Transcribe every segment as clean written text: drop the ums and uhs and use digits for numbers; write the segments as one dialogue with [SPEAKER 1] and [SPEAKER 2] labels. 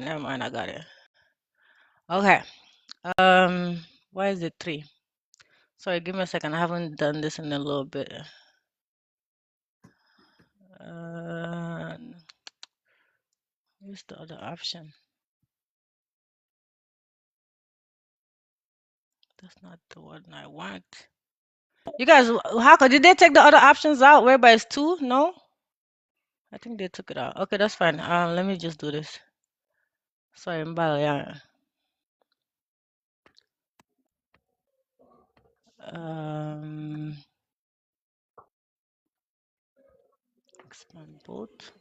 [SPEAKER 1] Never mind, I got it. Okay. Why is it 3? Sorry, give me a second. I haven't done this in a little bit. Uh, where's the other option? That's not the one I want. You guys, how did they take the other options out? Whereby it's 2? No? I think they took it out. Okay, that's fine. Let me just do this. Sorry, Mbala, yeah. Um, expand both.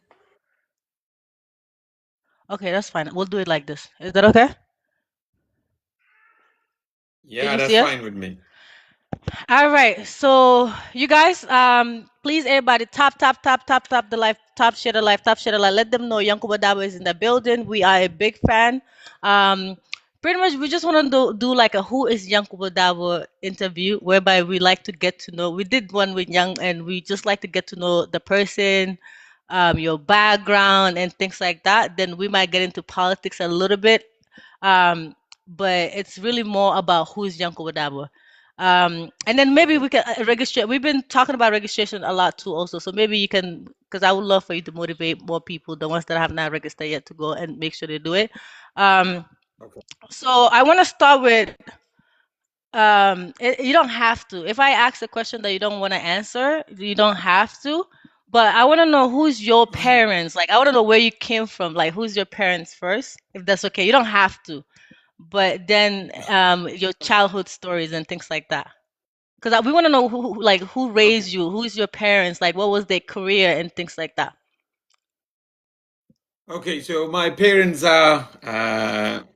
[SPEAKER 1] Okay, that's fine. We'll do it like this. Is that okay? Can
[SPEAKER 2] Yeah,
[SPEAKER 1] you
[SPEAKER 2] that's
[SPEAKER 1] see it?
[SPEAKER 2] fine with me.
[SPEAKER 1] All right. So you guys, please everybody tap the live, tap share the live, tap share the live. Let them know Yankuba Darboe is in the building. We are a big fan. Um, pretty much we just want to do like a who is Yankuba Darboe interview, whereby we like to get to know. We did one with Young, and we just like to get to know the person, your background, and things like that. Then we might get into politics a little bit. Um, but it's really more about who's Yankuba Darboe. And then maybe
[SPEAKER 2] Okay.
[SPEAKER 1] we can register. We've been talking about registration a lot too, also. So maybe you can, because I would love for you to motivate more people, the ones that have not registered yet, to go and make sure they do it. Um,
[SPEAKER 2] Okay.
[SPEAKER 1] so I want to start with you don't have to. If I ask a question that you don't want to answer, you don't have to. But I want to know who's your parents. Like, I want to know where you came from. Like, who's your parents first, if that's okay. You don't have to, but then your childhood stories and things like that. Because we want to know like who
[SPEAKER 2] Okay.
[SPEAKER 1] raised you, who's your parents, like what was their career and things like that.
[SPEAKER 2] Okay, so my parents are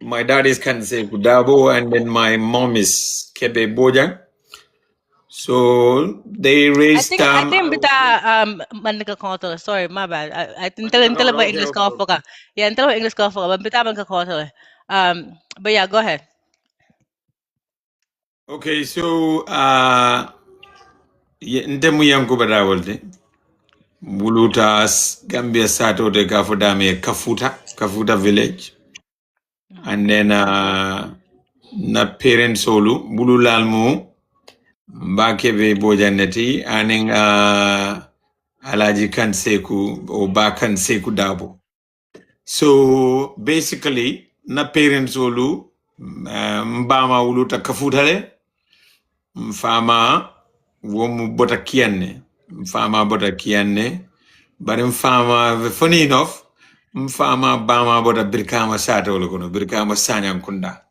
[SPEAKER 2] my dad is Kanse Kudabo and then my mom is Kebe Bojang. So they
[SPEAKER 1] I
[SPEAKER 2] raised
[SPEAKER 1] think I
[SPEAKER 2] I
[SPEAKER 1] think
[SPEAKER 2] would
[SPEAKER 1] bita
[SPEAKER 2] say
[SPEAKER 1] manika ko. Sorry, my bad. I
[SPEAKER 2] Manika
[SPEAKER 1] tell
[SPEAKER 2] Kaura,
[SPEAKER 1] ba
[SPEAKER 2] okay,
[SPEAKER 1] English
[SPEAKER 2] okay,
[SPEAKER 1] ko
[SPEAKER 2] okay.
[SPEAKER 1] ka. Yeah, tell ba English ko but bita man ka ko. But yeah, go ahead.
[SPEAKER 2] Okay, so ntemu Yankuba Dawolde. Bulutas Gambia Sato de Kafudame Kafuta village.
[SPEAKER 1] Mhm.
[SPEAKER 2] And then na parents solu Bululalmu Mbakebe Bojaneti aning Alaji Kanseku or Bakanseku Dabo. So basically, na parents olu mbama uluta kafutale mfama womu bota kianne mfama bota kianne but mfama funny enough mfama bama bota birkama sata wala kono birkama sanyankunda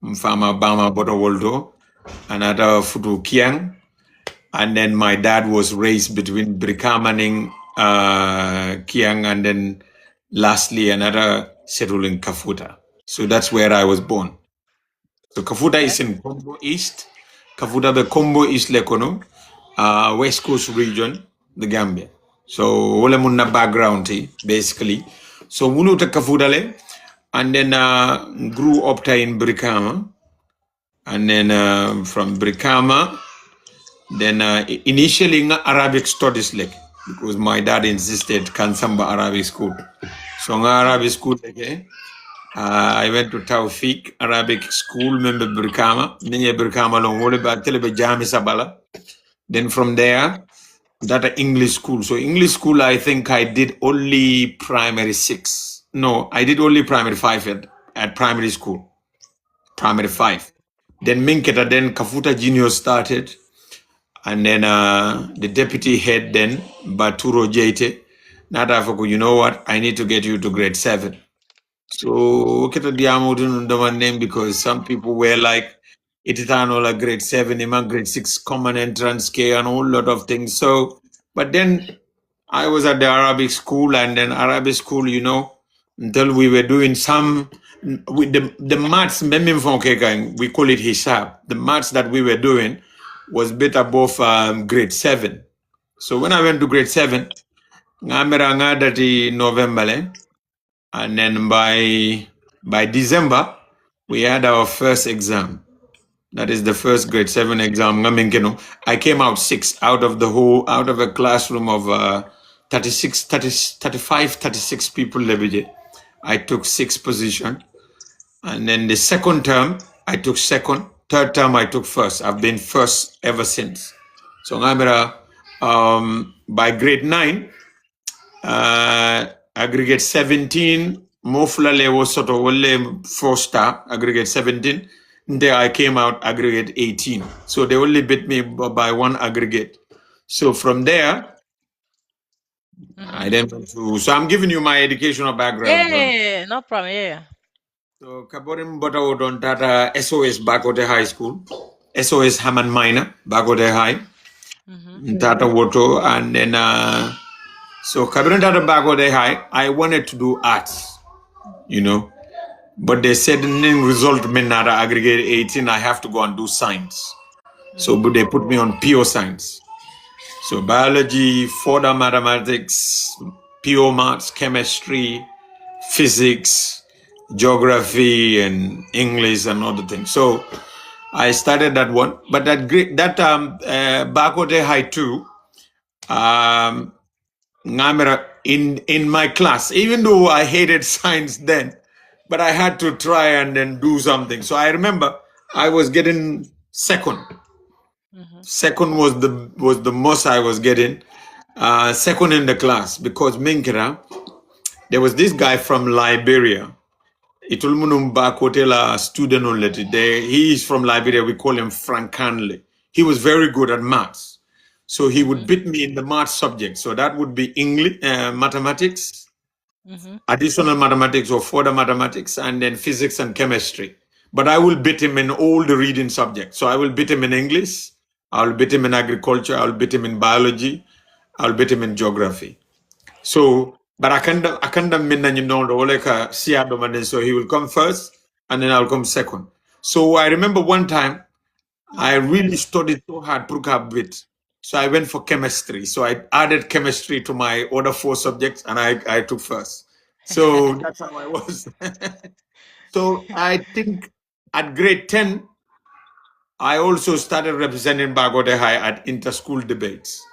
[SPEAKER 2] mfama bama bota woldo another futu kiang. And then my dad was raised between Brikamaning, Kiang, and then lastly another settled in Kafuta. So that's where I was born. So Kafuta
[SPEAKER 1] Okay.
[SPEAKER 2] is in Combo East. Kafuta the Combo East Lekono, West Coast region, the Gambia. So wala munna background basically. So Wuluta Kafuta le, and then grew up in Brikama. And then from Brikama, then initially Arabic studies like because my dad insisted Kansamba Arabic school. So Arabic school like, I went to Taufik Arabic school, member Brikama, Ninja Brikama long ba telebe Jami Sabala. Then from there, that English school. So English school, I think I did only primary 6. No, I did only primary 5 at primary school. Primary 5. Then Minketa, then Kafuta Junior started. And then the deputy head then, Baturo Jete, Natafoko, you know what? I need to get you to grade 7. So Keta Diamo didn't know my name because some people were like, Ititano like grade 7, Ima grade 6 common entrance K and a whole lot of things. So but then I was at the Arabic school and then Arabic school, you know, until we were doing some with the maths, we call it Hisab. The maths that we were doing was bit above grade 7. So when I went to grade 7, ngamera ngadati November, and then by December, we had our first exam. That is the first grade 7 exam. I came out 6 out of a classroom of 36, 30, 35, 36 people. I took sixth position. And then the second term, I took second. Third term, I took first. I've been first ever since. So by grade 9, aggregate 17, Moflale was sort of only 4-star, aggregate 17. There I came out aggregate 18. So they only beat me by one aggregate. So from there, I then went to, so I'm giving you my educational background.
[SPEAKER 1] Yeah, no problem. Yeah.
[SPEAKER 2] So Kaborim Botawo don tata SOS Bakote High School, SOS Haman Minor, Bakote High, Tata Woto, and then so Kaborim Tata Bakote High, I wanted to do arts, you know, but they said the result me nada aggregate 18, I have to go and do science. So but they put me on pure science. So biology, further mathematics, pure maths, chemistry, physics, geography, and English and other things. So I started that one, but Bakote High too. In my class, even though I hated science then, but I had to try and then do something. So I remember I was getting second. Second was the most I was getting. Second in the class because Minkira, there was this guy from Liberia. Itulmunum Bakotela student already. He is from Liberia. We call him Frank Hanley. He was very good at maths. So he would beat me in the math subject. So that would be English, mathematics, additional mathematics or further mathematics, and then physics and chemistry. But I will beat him in all the reading subjects. So I will beat him in English. I'll beat him in agriculture. I'll beat him in biology. I'll beat him in geography. So, but akanda minna nyinondo oleka siado mane. So he will come first, and then I'll come second. So I remember one time I really studied so hard pruka bit. So I went for chemistry. So I added chemistry to my other 4 subjects, and I took first. So that's how I was. So I think at grade 10, I also started representing Bagote High at inter-school debates.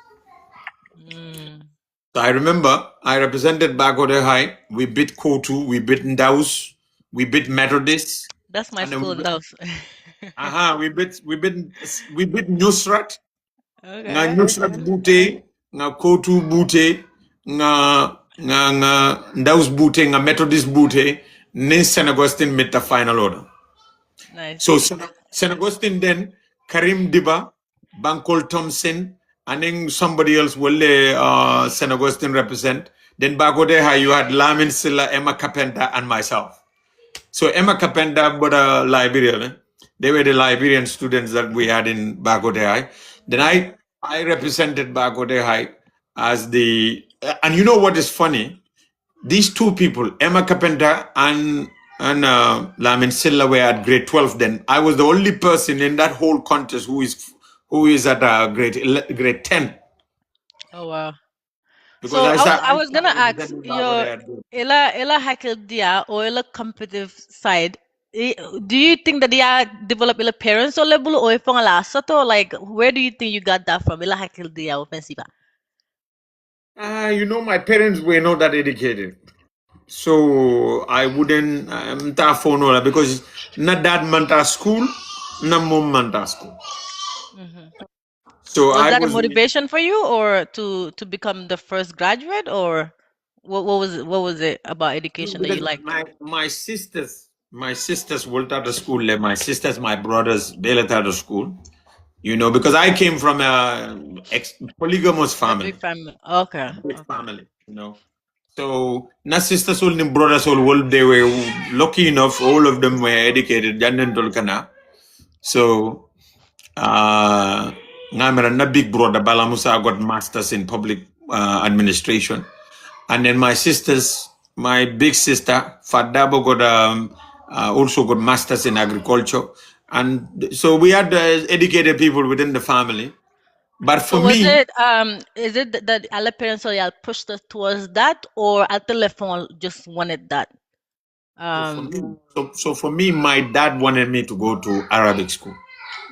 [SPEAKER 2] So I remember I represented Bagote High. We beat Kotu, we beat Ndaus, we beat Methodist.
[SPEAKER 1] That's my
[SPEAKER 2] And then
[SPEAKER 1] school, Ndaus.
[SPEAKER 2] we beat Nusrat. Nga
[SPEAKER 1] Okay.
[SPEAKER 2] Nusrat Bute, nga Kotu Bute, nga Ndaus Bute, nga Methodist Bute, ne St. Augustine met the final order.
[SPEAKER 1] Nice.
[SPEAKER 2] So St. Augustine then, Karim Diba, Bankol Thompson, and then somebody else will St. Augustine represent. Then Bagote High, you had Lamin Silla, Emma Carpenter, and myself. So Emma Carpenter, but Liberian. They were the Liberian students that we had in Bagote High. Then I represented Bagote High as the, and you know what is funny? These 2 people, Emma Carpenter and Lamin Silla, were at grade 12 then. I was the only person in that whole contest who is at grade 10.
[SPEAKER 1] Oh wow.
[SPEAKER 2] Because
[SPEAKER 1] So I
[SPEAKER 2] I
[SPEAKER 1] was gonna
[SPEAKER 2] started
[SPEAKER 1] ask
[SPEAKER 2] representing
[SPEAKER 1] your
[SPEAKER 2] Bagote at grade.
[SPEAKER 1] ila hakil dia or ila competitive side. Do you think that they are develop ila parents or level or ifong ala sato, like where do you think you got that from? Ila hakil dia offensiva.
[SPEAKER 2] You know, my parents were not that educated. So I wouldn't because not that manta school, not mom manta school. So
[SPEAKER 1] Was
[SPEAKER 2] I
[SPEAKER 1] that a
[SPEAKER 2] was
[SPEAKER 1] motivation for you, or to become the first graduate, or what was it about education that you
[SPEAKER 2] because
[SPEAKER 1] liked?
[SPEAKER 2] my sisters went out of school. My sisters, my brothers, they let out of school. You know, because I came from a polygamous
[SPEAKER 1] A
[SPEAKER 2] family,
[SPEAKER 1] big family. Okay.
[SPEAKER 2] big
[SPEAKER 1] Okay.
[SPEAKER 2] family. You know, so na sisters all and brothers all well, they were lucky enough. All of them were educated. Janen Tolkana. So Ngamera, na big brother Balamusa got masters in public administration, and then my sisters, my big sister Fadabo got also got masters in agriculture, and so we had educated people within the family. But for
[SPEAKER 1] So was
[SPEAKER 2] me,
[SPEAKER 1] it is it that alle parents y'all pushed us towards that, or at telephone just wanted that?
[SPEAKER 2] so for
[SPEAKER 1] Um
[SPEAKER 2] me, so for me, my dad wanted me to go to Arabic school.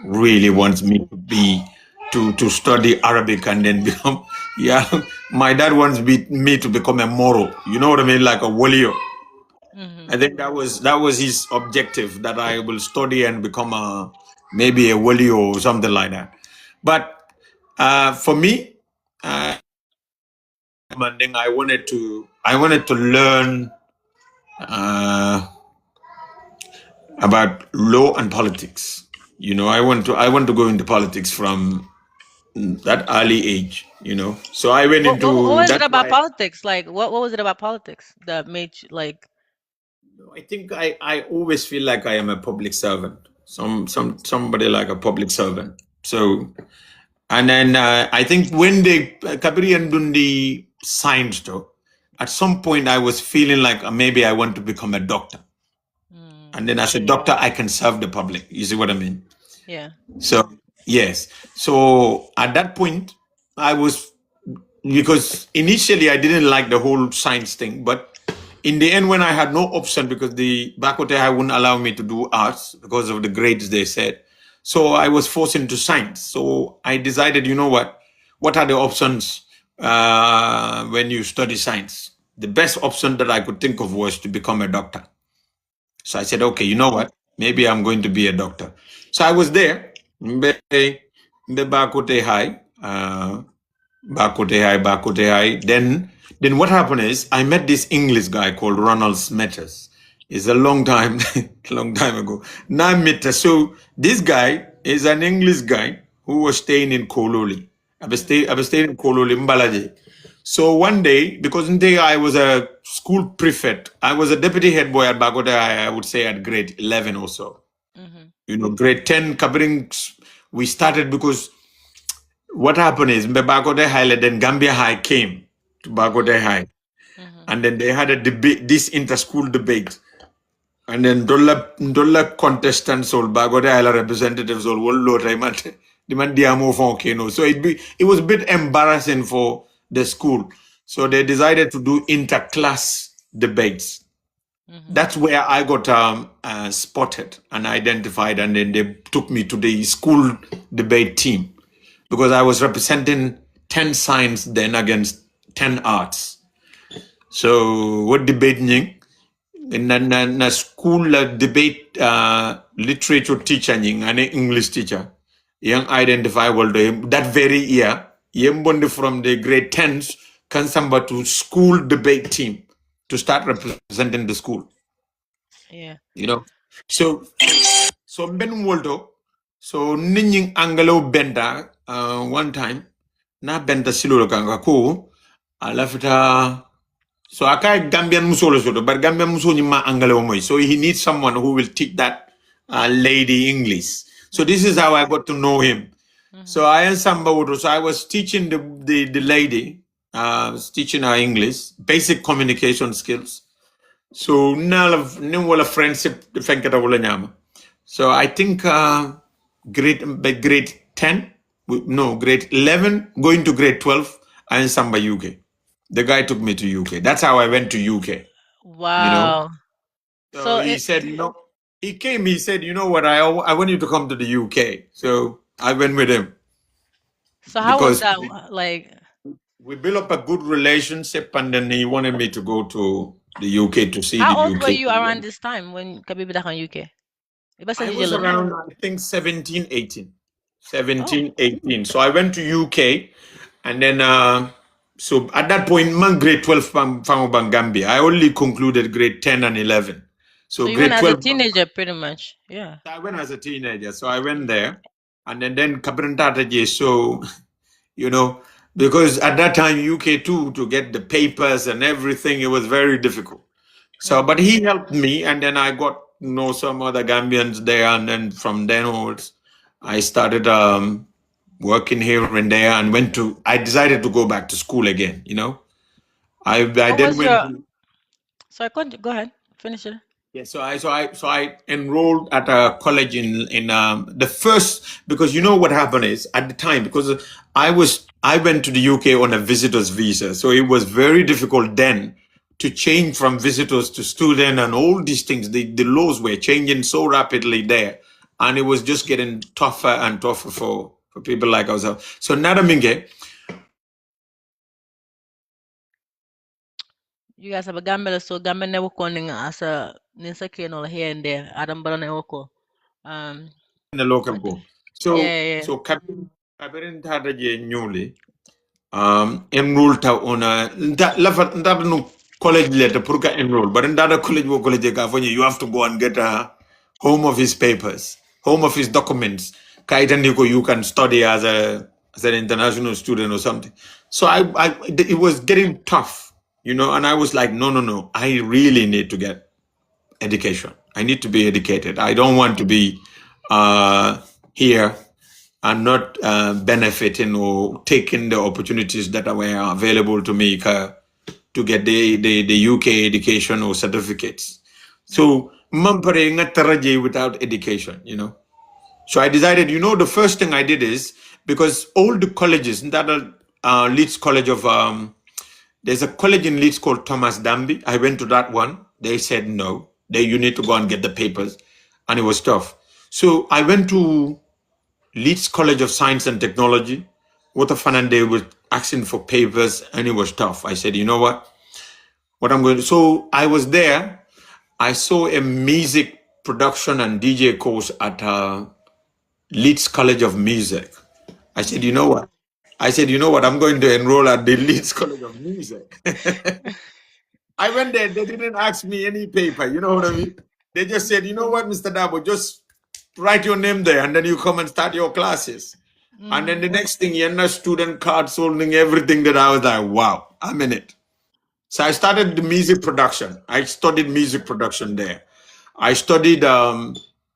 [SPEAKER 2] Really wants me to be to study Arabic and then become my dad wants me to become a moro. You know what I mean, like a warrior. I think that was his objective, that I will study and become a maybe a wali or something like that. But for me, uh, demanding, I wanted to learn uh, about law and politics. I want to go into politics from that early age. So I went
[SPEAKER 1] What
[SPEAKER 2] into
[SPEAKER 1] was it
[SPEAKER 2] that's
[SPEAKER 1] about
[SPEAKER 2] why
[SPEAKER 1] politics? Like, what was it about politics that made you like?
[SPEAKER 2] I think I always feel like I am a public servant. Somebody like a public servant. So and then I think when they Kabiri and Dundi signed though, at some point I was feeling like maybe I want to become a doctor. And then as a doctor I can serve the public. You see what I mean?
[SPEAKER 1] Yeah.
[SPEAKER 2] So yes. So at that point I was, because initially I didn't like the whole science thing, but in the end, when I had no option because the Bakote wouldn't allow me to do arts because of the grades they said, so I was forced into science. So I decided, you know what? What are the options when you study science? The best option that I could think of was to become a doctor. So I said, okay, you know what? Maybe I'm going to be a doctor. So I was there, Mbe Bakote High. Bakote High. Then what happened is I met this English guy called Ronald Smetters. It's a long time, long time ago. Now Meta. So this guy is an English guy who was staying in Kololi. I was staying in Kololi, Mbalaje. So one day, because in there I was a school prefect, I was a deputy head boy at Bakote High, I would say at grade 11 or so.
[SPEAKER 1] Mm-hmm.
[SPEAKER 2] Grade 10 covering, we started because what happened is Bakote High, then Gambia High came to
[SPEAKER 1] Mm-hmm.
[SPEAKER 2] Bakote High,
[SPEAKER 1] Mm-hmm.
[SPEAKER 2] and then they had a debate, this inter-school debate, and then Dolla contestants or Bakote High representatives or Wollo Raymond demand diamo fon. So it was a bit embarrassing for the school. So they decided to do inter-class debates.
[SPEAKER 1] Mm-hmm.
[SPEAKER 2] That's where I got spotted and identified, and then they took me to the school debate team because I was representing 10 science then against 10 arts. So what debating na school debate literature teacher and an English teacher young identifiable that very year yembonde from the grade 10s can samba to school debate team to start representing the school.
[SPEAKER 1] Yeah.
[SPEAKER 2] you know so so Ben Waldo, so ninyin angalo benda one time na benda silo kanga ko alafita. So akai Gambian muso lo soto, but Gambian muso ni ma angalo moy. So he needs someone who will teach that lady English. So this
[SPEAKER 1] Mm-hmm.
[SPEAKER 2] is how I got to know him.
[SPEAKER 1] Mm-hmm.
[SPEAKER 2] So I am Samba Wodo. So I was teaching the lady, was teaching her English, basic communication skills. So wala friendship fenkata wala nyama. So I think grade 10, no, grade 11, going to grade 12, I am Samba UK. The guy took me to UK. That's how I went to UK, you know.
[SPEAKER 1] Wow.
[SPEAKER 2] So
[SPEAKER 1] So
[SPEAKER 2] he
[SPEAKER 1] it.
[SPEAKER 2] said, he said, you know what, I want you to come to the UK. So I went with him
[SPEAKER 1] So how was
[SPEAKER 2] because
[SPEAKER 1] that? Like,
[SPEAKER 2] we built up a good relationship, and then he wanted me to go to the UK to see the
[SPEAKER 1] how old were
[SPEAKER 2] UK.
[SPEAKER 1] you around this time when Kabibi on UK? Iba sa
[SPEAKER 2] I was
[SPEAKER 1] Jijelo?
[SPEAKER 2] around, I think, 17, 18.
[SPEAKER 1] Oh,
[SPEAKER 2] 17, 18. So I went to UK, and then, so at that point, man, grade 12, from Gambia. I only concluded grade 10 and 11.
[SPEAKER 1] so
[SPEAKER 2] So
[SPEAKER 1] you went
[SPEAKER 2] grade
[SPEAKER 1] as a
[SPEAKER 2] 12,
[SPEAKER 1] teenager, pretty much. Yeah.
[SPEAKER 2] I went as a teenager. So I went there, and then Kabrantataji. So, you know, because at that time, UK too, to get the papers and everything, it was very difficult. So, but
[SPEAKER 1] Mm-hmm.
[SPEAKER 2] he helped me, and then I got to know some other Gambians there, and then from then onwards, I started working here and there, and I decided to go back to school again. I
[SPEAKER 1] What
[SPEAKER 2] then
[SPEAKER 1] was
[SPEAKER 2] went
[SPEAKER 1] your?
[SPEAKER 2] to.
[SPEAKER 1] So I couldn't go ahead, finish it.
[SPEAKER 2] Yeah, so I enrolled at a college in the first, because you know what happened is at the time, because I went to the UK on a visitor's visa, so it was very difficult then to change from visitors to student and all these things. The laws were changing so rapidly there, and it was just getting tougher and tougher for people like ourselves. So Nadaminge,
[SPEAKER 1] You guys have a Gambia, so Gambia never calling as a Ninsa Kano here and there. Adam Barone Oko. Um,
[SPEAKER 2] in the local
[SPEAKER 1] but
[SPEAKER 2] go.
[SPEAKER 1] yeah,
[SPEAKER 2] So
[SPEAKER 1] yeah.
[SPEAKER 2] Kabirin Tada je newly enrolled on a that no college letter purka enroll, but in that college wo college California, you have to go and get a home office papers, home office documents. Kaitandiko you can study as an international student or something. So it was getting tough, and I was like, no, I really need to get education. I need to be educated. I don't want to be here and not benefiting or taking the opportunities that were available to me to get the UK education or certificates. So, mampare ngataraje without education. So I decided, the first thing I did is because all the colleges, that Leeds College of there's a college in Leeds called Thomas Danby. I went to that one. They said no. You need to go and get the papers. And it was tough. So I went to Leeds College of Science and Technology. What a fun, and they were asking for papers, and it was tough. I said, you know what? What I'm going to. So I was there. I saw a music production and DJ course at Leeds College of Music. I said, you know what? I'm going to enroll at the Leeds College of Music. I went there, they didn't ask me any paper, you know what I mean? They just said, you know what, Mr. Darboe, just write your name there and then you come and start your classes. And then the next thing, you're not student cards holding everything that I was like, wow, I'm in it. So I started the music production. I studied music production there. I studied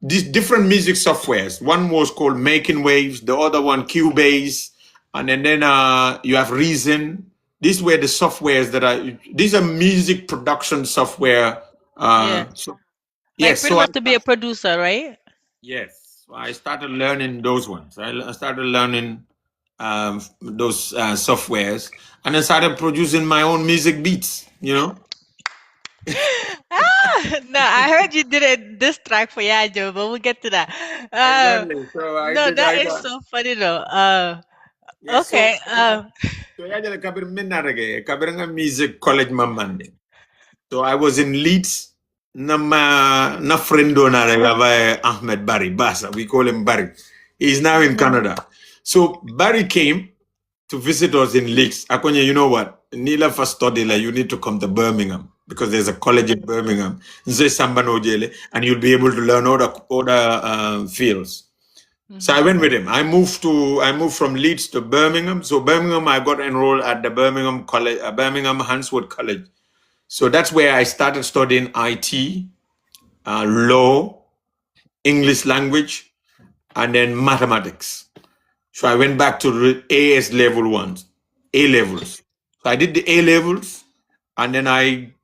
[SPEAKER 2] these different music softwares. One was called Making Waves, the other one Cubase, and then you have Reason. These were the softwares these are music production software.
[SPEAKER 1] Yeah.
[SPEAKER 2] So
[SPEAKER 1] Like
[SPEAKER 2] yes,
[SPEAKER 1] pretty much to be a producer, right?
[SPEAKER 2] yes, I started learning those ones. I started learning those softwares, and I started producing my own music beats.
[SPEAKER 1] No, I heard you did this track for Yajo, but we'll get to that.
[SPEAKER 2] Exactly. So I
[SPEAKER 1] No,
[SPEAKER 2] did.
[SPEAKER 1] that is so funny though.
[SPEAKER 2] Yes.
[SPEAKER 1] Okay.
[SPEAKER 2] So I did a kabir minarage, kabir nga music college mamande. So I was in Leeds. Na friendo na by Ahmed Barry Basa. We call him Barry. He's now in Canada. So Barry came to visit us in Leeds. Akonya, you know what? Nila for study, like you need to come to Birmingham because there's a college in Birmingham. Nze Samba no Jele, and you'll be able to learn other fields. So I went with him. I moved from Leeds to Birmingham. So Birmingham, I got enrolled at the Birmingham College, Birmingham Hanswood College. So that's where I started studying IT, law, English language, and then mathematics. So I went back to the AS level ones, A levels. So I did the A levels, and then I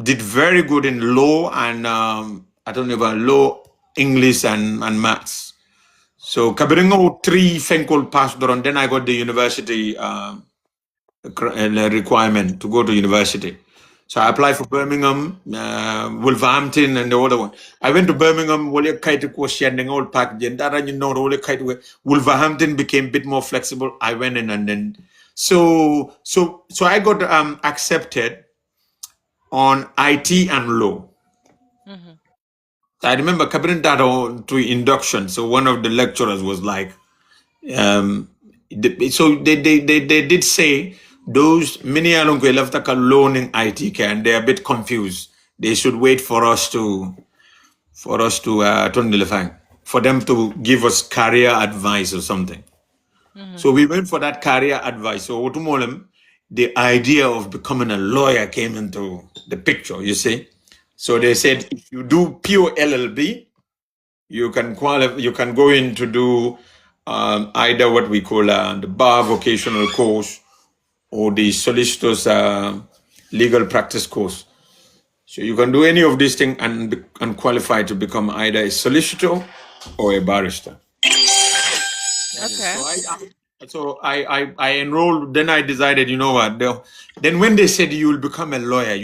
[SPEAKER 2] did very good in law and I don't know about law, English, and maths. So Kabiringo three Fenkol passed on. Then I got the university requirement to go to university. So I applied for Birmingham, Wolverhampton, and the other one. I went to Birmingham. Old pack. Wolverhampton became a bit more flexible. I went in, and then so I got accepted on IT and law. I remember coming that to induction. So one of the lecturers was like, so they did say those many along left a loan in IT and they're a bit confused. They should wait for them to give us career advice or something. So we went for that career advice. So Otumolem, the idea of becoming a lawyer came into the picture, you see. So they said if you do pure LLB, you can qualify. You can go in to do either what we call the bar vocational course or the solicitor's legal practice course. So you can do any of these things and qualify to become either a solicitor or a barrister.
[SPEAKER 1] Okay.
[SPEAKER 2] So I enrolled. Then I decided, you know what? Then when they said you will become a lawyer,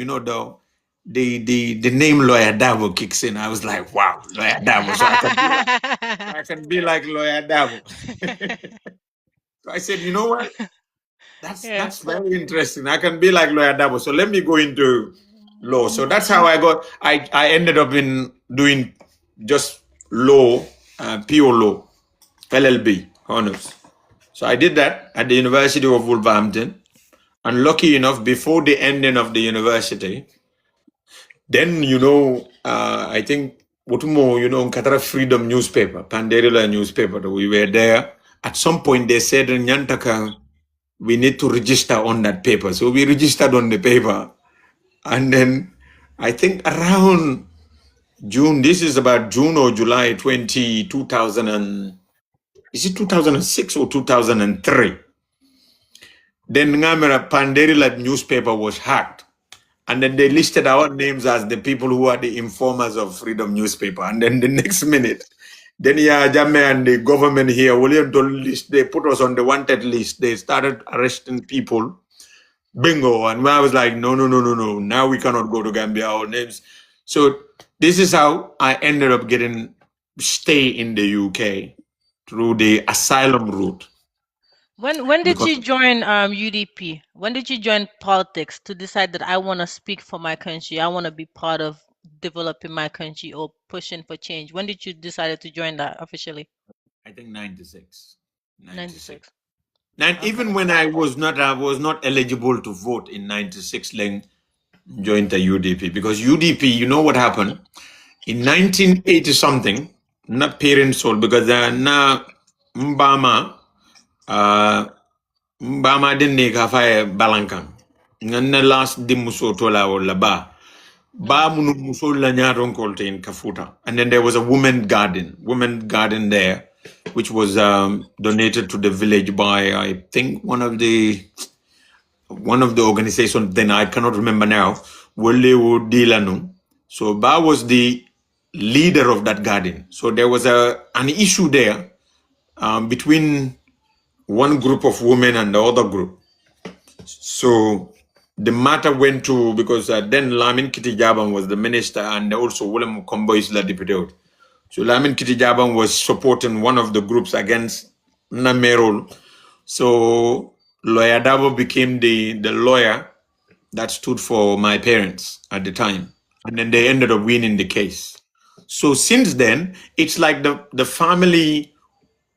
[SPEAKER 2] the name Lawyer Darboe kicks in. I was like, wow, Lawyer Darboe. So I can be like Lawyer Darboe. So I said, you know what?
[SPEAKER 1] Yeah.
[SPEAKER 2] That's very interesting. I can be like Lawyer Darboe. So let me go into. law. So that's how I ended up in doing just law, pure law, LLB honors. So I did that at the University of Wolverhampton. And lucky enough, before the ending of the university, then, I think, Utumo, Katara Freedom newspaper, Panderila newspaper, we were there. At some point, they said, Nyantaka, we need to register on that paper. So we registered on the paper. And then I think around June, this is about June or July 2000 and, is it 2006 or 2003? Then Ngamera Panderila newspaper was hacked. And then they listed our names as the people who are the informers of Freedom newspaper. And then the next minute, then yeah, Jame and the government here, William told list, they put us on the wanted list. They started arresting people. Bingo. And I was like, no, no, no, no, no. Now we cannot go to Gambia, our names. So this is how I ended up getting stay in the UK through the asylum route.
[SPEAKER 1] When did
[SPEAKER 2] Because
[SPEAKER 1] you join UDP? When did you join politics to decide that I want to speak for my country? I want to be part of developing my country or pushing for change. When did you decide to join that officially?
[SPEAKER 2] I think 96. 96.
[SPEAKER 1] 96.
[SPEAKER 2] And
[SPEAKER 1] Okay.
[SPEAKER 2] even when I was not eligible to vote in 96, Leng joined the UDP because UDP, you know what happened? In 1980 something, not parents soul because na Mbama, uh, Mbama didn't ka faye balankan. Nganna last dimuso tola or laba. Ba
[SPEAKER 1] Mm.
[SPEAKER 2] munu muso la nyaron kolte in Kafuta. And then there was a women garden there, which was donated to the village by, I think, one of the organizations, then I cannot remember now, Wole Dilanu. So Ba was the leader of that garden. So there was an issue there between one group of women and the other group. So the matter went to, because then Lamin Kitijaban was the minister and also Willem Kombo is the deputy. So Lamin Kitijaban was supporting one of the groups against Namerol. So Lawyer Dabo became the lawyer that stood for my parents at the time. And then they ended up winning the case. So since then, it's like the family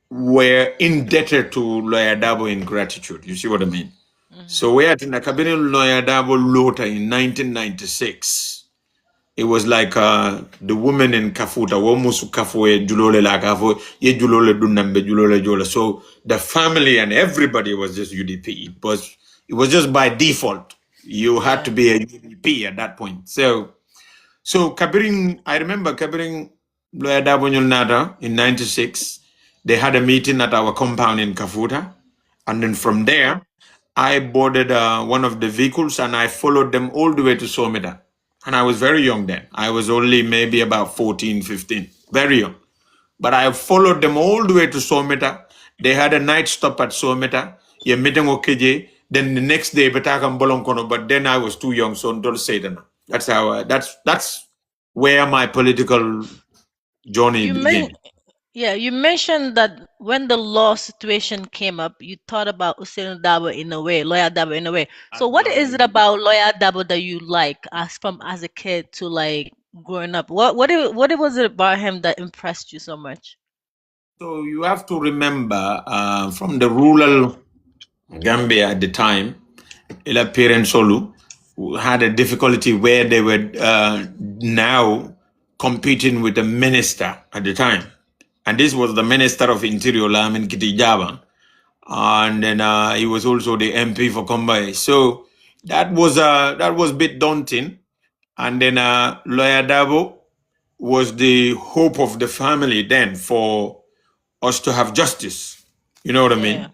[SPEAKER 2] were indebted to Lawyer Dabo in gratitude. You see what I mean?
[SPEAKER 1] Hmm.
[SPEAKER 2] So we had in the cabinet Lawyer Dabo Lota in 1996. It was like the woman in Kafuta, womusu kafue julole la kafu, ye julole dunambe julole jola. So the family and everybody was just UDP. It was just by default. You had to
[SPEAKER 1] Yeah.
[SPEAKER 2] be a UDP at that point. So Kabiring, I remember Kabiring Lawyer Dabonyul Nada in 96. They had a meeting at our compound in Kafuta. And then from there, I boarded one of the vehicles and I followed them all the way to Someda. And I was very young then. I was only maybe about 14, 15, very young. But I followed them all the way to Someta. They had a night stop at Someta. Yeah, meeting OKJ. Then the next day, Batakam Bolonkono. But then I was too young, so don't say that. That's how. That's where my political journey
[SPEAKER 1] You men
[SPEAKER 2] began.
[SPEAKER 1] Yeah, you mentioned that when the law situation came up, you thought about Usain Dabo in a way, Lawyer Dabo in a way. So what is it
[SPEAKER 2] Absolutely.
[SPEAKER 1] about Lawyer Dabo that you like as a kid to like growing up? What was it about him that impressed you so much?
[SPEAKER 2] So you have to remember from the rural Gambia at the time, Ila parents Solu had a difficulty where they were now competing with the minister at the time. And this was the Minister of Interior, Lamin Kitijaba. And then he was also the MP for Kombai. So that was a bit daunting. And then Lawyer Dabo was the hope of the family then for us to have justice. You know what I
[SPEAKER 1] Yeah.
[SPEAKER 2] mean?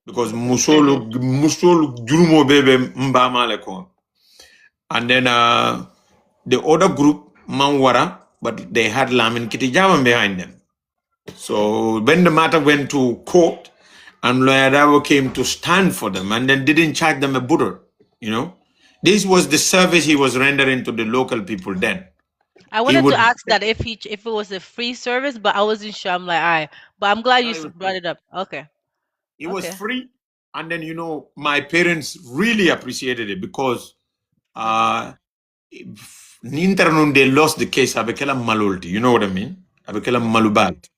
[SPEAKER 2] Because
[SPEAKER 1] Hmm.
[SPEAKER 2] Musolu Jurumo Bebe Mbama Leko. And then the other group, Manwara, but they had Lamin Kitijaman behind them. So when the matter went to court, and Lawyer Dabo came to stand for them and then didn't charge them a budget, you know. This was the service he was rendering to the local people then.
[SPEAKER 1] I
[SPEAKER 2] He
[SPEAKER 1] wanted to
[SPEAKER 2] would,
[SPEAKER 1] ask that if it was a free service, but I wasn't sure. I'm like, all right, but I'm glad you
[SPEAKER 2] no, it was
[SPEAKER 1] brought
[SPEAKER 2] free.
[SPEAKER 1] it up. Okay.
[SPEAKER 2] It was
[SPEAKER 1] Okay.
[SPEAKER 2] free. And then, my parents really appreciated it because
[SPEAKER 1] Hmm.
[SPEAKER 2] Ninternon, they lost the case. Abekela Malulti. You know what I mean? Abekela
[SPEAKER 1] Mhm.
[SPEAKER 2] Malubat.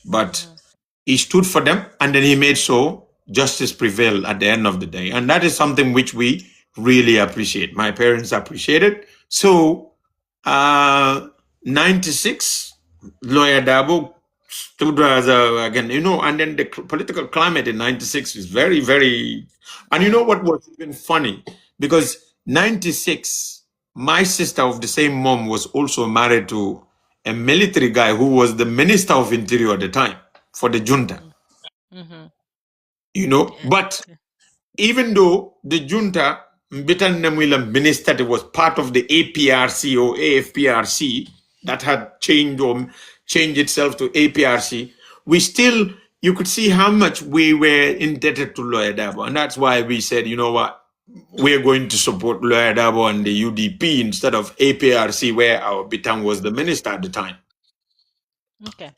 [SPEAKER 2] But
[SPEAKER 1] Mhm.
[SPEAKER 2] he stood for them, and then he made so justice prevailed at the end of the day. And that is something which we really appreciate. My parents appreciate it. So, uh, 96, Lawyer Darboe stood as again, and then the political climate in 96 is very, very, and you know
[SPEAKER 1] Mhm.
[SPEAKER 2] what was even funny? Because 96, my sister of the same mom was also married to a military guy who was the Minister of Interior at the time for the junta,
[SPEAKER 1] Mhm. Mhm. Yeah.
[SPEAKER 2] But
[SPEAKER 1] Okay.
[SPEAKER 2] even though the junta, Mbitan Namwila minister, was part of the APRC or AFPRC that had changed itself to APRC, we still, you could see how much we were indebted to Lawyer Dabo. And that's why we said, you know what, we're going to support Lawyer Dabo and the UDP instead of APRC, where our Bitan was the minister at the time.
[SPEAKER 1] Okay.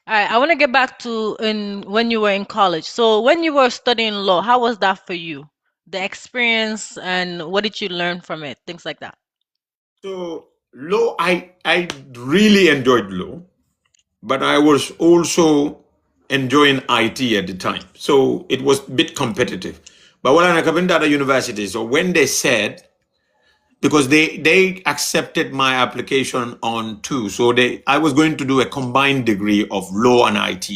[SPEAKER 1] All right. I want to get back to in when you were in college. So when you were studying law, how was that for you? The experience and what did you learn from it? Things like that.
[SPEAKER 2] So law, I really enjoyed law, but I was also enjoying IT at the time. So it was a bit competitive. But when I came to the university, so when they said, because they accepted my application on two, so I was going to do a combined degree of law and IT,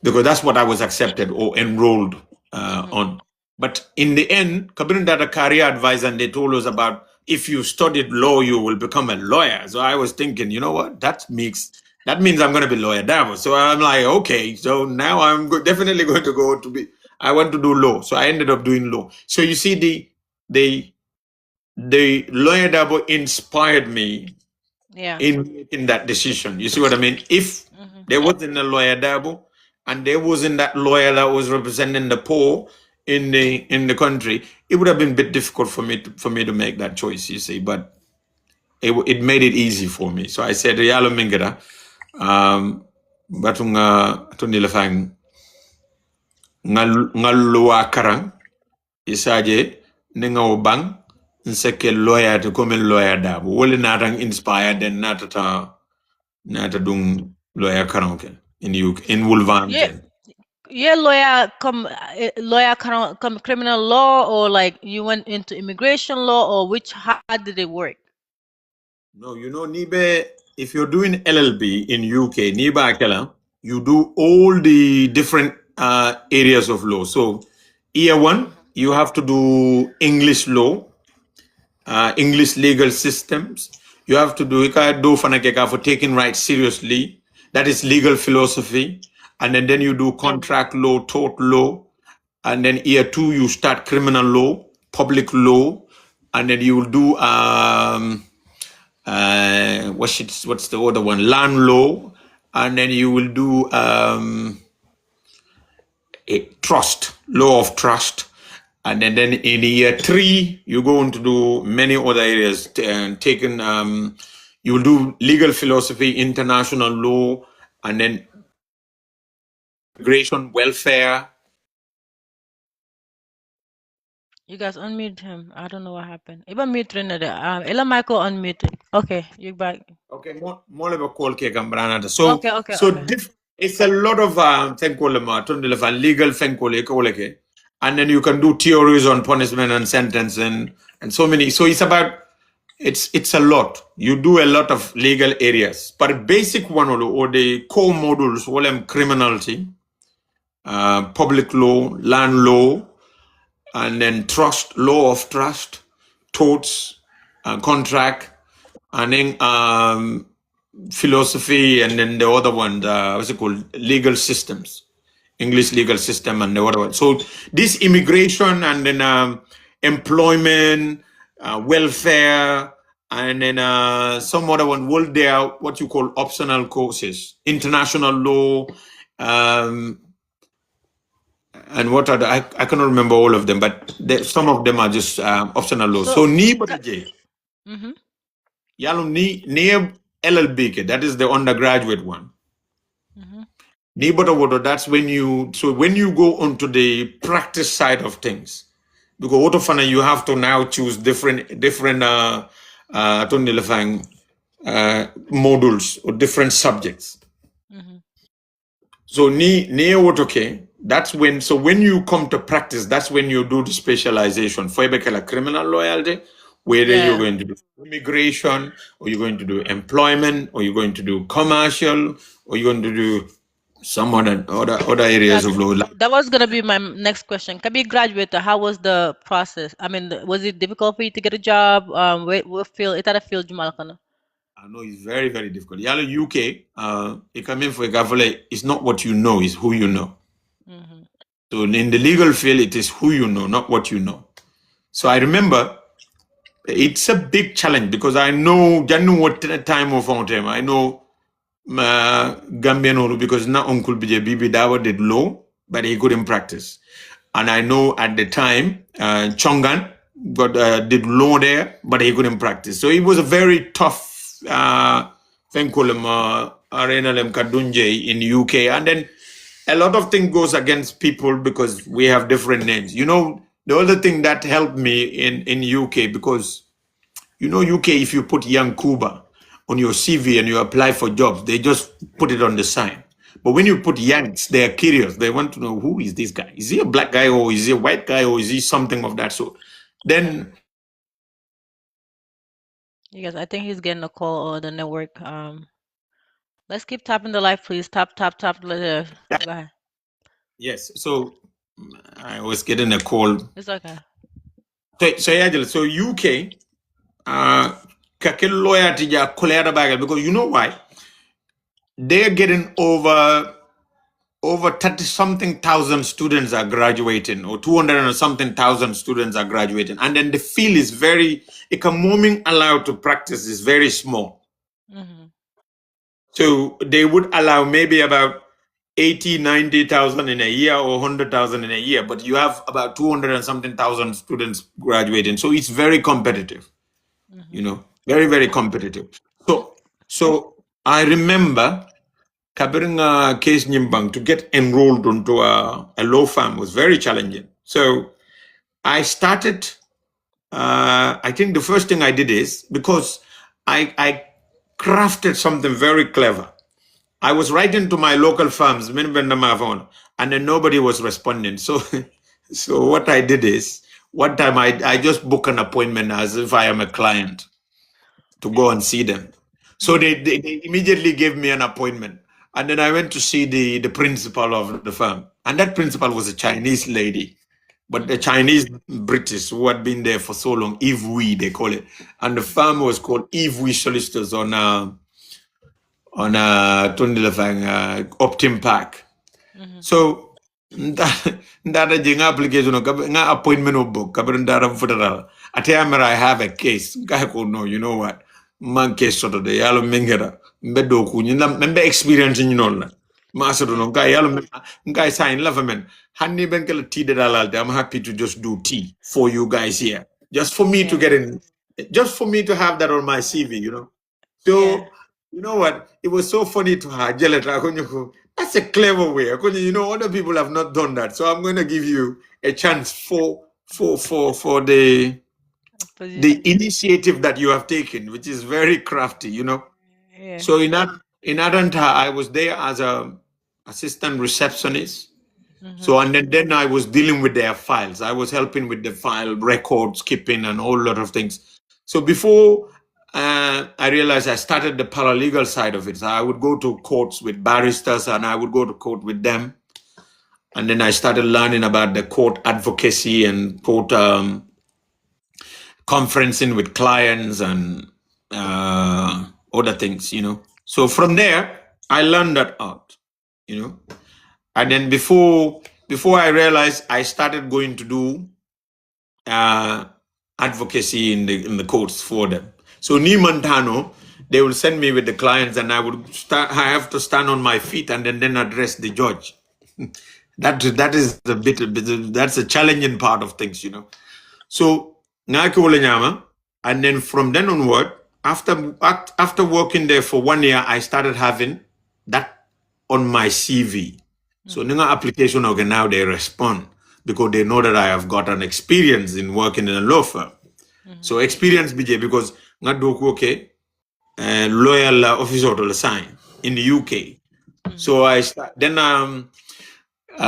[SPEAKER 2] because that's what I was accepted or enrolled
[SPEAKER 1] Mhm.
[SPEAKER 2] on. But in the end, Kabin did a career advice, and they told us about if you studied law, you will become a lawyer. So I was thinking, you know what? That means I'm going to be lawyer Davos. So I'm like, okay, so now definitely going to go to be. I want to do law, so I ended up doing law. So you see, the the lawyer Dabo inspired me
[SPEAKER 1] Yeah.
[SPEAKER 2] in making that decision. You see what I mean? If
[SPEAKER 1] Mhm.
[SPEAKER 2] there wasn't a lawyer Dabo, and there wasn't that lawyer that was representing the poor in the country, it would have been a bit difficult for me to make that choice. You see, but it made it easy for me. So I said, "Yalo mingera, batunga tunilafang ngal luwa karang isaje ninga obang nseke lawyer to come lawyer Dabo. Wole natang inspired and nata dung lawyer karanke in UK in
[SPEAKER 1] Yeah.
[SPEAKER 2] Wolverhampton.
[SPEAKER 1] Yeah, lawyer come criminal law or like you went into immigration law or which how did it work?
[SPEAKER 2] No, Nibe, if you're doing LLB in UK, Niba Akela, you do all the different areas of law. So, year one,
[SPEAKER 1] Mhm.
[SPEAKER 2] you have to do English law, English legal systems. You have to do do fanakeka for taking rights seriously. That is legal philosophy. And then you do contract law, tort law. And then year two, you start criminal law, public law. And then you will do what's the other one? Land law. And then you will do a trust, law of trust. And then in year three, you're going to do many other areas. Taken, you will do legal philosophy, international law, and then immigration, welfare.
[SPEAKER 1] You guys unmute him. I don't know what happened. Iba mute Trinidad. Ella Michael unmute. Okay, you back.
[SPEAKER 2] Okay, more of a call cake and branada.
[SPEAKER 1] Okay, okay,
[SPEAKER 2] So
[SPEAKER 1] okay.
[SPEAKER 2] it's a lot of legal thing, and then you can do theories on punishment and sentencing and so many. So it's a lot. You do a lot of legal areas, but basic one or the core modules, criminality, public law, land law, and then trust, law of trust, torts, contract, and then philosophy, and then the other one, what's it called? Legal systems, English legal system, and the other one. So this immigration, and then employment, welfare, and then some other one. Will there what you call optional courses, international law, um, and what are I cannot remember all of them, but some of them are just optional law. So
[SPEAKER 1] So,
[SPEAKER 2] ni
[SPEAKER 1] ca-
[SPEAKER 2] bataje,
[SPEAKER 1] mhm,
[SPEAKER 2] yalo ni LLB ke, that is the undergraduate one.
[SPEAKER 1] mhm,
[SPEAKER 2] That's when you go onto the practice side of things. because auto fana you have to now choose different modules or different subjects.
[SPEAKER 1] Mhm.
[SPEAKER 2] So ni auto ke, that's when, so when you come to practice, that's when you do the specialization for criminal loyalty, whether you're
[SPEAKER 1] Yeah.
[SPEAKER 2] going to do immigration, or you're going to do employment, or you're going to do commercial, or you're going to do some other
[SPEAKER 1] Yeah,
[SPEAKER 2] areas of law.
[SPEAKER 1] that was gonna be my next question. Kabi graduated, how was the process? I mean, was it difficult for you to get a job? What field? It had a field Jamal kana.
[SPEAKER 2] I know it's very, very difficult. Yalo UK, it come in for a gavale, it's not what you know, it's who you know.
[SPEAKER 1] Mhm.
[SPEAKER 2] So in the legal field, it is who you know, not what you know. So I remember it's a big challenge because I know Janu what time of time. I know Gambian because not Uncle BJ Bibi Dawa did law, but he couldn't practice. And I know at the time, Chongan did law there, but he couldn't practice. So it was a very tough arena kadunje in UK. And then a lot of things goes against people because we have different names. You know, the other thing that helped me in UK, because you know, UK, if you put Yankuba on your CV and you apply for jobs, they just put it on the sign. But when you put Yanks, they are curious. They want to know, who is this guy? Is he a black guy, or is he a white guy, or is he something of that sort?
[SPEAKER 1] Yeah.
[SPEAKER 2] Then,
[SPEAKER 1] You guys, I think he's getting a call or the network. Let's keep tapping the live, please. Tap, tap, tap. Go ahead.
[SPEAKER 2] yes. So I was getting a call.
[SPEAKER 1] It's okay.
[SPEAKER 2] So UK, kake lawyer tija kolera bagal, because you know why? They're getting over 30 something thousand students are graduating, or 200 and something thousand students are graduating, and then the field is very economic allowed to practice is very small.
[SPEAKER 1] Mhm.
[SPEAKER 2] So they would allow maybe about 80, 90,000 in a year, or 100,000 in a year, but you have about 200 and something thousand students graduating, so it's very competitive,
[SPEAKER 1] Mhm.
[SPEAKER 2] very, very competitive. So I remember covering a case Nyimbang, to get enrolled onto a law firm was very challenging. So I started, I think the first thing I did is, because I crafted something very clever. I was writing to my local firms, and then nobody was responding. So, so what I did is, one time I just booked an appointment as if I am a client to go and see them. So
[SPEAKER 1] Mhm.
[SPEAKER 2] they immediately gave me an appointment. And then I went to see the principal of the firm. And that principal was a Chinese lady, but the
[SPEAKER 1] Mhm.
[SPEAKER 2] Chinese British who had been there for so long, Eve We, they call it. And the firm was called Eve We Solicitors on Tundilafang, Optim Park.
[SPEAKER 1] Mhm.
[SPEAKER 2] So ndara je nga application nga appointment of book kabir ndara federal ate amara I have a case guy ko no, you know what, man case soto de yalo mengera mbedo ku nyina membe experience ni non la ma soto no
[SPEAKER 1] Yeah.
[SPEAKER 2] guy yalo guy sign love men hanni ben kala tea de dalal I'm happy to just do tea for you guys here, just for me to
[SPEAKER 1] Yeah.
[SPEAKER 2] get in, just for me to have that on my CV.
[SPEAKER 1] Yeah.
[SPEAKER 2] So, you know what? It was so funny to her. That's a clever way. Other people have not done that. So I'm going to give you a chance for the
[SPEAKER 1] Position.
[SPEAKER 2] initiative that you have taken, which is very crafty.
[SPEAKER 1] Yeah.
[SPEAKER 2] So in Adanta, I was there as a assistant receptionist. So
[SPEAKER 1] Mhm.
[SPEAKER 2] and then I was dealing with their files. I was helping with the file records, keeping, and a whole lot of things. So before I realized, I started the paralegal side of it. So I would go to courts with barristers, and I would go to court with them. And then I started learning about the court advocacy and court conferencing with clients and other things. So from there, I learned that art. You know, and then before I realized, I started going to do uh, advocacy in the courts for them. So Ni Montano, they will send me with the clients, and I have to stand on my feet and then address the judge. That is that's a challenging part of things. So Ngaki Wole Nyama, and then from then onward, after working there for 1 year, I started having that on my CV. So
[SPEAKER 1] Mhm.
[SPEAKER 2] Ninga application organ now they respond. because they know that I have got an experience in working in a law firm. So experience BJ because nga do ko okay loyal officer to sign in the UK. So then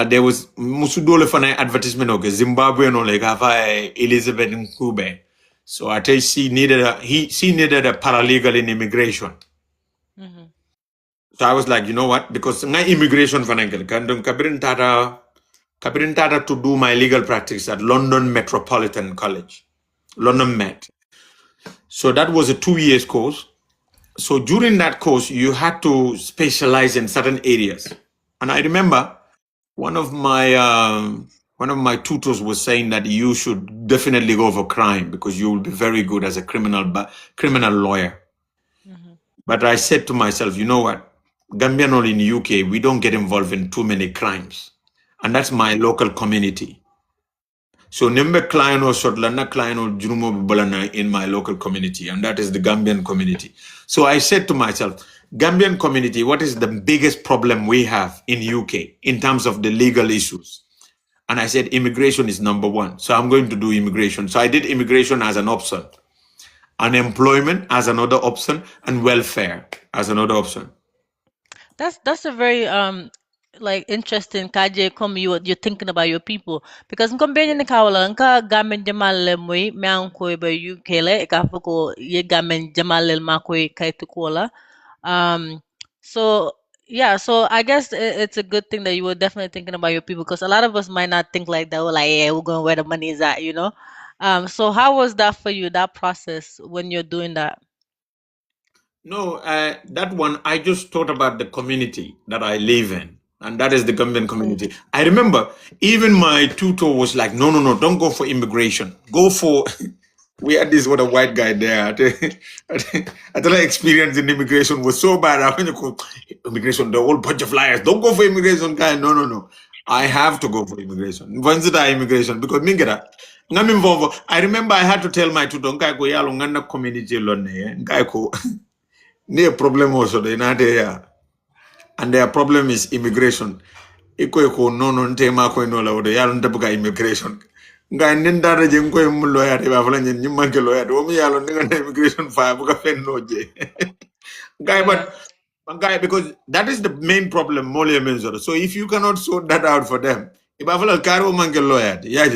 [SPEAKER 2] there was musudole fana advertisement okay Zimbabwe no like have Elizabeth Nkube. So I tell she needed she needed a paralegal in immigration. So I was like, you know what? Because my immigration financial kabirin tata to do my legal practice at London Metropolitan College, London Met. So that was a 2 years course. So during that course, you had to specialize in certain areas. And I remember one of my tutors was saying that you should definitely go for crime because you will be very good as a criminal lawyer. But I said to myself, you know what? Gambian or in UK, we don't get involved in too many crimes. And that's my local community. So Nembe client or Sotlana client or Jurumo Bolana in my local community, and that is the Gambian community. So I said to myself, Gambian community, what is the biggest problem we have in UK in terms of the legal issues? And I said, immigration is number one. So I'm going to do immigration. So I did immigration as an option, unemployment as another option, and welfare as another option.
[SPEAKER 1] That's a very like interesting kaje come you're thinking about your people because nkombenye ni kawala nka gamen jamal le moy me an ko be UK le ka foko ye gamen jamal le ma ko kaytu ko la so yeah, so I guess it's a good thing that you were definitely thinking about your people because a lot of us might not think like that. We're like, yeah, we're going where the money is at, you know. So how was that for you? That process when you're doing that?
[SPEAKER 2] No, that one, I just thought about the community that I live in, and that is the Gambian community. I remember even my tutor was like, no, no, no, don't go for immigration. Go for, we had this what a white guy there. I tell experience in immigration was so bad. I when you go, immigration, the whole bunch of liars. Don't go for immigration, guy. No, no, no. I have to go for immigration. Once it I immigration, because mingera. Ngam involved. I remember I had to tell my tutor, guy go yalo ngana community lone, guy ko. Near problem also they not there, and their problem is immigration. Iko no no tema ko no la de yalo ntabuka immigration. Nga nenda reje ko mu lawyer de ba fala nyen nyimma ke lawyer do mi yalo nga immigration fa buka fen no je. Guy
[SPEAKER 1] Yeah.
[SPEAKER 2] but guy because that is the main problem Molia Menzoro. So if you cannot sort that out for them, if I fala karo man ke lawyer, yeah.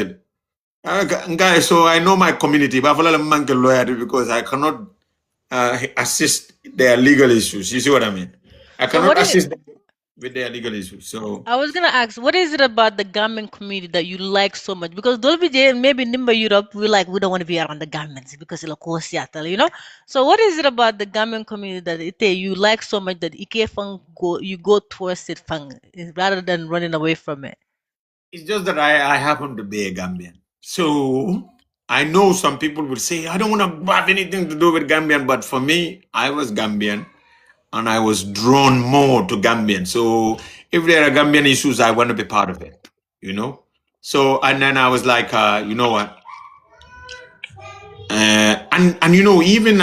[SPEAKER 2] Guy, so I know my community, but I fala man ke lawyer because I cannot assist their legal issues. You see what I mean? I
[SPEAKER 1] So what
[SPEAKER 2] cannot
[SPEAKER 1] is
[SPEAKER 2] assist them with their legal issues. So
[SPEAKER 1] I was gonna ask, what is it about the garment community that you like so much? Because Dolby J, maybe Nimba Europe, we don't want to be around the garments because it'll cause Seattle, you know. So what is it about the garment community that you like so much that you go towards it rather than running away from it?
[SPEAKER 2] it's just that I happen to be a Gambian. So I know some people would say, I don't want to have anything to do with Gambian, but for me, I was Gambian and I was drawn more to Gambian. So if there are Gambian issues, I want to be part of it, you know? So, and then I was like, you know what? And you know, even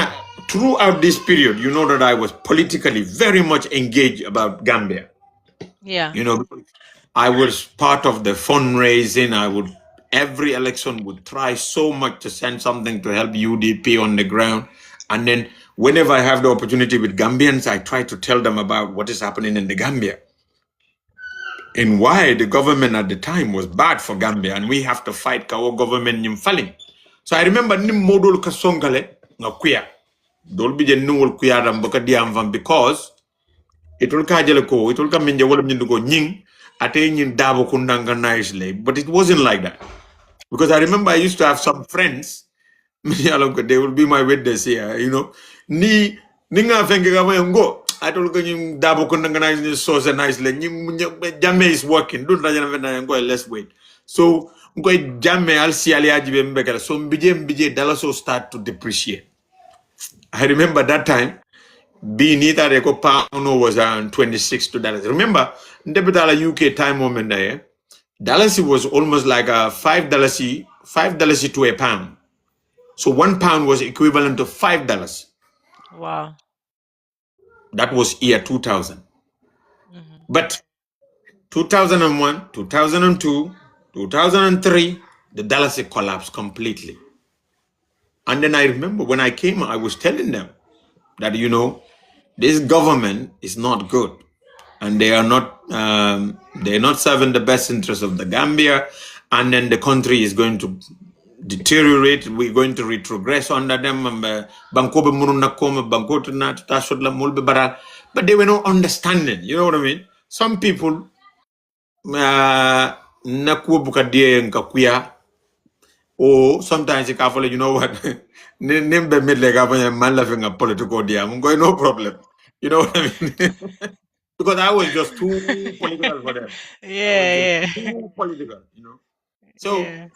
[SPEAKER 2] throughout this period, you know that I was politically very much engaged about Gambia.
[SPEAKER 1] Yeah.
[SPEAKER 2] You know, I was part of the fundraising. I would every election would try so much to send something to help UDP on the ground, and then whenever I have the opportunity with Gambians, I try to tell them about what is happening in the Gambia and why the government at the time was bad for Gambia, and we have to fight our government in falling. So I remember ni modul kasongale nga kuya. Dolbi je nungol kuya ram baka diam van because it will kajale ko, it will come in wala nyindu ko nying ate nyin dabo kundanga nicely, but it wasn't like that. Because I remember I used to have some friends, they will be my witness here, you know. Ni nga fenge ga ngo I told you dabo kundanga nicely so nicely. Jamme is working. Don't rajana vena ngo let's wait. So ngo jamme al si ali ajibe mbekala. So mbije dollar so start to depreciate. I remember that time being either a pound was around 26 to dollars. Remember, the UK time moment there, Dallas was almost like a $5 to a pound. So 1 pound was equivalent to $5.
[SPEAKER 1] Wow.
[SPEAKER 2] That was year 2000.
[SPEAKER 1] Hmm.
[SPEAKER 2] But 2001, 2002, 2003, the Dallas collapsed completely. And then I remember when I came, I was telling them that, this government is not good. And they're not serving the best interest of the Gambia. And then the country is going to deteriorate. We're going to retrogress under them. But they were not understanding. You know what I mean? Some people, or sometimes you know what? Nimbe midleg man laughing a political dia. I'm going no problem. You know what I mean? Because I was just too political for them. I was just
[SPEAKER 1] Yeah, yeah,
[SPEAKER 2] too political, you know. So,
[SPEAKER 1] yeah.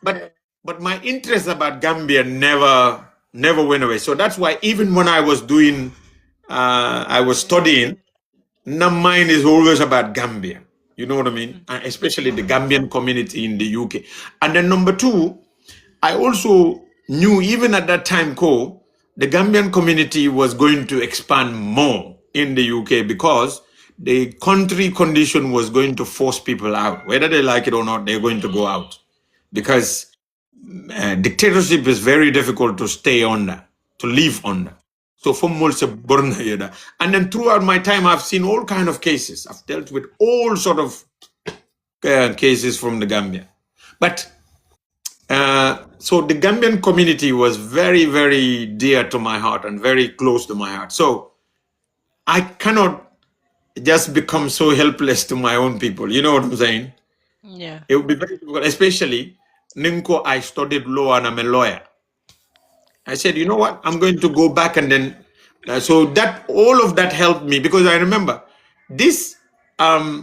[SPEAKER 2] but my interest about Gambia never went away. So that's why even when I was doing, I was studying, now mine is always about Gambia. You know what I mean? Especially the Gambian community in the UK. And then number two, I also knew even at that time, the Gambian community was going to expand more in the UK because the country condition was going to force people out. Whether they like it or not, they're going to go out because dictatorship is very difficult to stay under, to live under. So from and then throughout my time, I've seen all kind of cases. I've dealt with all sort of cases from the Gambia, but so the Gambian community was very, very dear to my heart and very close to my heart. So I cannot just become so helpless to my own people. You know what I'm saying?
[SPEAKER 1] Yeah.
[SPEAKER 2] It would be very difficult, especially Ninko. I studied law and I'm a lawyer. I said, you know what? I'm going to go back and then. So that all of that helped me because I remember this tutor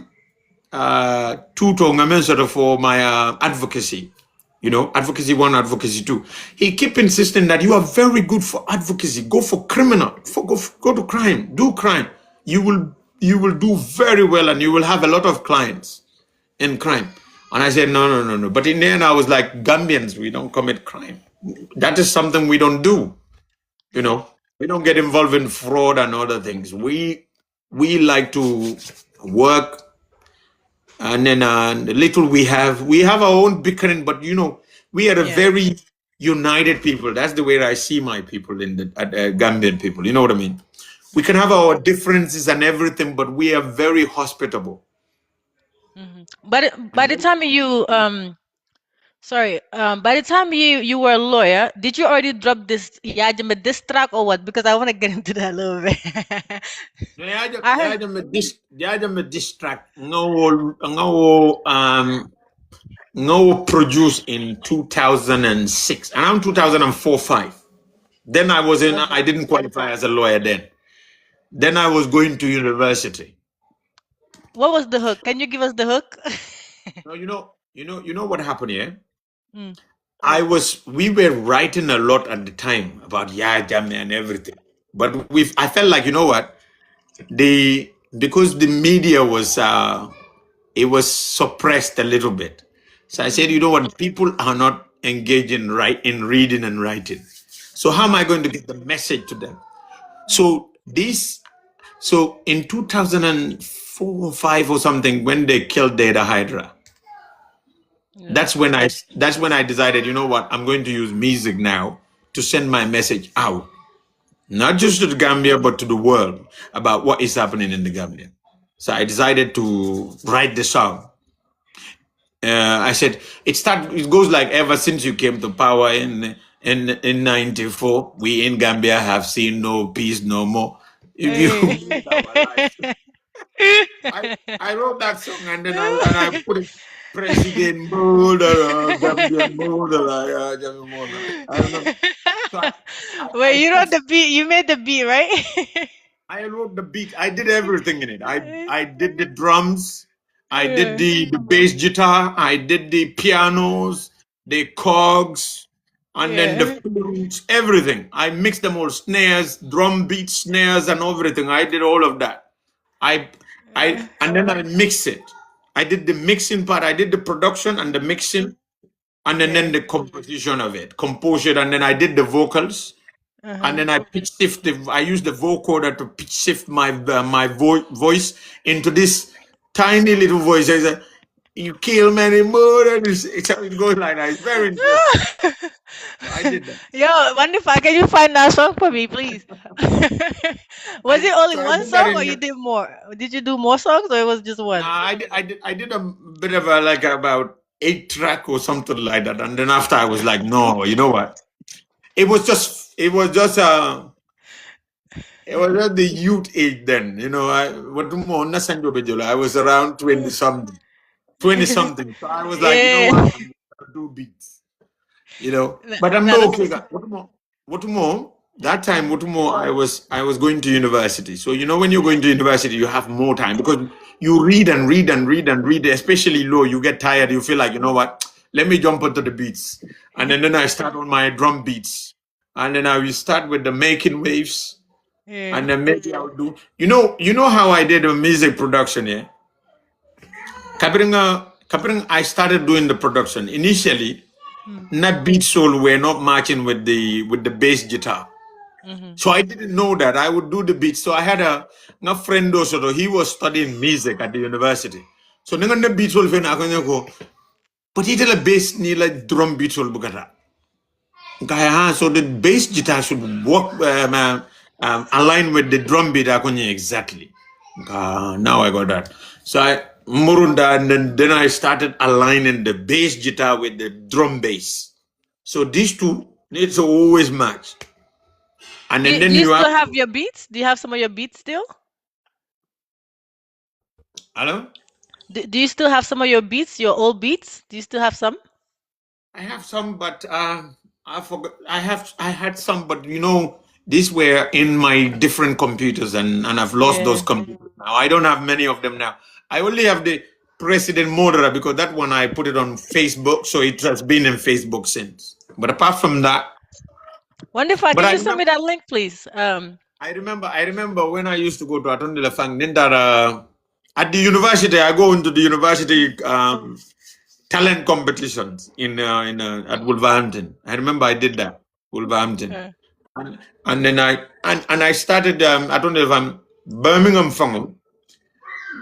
[SPEAKER 2] sort of for my advocacy. Advocacy one, advocacy two. He keep insisting that you are very good for advocacy. Go for criminal, go to crime, do crime. You will do very well, and you will have a lot of clients in crime. And I said, no. But in the end, I was like, Gambians, we don't commit crime. That is something we don't do. We don't get involved in fraud and other things. We like to work. And then the little we have our own bickering, but we are a
[SPEAKER 1] Yeah.
[SPEAKER 2] very united people. That's the way I see my people in the Gambian people. You know what I mean? We can have our differences and everything, but we are very hospitable.
[SPEAKER 1] But by the time you sorry, by the time you were a lawyer, did you already drop this Yajima diss track or what? Because I want to get into that a little bit. I heard.
[SPEAKER 2] Yajama distract no produce in 2006, around 2004-5. Then I didn't qualify as a lawyer then. Then I was going to university.
[SPEAKER 1] What was the hook? Can you give us the hook?
[SPEAKER 2] No, you know what happened here?
[SPEAKER 1] Mm.
[SPEAKER 2] We were writing a lot at the time about Jam and everything. But I felt like, you know what? Because the media it was suppressed a little bit. So I said, you know what? People are not engaged in reading and writing. So how am I going to get the message to them? So in 2004 or 5 or something, when they killed Data Hydra,
[SPEAKER 1] Yeah.
[SPEAKER 2] that's when I decided, you know what, I'm going to use music now to send my message out, not just to the Gambia but to the world about what is happening in the Gambia. So I decided to write the song. I said it goes like, ever since you came to power in 94, we in Gambia have seen no peace no more. If you
[SPEAKER 1] Hey.
[SPEAKER 2] make our life. I wrote that song and then I put it, President Murderer, Gambian Murderer, Gambian Murderer. I remember. So
[SPEAKER 1] Wait, you wrote the beat. You made the beat, right?
[SPEAKER 2] I wrote the beat. I did everything in it. I did the drums. I did
[SPEAKER 1] Yeah.
[SPEAKER 2] the bass guitar. I did the pianos, the cogs, and then the
[SPEAKER 1] Yeah.
[SPEAKER 2] flutes, everything. I mixed them all, snares, drum beat, snares, and everything. I did all of that. I and then I mix it. I did the mixing part. I did the production and the mixing, and then
[SPEAKER 1] Yeah.
[SPEAKER 2] the composition of it, compose it, and then I did the vocals, and
[SPEAKER 1] Uh-huh.
[SPEAKER 2] then I pitch shift. I used the vocoder to pitch shift my voice into this tiny little voice. You kill many more, and it's how it goes like that. It's very interesting. So I did that.
[SPEAKER 1] Yo, wonderful. Can you find that song for me, please? Was it only
[SPEAKER 2] So I
[SPEAKER 1] one
[SPEAKER 2] did that
[SPEAKER 1] song or you
[SPEAKER 2] in.
[SPEAKER 1] did more? Did you do more songs or it was just
[SPEAKER 2] Nah,
[SPEAKER 1] one?
[SPEAKER 2] I did a bit of a like about 8 track or something like that, and then after I was like, no, you know what? It was just the youth age then. I was around 20 something, 20 something. So I was like, you know
[SPEAKER 1] Yeah.
[SPEAKER 2] what? I'm gonna do beats. But I'm
[SPEAKER 1] Now
[SPEAKER 2] not
[SPEAKER 1] that's
[SPEAKER 2] okay. What more? That time, what more? I was going to university. So when you're going to university, you have more time because you read and read and read and read. Especially low, you get tired. You feel like, you know what? Let me jump onto the beats, and then I start on my drum beats, and then I will start with the making waves,
[SPEAKER 1] yeah.
[SPEAKER 2] and then maybe I'll do. You know how I did a music production, yeah. Kapring, I started doing the production initially.
[SPEAKER 1] Mm,
[SPEAKER 2] Not beat soul were not matching with the bass guitar.
[SPEAKER 1] mhm.
[SPEAKER 2] So I didn't know that. I would do the beats. So I had a friend also. He was studying music at the university. So nengan the beats will fin akonya ko. But he tell a bass ni like drum beats will bugata. Kaya so the bass guitar should work align with the drum beat akonya exactly. Now I got that. So I murunda and then I started aligning the bass guitar with the drum bass. So these two needs to always match. And
[SPEAKER 1] Do
[SPEAKER 2] then,
[SPEAKER 1] you,
[SPEAKER 2] then
[SPEAKER 1] do you
[SPEAKER 2] you have
[SPEAKER 1] still have
[SPEAKER 2] to.
[SPEAKER 1] your beats? Do you have some of your beats still?
[SPEAKER 2] Hello?
[SPEAKER 1] Do you still have some of your beats, your old beats? Do you still have some?
[SPEAKER 2] I have some, but I forgot. I had some, but these were in my different computers, and I've lost those
[SPEAKER 1] Yeah.
[SPEAKER 2] computers now. I don't have many of them now. I only have the President Modera because that one I put it on Facebook, so it has been in Facebook since. But apart from that,
[SPEAKER 1] Wonderful.
[SPEAKER 2] but
[SPEAKER 1] Can
[SPEAKER 2] I
[SPEAKER 1] you send me
[SPEAKER 2] remember,
[SPEAKER 1] that link, please?
[SPEAKER 2] I remember when I used to go to Atondela Fang Nindara at the university. I go into the university talent competitions at Wolverhampton. I remember I did that, Wolverhampton,
[SPEAKER 1] Uh,
[SPEAKER 2] and then I started. I don't know if I'm Birmingham Fang.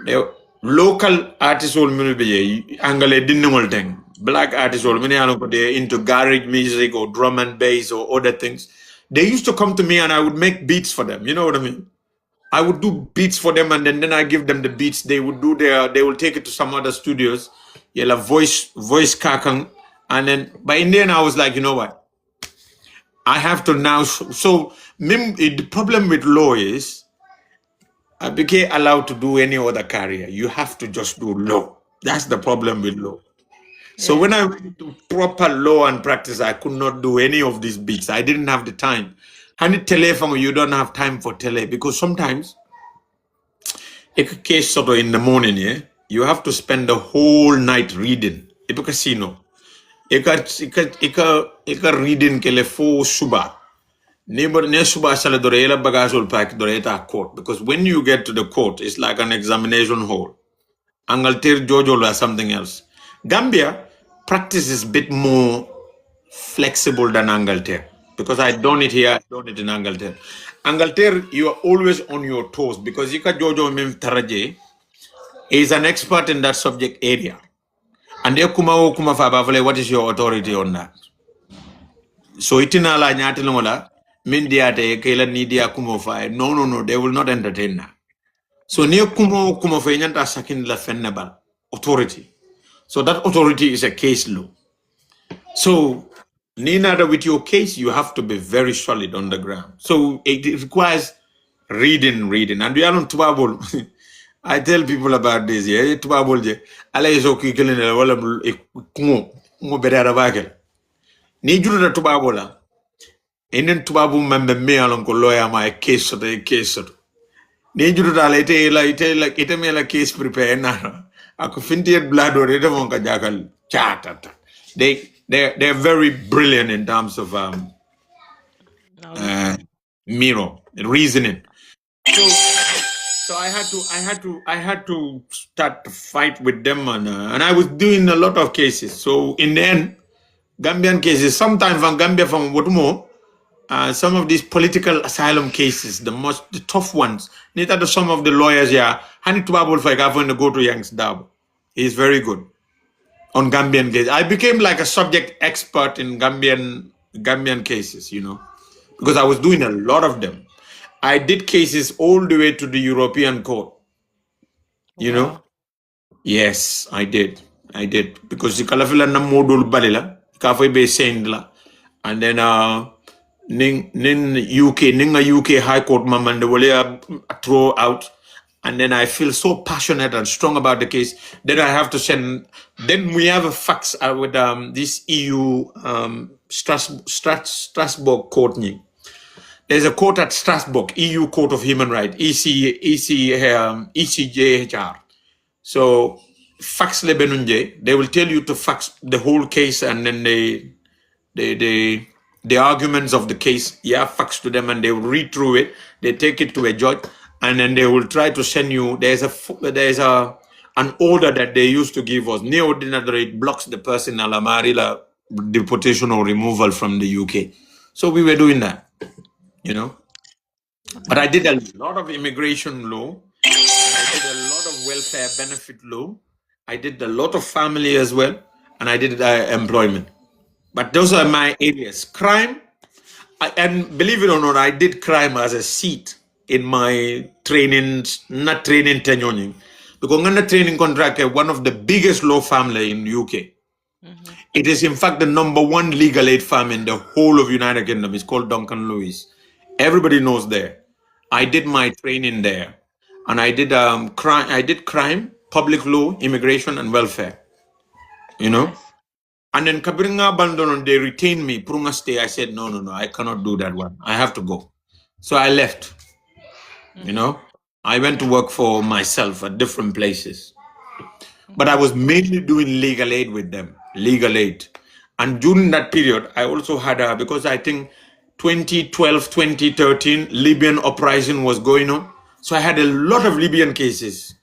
[SPEAKER 2] The local artists will be Angale Dinningol thing. Black artists will many they're into garage music or drum and bass or other things. They used to come to me and I would make beats for them. You know what I mean? I would do beats for them and then I give them the beats. They will take it to some other studios. You'll have voice kakang. And then by in the end, I was like, you know what? I have to now. So the problem with law is I became allowed to do any other career. You have to just do law. That's the problem with law. So
[SPEAKER 1] yeah.
[SPEAKER 2] when I went to proper law and practice, I could not do any of these beats. I didn't have the time. And telephone, you don't have time for tele because sometimes ik case sort of in the morning, yeah, you have to spend the whole night reading. Ipo casino. Ika reading kele fo suba. Neighbor ne suba sala dore ela bagazol pack dore eta court. Because when you get to the court, it's like an examination hall. Angalter Jojo or something else. Gambia practice is a bit more flexible than Angleterre because I done it here, I done it in Angleterre. Angleterre, you are always on your toes because Ika Jojo Mim Taraje is an expert in that subject area. And they kuma fabavale, what is your authority on that? So itina la nyati longola, min diate kela nidia kumo fa. No, they will not entertain that. So near kumo fa nyanta sakin la fennabal authority. So that authority is a case law. So Nina, with your case, you have to be very solid on the ground. So it requires reading. And we are on Tubabol. I tell people about this. Yeah, Tubabol je. Ala iso kikele na wala kungo bedara bakel. Ni juru da Tubabola. Inen Tubabu membe me alon ko lawyer ma case soto. Ni juru da ite me la case prepare na. Ako finti blood or ite mon ka jakal chatata. They're very brilliant in terms of
[SPEAKER 1] Knowledge.
[SPEAKER 2] uh, mirror reasoning. So I had to start to fight with them, and I was doing a lot of cases. So in the end, Gambian cases, sometimes from Gambia, from Wotumo, some of these political asylum cases, the tough ones, neither the some of the lawyers here, Hani Tubabul Faik, I'm going to go to Yanks Dab. He's very good. on Gambian cases. I became like a subject expert in Gambian cases, because I was doing a lot of them. I did cases all the way to the European court, you know.
[SPEAKER 1] Wow.
[SPEAKER 2] Yes, I did. I did because the kalafila na modul balila kafay be sendla, and then nin UK ninga UK High Court mamande wale throw out, and then I feel so passionate and strong about the case. Then I have to send. Then we have a fax with this EU Strasbourg court. There's a court at Strasbourg, EU Court of Human Rights, ECJHR. So fax lebenunje, they will tell you to fax the whole case, and then the arguments of the case, fax to them, and they will read through it. They take it to a judge, and then they will try to send you. There's an order that they used to give us. Neordinary blocks the person alamarila deportation or removal from the UK. So we were doing that, But I did a lot of immigration law. I did a lot of welfare benefit law. I did a lot of family as well, and I did employment. But those are my areas. Crime, and believe it or not, I did crime as a seat in my training, not training tenure. Because I'm training contract one of the biggest law family in UK.
[SPEAKER 1] Mm-hmm.
[SPEAKER 2] It is in fact the number one legal aid firm in the whole of United Kingdom. It's called Duncan Lewis. Everybody knows there. I did my training there, and I did crime. I did crime, public law, immigration, and welfare.
[SPEAKER 1] Nice.
[SPEAKER 2] And then Kabringa Bandonon, they retained me. Prunga stay. I said, no, I cannot do that one. I have to go. So I left. I went to work for myself at different places. But I was mainly doing legal aid with them, legal aid. And during that period, I also had because I think 2012, 2013, Libyan uprising was going on. So I had a lot of Libyan cases.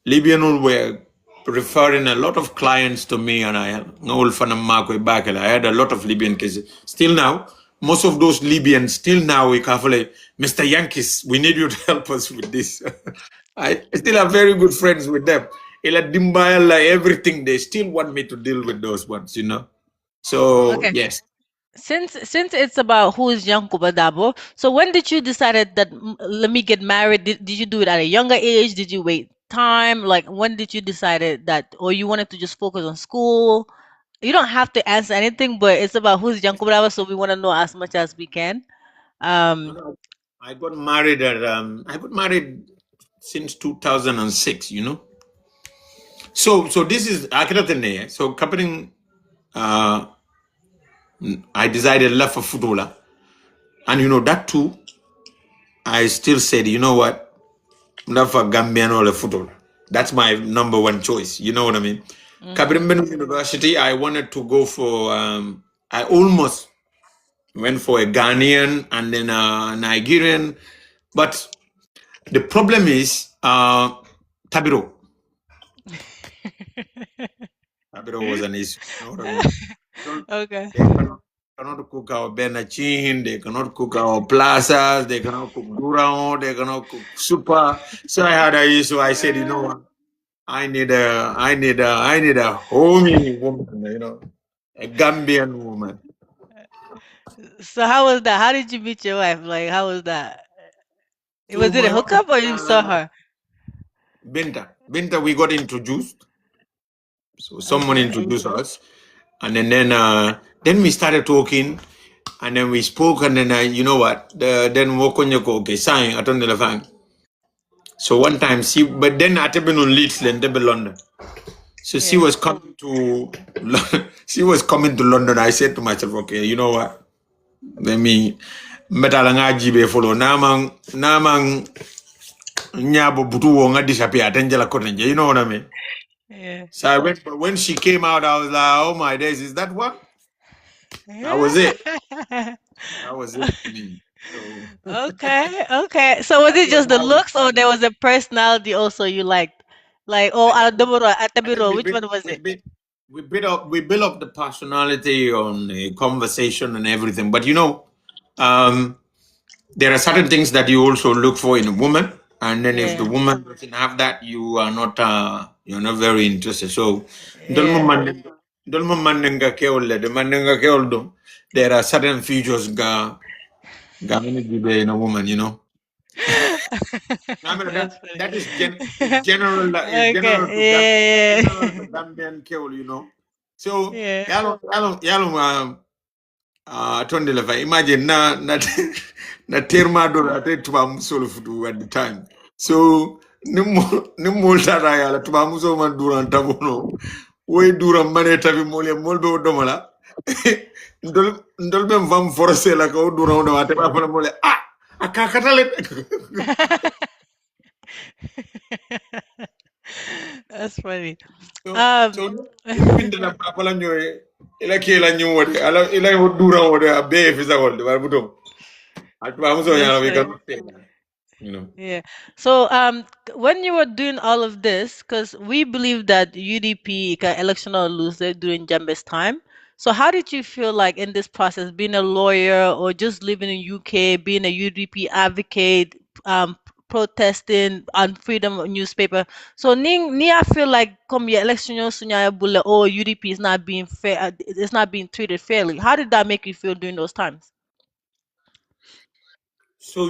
[SPEAKER 2] Libyan were referring a lot of clients to me, and I had a lot of Libyan cases. Still now, most of those Libyans, still now, we carefully, Mr. Yankees, we need you to help us with this. I still have very good friends with them. Everything, they still want me to deal with those ones, So,
[SPEAKER 1] Okay.
[SPEAKER 2] yes.
[SPEAKER 1] Since it's about who is Yankuba Darboe, so when did you decided that let me get married? Did you do it at a younger age? Did you wait time? Like when did you decided that, or you wanted to just focus on school? You don't have to answer anything, but it's about who's Yankuba Darboe, so we want to know as much as we can. Um,
[SPEAKER 2] I got married since 2006, So this is Akiratene. So company I decided left for footballer. And that too, I still said, you know what? Not for Gambian or a footballer. That's my number one choice. You know what I mean?
[SPEAKER 1] mhm.
[SPEAKER 2] Kabrimben University, I wanted to go for I almost went for a Ghanaian and then a Nigerian. But the problem is Tabiro. Tabiro was an issue. You know what I mean?
[SPEAKER 1] Okay.
[SPEAKER 2] They cannot cook our benachin, they cannot cook our plazas, they cannot cook durao, they cannot cook super. So I had a issue. I said, you know what? I need a homey woman, a Gambian woman.
[SPEAKER 1] So how was that? How did you meet your wife? Like how was that?
[SPEAKER 2] So
[SPEAKER 1] Was it a
[SPEAKER 2] my wife,
[SPEAKER 1] hookup or you saw her?
[SPEAKER 2] Binta, we got introduced. So someone
[SPEAKER 1] Okay.
[SPEAKER 2] introduced us, and then we started talking, and then we spoke, and then you know what? Then Wokonyoko, okay, sign at on the phone. So one time, but then I been on Leeds, then London. So she
[SPEAKER 1] Yeah.
[SPEAKER 2] was coming to, she was coming to London. I said to myself, okay, you know what? Let me, metalanga jibe follow. Namang nyabo butu wonga disappear. Atengela kotenje. You know what I mean?
[SPEAKER 1] Yeah.
[SPEAKER 2] So I went, but when she came out, I was like, oh my days, is that what? That was it.
[SPEAKER 1] Yeah.
[SPEAKER 2] That was it for me. So
[SPEAKER 1] Okay, okay. So was
[SPEAKER 2] that's
[SPEAKER 1] it
[SPEAKER 2] when
[SPEAKER 1] just the
[SPEAKER 2] I was.
[SPEAKER 1] looks or there was a personality also you liked? Like, oh,
[SPEAKER 2] I think, I think
[SPEAKER 1] Atabiro, which one was it?
[SPEAKER 2] we built up the personality on the conversation and everything. But um, there are certain things that you also look for in a woman, and then if the
[SPEAKER 1] Yeah,
[SPEAKER 2] woman doesn't have that, you're not very interested. So,
[SPEAKER 1] yeah.
[SPEAKER 2] Dolma manenga keol le de manenga keol do. There are certain features ga in a woman, you know. I mean
[SPEAKER 1] That's funny.
[SPEAKER 2] that is general is
[SPEAKER 1] Okay.
[SPEAKER 2] general to
[SPEAKER 1] Yeah.
[SPEAKER 2] Gambian keol, you know. So
[SPEAKER 1] Yeah.
[SPEAKER 2] yalo tonde la fa imagine na na terma do la te tuba musolo futu at the time. So ni mo tara ya la tuba muso man duran tabono. We duran mane tabi mole molbe o domala. Ndol be vam forcer la ko duran do ate ba fala mole akakatale.
[SPEAKER 1] That's funny.
[SPEAKER 2] So
[SPEAKER 1] Um,
[SPEAKER 2] ila binde la pala nyoy ila ke la nyowode ala ila ho duran wode a be fisa wolde war buto. Atuba muso ya
[SPEAKER 1] that's
[SPEAKER 2] la we
[SPEAKER 1] funny.
[SPEAKER 2] cannot say that, you know.
[SPEAKER 1] Yeah. So, when you were doing all of this, because we believe that UDP ka election or lose it during Jambe's time. So, how did you feel like in this process, being a lawyer or just living in UK, being a UDP advocate, protesting on freedom of newspaper? So, ni I feel like come your election sunya bule oh UDP is not being fair, it's not being treated fairly. How did that make you feel during those times?
[SPEAKER 2] So,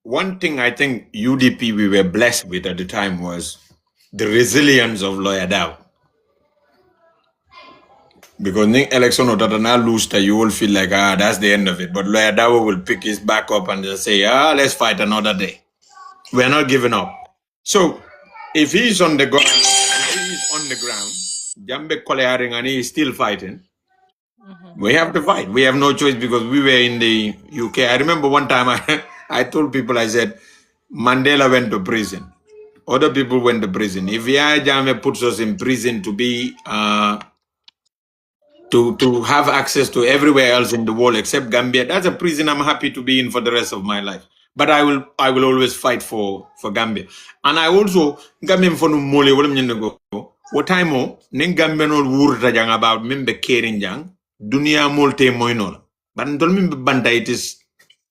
[SPEAKER 2] one thing I think UDP we were blessed with at the time was the resilience of Lawyer Dow. Because the election or that now lose that you will feel like, that's the end of it. But Lawyer Dow will pick his back up and just say, let's fight another day. We're not giving up. So, if he's on the ground, Jambe Koleharing and he is still fighting,
[SPEAKER 1] Hmm.
[SPEAKER 2] we have to fight. We have no choice because we were in the UK. I remember one time I told people, I said, Mandela went to prison. Other people went to prison. If Yahya Jammeh puts us in prison to be to have access to everywhere else in the world except Gambia, that's a prison I'm happy to be in for the rest of my life. But I will always fight for Gambia. And I also Gambia for no mole go. What time mo ning Gambia no wurta jang about membe caring jang dunia molte moinol. But ntol membe banda it is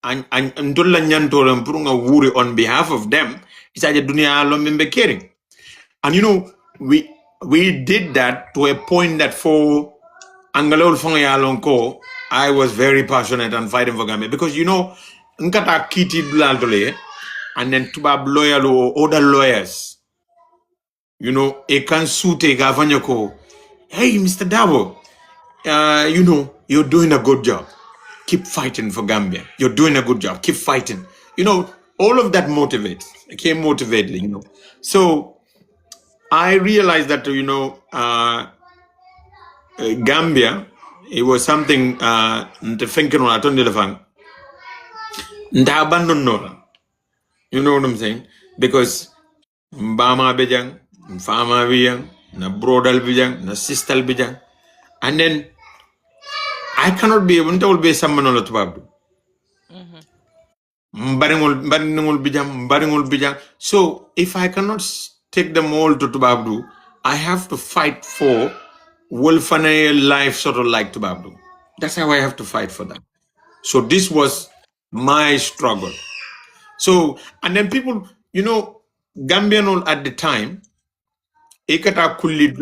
[SPEAKER 2] and ntol la nyantolam purunga wuri on behalf of them. It's a dunia lo membe caring. And we did that to a point that for Angalol Fongayalonko, I was very passionate and fighting for Gambia because Nkata Kiti Blaltole and then Tubab loyal or other lawyers, a can suit a Gavanyako. Hey, Mr. Dabo, you're doing a good job. Keep fighting for Gambia. You're doing a good job. Keep fighting. All of that motivates. It came motivating. So I realized that, Gambia, it was something to thinking on Atondilafang. Nda abandon Nora. You know what I'm saying? Because Mbama Bejang, Mfama Bijang, na Brodal Bijang, na Sistal Bijang. And then I cannot be able to be someone on the Tubabdu.
[SPEAKER 1] Hmm.
[SPEAKER 2] Mbaringol Bijang. So if I cannot take them all to Tubabdu, I have to fight for Wolfane life sort of like Tubabdu. That's how I have to fight for that. So this was my struggle. So, and then people, Gambian at the time, nkata kulid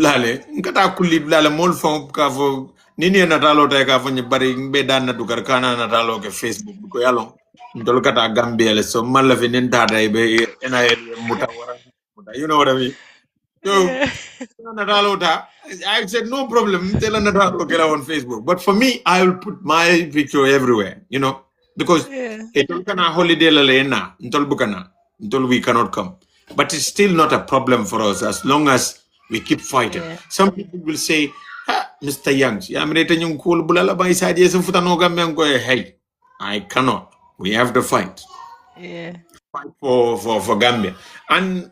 [SPEAKER 2] lale mol fon ka fo nini natalo ta ka fo ni bari be dan na dukar kana natalo ke Facebook ko yalo ndol kata Gambia le so malla fi nin tata be ena mutawara muta, you know what I mean? So
[SPEAKER 1] Yeah.
[SPEAKER 2] I said, no problem. Tell Natalo get on Facebook. But for me, I will put my picture everywhere, because
[SPEAKER 1] Yeah.
[SPEAKER 2] it can a holiday lena, until bukana, until we cannot come. But it's still not a problem for us as long as we keep fighting.
[SPEAKER 1] Yeah.
[SPEAKER 2] Some people will say, Mr. Youngs, I'm ready to cool bulala by side. Yes, hey, I cannot. We have to fight
[SPEAKER 1] Yeah.
[SPEAKER 2] for Gambia. And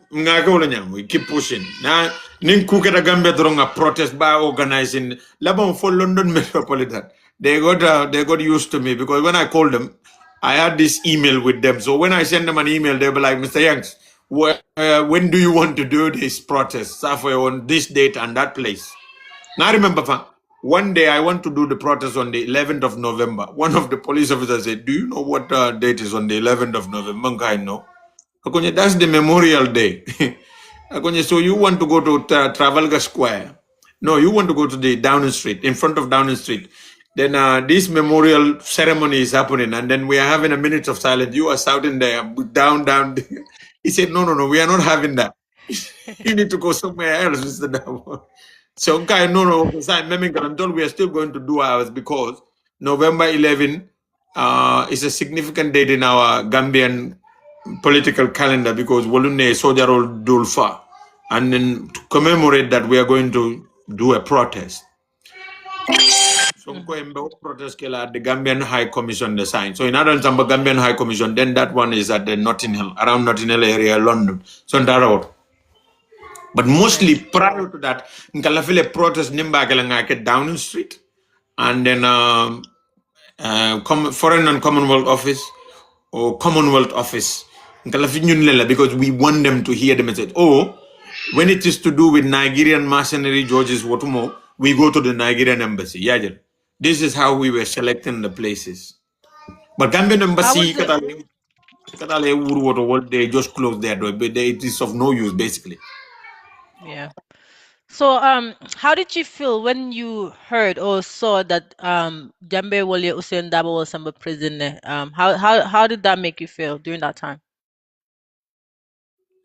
[SPEAKER 2] we keep pushing. Now, nin kuketa Gambia throwing a protest by organizing Labon for London Metropolitan. They got used to me because when I called them, I had this email with them. So when I send them an email, they'll be like, Mr. Yanks, when do you want to do this protest? Safway on this date and that place. Now I remember, one day I want to do the protest on the 11th of November. One of the police officers said, do you know what date is on the 11th of November? I know. Akonye, that's the Memorial Day. Akonye, so you want to go to Trafalgar Square No, you want to go to the Downing Street, in front of Downing Street. Then this memorial ceremony is happening, and then we are having a minute of silence. You are shouting there, down, down. He said, no, no, no, we are not having that. You need to go somewhere else, Mr. Darboe. So, okay, no, no, I'm told we are still going to do ours because November 11 is a significant date in our Gambian political calendar because Walune Sojarol Dulfa. And then to commemorate that, we are going to do a protest. So, protest at the Gambian High Commission the sign. So, in other words, Gambian High Commission, then that one is at the Notting Hill, around Notting Hill area, London. So, on that road. But mostly
[SPEAKER 1] Nice.
[SPEAKER 2] prior to that, Nkalafile protest Nimba Downing Street, and then Foreign and Commonwealth Office or Commonwealth Office. Because we want them to hear the message. Or when it is to do with Nigerian mercenary Georges Wotumo, we go to the Nigerian embassy. Yeah, this is how we were selecting the places. But Gambian
[SPEAKER 1] How
[SPEAKER 2] embassy,
[SPEAKER 1] was it?
[SPEAKER 2] they just closed their door. But it is of no use, basically.
[SPEAKER 1] Yeah. So, how did you feel when you heard or saw that Jambe Wole Usain Dabo was in prison? How did that make you feel during that time?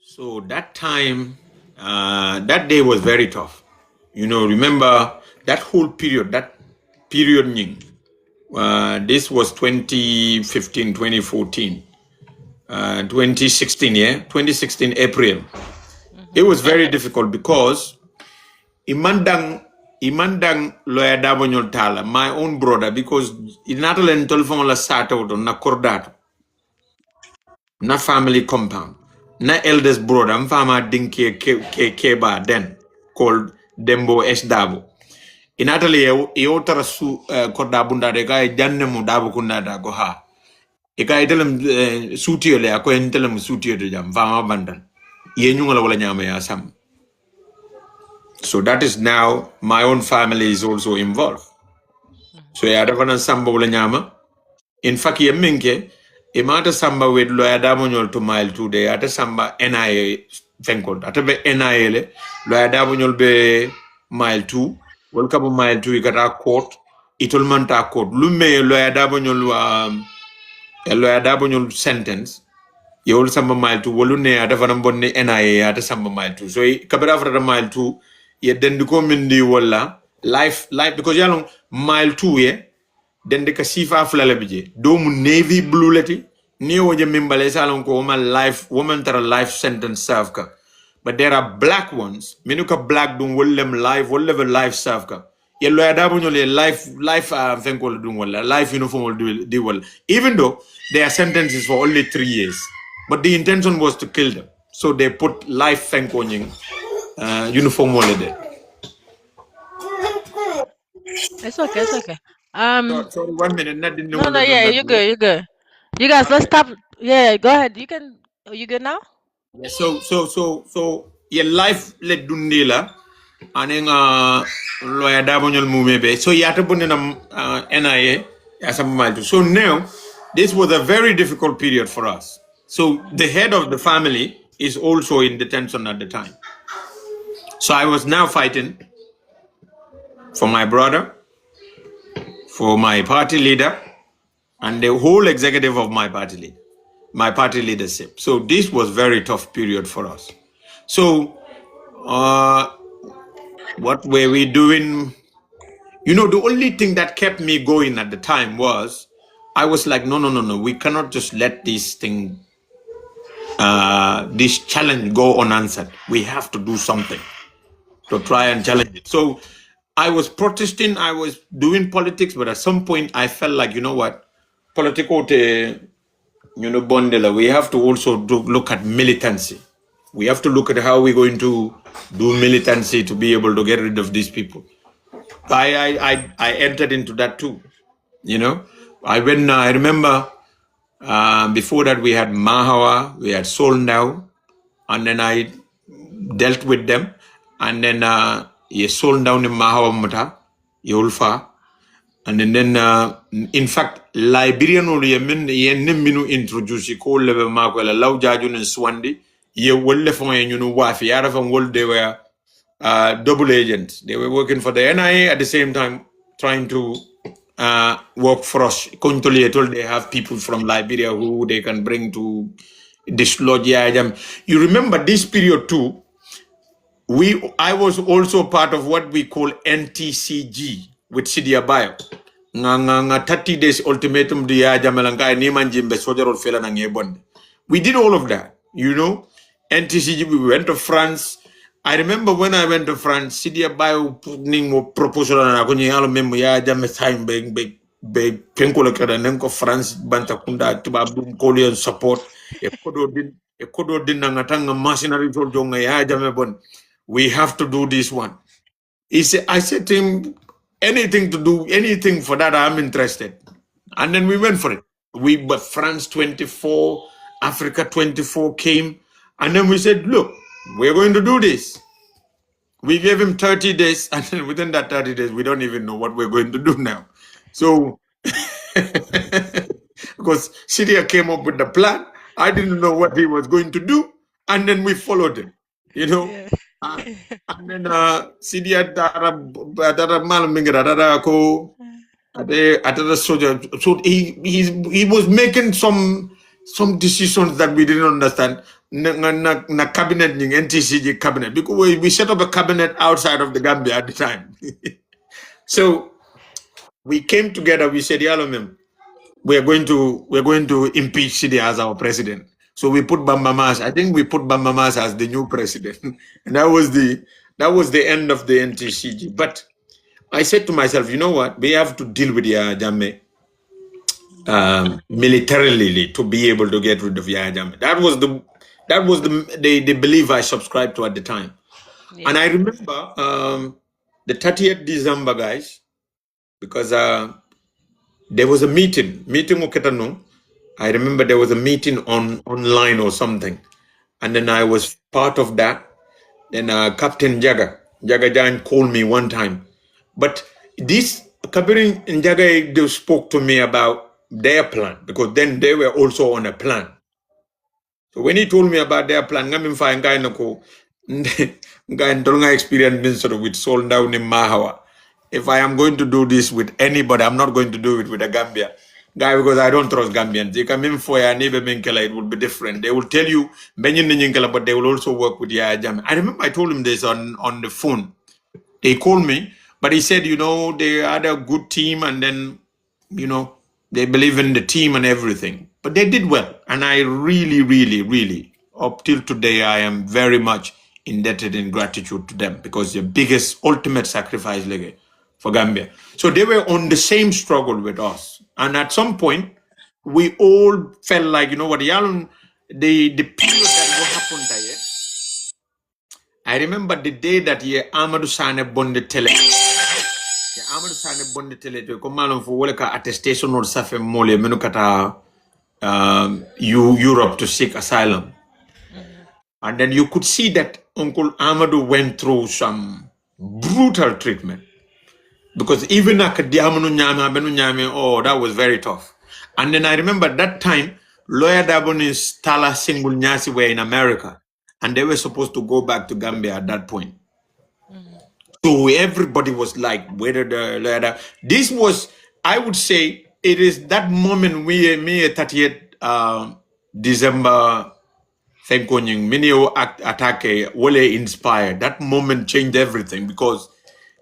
[SPEAKER 2] So that time, that day was very tough. Remember that whole period, Nying, this was 2015, 2014, 2016, yeah? 2016 April. It was very difficult because Imandang Lawyer Dabonyol Tala, my own brother, because in Natalan Tolfon la Sato na Kordato, na family compound, na eldest brother, I'm fama Dinky Keba then, called Dembo S. Dabo. In Italy, Iotara su Kordabunda, the guy Janemu Dabu Kunda go ha. A guy tell him Sutio, a coin tell him Sutio to jam, Fama Bandan. Yenunga wala nyama ya sam. So that is now my own family is also involved. So ya davana samba wala nyama. In fact, ye minke, imata samba with lawyer Dabonyol to mile 2 day, ata samba NIA fenkol. Ata be NIA le, lawyer Dabonyol be mile 2, welcome mile 2 ikata court, itolmanta court. Lume lawyer Dabonyol sentence. You will samba mile 2, walune ata vanam bonni NIA ata samba mile 2. So kabera after mile 2, ye then duko mindi wala life because yalong mile 2 ye then the kasifa flala bije domu navy blue leti ni woje mimbale salon ko woman tara life sentence savka, but there are black ones minuka black dum wollem life savka yellow adabo nyole life fenkol dum wala life uniform will do well, even though their sentences for only 3 years, but the intention was to kill them, so they put life fenkonying uniform wala there.
[SPEAKER 1] It's okay. It's okay.
[SPEAKER 2] Sorry, 1 minute. Not didn't
[SPEAKER 1] No,
[SPEAKER 2] want
[SPEAKER 1] no,
[SPEAKER 2] to do
[SPEAKER 1] yeah,
[SPEAKER 2] that.
[SPEAKER 1] you're good. You're good. You guys, let's stop. Yeah, go ahead. You can. Are you good now?
[SPEAKER 2] Yeah, so your life let dundila anenga lawyer dabonyol mumebe. So yata bunena NIA asamalto. So now this was a very difficult period for us. So the head of the family is also in detention at the time. So I was now fighting for my brother, for my party leader, and the whole executive of my party leadership. So this was very tough period for us. So what were we doing? The only thing that kept me going at the time was I was like, no, no, no, no, we cannot just let this challenge go unanswered. We have to do something to try and challenge it. So I was protesting, I was doing politics, but at some point I felt like, you know what, political, Bondela, we have to also look at militancy. We have to look at how we're going to do militancy to be able to get rid of these people. I entered into that too. I remember before that we had Mahawa, we had Solnau, and then I dealt with them, and then you sold down in Mahawa Mata, Yulfa, and then in fact Liberian or Yemen minu introduce ko lebe mako la law jaju ne swandi ye wolle fon ye nyunu wafi yara fam wolde double agents. They were working for the NIA at the same time trying to work for us. Kontoli, they have people from Liberia who they can bring to dislodge them. You remember this period too. I was also part of what we call NTCG with Sidia Bayo. Nga 30 days ultimatum dia jamalanga ni manjimbe sojarol fela na ngebonde. We did all of that, you know. NTCG, we went to France. I remember when I went to France, Sidia Bayo ning mo proposal na ko ni alo memo ya jame time be kenkola kada nenko France banta kunda tuba dum kolion support e kodo din na ngatanga machinery tol jonga ya jame bon. We have to do this one. I said to him, anything for that, I'm interested. And then we went for it. But France 24, Africa 24 came. And then we said, look, we're going to do this. We gave him 30 days. And then within that 30 days, we don't even know what we're going to do now. So, because Syria came up with the plan, I didn't know what he was going to do. And then we followed him, you know.
[SPEAKER 1] Yeah.
[SPEAKER 2] And then Syria dara mal mingra dara ko ade soldier. So he was making some decisions that we didn't understand. Na cabinet ning NTCG cabinet, because we set up a cabinet outside of the Gambia at the time. So we came together. We said, "Yalomem, we're going to impeach Sidi as our president." So we put Bambamas. I think we put Bambamas as the new president, and that was the end of the NTCG. But I said to myself, you know what? We have to deal with Yaya Jammeh militarily to be able to get rid of Yaya Jammeh. That was the belief I subscribed to at the time.
[SPEAKER 1] Yeah.
[SPEAKER 2] And I remember the 30th December, guys, because there was a meeting Oketano. I remember there was a meeting online or something, and then I was part of that. Then Captain Jaga Jan called me one time, but this Kabirin and Jaga, they spoke to me about their plan, because then they were also on a plan. So when he told me about their plan, ngamin fa ngai nako ngai ndolnga experience been sort of with sold down in Mahawa. If I am going to do this with anybody, I'm not going to do it with a Gambia guy, because I don't trust Gambians. They come in for ya neighbor Minkela, it will be different. They will tell you Benyon Ninkela, but they will also work with Yaya Jammeh. I remember I told him this on the phone. They called me, but he said, you know, they had a good team, and then, you know, they believe in the team and everything. But they did well. And I really, really, really, up till today, I am very much indebted in gratitude to them, because the biggest, ultimate sacrifice for Gambia. So they were on the same struggle with us. And at some point, we all felt like, you know what, the period that what happened there, I remember the day that Amadou Sane bonde tele. Amadou Sane bonde tele to come along for wole ka attestation or safe mole menu kata Europe to seek asylum. And then you could see that Uncle Amadou went through some brutal treatment. Because even oh, that was very tough. And then I remember that time, Lawyer Dabone's Tala Single Nyasi were in America, and they were supposed to go back to Gambia at that point. So everybody was like, whether the lawyer, this was, I would say, it is that moment me 30th December, Minio attack were inspired. That moment changed everything, because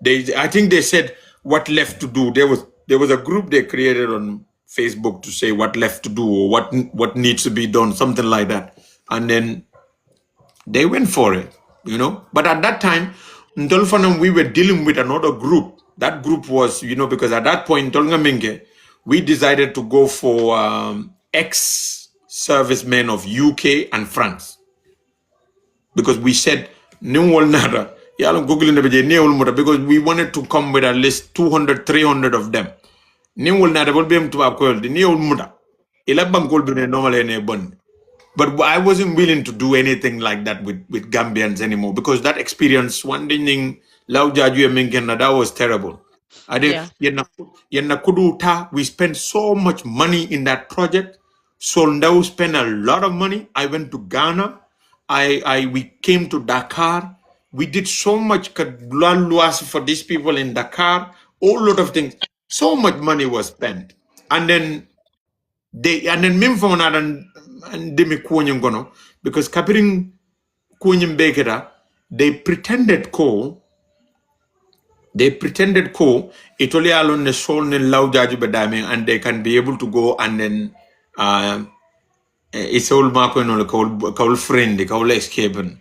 [SPEAKER 2] I think they said what left to do. There was a group they created on Facebook to say what left to do, or what needs to be done, something like that. And then they went for it, you know. But at that time, we were dealing with another group. That group was, you know, because at that point, we decided to go for ex-servicemen of UK and France. Because we said, because we wanted to come with at least 200, 300 of them. But I wasn't willing to do anything like that with Gambians anymore, because that experience, one thing, that was terrible.
[SPEAKER 1] Yeah.
[SPEAKER 2] We spent so much money in that project. Soldau spent a lot of money. I went to Ghana. We came to Dakar. We did so much luas for these people in Dakar, all lot of things. So much money was spent. And then mim fo na and demi kuonyum gono because kapiring kuonyum bekera they pretended ko itoli alon ne sol ne lawjaju bedame and they can be able to go and then it's all marco no call friend call escape and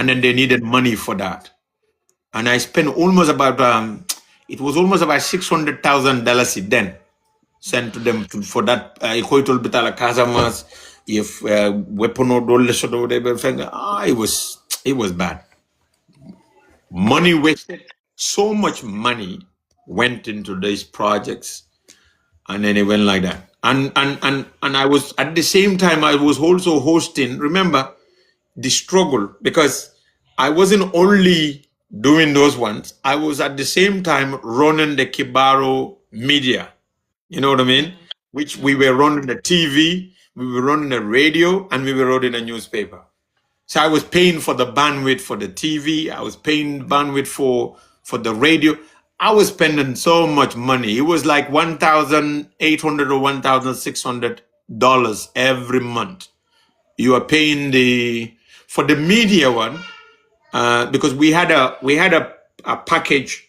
[SPEAKER 2] then they needed money for that and I spent almost about it was almost about $600,000 then sent to them for that equatorial bitala kazamas if weapon or dollar so they were saying it was bad money wasted so much money went into these projects and then it went like that and I was at the same time I was also hosting remember the struggle because I wasn't only doing those ones I was at the same time running the Kibaro media. You know what I mean? Which we were running the TV, we were running the radio, and we were running a newspaper. So I was paying for the bandwidth for the TV. I was paying bandwidth for the radio. I was spending so much money. It was like $1,800 or $1,600 every month. You are paying for the media one because we had a package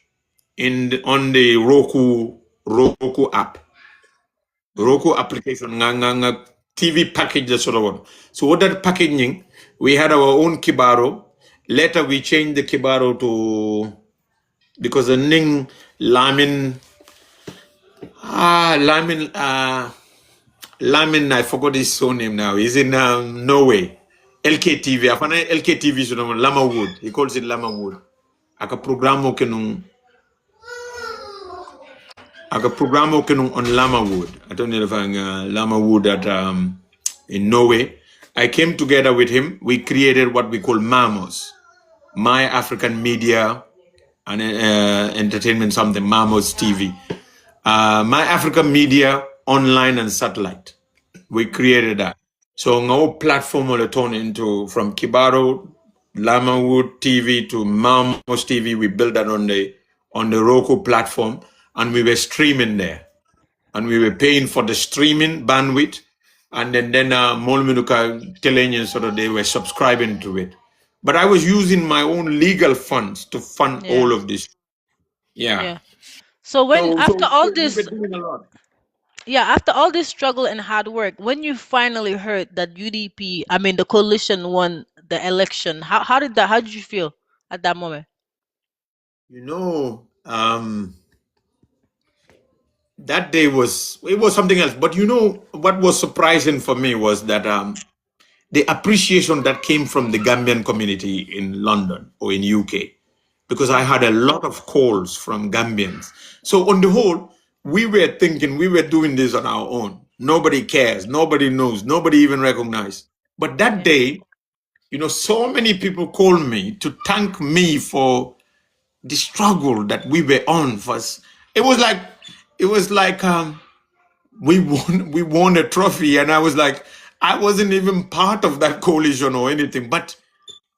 [SPEAKER 2] on the Roku app. Roku application nga TV package the sort of one. So what that packaging, we had our own Kibaro. Later we changed the Kibaro to because the Ning Lamin I forgot his surname now. He's in Norway. LKTV. I found LKTV so Lama Wood. He calls it Lama Wood. Aka programo kenung Aga programo kenung on Lama Wood. I don't know if I'm Lama Wood at in Norway. I came together with him. We created what we call MAMOS, My African Media and Entertainment something, MAMOS TV. My African Media online and satellite. We created that. So no platform will turn into from Kibaro, Lama Wood TV to MAMOS TV. We built that on the Roku platform. And we were streaming there. And we were paying for the streaming bandwidth. And then Molminuka Telenian sort of they were subscribing to it. But I was using my own legal funds to fund all of this. Yeah.
[SPEAKER 1] So when after all
[SPEAKER 2] We were
[SPEAKER 1] this
[SPEAKER 2] doing a lot.
[SPEAKER 1] after all this struggle and hard work, when you finally heard that UDP, I mean the coalition won the election, how did you feel at that moment?
[SPEAKER 2] You know, that day was something else. But you know what was surprising for me was that the appreciation that came from the Gambian community in London or in UK, because I had a lot of calls from Gambians. So on the whole, we were thinking we were doing this on our own. Nobody cares, nobody knows, nobody even recognized. But that day, you know, so many people called me to thank me for the struggle that we were on first. It was like we won a trophy, and I was like, I wasn't even part of that coalition or anything, but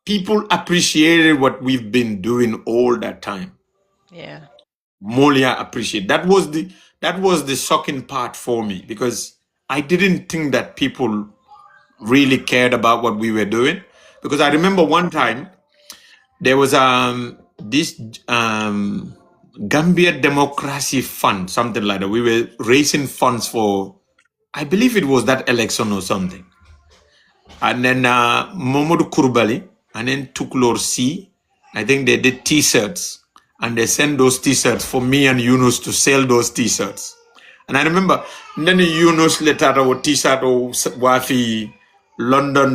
[SPEAKER 2] people appreciated what we've been doing all that time.
[SPEAKER 1] Yeah.
[SPEAKER 2] Molia appreciate that was the shocking part for me because I didn't think that people really cared about what we were doing. Because I remember one time there was this Gambia Democracy Fund, something like that. We were raising funds for, I believe it was that election or something. And then Momodu Kurbali and then Tuklor C, I think they did T-shirts and they sent those T-shirts for me and Yunus to sell those T-shirts. And I remember then Yunus later or T-shirt or Wafi London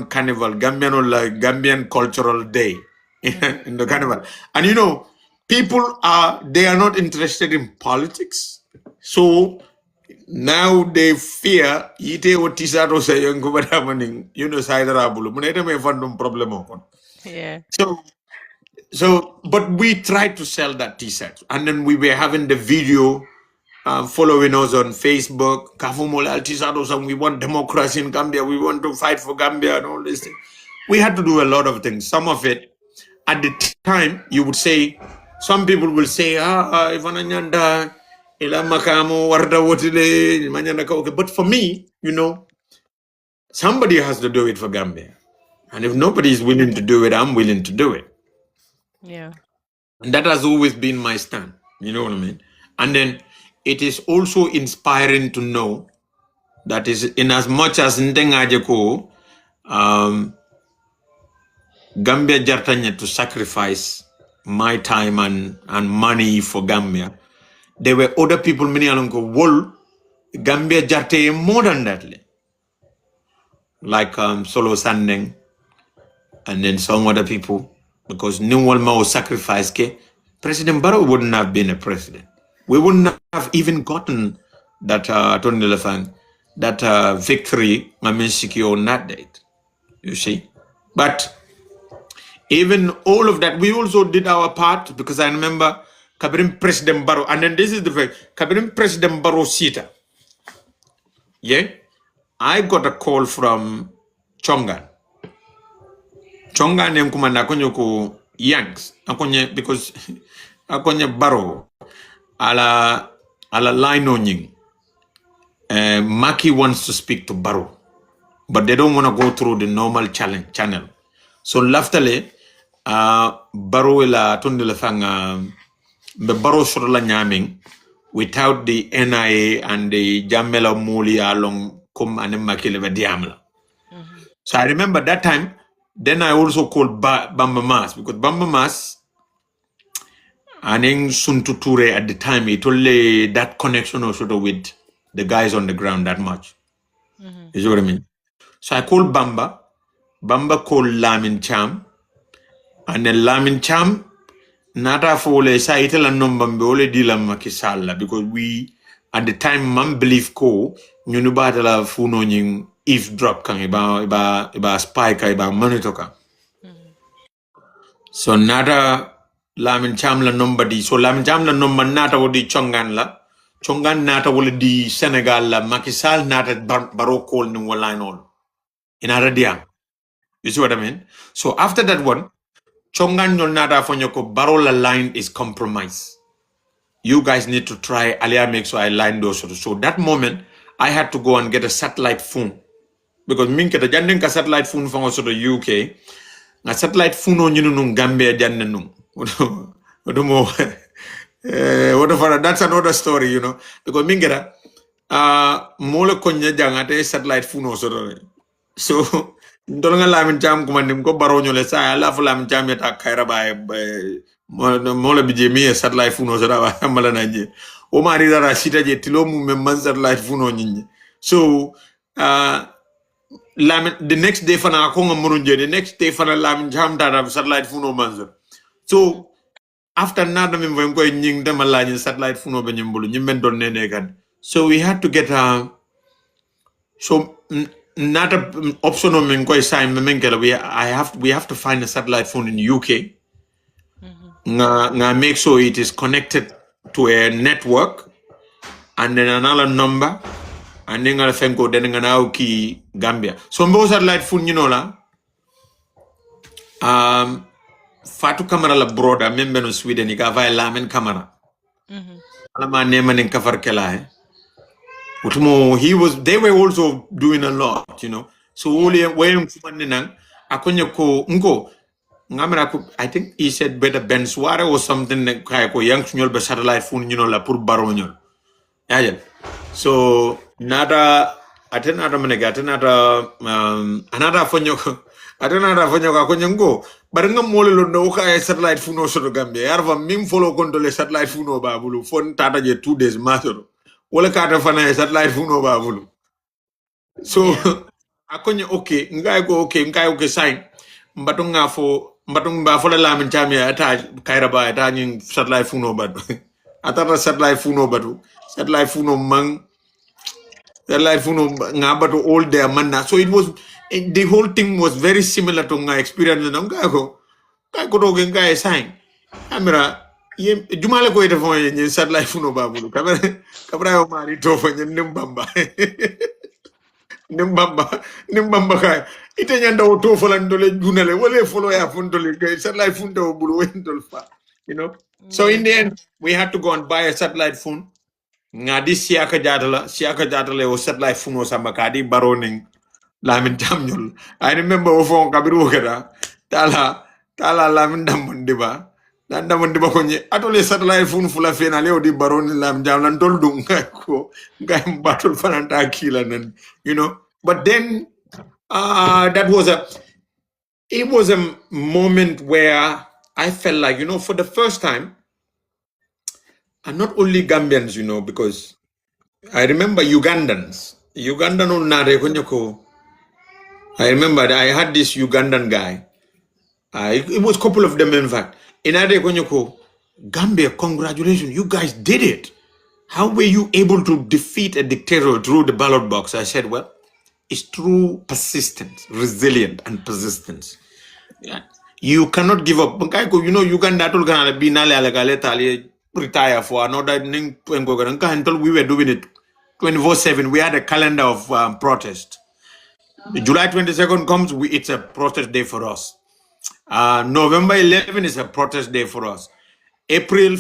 [SPEAKER 2] Carnival, Gambian Cultural Day in the Carnival. And you know, people they are not interested in politics. So now they fear ite o tisaro sa Yankuba Darboe you know Saidarabulo. Munete me fandom problem okon.
[SPEAKER 1] Yeah.
[SPEAKER 2] So, but we tried to sell that T-shirt, and then we were having the video following us on Facebook. Kafumol T-shirt, and we want democracy in Gambia. We want to fight for Gambia and all this thing. We had to do a lot of things. Some of it at the time you would say, some people will say, Ivananyanda, ila makamo warda wotile, manyanda ka okay. But for me, somebody has to do it for Gambia. And if nobody is willing to do it, I'm willing to do it.
[SPEAKER 1] Yeah.
[SPEAKER 2] And that has always been my stand. You know what I mean? And then it is also inspiring to know that is in as much as Ndengajeko, Gambia Jartanya to sacrifice my time and money for Gambia. There were other people, many alongo wol Gambia Jarte more than that. Like Solo Sandeng and then some other people. Because no one more sacrifice ke President Barrow wouldn't have been a president. We wouldn't have even gotten that Tony Lefang, that victory on that date. You see? But even all of that, we also did our part because I remember Kabirim President Barrow, and then this is the fact, Kabirim President Barrow Sita. Yeah? I got a call from Chongan. Chongan and Kumanda Konyoko Yanks. Because Akonya Barrow ala line on Maki wants to speak to Barrow, but they don't want to go through the normal channel. So laftale Barrow la tundela fanga the Barrow la nyaming without the NIA and the Jamela Muli along come and Maki leva diamla. So I remember that time. Then I also called Bamba Mas because Bamba Mas and then Suntu Ture at the time, it only that connection also with the guys on the ground that much. You see what I mean? So I called Bamba. Bamba called Lamin Cham. And then Lamin Cham, nata fole sa itela nombambe ole dila makisala because we at the time man believe ko nyunu batala funo nying eavesdrop kang iba spy ka iba monitoka. So nata Lamin Cham la number di. So Lamin Cham la number nata wodi Chongan la. Chongan nata wodi di Senegal la. Makisal nata Barrow call ni line all. In Aradiang. You see what I mean? So after that one, Chongan nyol nata fonyoko Barrow la line is compromised. You guys need to try Alia make so I line those. So that moment, I had to go and get a satellite phone. Because minke the jandeng ka satellite phone from also the UK. A satellite phone on you Gambia Janenum. Whatever, that's another story, Because Mingera, Mola Konya Jangate satellite phone also. So, Dolanga Lamin Jam Commanding Go Baronio Lesa, I love Lam Jam at Kaira by Mola Bijimi, satellite phone also, Malanaji. Omari Rashida Tilomu members satellite phone on. So, the next day fana konga murunje the next day fana lamin jam dara satellite funo manzo so after nada mi vem koy nying dama lañi satellite funo be nyimbulu nyimben don nene kan so we had to get so nada option on min koy sign men kala we have to find a satellite phone in UK nga make sure it is connected to a network and then another number and then I'll fenko then ngana ki Gambia. So mbo satellite phone la. Fatu camera la broda membe no Sweden ika vai lamen camera. Alama nema nin kafar kela Utumo they were also doing a lot, So only when nang akonye ko ngo ngamera ko I think he said better Ben Suare or something like ko yang nyol be satellite phone la pour baronyol. Yeah. So nada atenada menega atenada anada fonyo atenada fonyo ka konyengo barenga mole lo no ka satellite funo so Gambia yarva mim follow kontrole satellite funo babulu fon tata je 2 days masoro wala ka ta fana satellite funo babulu so akonye okay ngai okay sign mbatunga fo mbatung fo la min chamia ata kaira ba ata nyin satellite funo badu atata satellite funo badu satellite funo mang satellite funo ngabatu all there manna so it was the whole thing was very similar to my experience nanga ko do ngai sign camera jumale ko ite fo nyin satellite funo babulu kamera yo mari to fo nyin nimbamba nimbamba kay ite nyanda o to folantole junale wale follow ya fontole ke satellite phone to bulu wentol fa. You know. So
[SPEAKER 1] Yeah.
[SPEAKER 2] in the end, we had to go and buy a satellite phone. Ngadi siaka jatala o satellite phone o sambakadi baroning lamin tamnyol. I remember o phone kabiru kada tala lamin damundiba. Nanda mundiba konye atole satellite phone fula fena leo di baroni lam jam lan toldu ngai ko ngai battle fananta kila nan, you know. But then that was it was a moment where I felt like, you know, for the first time, and not only Gambians, you know, because I remember Ugandans. Ugandan on Nare Konyako. I remember I had this Ugandan guy. It was a couple of them, in fact. In Nare Konyako, Gambia, congratulations, you guys did it. How were you able to defeat a dictator through the ballot box? I said, well, it's through persistence, resilience, and persistence. Yeah. You cannot give up. You know, you can not be retire for another until we were doing it 24/7. We had a calendar of protest. July 22nd comes, it's a protest day for us. November 11 is a protest day for us. April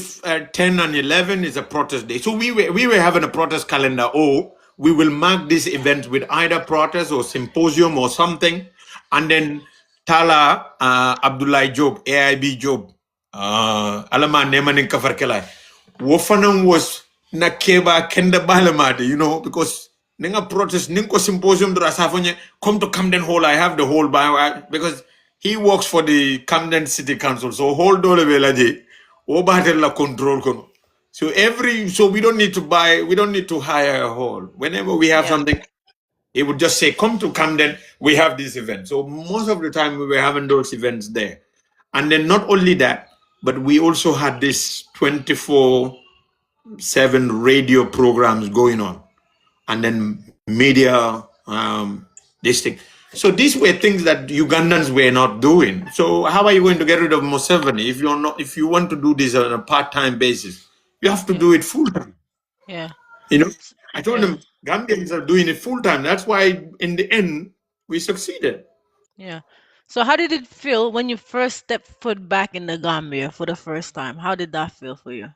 [SPEAKER 2] 10 and 11 is a protest day. So we were having a protest calendar. Oh, we will mark this event with either protest or symposium or something. And then Tala Abdullah Job, AIB Job, Alama Nemanin Kafarkelai. Wofanang was Nakeba Kenda Balamadi, you know, because Ninga protest, Ninko symposium, come to Camden Hall. I have the whole bio because he works for the Camden City Council. So whole dole velaji. La control kono. So we don't need to hire a hall. Whenever we have
[SPEAKER 1] Yeah.
[SPEAKER 2] something, it would just say, come to Camden, we have this event. So most of the time we were having those events there. And then not only that, but we also had this 24/7 radio programs going on. And then media, this thing. So these were things that Ugandans were not doing. So how are you going to get rid of Museveni if you want to do this on a part-time basis? You have to
[SPEAKER 1] Yeah.
[SPEAKER 2] do it full-time.
[SPEAKER 1] Yeah.
[SPEAKER 2] You know, I told
[SPEAKER 1] Yeah.
[SPEAKER 2] them Gambians are doing it full-time. That's why in the end we succeeded.
[SPEAKER 1] Yeah. So how did it feel when you first stepped foot back in the Gambia for the first time? How did that feel for you?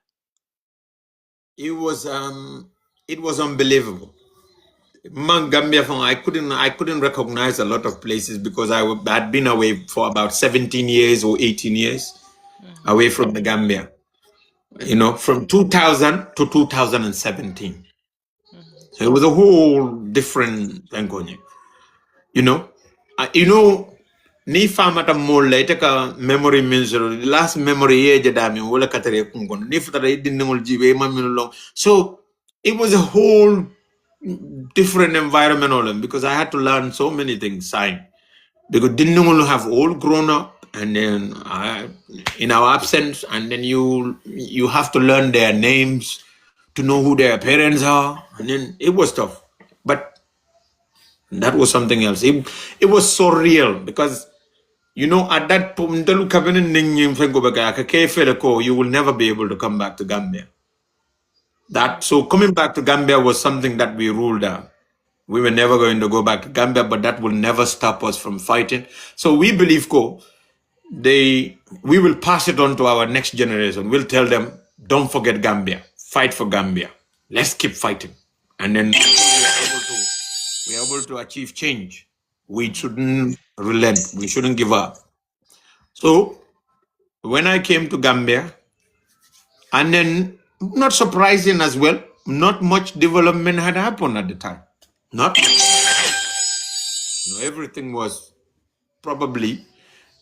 [SPEAKER 2] It was unbelievable. Gambia, I couldn't recognize a lot of places because had been away for about 17 years or 18 years
[SPEAKER 1] Hmm.
[SPEAKER 2] away from the Gambia. You know, from 2000 to 2017.
[SPEAKER 1] Hmm.
[SPEAKER 2] So it was a whole different Angonia. You know, ni famata molla itaka memory means the last memory ye jadami wala katare kungon ni futara idinngol jibe mamino long. So it was a whole different environment all because I had to learn so many things sign because didn't have all grown up and then in our absence and then you have to learn their names to know who their parents are and then it was tough but that was something else. It was so real because at that point you will never be able to come back to Gambia. So coming back to Gambia was something that we ruled out. We were never going to go back to Gambia, but that will never stop us from fighting. So we believe, we will pass it on to our next generation. We'll tell them, don't forget Gambia, fight for Gambia. Let's keep fighting. And then we are able to achieve change. We shouldn't relent. We shouldn't give up. So when I came to Gambia, and then not surprising as well, not much development had happened at the time. Not everything was probably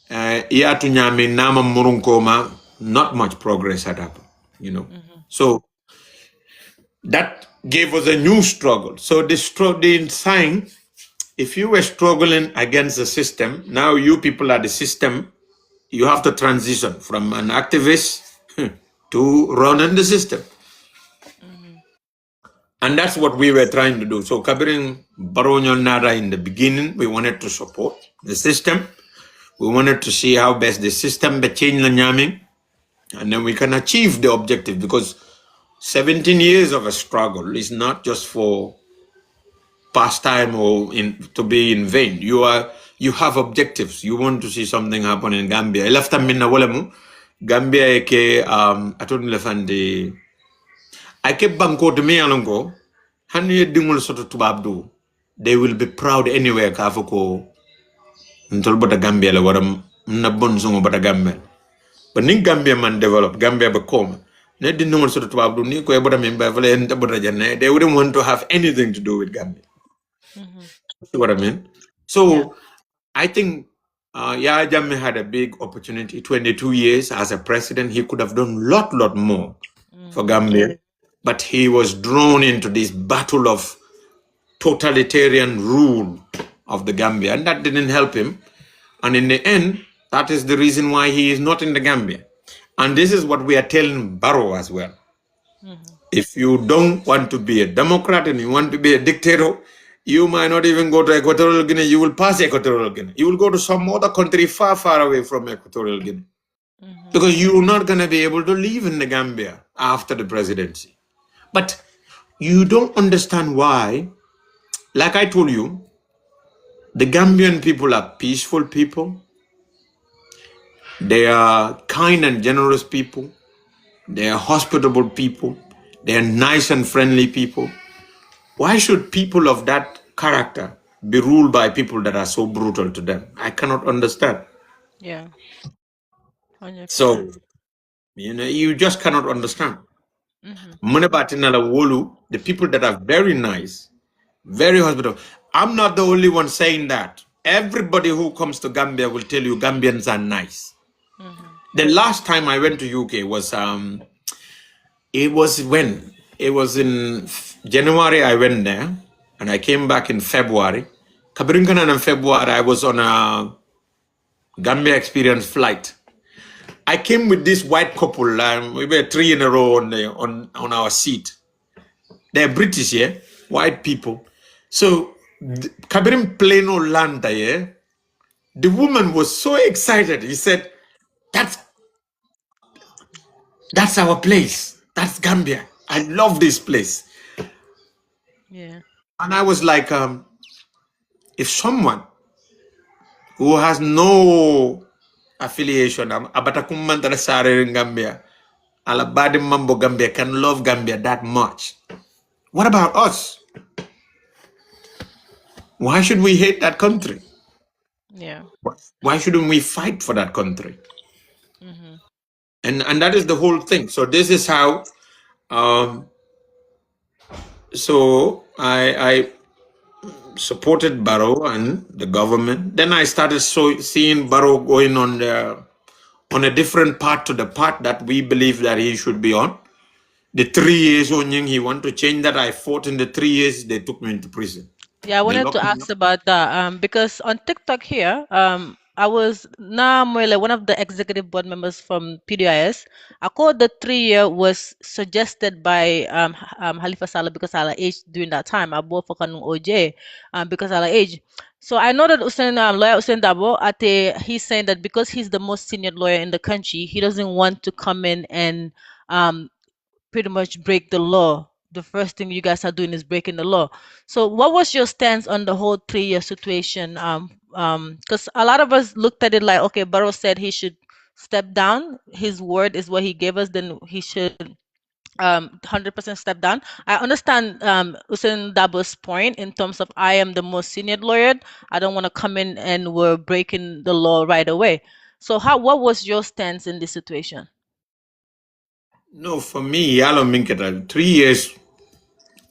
[SPEAKER 2] Iatu Nyame Nama Murunkoma, not much progress had happened.
[SPEAKER 1] Hmm.
[SPEAKER 2] So that gave us a new struggle. So the sign, if you were struggling against the system, now you people are the system, you have to transition from an activist to running the system.
[SPEAKER 1] Hmm.
[SPEAKER 2] And that's what we were trying to do. So Kabirin Baronyo Nada in the beginning, we wanted to support the system. We wanted to see how best the system be change the Nyaming, and then we can achieve the objective because 17 years of a struggle is not just for pastime or to be in vain. you have objectives. You want to see something happen in Gambia. Lafta minna wala mu Gambia ke atun lefande. I keep banko to me alongo. Hani dingul soto tubabdu. They will be proud anywhere kafoko ntol bota Gambia la waram na bonzongo bota Gambia. But ning Gambia man develop Gambia become. Ne dingul soto tubabdu ni ko e bota member vale enta bota janne. They wouldn't want to have anything to do with Gambia. See what I mean?
[SPEAKER 1] Yeah.
[SPEAKER 2] So I think Yahya Jammeh had a big opportunity. 22 years as a president, he could have done lot more for Gambia, but he was drawn into this battle of totalitarian rule of the Gambia, and that didn't help him. And in the end, that is the reason why he is not in the Gambia. And this is what we are telling Barrow as well. If you don't want to be a Democrat and you want to be a dictator, you might not even go to Equatorial Guinea. You will pass Equatorial Guinea. You will go to some other country far away from Equatorial Guinea. Because you're not going to be able to live in the Gambia after the presidency. But you don't understand why. Like I told you, the Gambian people are peaceful people. They are kind and generous people. They are hospitable people. They are nice and friendly people. Why should people of that character be ruled by people that are so brutal to them? I cannot understand.
[SPEAKER 1] Yeah. 100%.
[SPEAKER 2] So, you just cannot understand. Munebatinala Wolu, the people that are very nice, very hospitable. I'm not the only one saying that. Everybody who comes to Gambia will tell you Gambians are nice. The last time I went to UK was it was when? It was in January I went there, and I came back in February. Kabirinkanan in February, I was on a Gambia Experience flight. I came with this white couple, we were 3 in a row on our seat. They're British, yeah? White people. So, Kabirim Plano Landa, yeah? The woman was so excited. He said, that's our place. That's Gambia. I love this place.
[SPEAKER 1] Yeah.
[SPEAKER 2] And I was like, if someone who has no affiliation, abatakumantara sare in Gambia, alabadi mambo Gambia, can love Gambia that much. What about us? Why should we hate that country?
[SPEAKER 1] Yeah.
[SPEAKER 2] Why shouldn't we fight for that country? And that is the whole thing. So this is how. So I supported Barrow and the government. Then I started seeing Barrow going on a different path to the path that we believe that he should be on. The 3 years Onying, he wanted to change that. I fought in the 3 years. They took me into prison.
[SPEAKER 1] Yeah, I
[SPEAKER 2] They
[SPEAKER 1] wanted to
[SPEAKER 2] locked me
[SPEAKER 1] ask
[SPEAKER 2] up.
[SPEAKER 1] about that because on TikTok here, I was Mwele, one of the executive board members from PDIS. I called the 3 year was suggested by Halifa Saleh because I age during that time. I bought for Kanung OJ because I age. So I know that lawyer Usain Dabo, he's saying that because he's the most senior lawyer in the country, he doesn't want to come in and um, pretty much break the law. The first thing you guys are doing is breaking the law. So what was your stance on the whole 3 year situation? Because a lot of us looked at it like, okay, Barrow said he should step down. His word is what he gave us, then he should 100% step down. I understand Usain Dabo's point in terms of I am the most senior lawyer. I don't want to come in and we're breaking the law right away. So what was your stance in this situation?
[SPEAKER 2] No, for me, Yalo Minketa, 3 years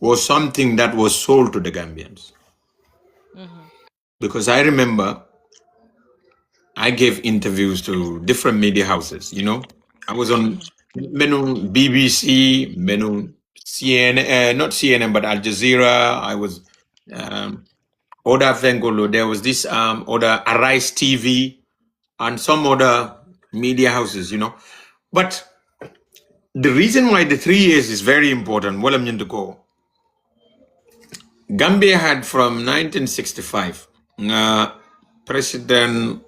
[SPEAKER 2] was something that was sold to the Gambians. Because I remember I gave interviews to different media houses, I was on Menu BBC, Menu CNN, not CNN, but Al Jazeera. I was Oda Vengolo. There was this Oda Arise TV and some other media houses, But the reason why the 3 years is very important, well, I'm going to go. Gambia had from 1965, President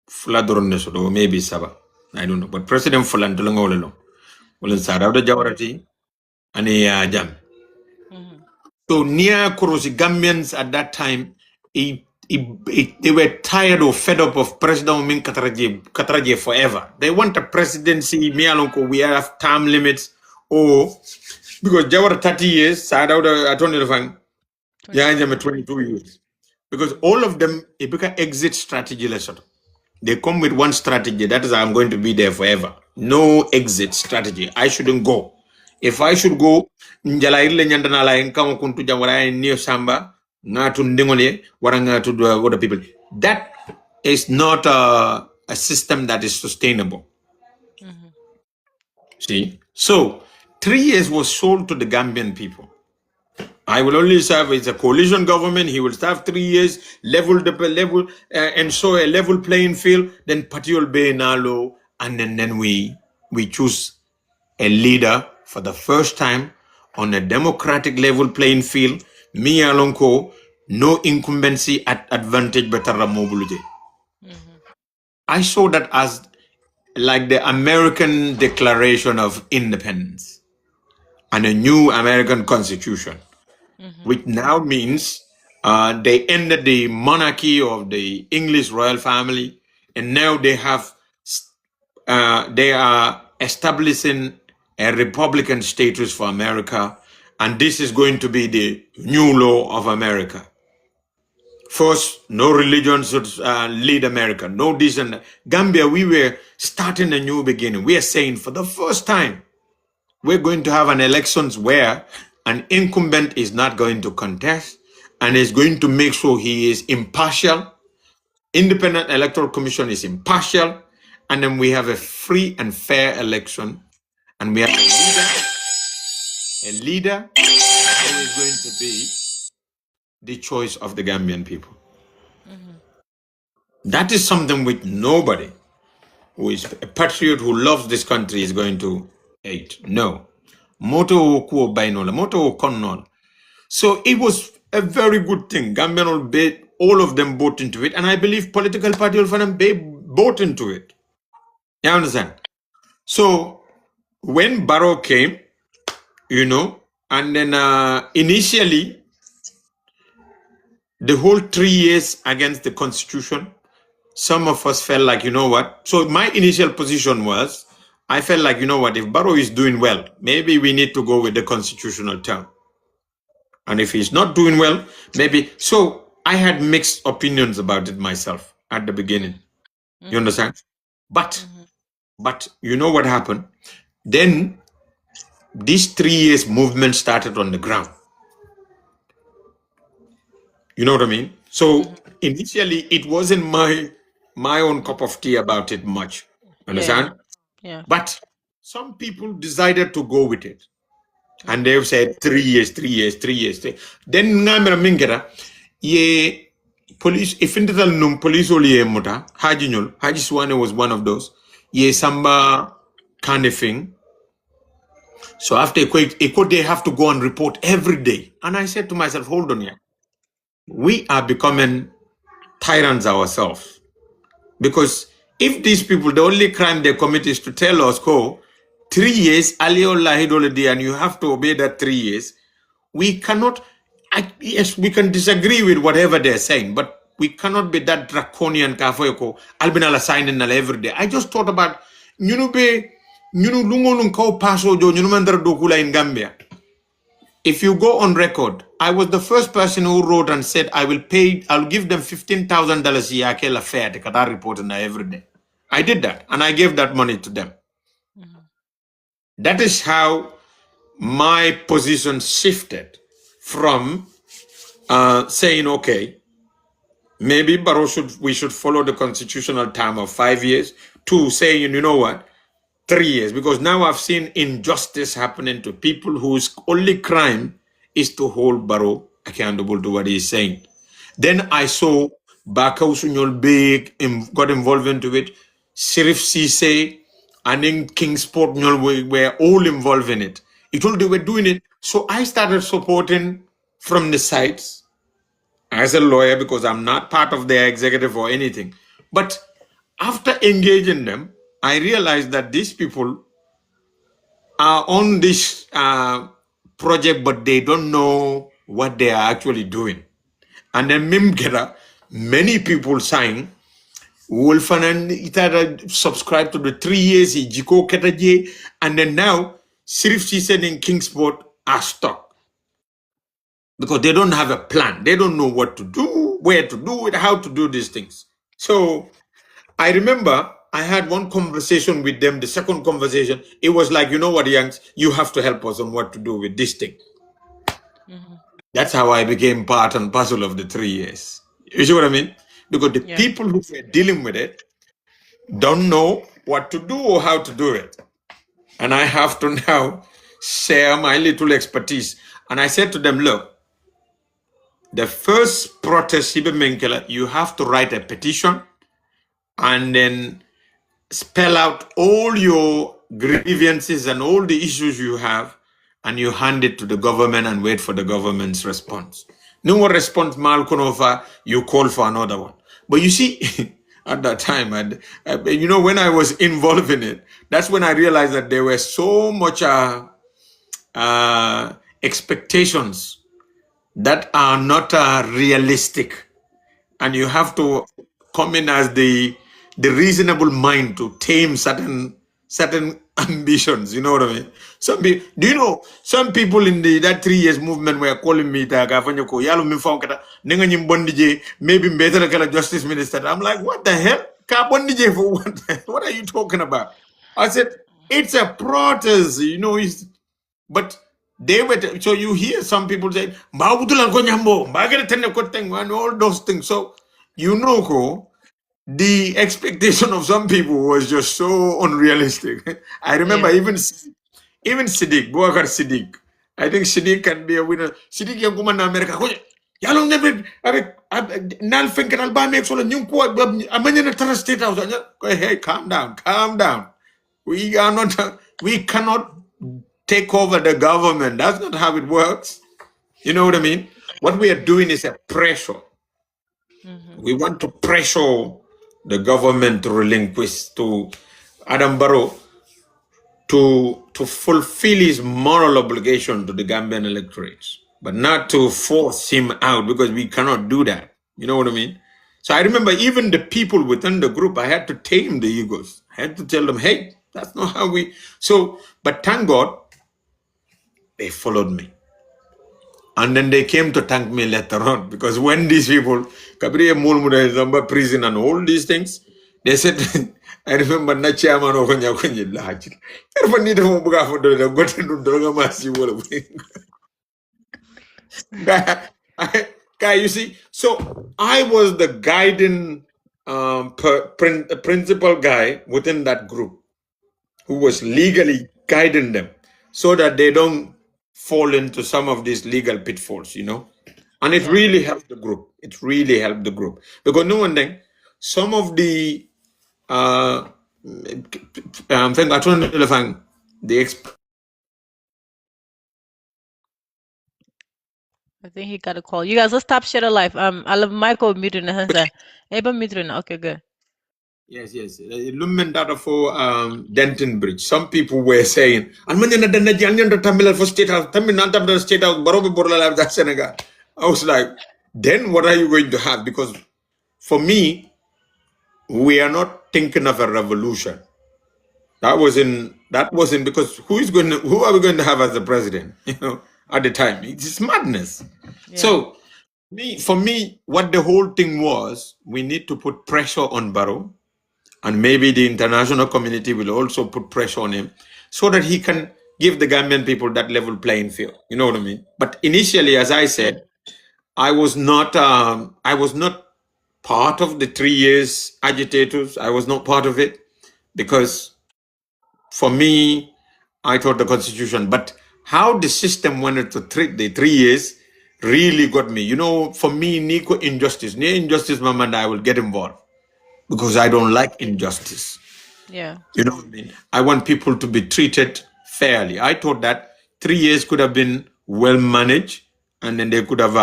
[SPEAKER 2] Fuladron maybe Saba, I don't know, but President Fulan Tulangolelo, Ulan Sarada Jawarati, and Jam. So near Kurosi Gambians at that time, they were tired or fed up of President Min Kataraje forever. They want a presidency, me alonko, we have term limits, or because there were 30 years, so I don't know, yeah, 22 years. Because all of them, it became exit strategy lesson. They come with one strategy. That is, I'm going to be there forever. No exit strategy. I shouldn't go. If I should go, njala ile nyandana la enkamo kuntu jamwara niyo samba ngatu ndingole waranga to the other people. That is not a system that is sustainable. See, so 3 years was sold to the Gambian people. I will only serve as a coalition government. He will serve 3 years, level, and show a level playing field. Then party will be nalo, and then we choose a leader for the first time on a democratic level playing field. Me alonko, no incumbency at advantage better mobility. I saw that as like the American Declaration of Independence and a new American Constitution, which now means they ended the monarchy of the English royal family, and now they are establishing a republican status for America, and this is going to be the new law of America. First, no religion should lead America. No this and that. Gambia, we were starting a new beginning. We are saying for the first time, we're going to have an elections where an incumbent is not going to contest and is going to make sure he is impartial. Independent Electoral Commission is impartial. And then we have a free and fair election. And we have a leader who is going to be the choice of the Gambian people. That is something which nobody who is a patriot who loves this country is going to hate. No. Moto kuo bainola, moto konnol. So it was a very good thing. Gambian all of them bought into it, and I believe political party of them bought into it. You understand? So when Barrow came, and then initially the whole 3 years against the constitution, some of us felt like, you know what? So my initial position was, I felt like, you know what? If Barrow is doing well, maybe we need to go with the constitutional term. And if he's not doing well, maybe. So I had mixed opinions about it myself at the beginning. You understand? But you know what happened? Then this 3 years movement started on the ground. You know what I mean? So initially it wasn't my own cup of tea about it much. Understand?
[SPEAKER 1] Yeah.
[SPEAKER 2] But some people decided to go with it. And they've said 3 years, 3 years, 3 years. Then ngamera mingera ye police if intel num police oli ye muta Haji Nyul, Haji Swane was one of those. Ye samba kind of thing. So after they have to go and report every day. And I said to myself, hold on here. We are becoming tyrants ourselves. Because if these people, the only crime they commit is to tell us, 3 years, and you have to obey that 3 years, we cannot, yes, we can disagree with whatever they're saying, but we cannot be that draconian kafoyoko albinala signing every day. I just thought about in Gambia. If you go on record, I was the first person who wrote and said, I'll give them $15,000 yakela fair to Qatar reporting every day. I did that, and I gave that money to them. That is how my position shifted from saying, okay, maybe Barrow we should follow the constitutional term of 5 years, to saying, you know what, 3 years, because now I've seen injustice happening to people whose only crime is to hold Barrow accountable to what he's saying. Then I saw Bakau Sunyol Big got involved into it, Sheriff Cisse, and then Kingsport were all involved in it. It all they were doing it. So I started supporting from the sides as a lawyer, because I'm not part of their executive or anything. But after engaging them, I realized that these people are on this project, but they don't know what they are actually doing. And then Mimgera, many people sign. Wolfanan itara subscribe to the 3 years Jiko Ketaje, and then now Sirif Chisen in Kingsport are stuck because they don't have a plan. They don't know what to do, where to do it, how to do these things. So I remember I had one conversation with them. The second conversation, it was like, you know what, Yanks, you have to help us on what to do with this thing.
[SPEAKER 1] Mm-hmm.
[SPEAKER 2] That's how I became part and parcel of the 3 years. You see what I mean? Because the
[SPEAKER 1] Yeah.
[SPEAKER 2] people who were dealing with it don't know what to do or how to do it. And I have to now share my little expertise. And I said to them, look, the first protest, you have to write a petition and then spell out all your grievances and all the issues you have, and you hand it to the government and wait for the government's response. No response, Malkonova, you call for another one. But you see, at that time, you know, when I was involved in it, that's when I realized that there were so much expectations that are not realistic, and you have to come in as the reasonable mind to tame certain ambitions. You know what I mean? Do you know some people in that 3 years movement were calling me ko yalo mi fonkata ninga nyim bondije maybe better kala justice minister. I'm like, what the hell? Ka bondije for what? What are you talking about? I said it's a protest. You know, but they were, so you hear some people say, "Mbabutulan ko nyambo, mbagere tenne ko teng," and all those things. So, you know, the expectation of some people was just so unrealistic. I remember
[SPEAKER 1] Yeah.
[SPEAKER 2] even Siddiq, Boubacar Siddiq. I think Siddiq can be a winner. Siddiq yung kumanda America. Yalong never, nal fenkanal ba make solo nyung ko amanya na tara state house. Hey, calm down, calm down. We are not, we cannot take over the government. That's not how it works. You know what I mean? What we are doing is a pressure.
[SPEAKER 1] Mm-hmm.
[SPEAKER 2] We want to pressure the government to relinquish to Adam Barrow to fulfill his moral obligation to the Gambian electorates, but not to force him out, because we cannot do that. You know what I mean? So I remember even the people within the group, I had to tame the egos. I had to tell them, hey, that's not how we. So, but thank God, they followed me. And then they came to thank me later on, because when these people, Kabriya Mulmuda is number prison and all these things, they said, I remember na chairman of Kenya Kenya Lodge. Everybody need to go for the got to do Droga Masi. Guy, you see, so I was the guiding principal guy within that group who was legally guiding them so that they don't fall into some of these legal pitfalls, you know. And it
[SPEAKER 1] Yeah.
[SPEAKER 2] really helped the group. It really helped the group. Because no one then, some of the thing I don't know if the
[SPEAKER 1] I think he got a call. You guys, let's stop share the life. I love Michael muting the hands. Eba muting. Okay, good.
[SPEAKER 2] yes. Lumen data for Denton Bridge. Some people were saying, "I'm going to Tamil for State House, Tamil Nadu State House, Barobi Borla that Senegal." I was like, then what are you going to have? Because for me, we are not thinking of a revolution. That wasn't because who are we going to have as the president? You know, at the time, it's madness.
[SPEAKER 1] Yeah.
[SPEAKER 2] So for me, what the whole thing was, we need to put pressure on Barrow, and maybe the international community will also put pressure on him so that he can give the Gambian people that level playing field. You know what I mean? But initially, as I said, I was not part of the 3 years agitators. I was not part of it because for me, I thought the constitution, but how the system wanted to treat the 3 years really got me. You know, for me, Nico injustice, near injustice, Mama, and I will get involved because I don't like injustice.
[SPEAKER 1] Yeah.
[SPEAKER 2] You know what I mean? I want people to be treated fairly. I thought that 3 years could have been well managed, and then they could have.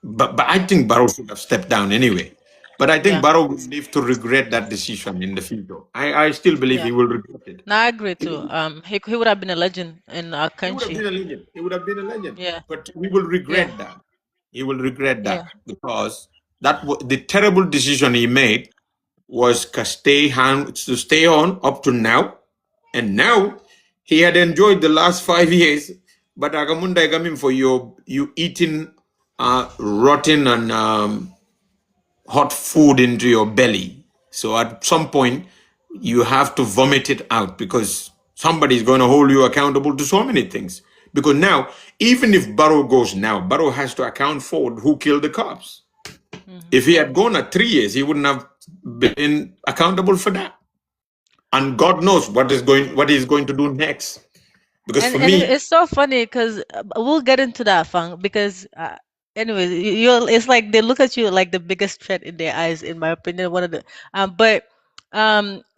[SPEAKER 2] But I think Barrow should have stepped down anyway. But I think
[SPEAKER 1] Yeah.
[SPEAKER 2] Barrow will live to regret that decision in the future. I still believe
[SPEAKER 1] Yeah.
[SPEAKER 2] he will regret it.
[SPEAKER 1] No, I agree too. He would have been a legend in our
[SPEAKER 2] He would have
[SPEAKER 1] country.
[SPEAKER 2] been a legend. He would have been a legend.
[SPEAKER 1] Yeah.
[SPEAKER 2] But he will
[SPEAKER 1] Yeah.
[SPEAKER 2] regret that. He will regret
[SPEAKER 1] Yeah.
[SPEAKER 2] that because the terrible decision he made was to stay on up to now, and now he had enjoyed the last 5 years. But agamunda gamim for you eating rotten and hot food into your belly. So at some point, you have to vomit it out because somebody is going to hold you accountable to so many things. Because now, even if Barrow goes now, Barrow has to account for who killed the cops. If he had gone at 3 years, he wouldn't have been accountable for that. And God knows what he's going to do next. Because for
[SPEAKER 1] And
[SPEAKER 2] me,
[SPEAKER 1] it's so funny because we'll get into that, Fang, because anyways, it's like they look at you like the biggest threat in their eyes, in my opinion. One of the but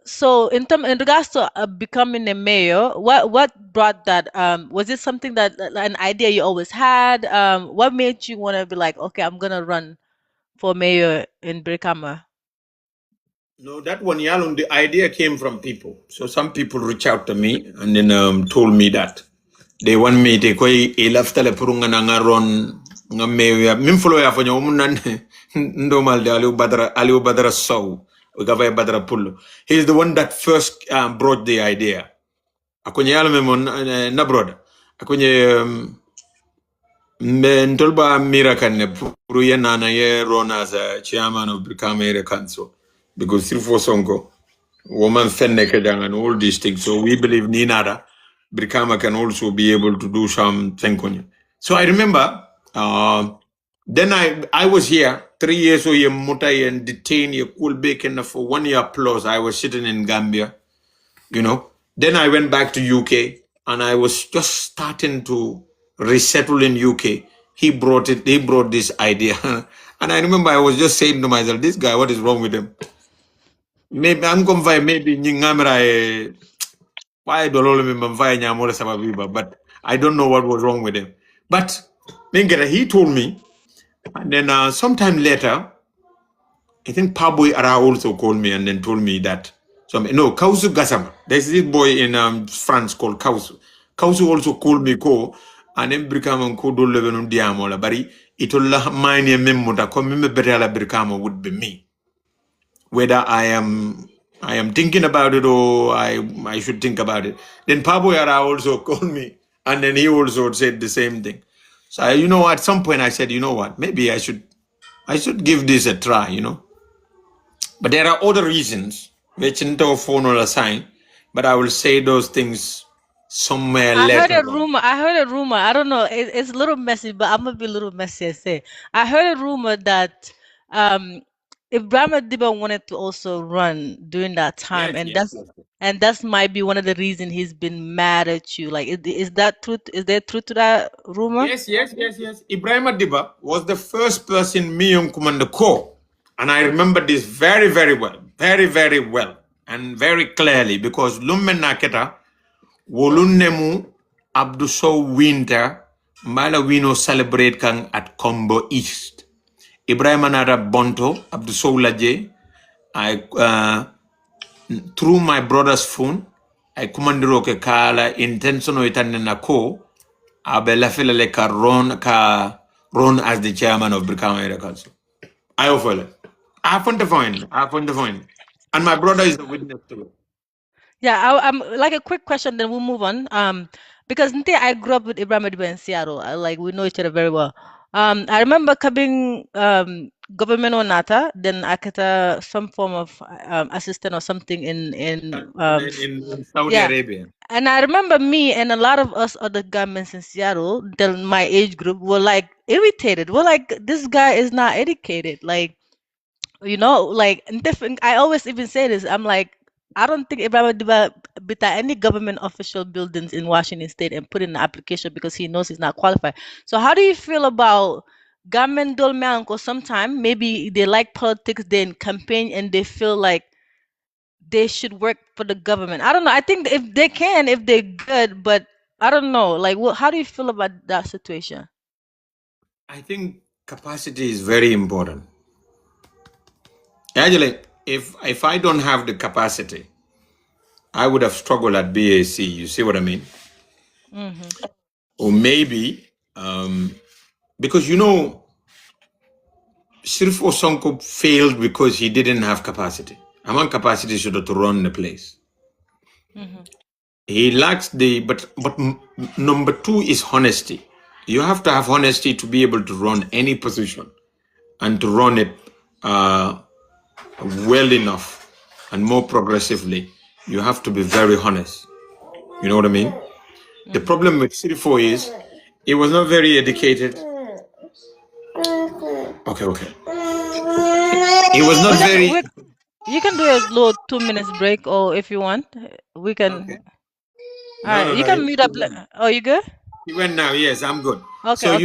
[SPEAKER 1] so in regards to becoming a mayor, what brought that? Was it something that an idea you always had? What made you want to be like, okay, I'm gonna run for mayor in Brikama?
[SPEAKER 2] no, that one, Yalun, the idea came from people. So some people reach out to me and then told me that they want me to go ilaftale purunga na ngaron nga meya minfulo ya fanyo umunan ndo malde aliu badara saw ugava badara pullo. He's the one that first brought the idea. Akonye yalo memon na brother. Akonye ntolba mira kanne puru ye nana ye run as a chairman of Brikama Area Council because Sirfo Sonko woman fenneke and all these things. So we believe Ninada, Brikama can also be able to do some thing. So I remember then I was here 3 years old mutai and detained a cool bacon for 1 year plus. I was sitting in Gambia, you know. Then I went back to UK and I was just starting to resettle in UK. He brought this idea. And I remember I was just saying to myself, this guy, what is wrong with him? Maybe I'm confident, maybe Ningamra why but I don't know what was wrong with him. But he told me, and then sometime later, I think Paboy Ara also called me and then told me that no, Kausu Gasama. There's this boy in France called Kausu. Kausu also called me and then Brikama ko do levenum diamola bari itola mine memuta ko me betala Brikama would be me. Whether I am thinking about it or I should think about it. Then Paboyara also called me and then he also said the same thing. So at some point I said, maybe I should give this a try, But there are other reasons which into phone or a sign, but I will say those things somewhere
[SPEAKER 1] I heard
[SPEAKER 2] later
[SPEAKER 1] a
[SPEAKER 2] on.
[SPEAKER 1] rumor. I heard a rumor. I don't know. It's a little messy, but I'm gonna be a little messy and say. I heard a rumor that um, Ibrahim Diba wanted to also run during that time,
[SPEAKER 2] Yes,
[SPEAKER 1] and
[SPEAKER 2] yes,
[SPEAKER 1] that's
[SPEAKER 2] yes.
[SPEAKER 1] and that's might be one of the reasons he's been mad at you. Like, is that truth? Is there truth to that rumor?
[SPEAKER 2] Yes, yes, yes, yes. Ibrahim Adiba was the first person me and Commander Ko. And I remember this very, very well. Very, very well. And very clearly because Lumen Naketa, Wolunemu Abduso Winter, Mala Wino celebrate kang at Combo East. Ibrahim Anara Bonto, Abduso Laje, through my brother's phone, I commanded Roke Kala intentional itanena ko Abella Filale Ron as the chairman of Brikama Area Council. I offer it. I happen to find. And my brother is a witness to it.
[SPEAKER 1] Yeah, I'm like a quick question, then we'll move on. Because Nte, I grew up with Ibrahim Adiba in Seattle. Like we know each other very well. I remember coming government or nata, then I get some form of assistant or something in
[SPEAKER 2] In Saudi
[SPEAKER 1] yeah.
[SPEAKER 2] Arabia.
[SPEAKER 1] And I remember me and a lot of us other governments in Seattle, my age group, were like irritated. We're like, this guy is not educated. Like, like in different. I always even say this. I'm like, I don't think Ibrahim Diba bita any government official buildings in Washington State and put in an application because he knows he's not qualified. So how do you feel about government dolme or sometime maybe they like politics, they campaign and they feel like they should work for the government. I don't know. I think if they can, if they're good, but I don't know. Like, how do you feel about that situation?
[SPEAKER 2] I think capacity is very important. Actually, if I don't have the capacity, I would have struggled at BAC. You see what I mean?
[SPEAKER 1] Hmm.
[SPEAKER 2] Or maybe because Sirif Osonko failed because he didn't have capacity. Among capacity should to run the place. He lacks but number two is honesty. You have to have honesty to be able to run any position and to run it well enough and more progressively. You have to be very honest. You know what I mean? The problem with Sirifo is he was not very educated. Okay. He was not very.
[SPEAKER 1] You can do a little 2 minutes break, or if you want, we can.
[SPEAKER 2] Okay.
[SPEAKER 1] All right, you can mute up. Oh, you good?
[SPEAKER 2] He went now. Yes, I'm good.
[SPEAKER 1] Okay,
[SPEAKER 2] So
[SPEAKER 1] okay.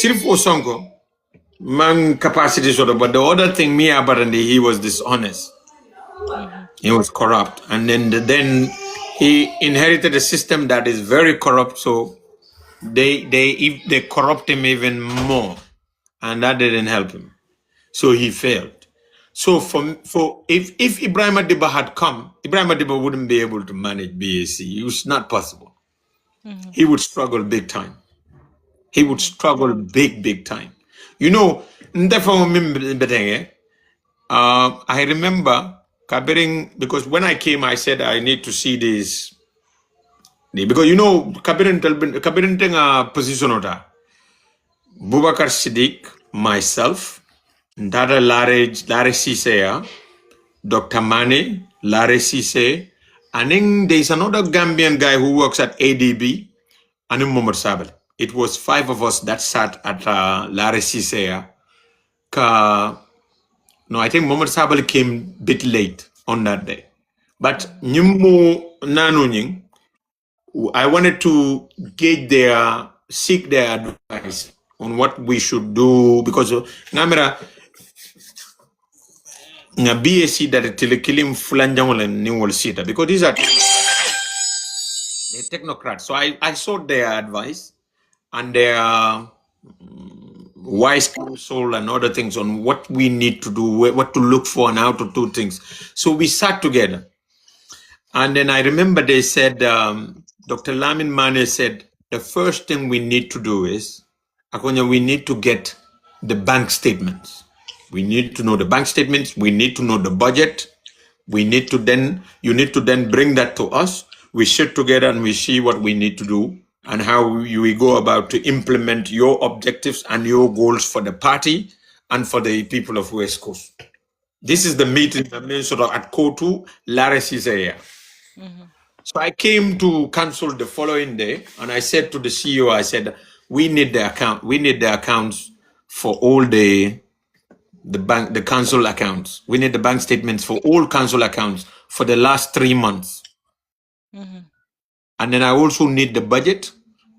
[SPEAKER 2] Sirifo Sonko, man capacity sort of, but the other thing, me apparently, he was dishonest. He was corrupt, and then he inherited a system that is very corrupt. So they corrupt him even more, and that didn't help him. So he failed. So if Ibrahim Adiba had come, Ibrahim Adiba wouldn't be able to manage BAC. It was not possible. He would struggle big time. He would struggle big time. You know, I remember Kabiring, because when I came, I said I need to see this. Because you know, Kabiring tenga position ota. Bubakar Siddiq, myself, Dada Lare Sisea, Dr. Mane, Lare Sise, and then there's another Gambian guy who works at ADB, and Mohamed Sabel. It was 5 of us that sat at Lare Sisea. No, I think Mohamed Sabel came a bit late on that day. But Nyumu Nanu I wanted to seek their advice on what we should do, because Namira na BAC that telekilim fulanjangol and new sita, because these are the technocrats. So I sought their advice and their wise counsel and other things on what we need to do, what to look for, and how to do things. So we sat together. And then I remember they said, Dr. Lamin Mane said, the first thing we need to do is, Akonya, we need to get the bank statements. We need to know the bank statements. We need to know the budget. You need to then bring that to us. We sit together and we see what we need to do and how we go about to implement your objectives and your goals for the party and for the people of West Coast. This is the meeting sort of at Kotu, Laris area. So I came to council the following day and I said to the CEO, I said, we need the accounts for all the council accounts. We need the bank statements for all council accounts for the last 3 months. And then I also need the budget.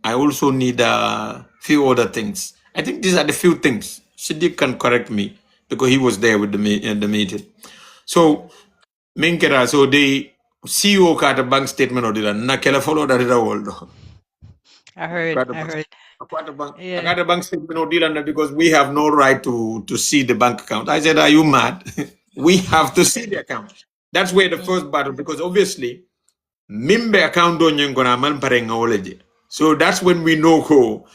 [SPEAKER 2] I also need a few other things. I think these are the few things. Siddiq can correct me because he was there with the meeting. So, Minkera, so the CEO got a bank statement or did na kela follow that world.
[SPEAKER 1] I heard.
[SPEAKER 2] I got a bank statement or deal because we have no right to see the bank account. I said, are you mad? We have to see the account. That's where the first battle, because obviously, Mimbe account don't you gonna man pareng. So that's when we know who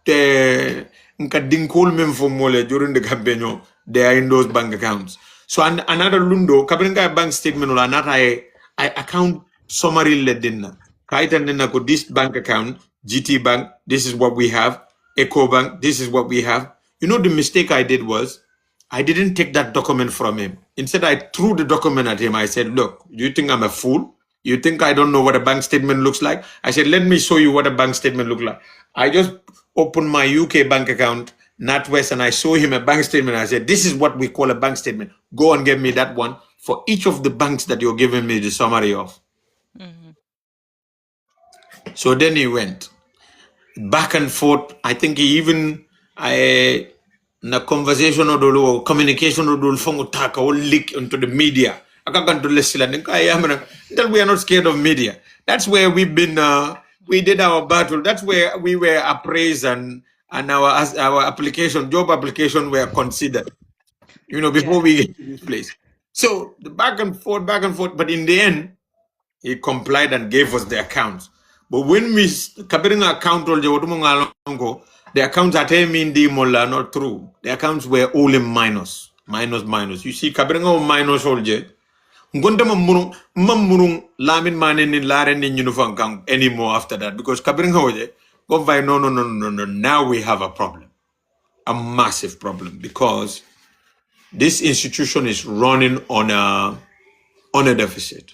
[SPEAKER 2] the nkadinkul mem for mole during the campaign. They are in those bank accounts. So another lundo, kabringa bank statement or another I account summary ledinna. Kaitandina ko this bank account, GT Bank, this is what we have. Eco Bank, this is what we have. You know, the mistake I did was I didn't take that document from him. Instead, I threw the document at him. I said, look, do you think I'm a fool? You think I don't know what a bank statement looks like? I said, let me show you what a bank statement looks like. I just opened my UK bank account, NatWest, and I showed him a bank statement. I said, this is what we call a bank statement. Go and get me that one for each of the banks that you're giving me the summary of. So then he went back and forth. I think he even na conversation or communication or taka or leak into the media. That we are not scared of media. That's where we've been. We did our battle. That's where we were appraised and our application, job application, were considered. You know, before we get to this place. So the back and forth. But in the end, he complied and gave us the accounts. But when we kabiring account The accounts at MND Mola not true. The accounts were all in minus. Minus, minus. You see, Kabringo minus soldier. Ngonta mamurung lamin manen in laren in uniform anymore after that because Kabringo go by no. Now we have a problem. A massive problem because this institution is running on a deficit.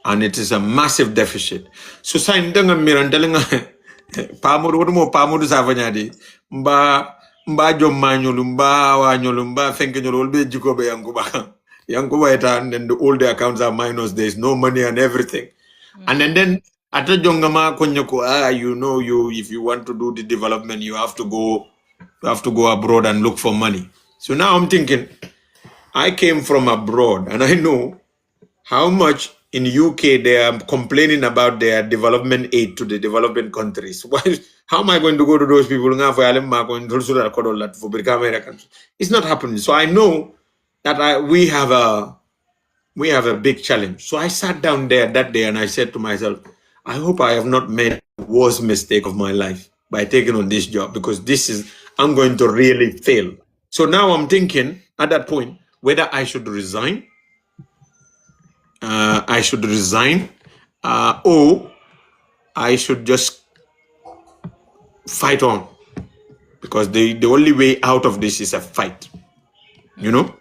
[SPEAKER 2] And it is a massive deficit. So sa indanga mirandalinga pamudu mo pamudu sa fanyadi mba jomanyulu mba wanyulu mba fenkenyulu ulbe jikobe yankuba eta and then all the accounts are minus, there's no money and everything. And then ata jongama konyoko you if you want to do the development you have to go abroad and look for money. So now I'm thinking I came from abroad and I know how much in UK they are complaining about their development aid to the developing countries. Why? How am I going to go to those people? It's not happening. So I know that we have a big challenge. So I sat down there that day and I said to myself, I hope I have not made the worst mistake of my life by taking on this job because I'm going to really fail. So now I'm thinking at that point whether I should resign or I should just fight on because the only way out of this is a fight, you know?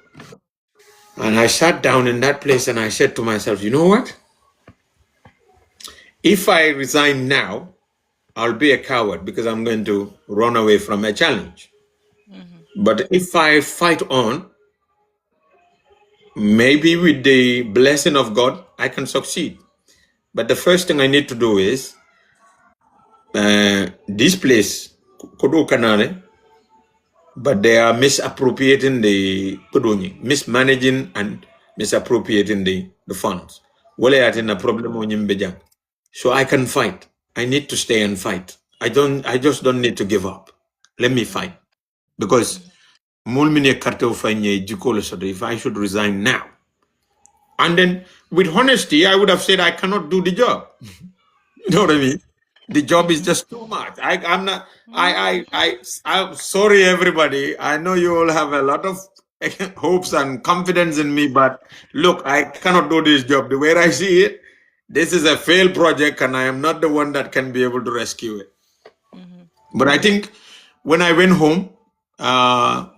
[SPEAKER 2] And I sat down in that place and I said to myself, you know what? If I resign now, I'll be a coward because I'm going to run away from a challenge. But if I fight on, maybe with the blessing of God, I can succeed. But the first thing I need to do is this place, Kodo Kanale, but they are misappropriating mismanaging and misappropriating the funds. A problem. So I can fight. I need to stay and fight. I just don't need to give up. Let me fight. Because if I should resign now. And then with honesty, I would have said I cannot do the job. You know what I mean? The job is just too much. I'm not. I'm sorry, everybody. I know you all have a lot of hopes and confidence in me, but look, I cannot do this job. The way I see it, this is a failed project, and I am not the one that can be able to rescue it. But I think when I went home, and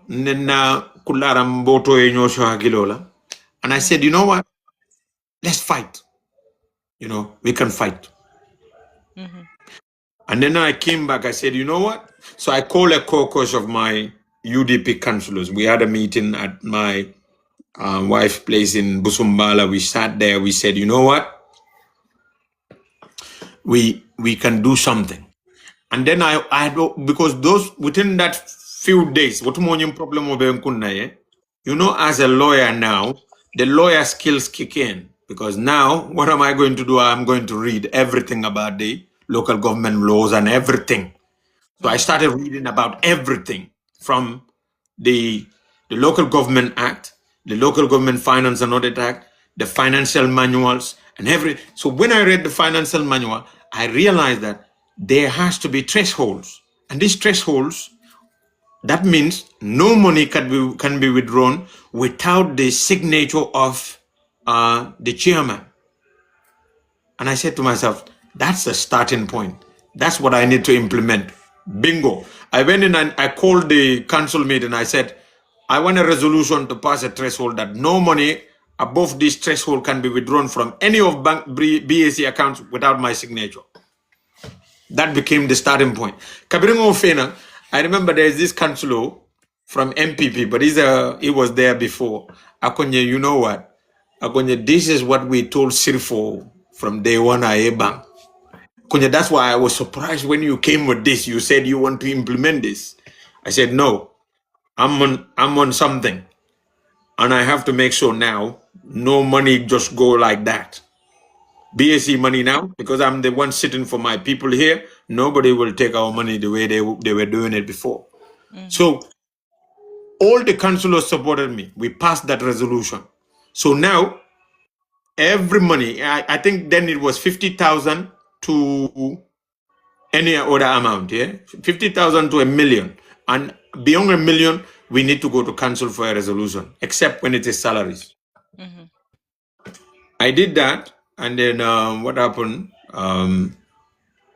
[SPEAKER 2] I said, you know what? Let's fight. You know, we can fight. And then I came back, I said, you know what? So I called a caucus of my UDP councillors. We had a meeting at my wife's place in Busumbala. We sat there, we said, you know what? We can do something. And then I because those within that few days, you know, as a lawyer now, the lawyer skills kick in. Because now, what am I going to do? I'm going to read everything about the local government laws and everything. So I started reading about everything from the Local Government Act, the Local Government Finance and Audit Act, the financial manuals, and everything. So when I read the financial manual, I realized that there has to be thresholds. And these thresholds, that means no money can be withdrawn without the signature of the chairman. And I said to myself, that's the starting point. That's what I need to implement. Bingo. I went in and I called the council meeting. I said, I want a resolution to pass a threshold that no money above this threshold can be withdrawn from any of BAC accounts without my signature. That became the starting point. Kabiringo Fena, I remember there's this councillor from MPP, but he was there before. Akonye, you know what? Akonye, this is what we told Sirfo from day one at Bank. Akonye, that's why I was surprised when you came with this. You said you want to implement this. I said, no, I'm on something. And I have to make sure now no money just go like that. BAC money now, because I'm the one sitting for my people here, nobody will take our money the way they were doing it before. So all the councillors supported me. We passed that resolution. So now every money, I think then it was 50,000 to any other amount, yeah? 50,000 to a million. And beyond a million, we need to go to council for a resolution, except when it is salaries. I did that, and then what happened?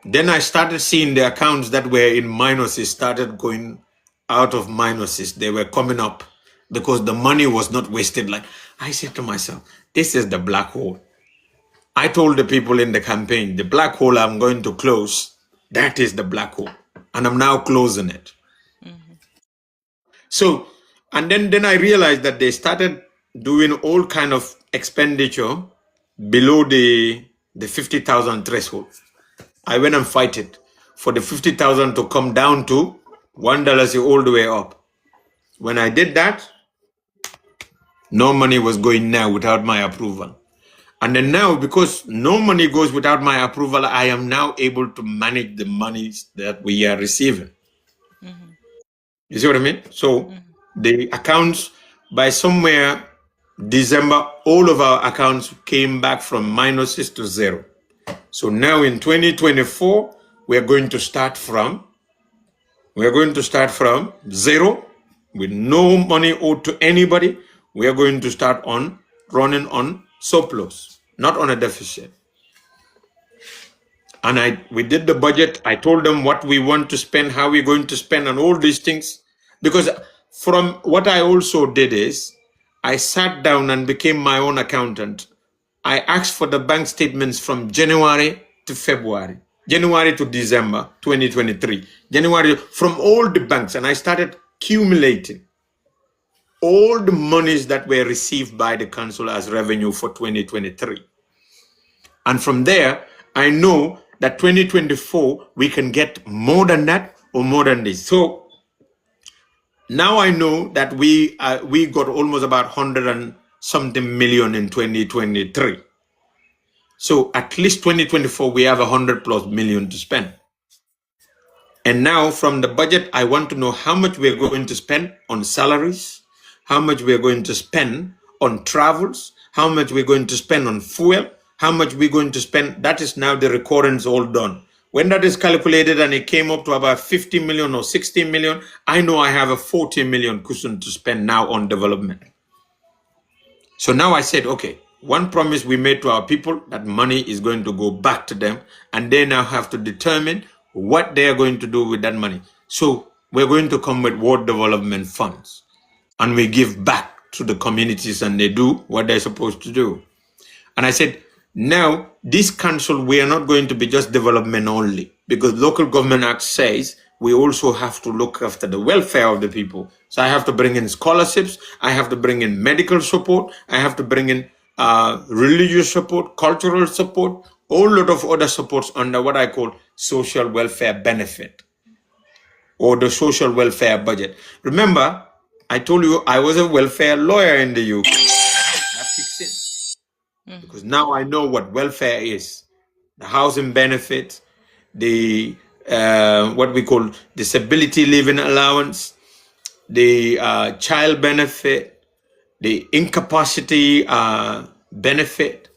[SPEAKER 2] Then I started seeing the accounts that were in minuses started going out of minuses. They were coming up because the money was not wasted. Like I said to myself, this is the black hole. I told the people in the campaign, the black hole I'm going to close, that is the black hole. And I'm now closing it. So, and then I realized that they started doing all kind of expenditure below the 50,000 threshold. I went and fight it for the 50,000 to come down to $1 all the way up. When I did that, no money was going now without my approval. And then now, because no money goes without my approval, I am now able to manage the monies that we are receiving. You see what I mean? So the accounts, by somewhere December, all of our accounts came back from minuses to zero. So now in 2024, we're going to start from zero with no money owed to anybody. We are going to start on running on surplus, not on a deficit. And we did the budget. I told them what we want to spend, how we're going to spend, and all these things. Because from what I also did is, I sat down and became my own accountant. I asked for the bank statements from January to February, January to December 2023, January, from all the banks. And I started accumulating all the monies that were received by the council as revenue for 2023. And from there, I know that 2024, we can get more than that or more than this. So now I know that we got almost about 100 and something million in 2023. So at least 2024, we have 100 plus million to spend. And now from the budget, I want to know how much we're going to spend on salaries, how much we're going to spend on travels, how much we're going to spend on fuel, how much we're going to spend. That is now the recurrence all done. When that is calculated and it came up to about 50 million or 60 million, I know I have a 40 million cushion to spend now on development. So now I said, okay, one promise we made to our people, that money is going to go back to them, and they now have to determine what they are going to do with that money. So we're going to come with ward development funds, and we give back to the communities, and they do what they're supposed to do. And I said, now this council, we are not going to be just development only, because local government act says we also have to look after the welfare of the people. So I have to bring in scholarships, I have to bring in medical support, I have to bring in religious support, cultural support, whole lot of other supports under what I call social welfare benefit or the social welfare budget. Remember, I told you I was a welfare lawyer in the UK. That kicks in. Because now I know what welfare is. The housing benefit, the what we call disability living allowance, the child benefit, the incapacity benefit,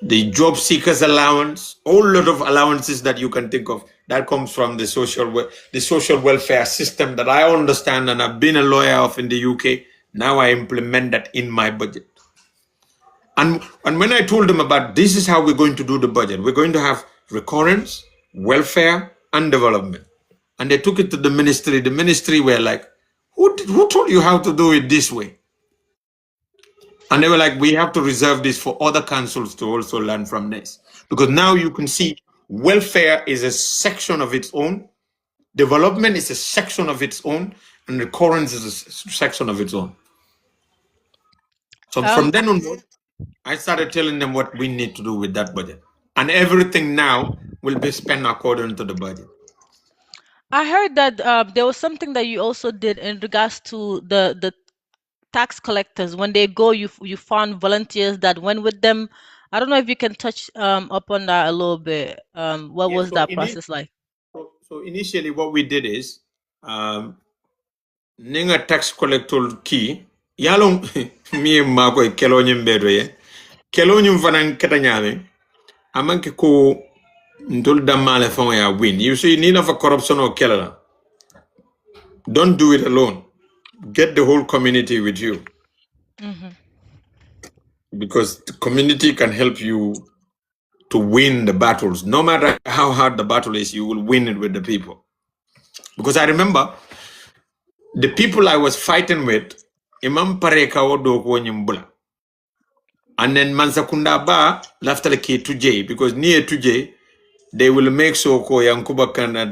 [SPEAKER 2] the job seekers allowance, whole lot of allowances that you can think of. That comes from the social welfare system that I understand and I've been a lawyer of in the UK. Now I implement that in my budget. And when I told them about this is how we're going to do the budget, we're going to have recurrence, welfare, and development. And they took it to the ministry. The ministry were like, who told you how to do it this way? And they were like, we have to reserve this for other councils to also learn from this. Because now you can see welfare is a section of its own, development is a section of its own, and recurrence is a section of its own. So from then on, I started telling them what we need to do with that budget. And everything now will be spent according to the budget.
[SPEAKER 1] I heard that there was something that you also did in regards to the tax collectors. When they go, you found volunteers that went with them. I don't know if you can touch up on that a little bit. What was that process like?
[SPEAKER 2] So initially what we did is ninga tax collector key yalong mi mako e kelonyum bedo ye kelonyum fanan keta nyame amanke ko Ndol damale fon ya win. You see, need of a corruption or killer. Don't do it alone. Get the whole community with you. Because the community can help you to win the battles. No matter how hard the battle is, you will win it with the people. Because I remember the people I was fighting with, Imam Pareka Odo Nyumbula. And then Mansakunda Ba left the key to J, because near to J, they will make so ko Yankuba can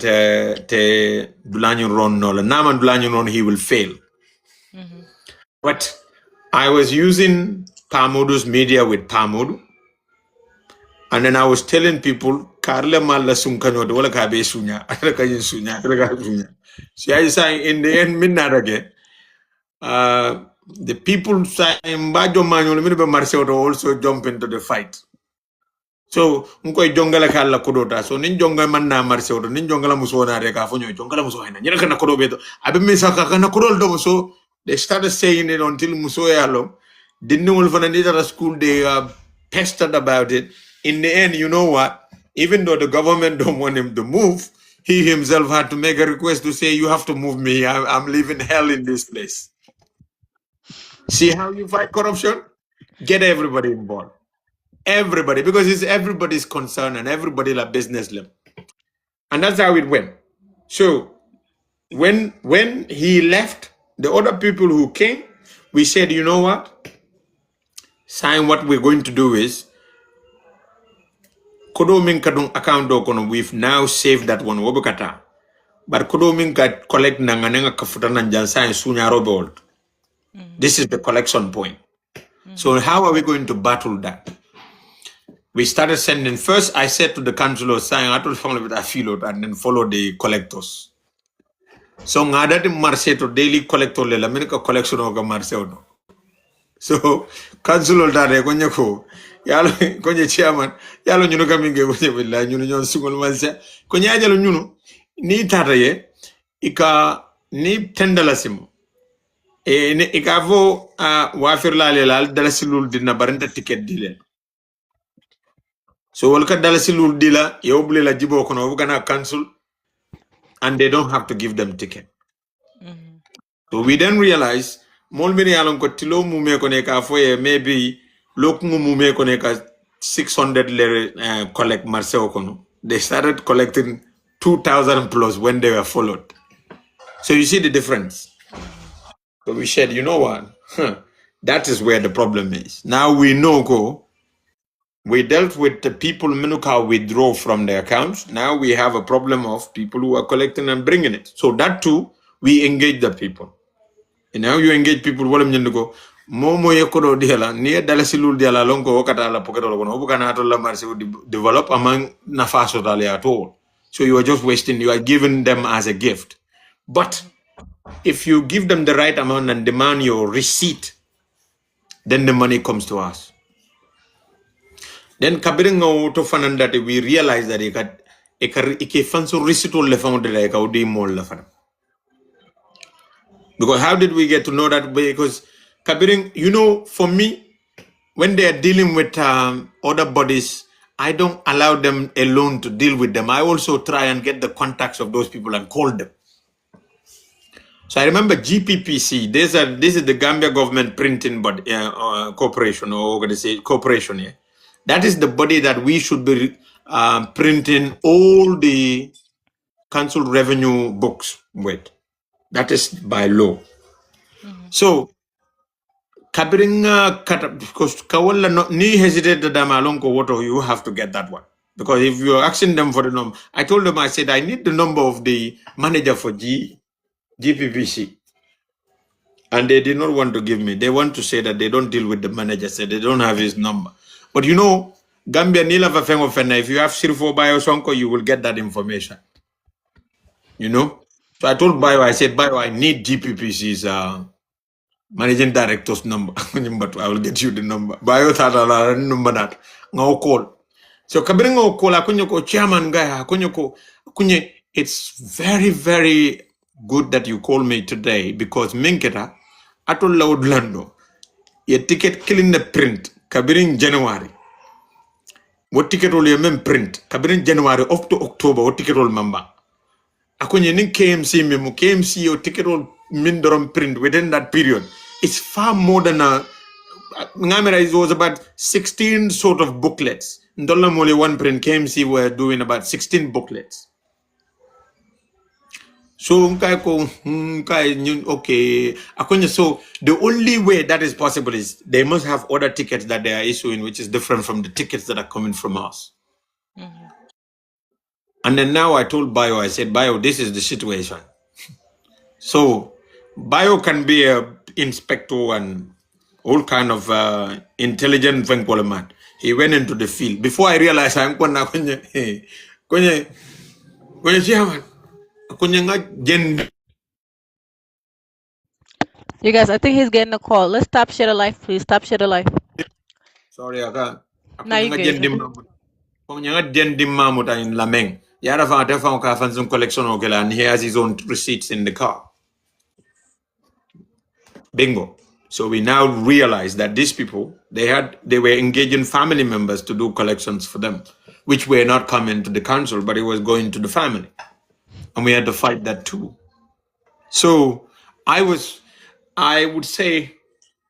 [SPEAKER 2] te Dulanyo Ron no Naman Dulanyo Ron he will fail. But I was using Pamudu's media with Pamudu. And then I was telling people, Karle Mala Sunkanyo, the Wallakabe Sunya, Sunya. So I saying in the end, midnight again, the people saying Bajo Manuel Marcel also jump into the fight. So unko jongala kala kodota so nin jonga manna Marcel nin jongala musona reka fonyo jongala musona nyira kana kodobeto abe misaka kana kodol do so they started saying it until musoyalo didn't know for the school they pestered about it. In the end, you know what? Even though the government don't want him to move, he himself had to make a request to say, you have to move me. I'm living hell in this place. See how you fight corruption? Get everybody involved. Everybody, because it's everybody's concern and everybody like business level. And that's how it went. So when he left, the other people who came, we said, you know what? Sign, what we're going to do is Kodo min kadung account do kono, we've now saved that one wobukata. But Kodo min ka collect nanganenga kafuta nanjansa and sunya robold. This is the collection point. So how are we going to battle that? We started sending, first I said to the councillor, saying I told family with a filo and then follow the collectors. So ngada de marché to daily collector le la minka collection of marché. So councillor dare konye ko yalo konye chairman yalo nyuno kaminge konye billa nyuno nyon sungol manse konye ajalo nyuno ni taraye ika ni tendala simo ni ikavo wafir la le lal dalasilul dina barenta ticket dile. So walka dalasilul dila yobule la jibo kono wugana cancel and they don't have to give them ticket. So we then realize molmini alon ko tilo mume ko ne ka foye maybe lokungu mume ko ne ka 600 lere collect marcel kono. They started collecting 2,000 plus when they were followed. So you see the difference. So we said, you know what? That is where the problem is. Now we know go. We dealt with the people Menuka withdraw from their accounts. Now we have a problem of people who are collecting and bringing it. So that too, we engage the people. And now you engage people, what I'm going to go. Momo yekodo diala near dalasilul diala longo okata la poketo logo obukana to la marse develop among nafaso dali at all. So you are just wasting, you are giving them as a gift. But if you give them the right amount and demand your receipt, then the money comes to us. Then kabiringo to fanandate we realize that it fanso receipt le found like audi mol la fan. Because how did we get to know that? Because kabiring, you know, for me, when they are dealing with other bodies, I don't allow them alone to deal with them. I also try and get the contacts of those people and call them. So I remember GPPC. This is the Gambia government printing body, corporation or organization corporation here. That is the body that we should be printing all the council revenue books with. That is by law. So Kabiringa because Kawala ni hesitated them along water, you have to get that one. Because if you're asking them for the number, I told them, I said, I need the number of the manager for GPPC. And they did not want to give me. They want to say that they don't deal with the manager, said they don't have his number. But you know, Gambia Nila Vafengo, if you have Sirfo Bio Sonko, you will get that information. You know? So I told Bio, I said, Bio, I need GPPC's managing director's number. But I will get you the number. Bio thought number that. Now call. So Kabiringo call Akunyoko chairman guy, Akunye, it's very, very good that you call me today because Minketa Atol Loud Lando. Your ticket killing the print, Kabiring January. what ticket all you print kabirin January up to October what ticket all mamba akonye nin KMC memo KMC o ticket all mindorom print within that period. It's far more than a Ngamera it was about 16 sort of booklets. Ndola only one print KMC were doing about 16 booklets. So okay. So the only way that is possible is they must have other tickets that they are issuing, which is different from the tickets that are coming from us.
[SPEAKER 1] Mm-hmm.
[SPEAKER 2] And then now I told Bio, I said, Bio, this is the situation. So Bio can be a inspector and all kind of intelligent man. He went into the field. Before I realized I'm going to
[SPEAKER 1] You guys, I think he's getting a call. Let's stop share the life, please. Stop share the life.
[SPEAKER 2] sorry,
[SPEAKER 1] Now you good.
[SPEAKER 2] Mamuta in Lameng. Yara found car some collection and he has his own receipts in the car. Bingo. So we now realize that these people, they were engaging family members to do collections for them, which were not coming to the council, but it was going to the family. And we had to fight that too. So I would say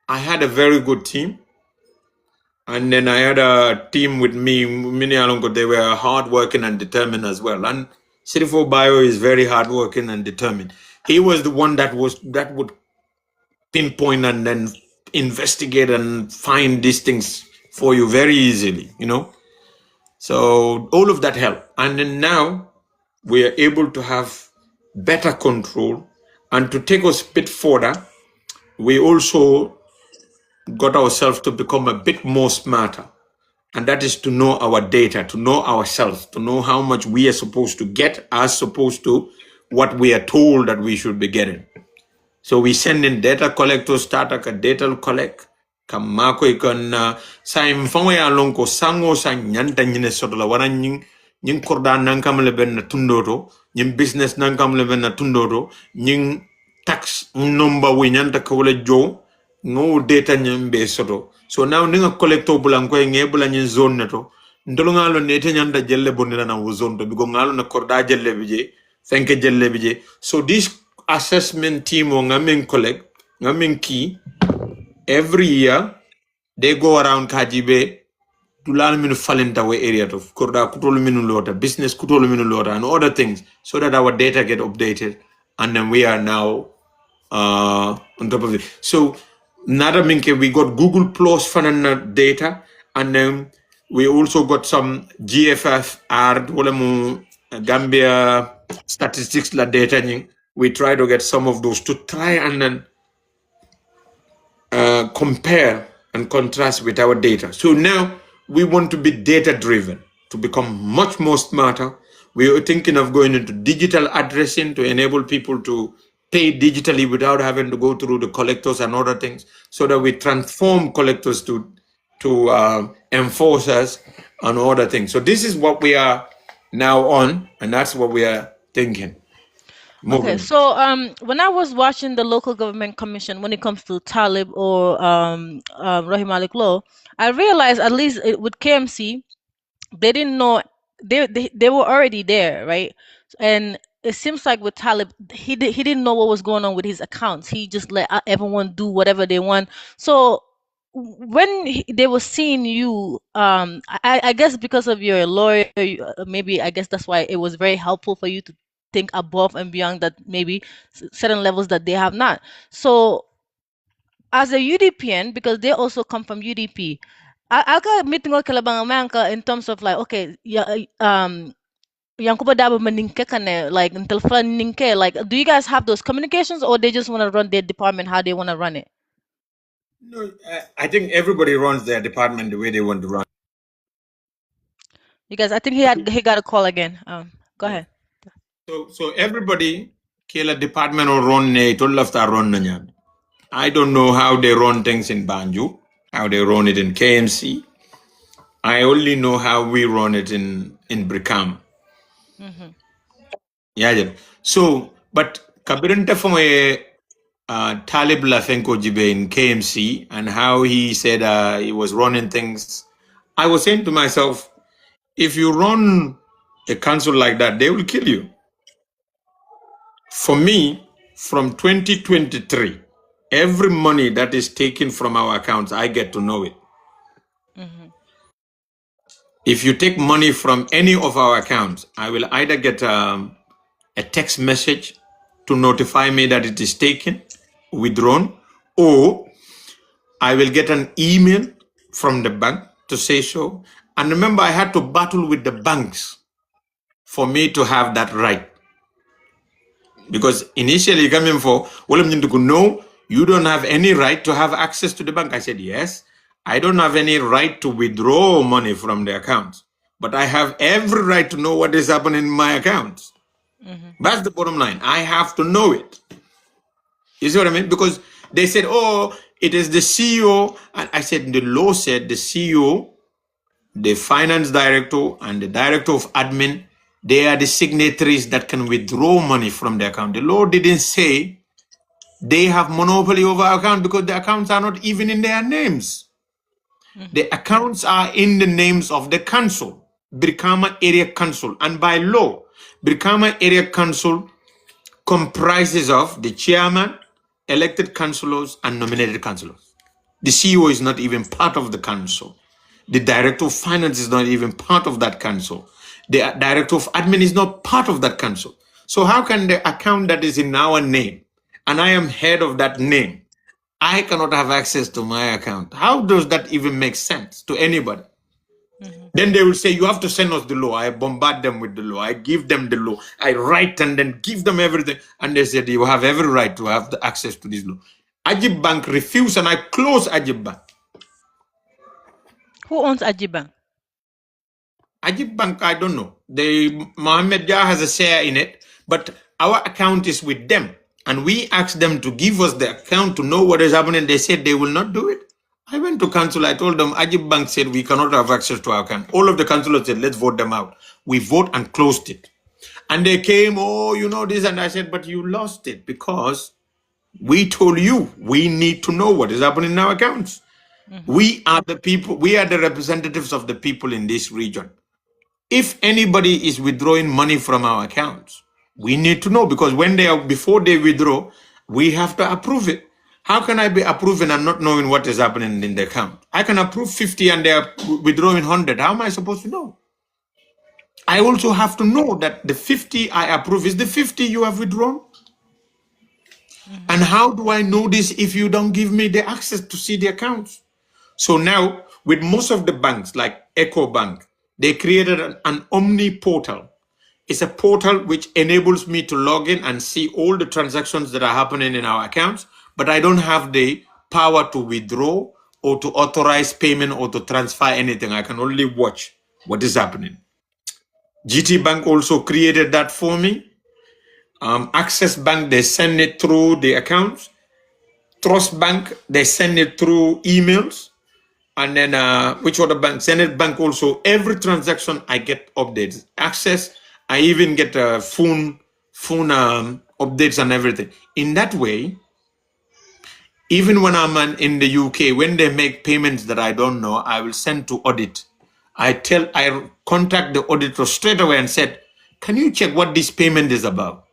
[SPEAKER 2] I had a very good team. And then I had a team with me, Mini Alongo, they were hardworking and determined as well. And Sirifo Bio is very hardworking and determined. He was the one that would pinpoint and then investigate and find these things for you very easily, So all of that helped. And then now we are able to have better control. And to take us a bit further, we also got ourselves to become a bit more smarter. And that is to know our data, to know ourselves, to know how much we are supposed to get as opposed to what we are told that we should be getting. So we send in data collectors, start a data collect. Kamako ikon sa mfamo ya lonko sango sa nyanta nyine sotola wana nying korda nankam leben na tundoto, nying business nankam leben na tundoto, nying tax number we nyanta kawle jo, no data nyembe soto. So now ninga collector bulanko nge bulanyin zone neto, ndolo ngalo nete nyanda jelle bonila na zone to, because ngalo na korda jelle bije, thanke jelle bije. So this assessment team or ngamin collect, ngamin key, every year they go around Kajibe to learn minu falenta we area of Korda kutolu minu lota, business kutolu minu lota, and other things, so that our data get updated, and then we are now on top of it. So nada minke we got Google Plus fanana data, and then we also got some GFFR wolemu Gambia statistics la data nying. We try to get some of those to try and then compare and contrast with our data. So now we want to be data driven, to become much more smarter. We are thinking of going into digital addressing to enable people to pay digitally without having to go through the collectors and other things, so that we transform collectors to enforcers and other things. So this is what we are now on, and that's what we are thinking.
[SPEAKER 1] Okay, so when I was watching the local government commission when it comes to Talib or Rahim Malik Law, I realized at least with KMC, they didn't know they were already there, right? And it seems like with Talib, he didn't know what was going on with his accounts. He just let everyone do whatever they want. So when they were seeing you, I guess because of your lawyer, maybe I guess that's why it was very helpful for you to think above and beyond that, maybe certain levels that they have not. So as a UDPN, because they also come from UDP, I'll meeting in terms of like, okay, yeah, Yankuba Darboe maninke kane, like until ninke, like, do you guys have those communications, or they just want to run their department how they want to run it?
[SPEAKER 2] No, I think everybody runs their department the way they want to run.
[SPEAKER 1] You guys, I think he got a call again. Go ahead.
[SPEAKER 2] So everybody, kila department or run ne to left run nanya. I don't know how they run things in Banju, how they run it in KMC. I only know how we run it in Brikam.
[SPEAKER 1] Mm-hmm.
[SPEAKER 2] Yeah. So, but kabirinte from a Talib Lafenko Jibe in KMC and how he said he was running things. I was saying to myself, If you run a council like that, they will kill you. For me, from 2023, every money that is taken from our accounts, I get to know it. If you take money from any of our accounts, I will either get a text message to notify me that it is taken, withdrawn, or I will get an email from the bank to say so. And remember, I had to battle with the banks for me to have that right. Because initially coming for, well, no, you don't have any right to have access to the bank. I said, yes, I don't have any right to withdraw money from the accounts, but I have every right to know what is happening in my accounts. That's the bottom line. I have to know it. You see what I mean? Because they said, oh, it is the CEO. And I said, the law said the CEO, the finance director, and the director of admin, they are the signatories that can withdraw money from the account. The law didn't say they have monopoly over account because the accounts are not even in their names. The accounts are in the names of the council, Brikama Area Council. And by law, Brikama Area Council comprises of the chairman, elected councillors, and nominated councillors. The CEO is not even part of the council. The director of finance is not even part of that council. The director of admin is not part of that council. So how can the account that is in our name, and I am head of that name, I cannot have access to my account? How does that even make sense to anybody? Then they will say, you have to send us the law. I bombard them with the law. I give them the law. I write and then give them everything. And they said, you have every right to have the access to this law. Ajib Bank refused and I closed Ajib Bank.
[SPEAKER 1] Who owns Ajib Bank?
[SPEAKER 2] Ajib Bank, I don't know. Mohammed Jah has a share in it, but our account is with them. And we asked them to give us the account to know what is happening. They said they will not do it. I went to council. I told them, Ajib Bank said we cannot have access to our account. All of the councillors said, let's vote them out. We vote and closed it. And they came, oh, you know this. And I said, but you lost it because we told you we need to know what is happening in our accounts. We are the people, we are the representatives of the people in this region. If anybody is withdrawing money from our accounts, we need to know, because when they are, before they withdraw, we have to approve it. How can I be approving and not knowing what is happening in the account? I can approve 50 and they are withdrawing 100. How am I supposed to know? I also have to know that the 50 I approve is the 50 you have withdrawn. And how do I know this if you don't give me the access to see the accounts? So now, with most of the banks, like Eco Bank, they created an Omni portal. It's a portal which enables me to log in and see all the transactions that are happening in our accounts, but I don't have the power to withdraw or to authorize payment or to transfer anything. I can only watch what is happening. GT Bank also created that for me. Access Bank, they send it through the accounts. Trust Bank, they send it through emails. And then which other bank? Senate Bank also. Every transaction I get updates. Access, I even get phone updates and everything. In that way, even when I'm in the UK, when they make payments that I don't know, I will send to audit. I contact the auditor straight away and said, can you check what this payment is about?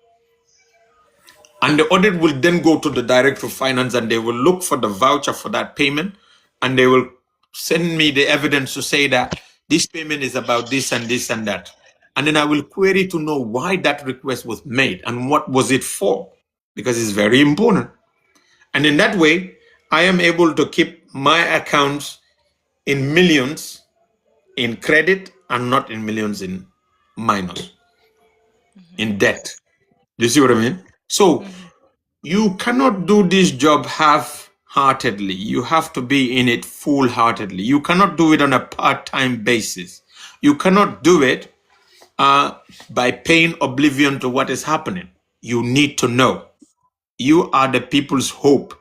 [SPEAKER 2] And the audit will then go to the director of finance and they will look for the voucher for that payment and they will send me the evidence to say that this payment is about this and this and that. And then I will query to know why that request was made and what was it for, because it's very important. And in that way, I am able to keep my accounts in millions in credit and not in millions in minus, in debt. Do you see what I mean? So you cannot do this job half-heartedly. You have to be in it full-heartedly. You cannot do it on a part-time basis. You cannot do it by paying oblivion to what is happening. You need to know. You are the people's hope.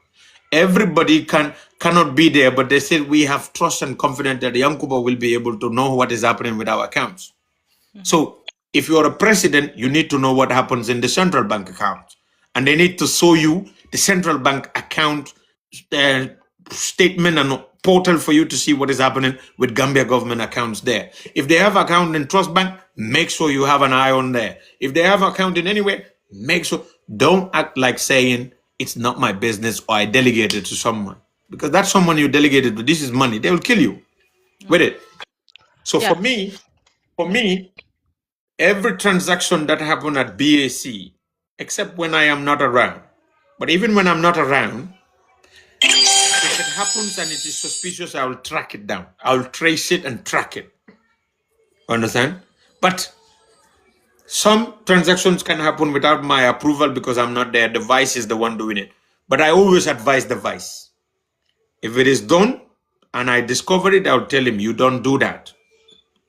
[SPEAKER 2] Everybody cannot be there, but they said we have trust and confidence that Yankuba will be able to know what is happening with our accounts. So if you're a president, you need to know what happens in the central bank account. And they need to show you the central bank account statement and portal for you to see what is happening with Gambia government accounts there. If they have account in Trust Bank, make sure you have an eye on there. If they have account in anywhere, make sure. Don't act like saying it's not my business or I delegate it to someone, because that's someone you delegated to. This is money. They will kill you with it. So
[SPEAKER 1] Yeah.
[SPEAKER 2] for me, every transaction that happened at BAC, except when I am not around, but even when I'm not around, if it happens and it is suspicious, I will track it down. I will trace it and track it. Understand? But some transactions can happen without my approval because I'm not there. The vice is the one doing it. But I always advise the vice. If it is done and I discover it, I'll tell him, you don't do that.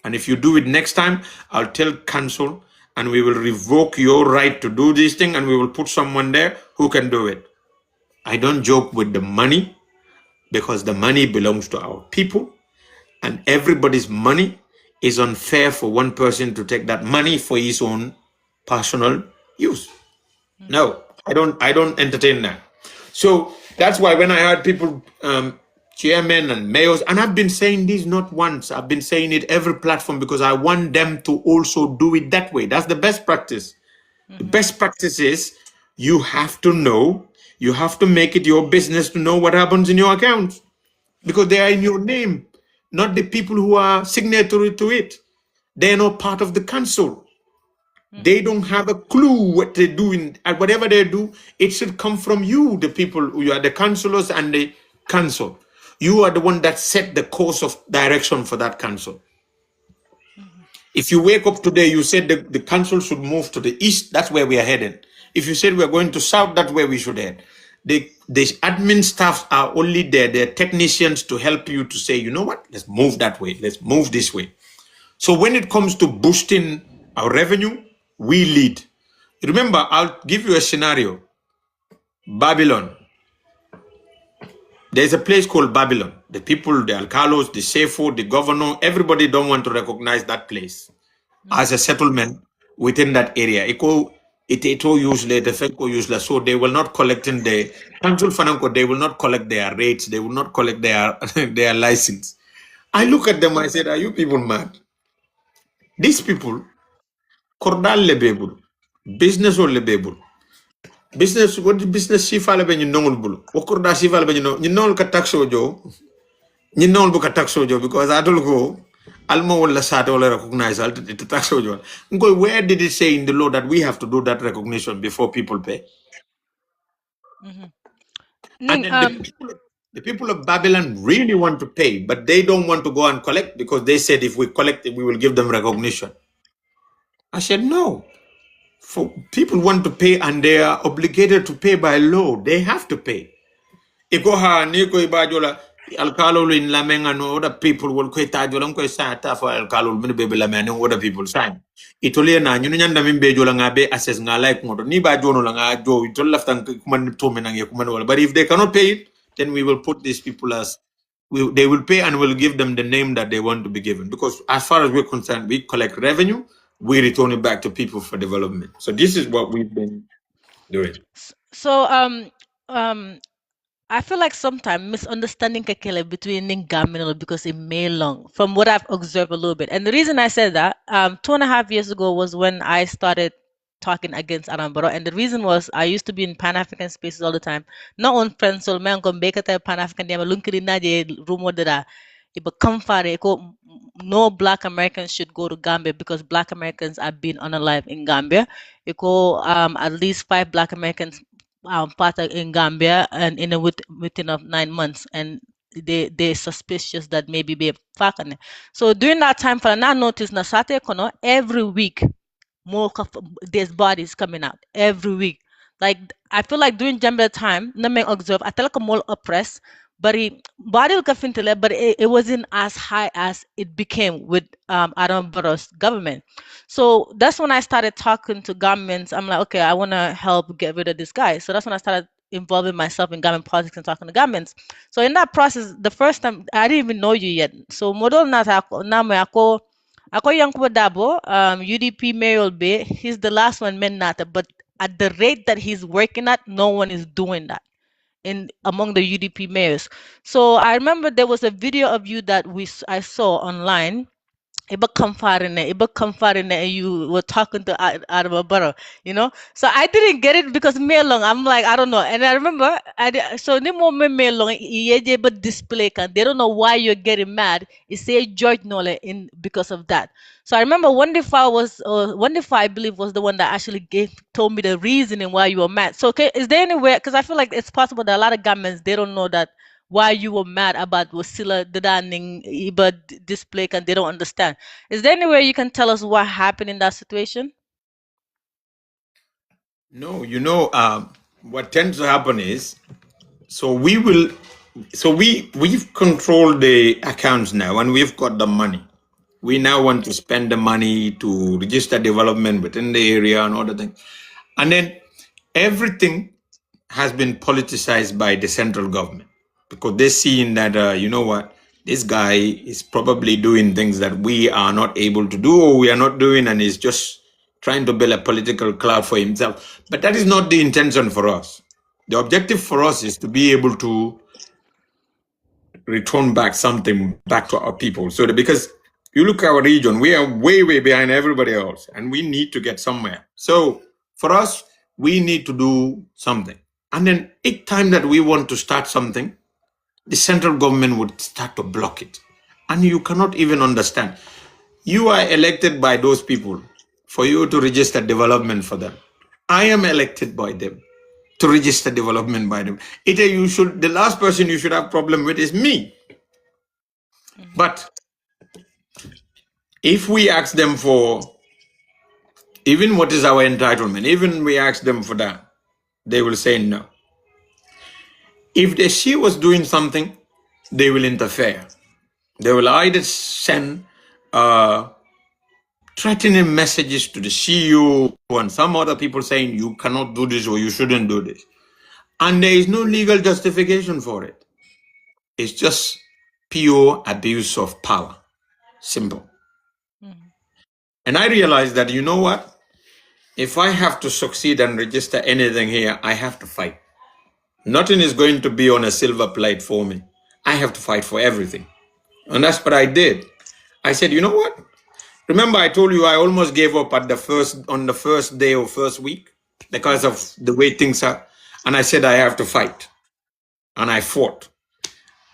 [SPEAKER 2] And if you do it next time, I'll tell council and we will revoke your right to do this thing and we will put someone there who can do it. I don't joke with the money because the money belongs to our people and everybody's money is unfair for one person to take that money for his own personal use. No, I don't entertain that. So that's why when I heard people, chairmen and mayors, and I've been saying this not once, I've been saying it every platform because I want them to also do it that way. That's the best practice. The best practice is you have to know, you have to make it your business to know what happens in your accounts because they are in your name, not the people who are signatory to it. They are not part of the council. They don't have a clue what they're doing. And whatever they do, it should come from you, the people who are the councillors and the council. You are the one that set the course of direction for that council. If you wake up today, you said the council should move to the east, that's where we are heading. If you said we're going to south, that's where we should head. The admin staff are only there, they're technicians to help you to say, you know what, let's move that way, let's move this way. So when it comes to boosting our revenue, we lead. Remember, I'll give you a scenario. Babylon. There's a place called Babylon. The people, the alcalos, the sefo, the governor, everybody don't want to recognize that place as a settlement within that area. Ito usually, the FECO usually, so they will not collect in the council financo, they will not collect their rates, they will not collect their their license. I look at them, I said, are you people mad? These people, Kordal lebebul, business or lebebul. Business, what business si fala be ñu nongul bulu. O Korda si fala be ñu nongul ka taxo jo, ñu nongul bu ka taxo jo because adul go almo wala sata wala recognize al to taxo jo. Ngo, where did it say in the law that we have to do that recognition before people pay? And
[SPEAKER 1] Ning,
[SPEAKER 2] then the people of Babylon really want to pay, but they don't want to go and collect because they said if we collect it, we will give them recognition. I said, no. For people want to pay and they are obligated to pay by law. They have to pay. Iko ha ni ko ibajola alkalo in lameng and other people will quit tajola ko sa ta for alkalo min be lameng and other people sign. Itolia na nyunu nyanda min be jola nga be assess nga like ngodo ni ba jono la nga jo itol laftan kuman to men ngi kuman wala. But if they cannot pay it, then we will put these people as they will pay and we'll give them the name that they want to be given. Because as far as we're concerned, we collect revenue, we return it back to people for development. So this is what we've been doing.
[SPEAKER 1] so um I feel like sometimes misunderstanding kekele between Ningaminal because it may long from what I've observed a little bit. And the reason I said that, 2.5 years ago was when I started talking against Arambaro. And the reason was I used to be in Pan-African spaces all the time. Not on friends, so man come back at Pan-African yama lunkiri naje rumo dada. Iba kamfare ko no black Americans should go to Gambia because black Americans are being unalive in Gambia. Iko at least 5 black Americans part in Gambia and within of 9 months, and they're suspicious that maybe be fakane. So during that time, for now, notice na sate kono every week more there's bodies coming out every week. Like I feel like during Jambia time, na may observe I tell more oppressed, but body ka fintele, but it wasn't as high as it became with Adam Barrow's government. So that's when I started talking to governments. I'm like, okay, I want to help get rid of this guy. So that's when I started involving myself in government politics and talking to governments. So in that process, the first time I didn't even know you yet. So model na me ako Yankuba Darboe, UDP mayoral bay, he's the last one men nata, but at the rate that he's working at, no one is doing that. in among the UDP mayors. So I remember there was a video of you that I saw online. And you were talking to out of a borough, So I didn't get it because me long. I'm like, I don't know. And I remember so ni mo me long yeje but display can they don't know why you're getting mad. It say George Nole in because of that. So I remember Wonderful, I believe, was the one that actually told me the reasoning why you were mad. So okay, is there anywhere, because I feel like it's possible that a lot of governments they don't know that why you were mad about Wasila Dadaning Iba display and they don't understand. Is there any way you can tell us what happened in that situation?
[SPEAKER 2] No, what tends to happen is, so we will, so we've controlled the accounts now, and we've got the money. We now want to spend the money to register development within the area and other things, and then everything has been politicized by the central government because they're seeing that this guy is probably doing things that we are not able to do or we are not doing, and he's just trying to build a political cloud for himself. But that is not the intention for us. The objective for us is to be able to return back something back to our people. So that, because you look at our region, we are way behind everybody else, and we need to get somewhere. So for us, we need to do something. And then each time that we want to start something, the central government would start to block it. And you cannot even understand. You are elected by those people for you to register development for them. I am elected by them to register development by them. The last person you should have problem with is me. But if we ask them for even what is our entitlement, even we ask them for that, they will say no. If they see us doing something, they will interfere. They will either send threatening messages to the CEO and some other people saying you cannot do this or you shouldn't do this. And there is no legal justification for it. It's just pure abuse of power. Simple. And I realized that, you know what? If I have to succeed and register anything here, I have to fight. Nothing is going to be on a silver plate for me. I have to fight for everything. And that's what I did. I said, you know what? Remember I told you I almost gave up on the first day or first week because of the way things are. And I said, I have to fight. And I fought.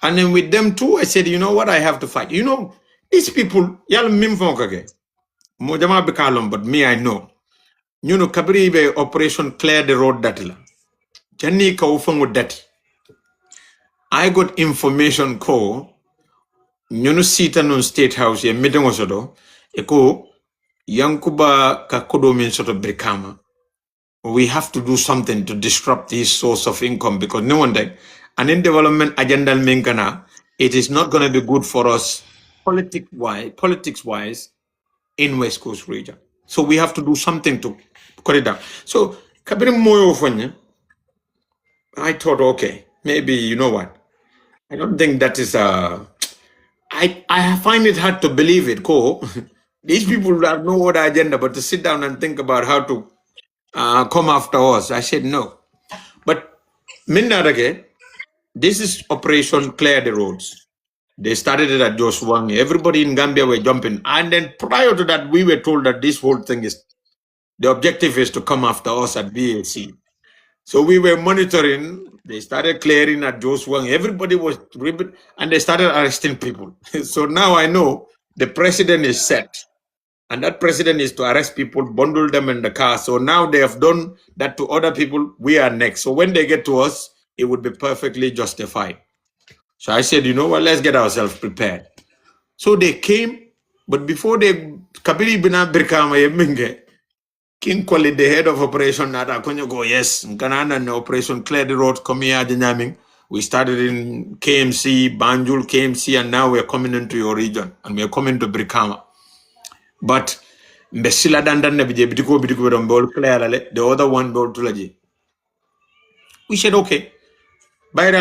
[SPEAKER 2] And then with them too, I said, you know what? I have to fight. These people, but me, I know. Kabiri be operation clear the road datila. Jani ka ufangu dati. I got information ko sita non state house ye meeting osodo eko Yankuba ka kodo min soto brikama. We have to do something to disrupt his source of income because no one day and in development agenda menkana, it is not going to be good for us politics wise in West Coast region. So we have to do something to cut it down. So kabiri moyo fanya, I thought, okay, maybe you know what? I don't think that is I find it hard to believe it, Ko. These people have no other agenda but to sit down and think about how to come after us. I said no. But Mindarage, this is Operation Clear the Roads. They started it at Joswang. Everybody in Gambia were jumping. And then prior to that, we were told that this whole thing is, the objective is to come after us at BAC. So we were monitoring. They started clearing at Joswang. Everybody was ribbon, and they started arresting people. So now I know the president is set. And that president is to arrest people, bundle them in the car. So now they have done that to other people. We are next. So when they get to us, it would be perfectly justified. So I said, you know what, let's get ourselves prepared. So they came, but before they, Kabiri Bina Birkama Yeminge, King Kwali, the head of operation, Nada Konyo go, yes, Ganana and operation clear the road, come here, Dinaming. We started in KMC, Banjul, KMC, and now we're coming into your region, and we're coming to Birkama. But Mbesila Dandan Bidiko, the other one, we said, okay. It's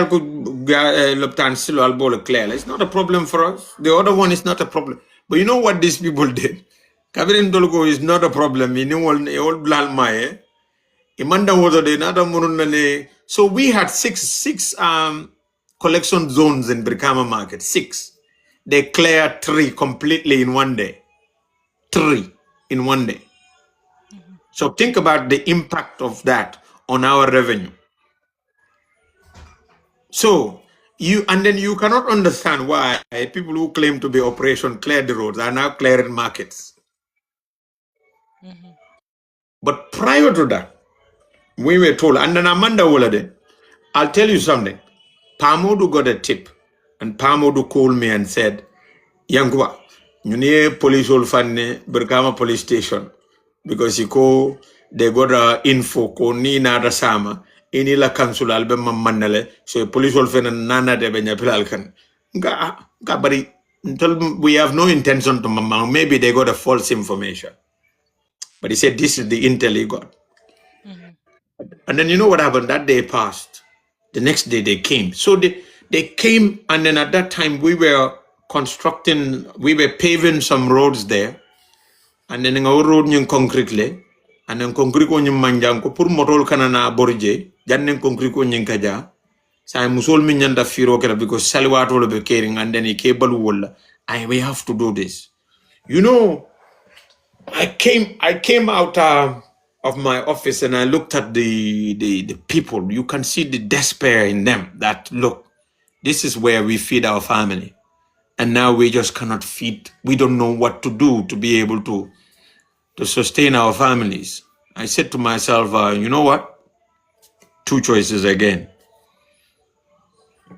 [SPEAKER 2] not a problem for us. The other one is not a problem. But you know what these people did? Kabirin Dolgo is not a problem. You know, all blal mae. Imanda water de nada mununane So we had six collection zones in Brikama market. 6. They cleared 3 completely in one day. 3 in one day. So think about the impact of that on our revenue. So then you cannot understand why people who claim to be Operation Clear the Roads are now clearing markets. But prior to that, we were told, and then Amanda Wolade, I'll tell you something. Pamodu got a tip, and Pamodu called me and said, Yankuba, you need police will find Burkama police station because you go they got info ko ni na sama ini la council albe manale so police will find nana de benya pilal kan ga bari until we have no intention to mama maybe they got a false information but he said this is the intel he got and then you know what happened that day passed the next day they came so they came and then at that time we were paving some roads there and then our road nyung concrete le and then concrete ko nyum manjang ko pour motol kanana borje jannen concrete ko nyung kaja sa musol min nyanda firo kala because salwato le be caring and then cable wall we have to do this you know I came out of my office and I looked at the people. You can see the despair in them that look, this is where we feed our family. And now we just cannot feed. We don't know what to do to be able to sustain our families. I said to myself, you know what? 2 choices again.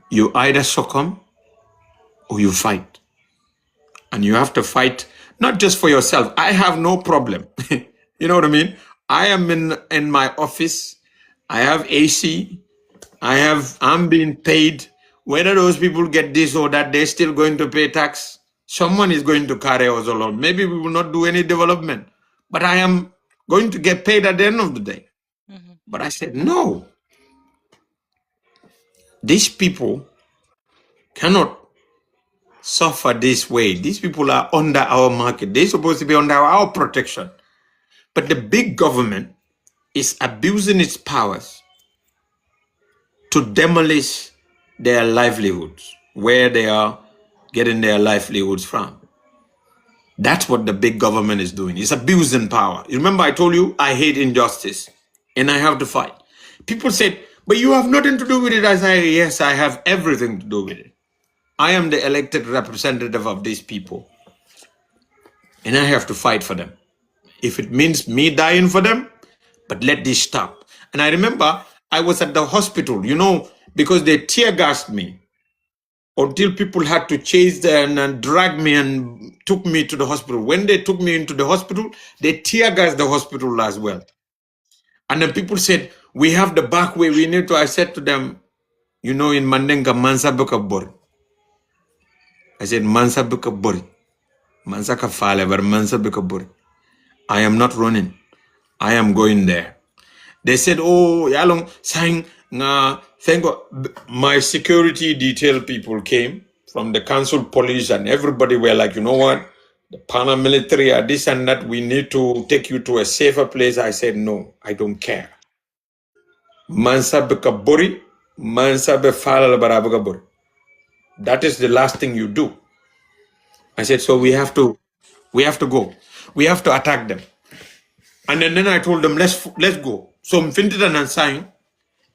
[SPEAKER 2] You either succumb or you fight. And you have to fight not just for yourself. I have no problem. You know what I mean? I am in my office. I have AC. I'm being paid. Whether those people get this or that, they're still going to pay tax. Someone is going to carry us along. Maybe we will not do any development, but I am going to get paid at the end of the day. But I said, no. These people cannot suffer this way. These people are under our market. They're supposed to be under our protection. But the big government is abusing its powers to demolish their livelihoods, where they are getting their livelihoods from. That's what the big government is doing. It's abusing power. You remember I told you I hate injustice and I have to fight. People said, but you have nothing to do with it. I say, yes, I have everything to do with it. I am the elected representative of these people and I have to fight for them. If it means me dying for them, but let this stop. And I remember I was at the hospital, you know, because they tear gassed me until people had to chase them and drag me and took me to the hospital. When they took me into the hospital, they tear gassed the hospital as well. And then people said, we have the back way, we need to. I said to them, you know, in Mandenga, Mansa Buka Bori. I said, Mansa Buka Bori. Mansa ka fale, but Mansa Buka Bori. I am not running. I am going there. They said, oh, yalong saying, thank God. My security detail people came from the council police and everybody were like, you know what? The paramilitary are this and that. We need to take you to a safer place. I said, no, I don't care. Mansa Bekabori, Mansa Befala Barabagabori. That is the last thing you do. I said, so we have to go. We have to attack them. And then I told them, let's go. So Mfintitan and sign.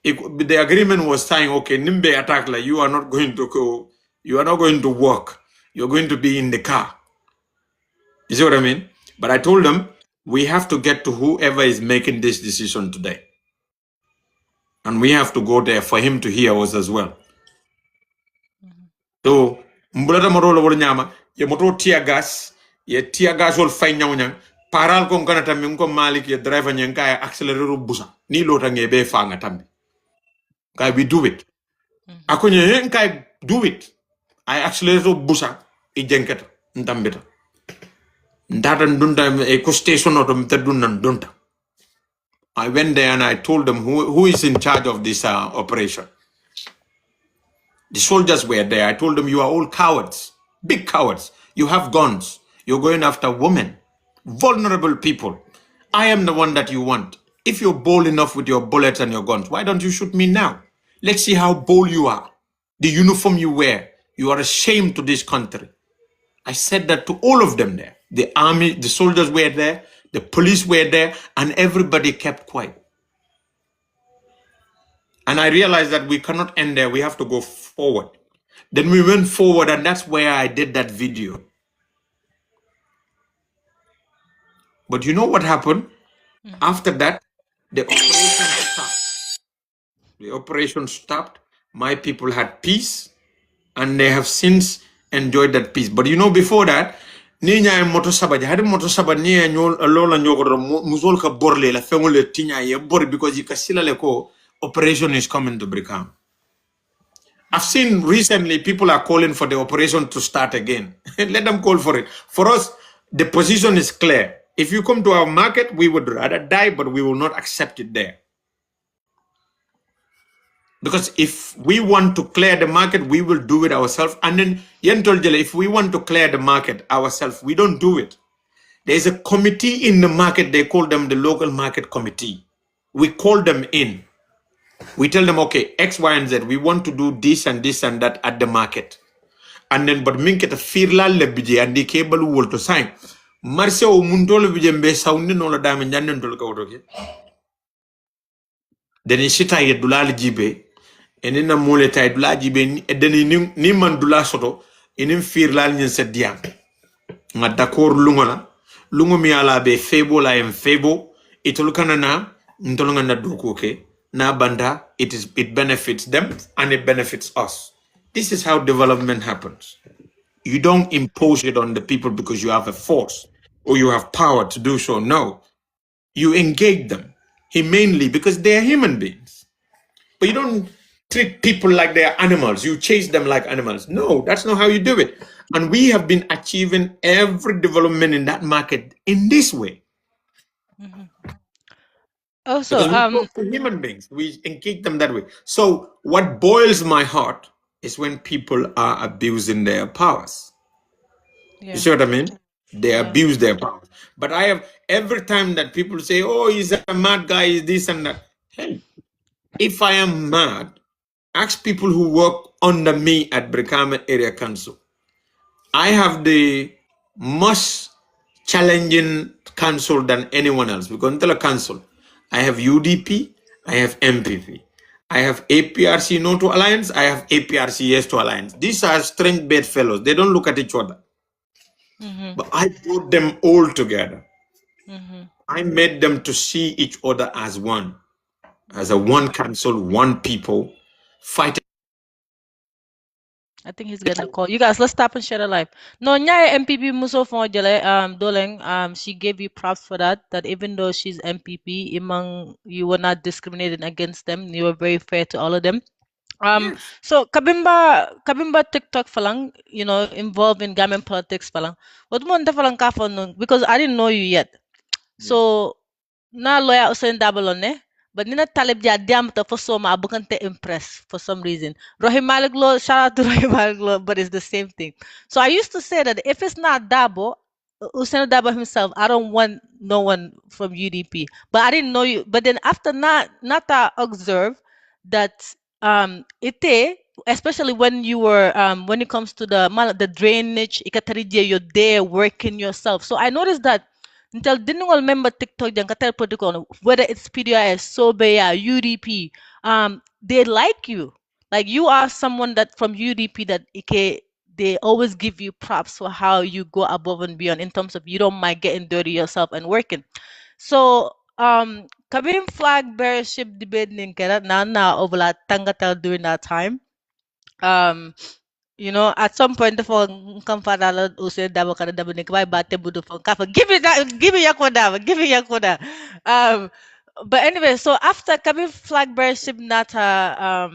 [SPEAKER 2] The agreement was saying, okay, Nimbe attack, like you are not going to go, you are not going to work. You're going to be in the car. You see what I mean? But I told them, we have to get to whoever is making this decision today. And we have to go there for him to hear us as well. So, mbulata moro lo nyama, ye moto tear gas wol fay nyang paral ko ngana tammi ko malik ye driver nyen kay accelerer busa ni lota ngebe fa nga tammi. Kay we do it. Akonye hen kay do it. I accelerate busa I jenketa ndambeta. Ndata ndunta e ko station auto mtedunna ndunta. I went there and I told them who is in charge of this operation. The soldiers were there. I told them, you are all cowards, big cowards. You have guns. You're going after women, vulnerable people. I am the one that you want. If you're bold enough with your bullets and your guns, why don't you shoot me now? Let's see how bold you are. The uniform you wear, you are a shame to this country. I said that to all of them there. The army, the soldiers were there, the police were there, and everybody kept quiet. And I realized that we cannot end there. We have to go forward. Then we went forward, and that's where I did that video. But you know what happened? After that, the operation stopped. The operation stopped. My people had peace, and they have since enjoyed that peace. But you know, before that, ni nya moto sabaja had moto sabaj ni nyol lola nyogoro muzol ka borle la fengole tinya ye bor because you kasila le ko operation is coming to Brikam. I've seen recently people are calling for the operation to start again. Let them call for it. For us, the position is clear. If you come to our market, we would rather die, but we will not accept it there. Because if we want to clear the market, we will do it ourselves. And then, if we want to clear the market ourselves, we don't do it. There's a committee in the market. They call them the local market committee. We call them in. We tell them, okay, X, Y, and Z, we want to do this and this and that at the market. And then, but minket a firla lebije and the cable will to sign. Marcia o muntolo bijembe sounding all the diamond and to then shita ye dulal jibe. Enina mole tay dula jibe deni ni man dula soto enin firla nyen se diam. Nga d'accord lungola. Lungo mi ala be febo la em febo. Itolukana na ntolunga na dukoke. Na banda it benefits them and it benefits us. This is how development happens. You don't impose it on the people because you have a force or you have power to do so. No, you engage them humanely because they are human beings. But you don't treat people like they are animals. You chase them like animals. No, that's not how you do it. And we have been achieving every development in that market in this way.
[SPEAKER 1] Also,
[SPEAKER 2] Because we talk to human beings, we engage them that way. So what boils my heart is when people are abusing their powers. You see what I mean? They abuse their powers. But I have every time that people say, oh, he's a mad guy, is this and that. Hey, if I am mad, ask people who work under me at Brikama Area Council. I have the most challenging council than anyone else because until a council, I have UDP, I have MPP, I have APRC no to alliance, I have APRC yes to alliance. These are strange bedfellows. They don't look at each other. But I brought them all together. I made them to see each other as one, as a one council, one people, fighting.
[SPEAKER 1] I think he's getting a call. You guys, let's stop and share the live. No, Nyaya MPP Muso Jale, Doleng, she gave you props for that. That even though she's MPP, among you were not discriminating against them. You were very fair to all of them.
[SPEAKER 2] Yes.
[SPEAKER 1] So Kabimba TikTok falang, involved in Gambian politics falang. What mo falang ka for nun? Because I didn't know you yet. So na lawyer Usain Dabalone, but nina talib dia diam ta for so ma abukante impress for some reason. Rohim Malik Law, shout out to Rohim Malik Law, but it's the same thing. So I used to say that if it's not Dabo, Usain Dabo himself, I don't want no one from UDP. But I didn't know you. But then after Nata observe that ite, especially when you were when it comes to the drainage, ikatarije, you're there working yourself. So I noticed that until dinungol member TikTok jang katel protocol, whether it's PDIS, Sobeya, UDP, they like you. Like you are someone that from UDP that they always give you props for how you go above and beyond in terms of you don't mind getting dirty yourself and working. So Kabim flag bearership debate ninkera na overla tangatal during that time. Um at some point the phone come father use dabo kada dabo ni kawai bate budu phone kafa give me yakoda give me yakoda but anyway, so after Kabim flag bearership nata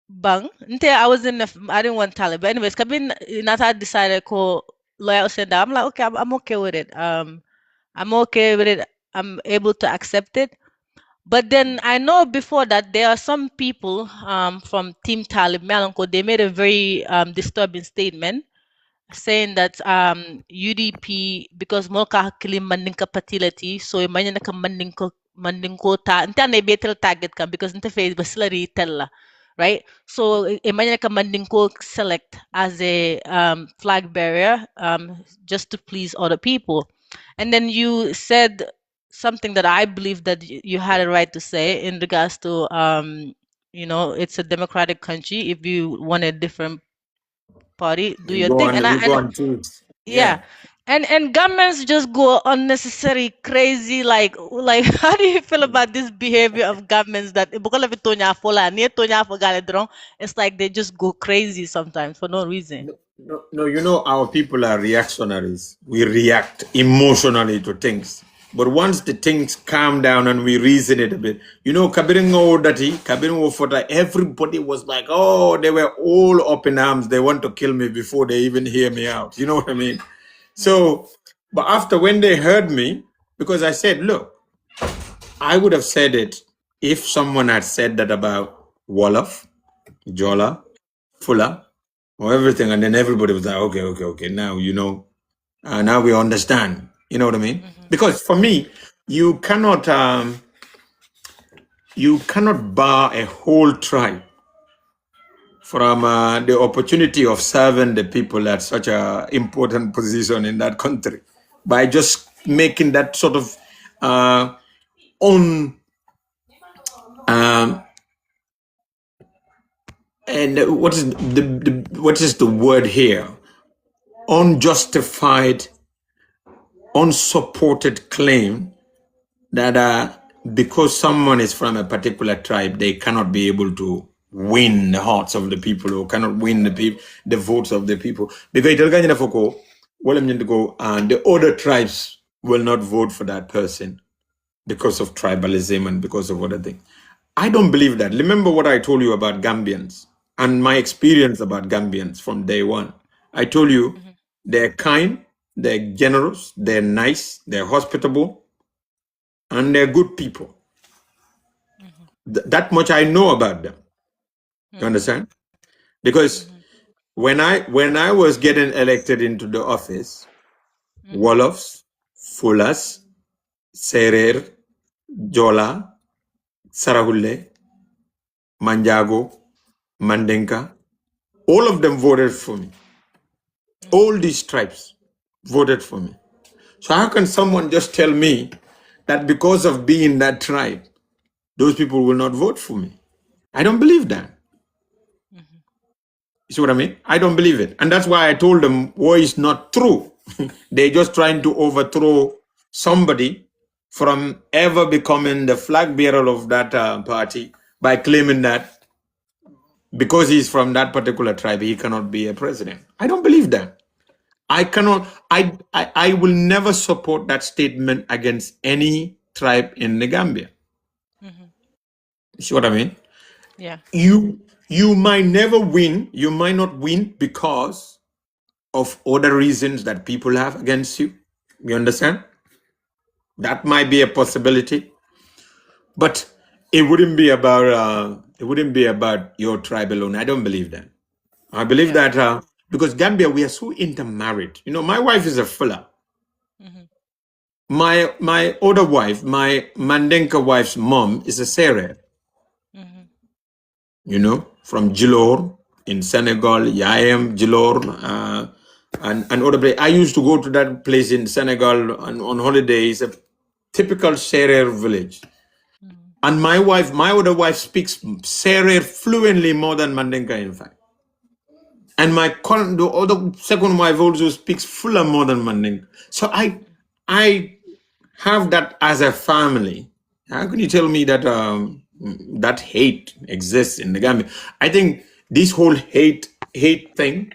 [SPEAKER 1] bang nte I was in I didn't want talent, but anyways Kabin nata decided ko loyal said I'm like okay, I'm okay with it. I'm okay with it. I'm able to accept it. But then I know before that there are some people from Team Talib Melanco, they made a very disturbing statement saying that UDP because mo ka kilim manding ka patility, so imanya na ka manding ko mandinko ta nte ane betel target ka because nte face basilari tella, right? So imagine ka mandinko select as a flag bearer just to please other people. And then you said something that I believe that you had a right to say in regards to it's a democratic country. If you want a different party, do your thing. And I
[SPEAKER 2] You go
[SPEAKER 1] and
[SPEAKER 2] on choose.
[SPEAKER 1] yeah,
[SPEAKER 2] Yeah.
[SPEAKER 1] and governments just go unnecessary crazy. Like how do you feel about this behavior of governments that bukan lebih tonya fola ni tonya fogale drong? It's like they just go crazy sometimes for no reason.
[SPEAKER 2] No, you know, our people are reactionaries. We react emotionally to things. But once the things calm down and we reason it a bit, you know, Kabiringo Dati, Kabiringo Fota, everybody was like, oh, they were all up in arms. They want to kill me before they even hear me out. You know what I mean?
[SPEAKER 1] Mhm,
[SPEAKER 2] So, but after when they heard me, because I said, look, I would have said it if someone had said that about Wolof,
[SPEAKER 1] mhm,
[SPEAKER 2] Jola, Fuller, or everything, and then everybody was like, okay, okay, okay, now you know, now we understand. You know what I mean?
[SPEAKER 1] mhm,
[SPEAKER 2] Because for
[SPEAKER 1] mhm,
[SPEAKER 2] me, you cannot bar a whole tribe from the opportunity of serving the people at such a important position in that country by just making that sort of uh, own um, and what is the word here? Unjustified, unsupported claim that because someone is from a particular tribe, they cannot be able to win the hearts of the people or cannot win the votes of the people. Because Italganya Foko, well, I'm going to go, and the other tribes will not vote for that person because of tribalism and because of other things. I don't believe that. Remember what I told you about Gambians and my experience about Gambians from day one. I told you
[SPEAKER 1] mhm,
[SPEAKER 2] they're kind, they're generous, they're nice, they're hospitable, and they're good people.
[SPEAKER 1] mhm,
[SPEAKER 2] That much I know about them. You
[SPEAKER 1] mhm,
[SPEAKER 2] understand? Because
[SPEAKER 1] mhm,
[SPEAKER 2] when I was getting elected into the office,
[SPEAKER 1] mhm,
[SPEAKER 2] Wolofs, Fulas, Serer, Jola, Sarahule, Manjago, Mandenka, all of them voted for me.
[SPEAKER 1] mhm,
[SPEAKER 2] All these tribes voted for me. So how can someone just tell me that because of being that tribe, those people will not vote for me? I don't believe that.
[SPEAKER 1] mhm.
[SPEAKER 2] You see what I mean? I don't believe it. And that's why I told them war is not true. They're just trying to overthrow somebody from ever becoming the flag bearer of that party by claiming that because he's from that particular tribe, he cannot be a president. I don't believe that. I cannot, I will never support that statement against any tribe in the Gambia.
[SPEAKER 1] Mhm.
[SPEAKER 2] You see what I mean?
[SPEAKER 1] Yeah.
[SPEAKER 2] You might never win, you might not win because of other reasons that people have against you. You understand? That might be a possibility, but it wouldn't be about your tribe alone. I don't believe that. I believe
[SPEAKER 1] Yeah.
[SPEAKER 2] that because Gambia we are so intermarried. You know, my wife is a fuller.
[SPEAKER 1] Mhm,
[SPEAKER 2] My older wife, my Mandenka wife's mom, is a Sere.
[SPEAKER 1] mhm,
[SPEAKER 2] You know, from Jilor in Senegal. Yeah, I am Jilor. And other place. I used to go to that place in Senegal on holidays, a typical Serer village.
[SPEAKER 1] mhm,
[SPEAKER 2] And my older wife speaks Serer fluently more than Mandinka, in fact. And the other second wife also speaks fuller more than Mandinka. So I have that as a family. How can you tell me that that hate exists in the Gambia? I think this whole hate thing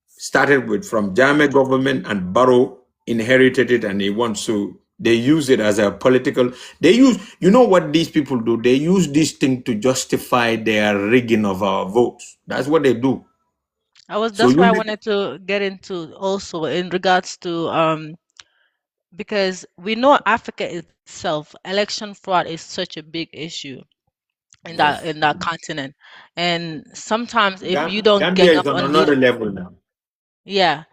[SPEAKER 2] started with from Jame government and Barrow inherited it and he wants to they use it as a political they use you know what these people do they use this thing to justify their rigging of our votes. That's what they do. So
[SPEAKER 1] That's
[SPEAKER 2] you
[SPEAKER 1] why I
[SPEAKER 2] make
[SPEAKER 1] wanted to get into also in regards to because we know Africa itself, election fraud is such a big issue in
[SPEAKER 2] yes.
[SPEAKER 1] that continent. And sometimes if you don't
[SPEAKER 2] Gambia
[SPEAKER 1] gang
[SPEAKER 2] is
[SPEAKER 1] up
[SPEAKER 2] on
[SPEAKER 1] on
[SPEAKER 2] another level now.
[SPEAKER 1] yeah,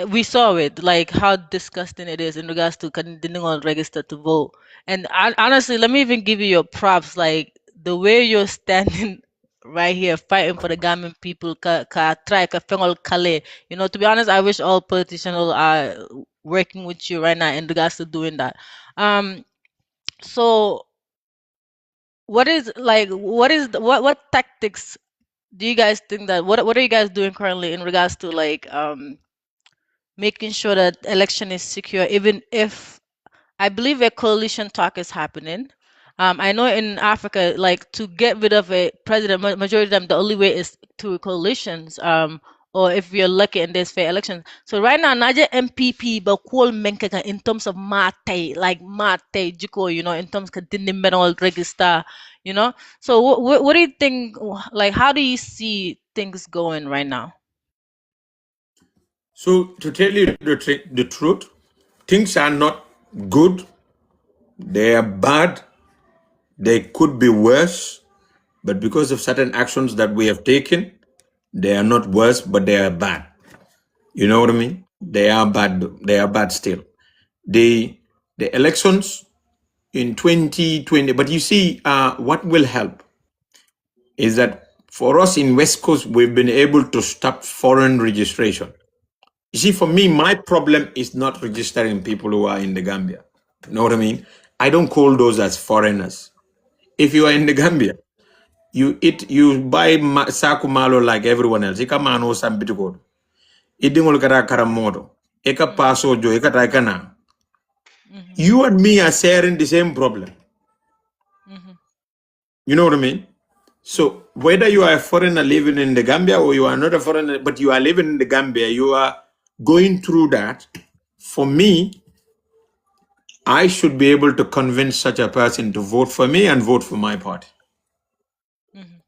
[SPEAKER 1] We saw it, like how disgusting it is in regards to didn't on register to vote. And honestly, let me even give you your props. Like the way you're standing right here fighting for the Gambian people, try ka fengol kale. To be honest, I wish all politicians are working with you right now in regards to doing that. Um, so what tactics do you guys think that what are you guys doing currently in regards to like making sure that election is secure, even if I believe a coalition talk is happening. I know in Africa, like to get rid of a president, majority of them, the only way is through coalitions. Or if you're lucky and there's fair elections. So right now, Naja MPP, but call Menkeka in terms of Mate, like Mate, Jiko, in terms of the register, you know. So what do you think? Like, how do you see things going right now?
[SPEAKER 2] So to tell you the truth, things are not good. They are bad. They could be worse. But because of certain actions that we have taken, they are not worse, but they are bad. You know what I mean? They are bad. They are bad still. The elections in 2020. But you see, what will help is that for us in West Coast, we've been able to stop foreign registration. You see, for me, my problem is not registering people who are in the Gambia. You know what I mean? I don't call those as foreigners. If you are in the Gambia, you buy saku malo like everyone else. Ika mano sambituko. Idingol kara karamoto. Eka
[SPEAKER 1] Mm-hmm.
[SPEAKER 2] paso jo. Eka taikana.
[SPEAKER 1] Mm-hmm.
[SPEAKER 2] You and me are sharing the same problem.
[SPEAKER 1] Mm-hmm.
[SPEAKER 2] You know what I mean? So whether you are a foreigner living in the Gambia or you are not a foreigner, but you are living in the Gambia, you are going through that. For me, I should be able to convince such a person to vote for me and vote for my party.
[SPEAKER 1] Mm-hmm.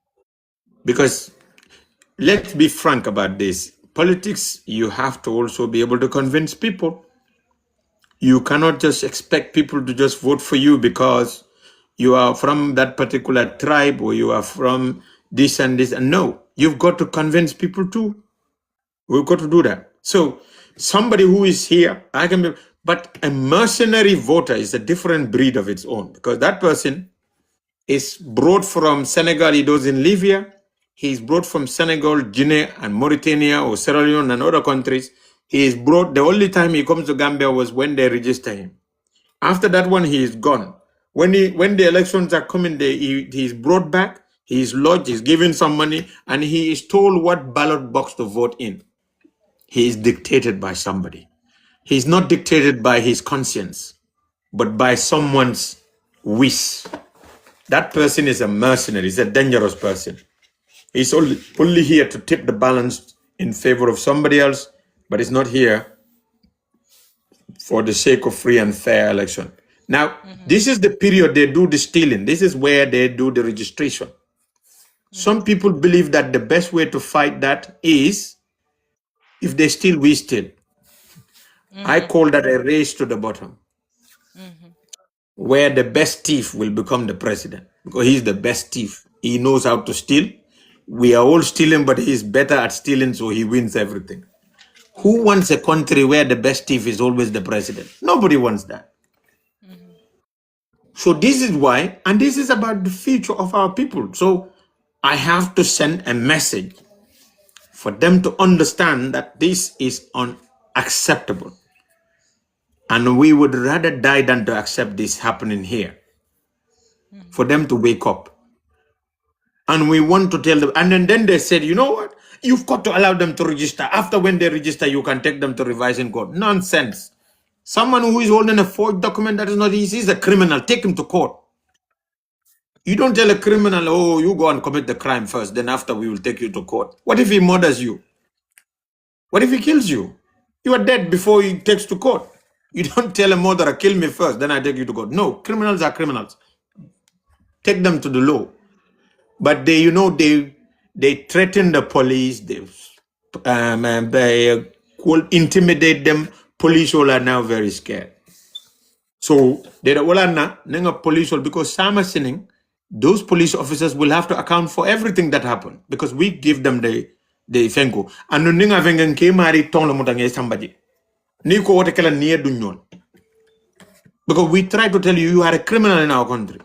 [SPEAKER 2] Because let's be frank about this. Politics, you have to also be able to convince people. You cannot just expect people to just vote for you because you are from that particular tribe or you are from this and this. And no, you've got to convince people too. We've got to do that. So somebody who is here, I can be, but a mercenary voter is a different breed of its own because that person is brought from Senegal, he does in Libya. He's brought from Senegal, Guinea, and Mauritania or Sierra Leone and other countries. He is brought, the only time he comes to Gambia was when they register him. After that one, he is gone. When the elections are coming, he's brought back, he's lodged, he's given some money, and he is told what ballot box to vote in. He is dictated by somebody. He's not dictated by his conscience, but by someone's wish. That person is a mercenary, he's a dangerous person. He's only here to tip the balance in favor of somebody else, but he's not here for the sake of free and fair election. Now,
[SPEAKER 1] Mm-hmm.
[SPEAKER 2] this is the period they do the stealing. This is where they do the registration.
[SPEAKER 1] Mm-hmm.
[SPEAKER 2] Some people believe that the best way to fight that is if they steal, we steal. I
[SPEAKER 1] Mm-hmm.
[SPEAKER 2] call that a race to the bottom,
[SPEAKER 1] Mm-hmm.
[SPEAKER 2] where the best thief will become the president because he's the best thief. He knows how to steal. We are all stealing, but he's better at stealing, so he wins everything. Who
[SPEAKER 1] Mm-hmm.
[SPEAKER 2] wants a country where the best thief is always the president? Nobody wants that.
[SPEAKER 1] Mm-hmm.
[SPEAKER 2] So this is why, and this is about the future of our people. So I have to send a message for them to understand that this is unacceptable. And we would rather die than to accept this happening here. For them to wake up. And we want to tell them. And then they said, you know what? You've got to allow them to register. After when they register, you can take them to revise in court. Nonsense. Someone who is holding a forged document that is not easy is a criminal. Take him to court. You don't tell a criminal, oh, you go and commit the crime first, then after we will take you to court. What if he murders you? What if he kills you? You are dead before he takes to court. You don't tell a murderer, kill me first, then I take you to court. No, criminals are criminals. Take them to the law. But they threaten the police. They could intimidate them. Police all are now very scared. So they all are not police all because Sama Sining, those police officers will have to account for everything that happened because we give them de fenko anu ninga vengen ke mari ton lo mutange sambaji ni ko wote kala niye dunyon because we try to tell you you are a criminal in our country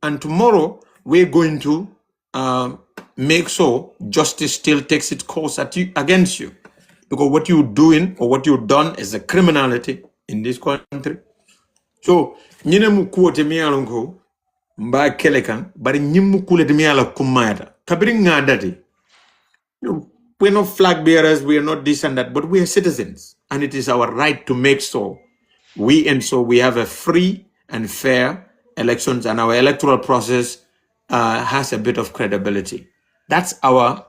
[SPEAKER 2] and tomorrow we're going to make sure justice still takes its course against you because what you're doing or what you've done is a criminality in this country. So nyine mu kuote mi alonko mba kelekan bari nyimmu kulete mi ala kumayata kabiri ngadati. We're not flag bearers, we are not this and that, but we are citizens and it is our right to make sure we ensure we have a free and fair elections and our electoral process has a bit of credibility. That's our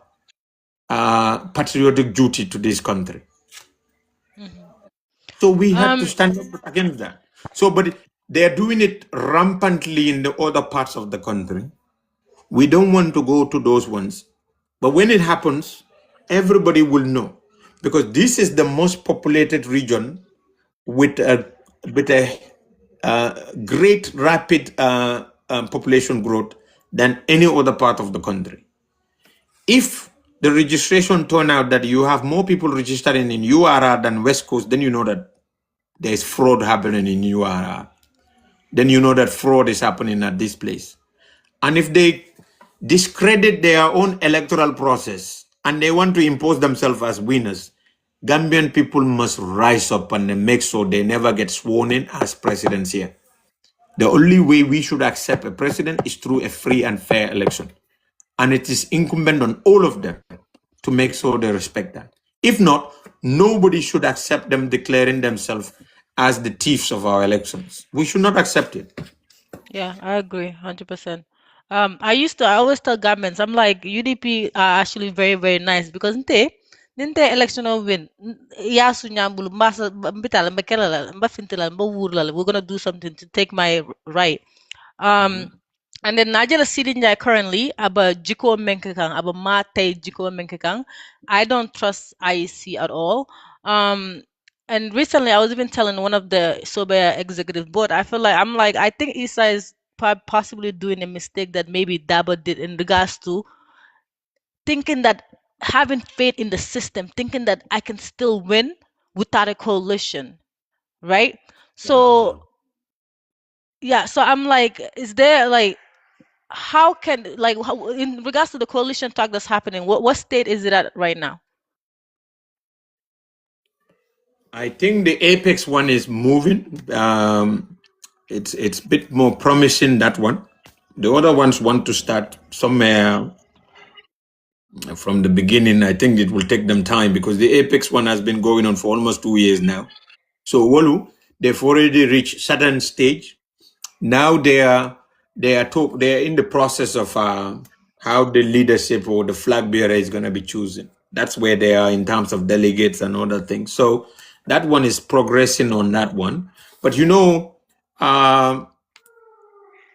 [SPEAKER 2] patriotic duty to this country. So we have to stand up against that. So, but they are doing it rampantly in the other parts of the country. We don't want to go to those ones. But when it happens, everybody will know. Because this is the most populated region with a great rapid population growth than any other part of the country. If the registration turn out that you have more people registering in URR than West Coast, then you know that there's fraud happening in URR. Then you know that fraud is happening at this place. And if they discredit their own electoral process and they want to impose themselves as winners, Gambian people must rise up and make sure they never get sworn in as presidents here. The only way we should accept a president is through a free and fair election. And it is incumbent on all of them to make sure they respect that. If not, nobody should accept them declaring themselves as the thieves of our elections. We should not accept it.
[SPEAKER 1] Yeah, I agree, 100%. I always tell governments, I'm like, UDP are actually very, very nice because nte election of win. Ya sunyambulu mbasa mbitala mbekela la mbafintila mbawurla. We're gonna do something to take my right. And then Najala sitting there currently aba Jiko Menkekang, aba Mate Jiko Menkekang. I don't trust IEC at all. And recently I was even telling one of the Sobaya executive board, I think Isa is possibly doing a mistake that maybe Dabo did in regards to thinking that having faith in the system, thinking that I can still win without a coalition, right? So yeah, so I'm like, is there like how can in regards to the coalition talk that's happening, what state is it at right now?
[SPEAKER 2] I think the Apex one is moving. It's a bit more promising, that one. The other ones want to start somewhere from the beginning. I think it will take them time because the Apex one has been going on for almost 2 years now. So Wolu, they've already reached certain stage. Now they are in the process of how the leadership or the flag bearer is going to be chosen. That's where they are in terms of delegates and other things. So that one is progressing on that one. But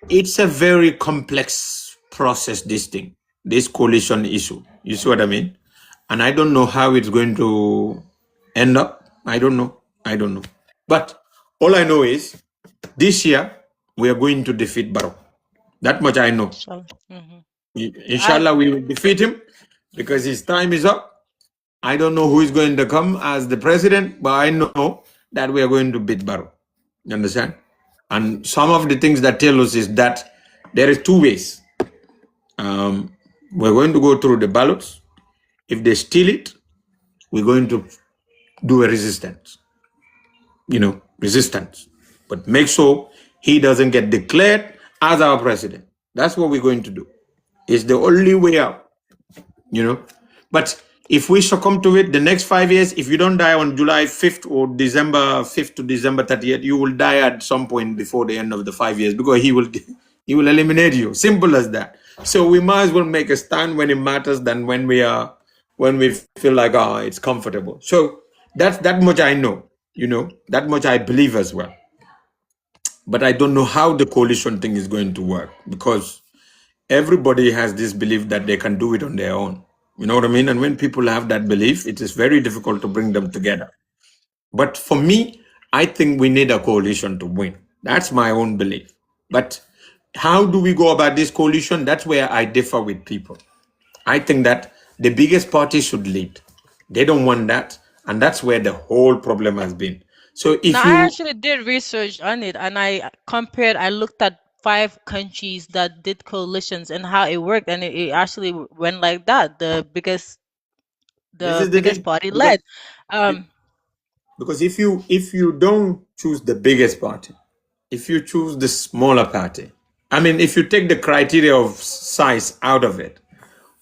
[SPEAKER 2] it's a very complex process, this coalition issue. You see what I mean? And I don't know how it's going to end up. I don't know. But all I know is this year we are going to defeat Barrow. That much I know. Inshallah, we will defeat him because his time is up. I don't know who is going to come as the president, but I know that we are going to beat Barrow. You understand? And some of the things that tell us is that there is two ways. We're going to go through the ballots. If they steal it, we're going to do a resistance. Resistance. But make sure he doesn't get declared as our president. That's what we're going to do. It's the only way out. But if we succumb to it, the next 5 years, if you don't die on July 5th or December 5th to December 30th, you will die at some point before the end of the 5 years because he will eliminate you. Simple as that. So we might as well make a stand when it matters than when we feel like it's comfortable. So that much I know. That much I believe as well. But I don't know how the coalition thing is going to work because everybody has this belief that they can do it on their own. You know what I mean? And when people have that belief, it is very difficult to bring them together. But for me, I think we need a coalition to win. That's my own belief. But how do we go about this coalition? That's where I differ with people. I think that the biggest party should lead. They don't want that, and that's where the whole problem has been. So
[SPEAKER 1] Now,
[SPEAKER 2] if
[SPEAKER 1] I
[SPEAKER 2] you
[SPEAKER 1] actually did research on it and I compared, I looked at five countries that did coalitions and how it worked, and it actually went like that.
[SPEAKER 2] this
[SPEAKER 1] The
[SPEAKER 2] is the
[SPEAKER 1] biggest
[SPEAKER 2] thing,
[SPEAKER 1] party
[SPEAKER 2] because
[SPEAKER 1] led. Um,
[SPEAKER 2] if you don't choose the biggest party, if you choose the smaller party, I mean, if you take the criteria of size out of it,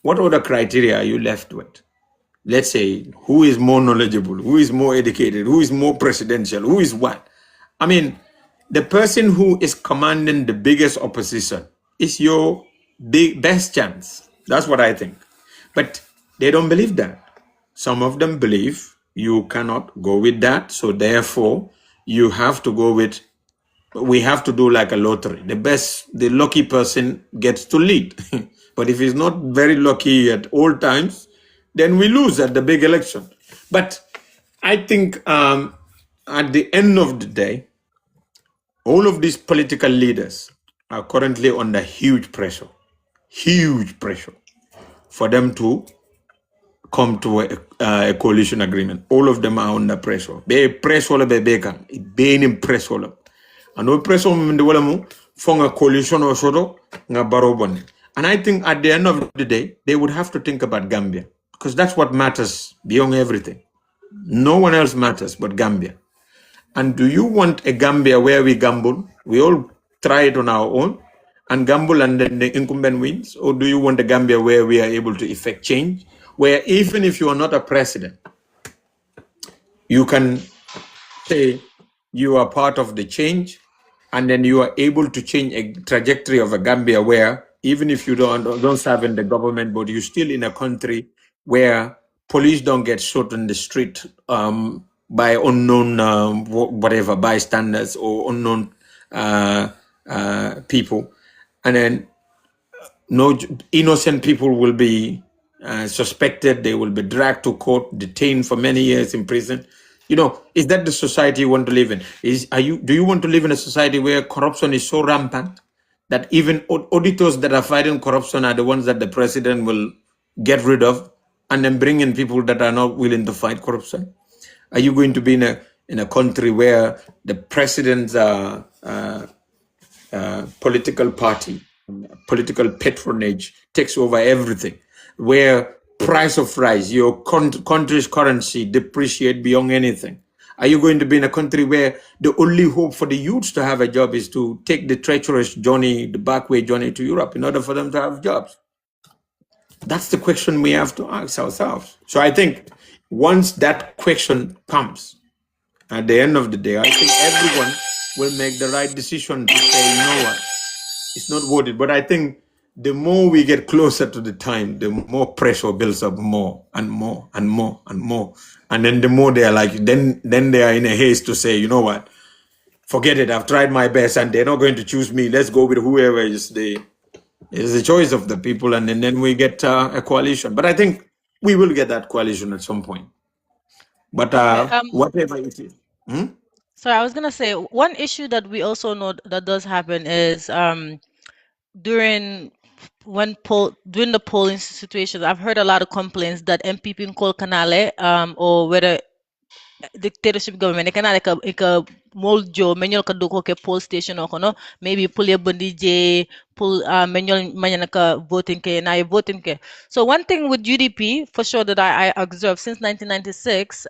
[SPEAKER 2] what other criteria are you left with? Let's say, who is more knowledgeable, who is more educated, who is more presidential, who is what? I mean, the person who is commanding the biggest opposition is your best chance. That's what I think. But they don't believe that. Some of them believe you cannot go with that. So therefore, you have to go with, we have to do like a lottery. The lucky person gets to lead. But if he's not very lucky at all times, then we lose at the big election. But I think at the end of the day, all of these political leaders are currently under huge pressure for them to come to a coalition agreement. All of them are under pressure. They press all be bacon. They in press all. And no pressure in the wala from a coalition or sort nga barobon. And I think at the end of the day, they would have to think about Gambia because that's what matters beyond everything. No one else matters but Gambia. And do you want a Gambia where we gamble? We all try it on our own and gamble and then the incumbent wins? Or do you want a Gambia where we are able to effect change? Where even if you are not a president, you can say you are part of the change and then you are able to change a trajectory of a Gambia where even if you don't serve in the government, but you're still in a country where police don't get shot on the street by unknown whatever bystanders or unknown people, and then no innocent people will be suspected. They will be dragged to court, detained for many years in prison. Is that the society you want to live in? Do you want to live in a society where corruption is so rampant that even auditors that are fighting corruption are the ones that the president will get rid of and then bring in people that are not willing to fight corruption? Are you going to be in a country where the president's political party, political patronage takes over everything, where price of rice, your country's currency depreciate beyond anything? Are you going to be in a country where the only hope for the youths to have a job is to take the treacherous journey, the backway journey to Europe in order for them to have jobs? That's the question we have to ask ourselves. So I think once that question comes, at the end of the day, I think everyone will make the right decision to say, you know what, it's not worth it. But I think the more we get closer to the time, the more pressure builds up more and more and more and more. And then the more they are like, then they are in a haste to say, you know what, forget it. I've tried my best and they're not going to choose me. Let's go with whoever is the choice of the people. And then we get a coalition. But I think we will get that coalition at some point. But
[SPEAKER 1] okay.
[SPEAKER 2] whatever it is. Hmm?
[SPEAKER 1] So I was gonna say one issue that we also know that does happen is during during the polling situations, I've heard a lot of complaints that MPP in Kol Kanale or whether dictatorship government kana ka moljo menyol ka doko ke poll station o kono maybe pull your bandi je pull menyol manyana ka voting ke na voting ke. So one thing with UDP for sure that I observed since 1996,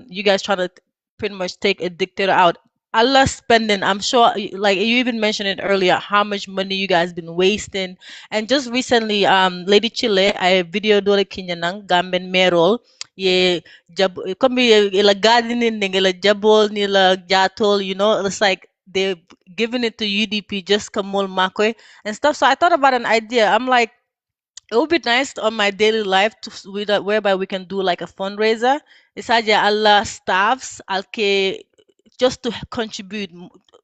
[SPEAKER 1] you guys trying to pretty much take a dictator out. Allah spending, I'm sure, like you even mentioned it earlier, how much money you guys been wasting. And just recently, Lady Chile, I video dole Kinyanang, Gamben Merol, ye jab comme ila gardening ila jabol nila jatol, it's like they're giving it to UDP just kamol makoy and stuff. So I thought about an idea. I'm like, it would be nice on my daily life whereby we can do like a fundraiser. Isaja Allah staffs alke just to contribute,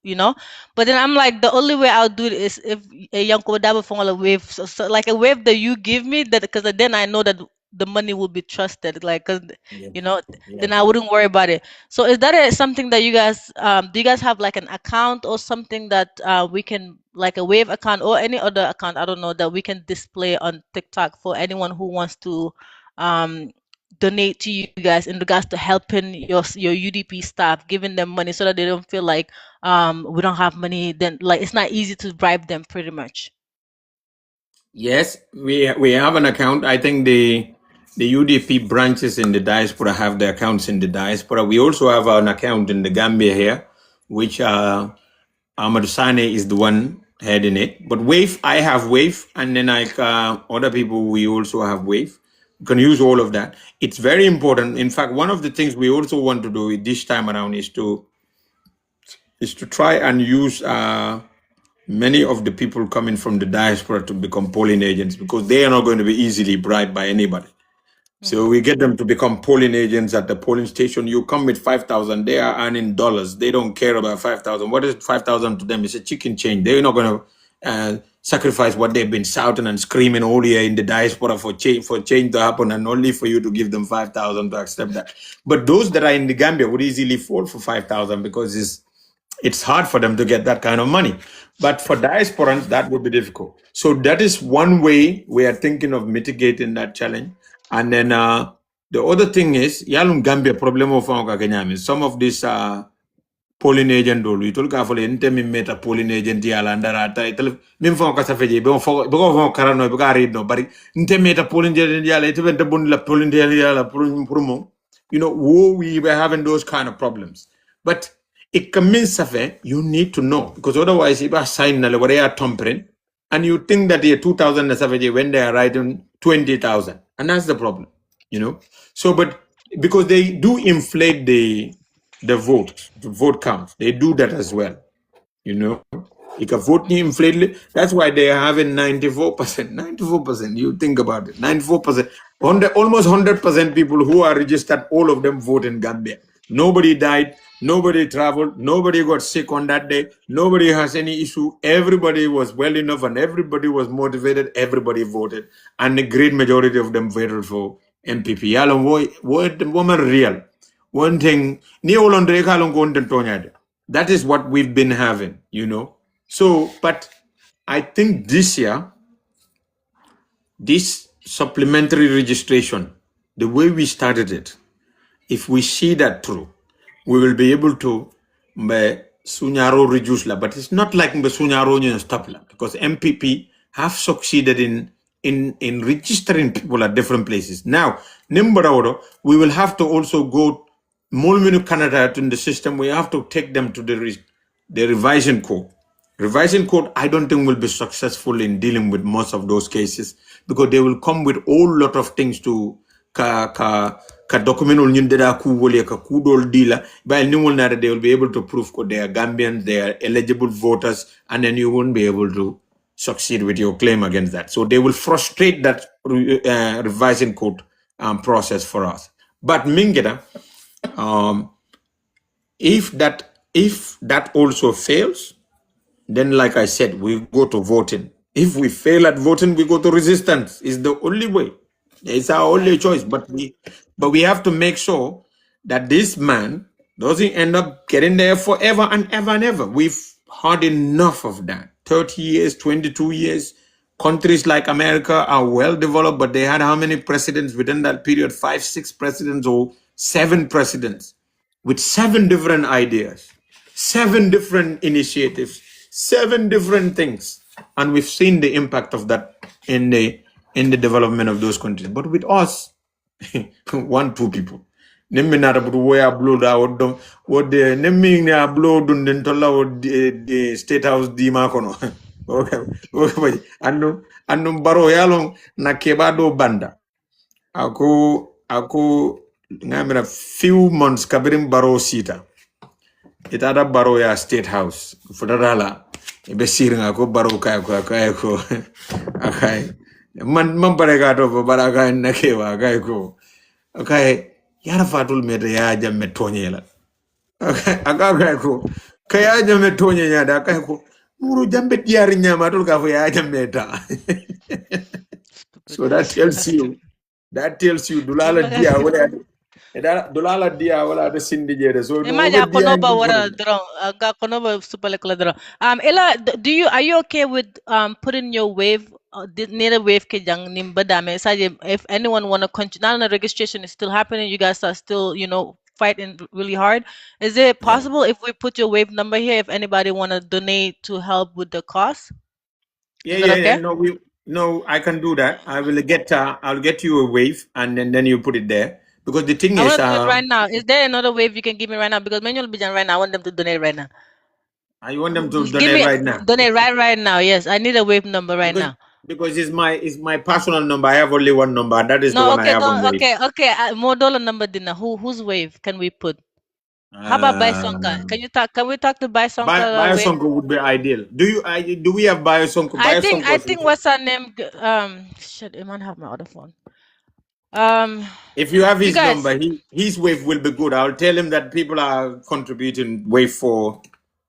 [SPEAKER 1] you know. But then I'm like, the only way I'll do it is if a Yankuba Darboe from a wave, so like a wave that you give me, that because then I know that the money will be trusted, like, cause
[SPEAKER 2] Yes.
[SPEAKER 1] you know, then
[SPEAKER 2] Yes.
[SPEAKER 1] I wouldn't worry about it. So is that something that you guys do? You guys have like an account or something that we can like a wave account or any other account? I don't know that we can display on TikTok for anyone who wants to um, donate to you guys in regards to helping your UDP staff, giving them money so that they don't feel like we don't have money. Then like it's not easy to bribe them, pretty much.
[SPEAKER 2] Yes, we have an account. I think the UDP branches in the diaspora have the accounts in the diaspora. We also have an account in the Gambia here, which Ahmad Sane is the one heading it. But Wave, I have Wave, and then like other people, we also have Wave. You can use all of that. It's very important. In fact, one of the things we also want to do this time around is to try and use many of the people coming from the diaspora to become polling agents, because they are not going to be easily bribed by anybody. So we get them to become polling agents at the polling station. You come with 5,000, they are earning dollars. They don't care about 5,000. What is 5,000 to them? It's a chicken change. They're not going to sacrifice what they've been shouting and screaming all year in the diaspora for change to happen, and only for you to give them 5,000 to accept that. But those that are in the Gambia would easily fall for 5,000, because it's hard for them to get that kind of money. But for diasporans, that would be difficult. So that is one way we are thinking of mitigating that challenge. And then the other thing is, Yalum Gambia problem of some of these polling agent do we told ka fole inte mi meta polling agent yala ndara ta itel min fon ka sa feje be fo be karano be ka read no bari inte meta polling agent yala ite be bun la polling agent yala pour mo, we were having those kind of problems. But it means you need to know, because otherwise if I sign na le are tampering, and you think that the 2007 when they are writing 20,000, and that's the problem, So, but because they do inflate the vote count, they do that as well, You can vote inflate. That's why they are having 94%. 94%. You think about it. 94%. Almost 100% people who are registered, all of them vote in Gambia. Nobody died. Nobody traveled. Nobody got sick on that day. Nobody has any issue. Everybody was well enough and everybody was motivated. Everybody voted. And the great majority of them voted for MPP. Yalong woman real. One thing, that is what we've been having, So, but I think this year, this supplementary registration, the way we started it, if we see that through, we will be able to sunyaro reduce la. But it's not like sunyaro stop la, because MPP have succeeded in registering people at different places. Now, we will have to also go more Canada in the system. We have to take them to the revision code. Revising code, I don't think will be successful in dealing with most of those cases, because they will come with a whole lot of things to document kudol dealer. By they will be able to prove that they are Gambians, they are eligible voters, and then you won't be able to succeed with your claim against that. So they will frustrate that revising code process for us. But Mingeda, if that also fails, then, like I said, we go to voting. If we fail at voting, we go to resistance. It's the only way. It's our only choice. But we have to make sure that this man doesn't end up getting there forever and ever and ever. We've had enough of that. 30 years, 22 years. Countries like America are well developed, but they had how many presidents within that period? 5, 6 presidents, or 7 presidents with 7 different ideas, 7 different initiatives, 7 different things. And we've seen the impact of that in the development of those countries. But with us, 1, 2 people. Nemi na rabu where blow da odom what the nemi na blow dun den tola the state house di makono. Okay. Anu baro yalong na kebado banda. Aku ngamira few months kabirim baro sita. Itada baro ya state house. Fudadala. Ibe siringa ko baro kaya ko. Okay. Man parega to baraka nakewa kaya ko. Okay. Yara fatul meta ya jamme tonyela. Okay. Aga ko. Kaya jamme tonyela da kaya ko. Muru jambe diari nyama tul ka ya jamme ta. So that tells you dulala dia dolala dia wala de sindi jede so no
[SPEAKER 1] Imagine
[SPEAKER 2] obe dia
[SPEAKER 1] Akonoba
[SPEAKER 2] ngin
[SPEAKER 1] wara
[SPEAKER 2] fono.
[SPEAKER 1] drone. Akonoba super like drone. Ella, are you okay with putting your wave near wave ke jang nimbadame? If anyone wanna continue, now the registration is still happening. You guys are still, fighting really hard. Is it
[SPEAKER 2] Yeah.
[SPEAKER 1] possible if we put your wave number here? If anybody wanna donate to help with the cost,
[SPEAKER 2] Yeah,
[SPEAKER 1] is that
[SPEAKER 2] yeah, yeah.
[SPEAKER 1] okay?
[SPEAKER 2] No, I can do that. I'll get you a wave and then you put it there. Because the thing
[SPEAKER 1] I
[SPEAKER 2] is,
[SPEAKER 1] want to do it right now. Is there another wave you can give me right now? Because manual Bijan right now, I want them to donate right now.
[SPEAKER 2] I want them to
[SPEAKER 1] Give
[SPEAKER 2] donate
[SPEAKER 1] me
[SPEAKER 2] right now.
[SPEAKER 1] donate right now. Yes, I need a wave number right
[SPEAKER 2] Because
[SPEAKER 1] now.
[SPEAKER 2] because it's my personal number. I have only one number, and that is the
[SPEAKER 1] No,
[SPEAKER 2] one I
[SPEAKER 1] okay,
[SPEAKER 2] have on
[SPEAKER 1] no,
[SPEAKER 2] wave.
[SPEAKER 1] okay. More dollar number dinner. Whose wave can we put? How about Baisonka?
[SPEAKER 2] Uh,
[SPEAKER 1] Can we talk to Baisonka wave?
[SPEAKER 2] Biosonko would be ideal. Do we have Biosonko?
[SPEAKER 1] I
[SPEAKER 2] Biosonko
[SPEAKER 1] think what's her name? Shit, I might have my other phone. Um,
[SPEAKER 2] if you have
[SPEAKER 1] you
[SPEAKER 2] his
[SPEAKER 1] guys.
[SPEAKER 2] number, his wave will be good. I'll tell him that people are contributing wave for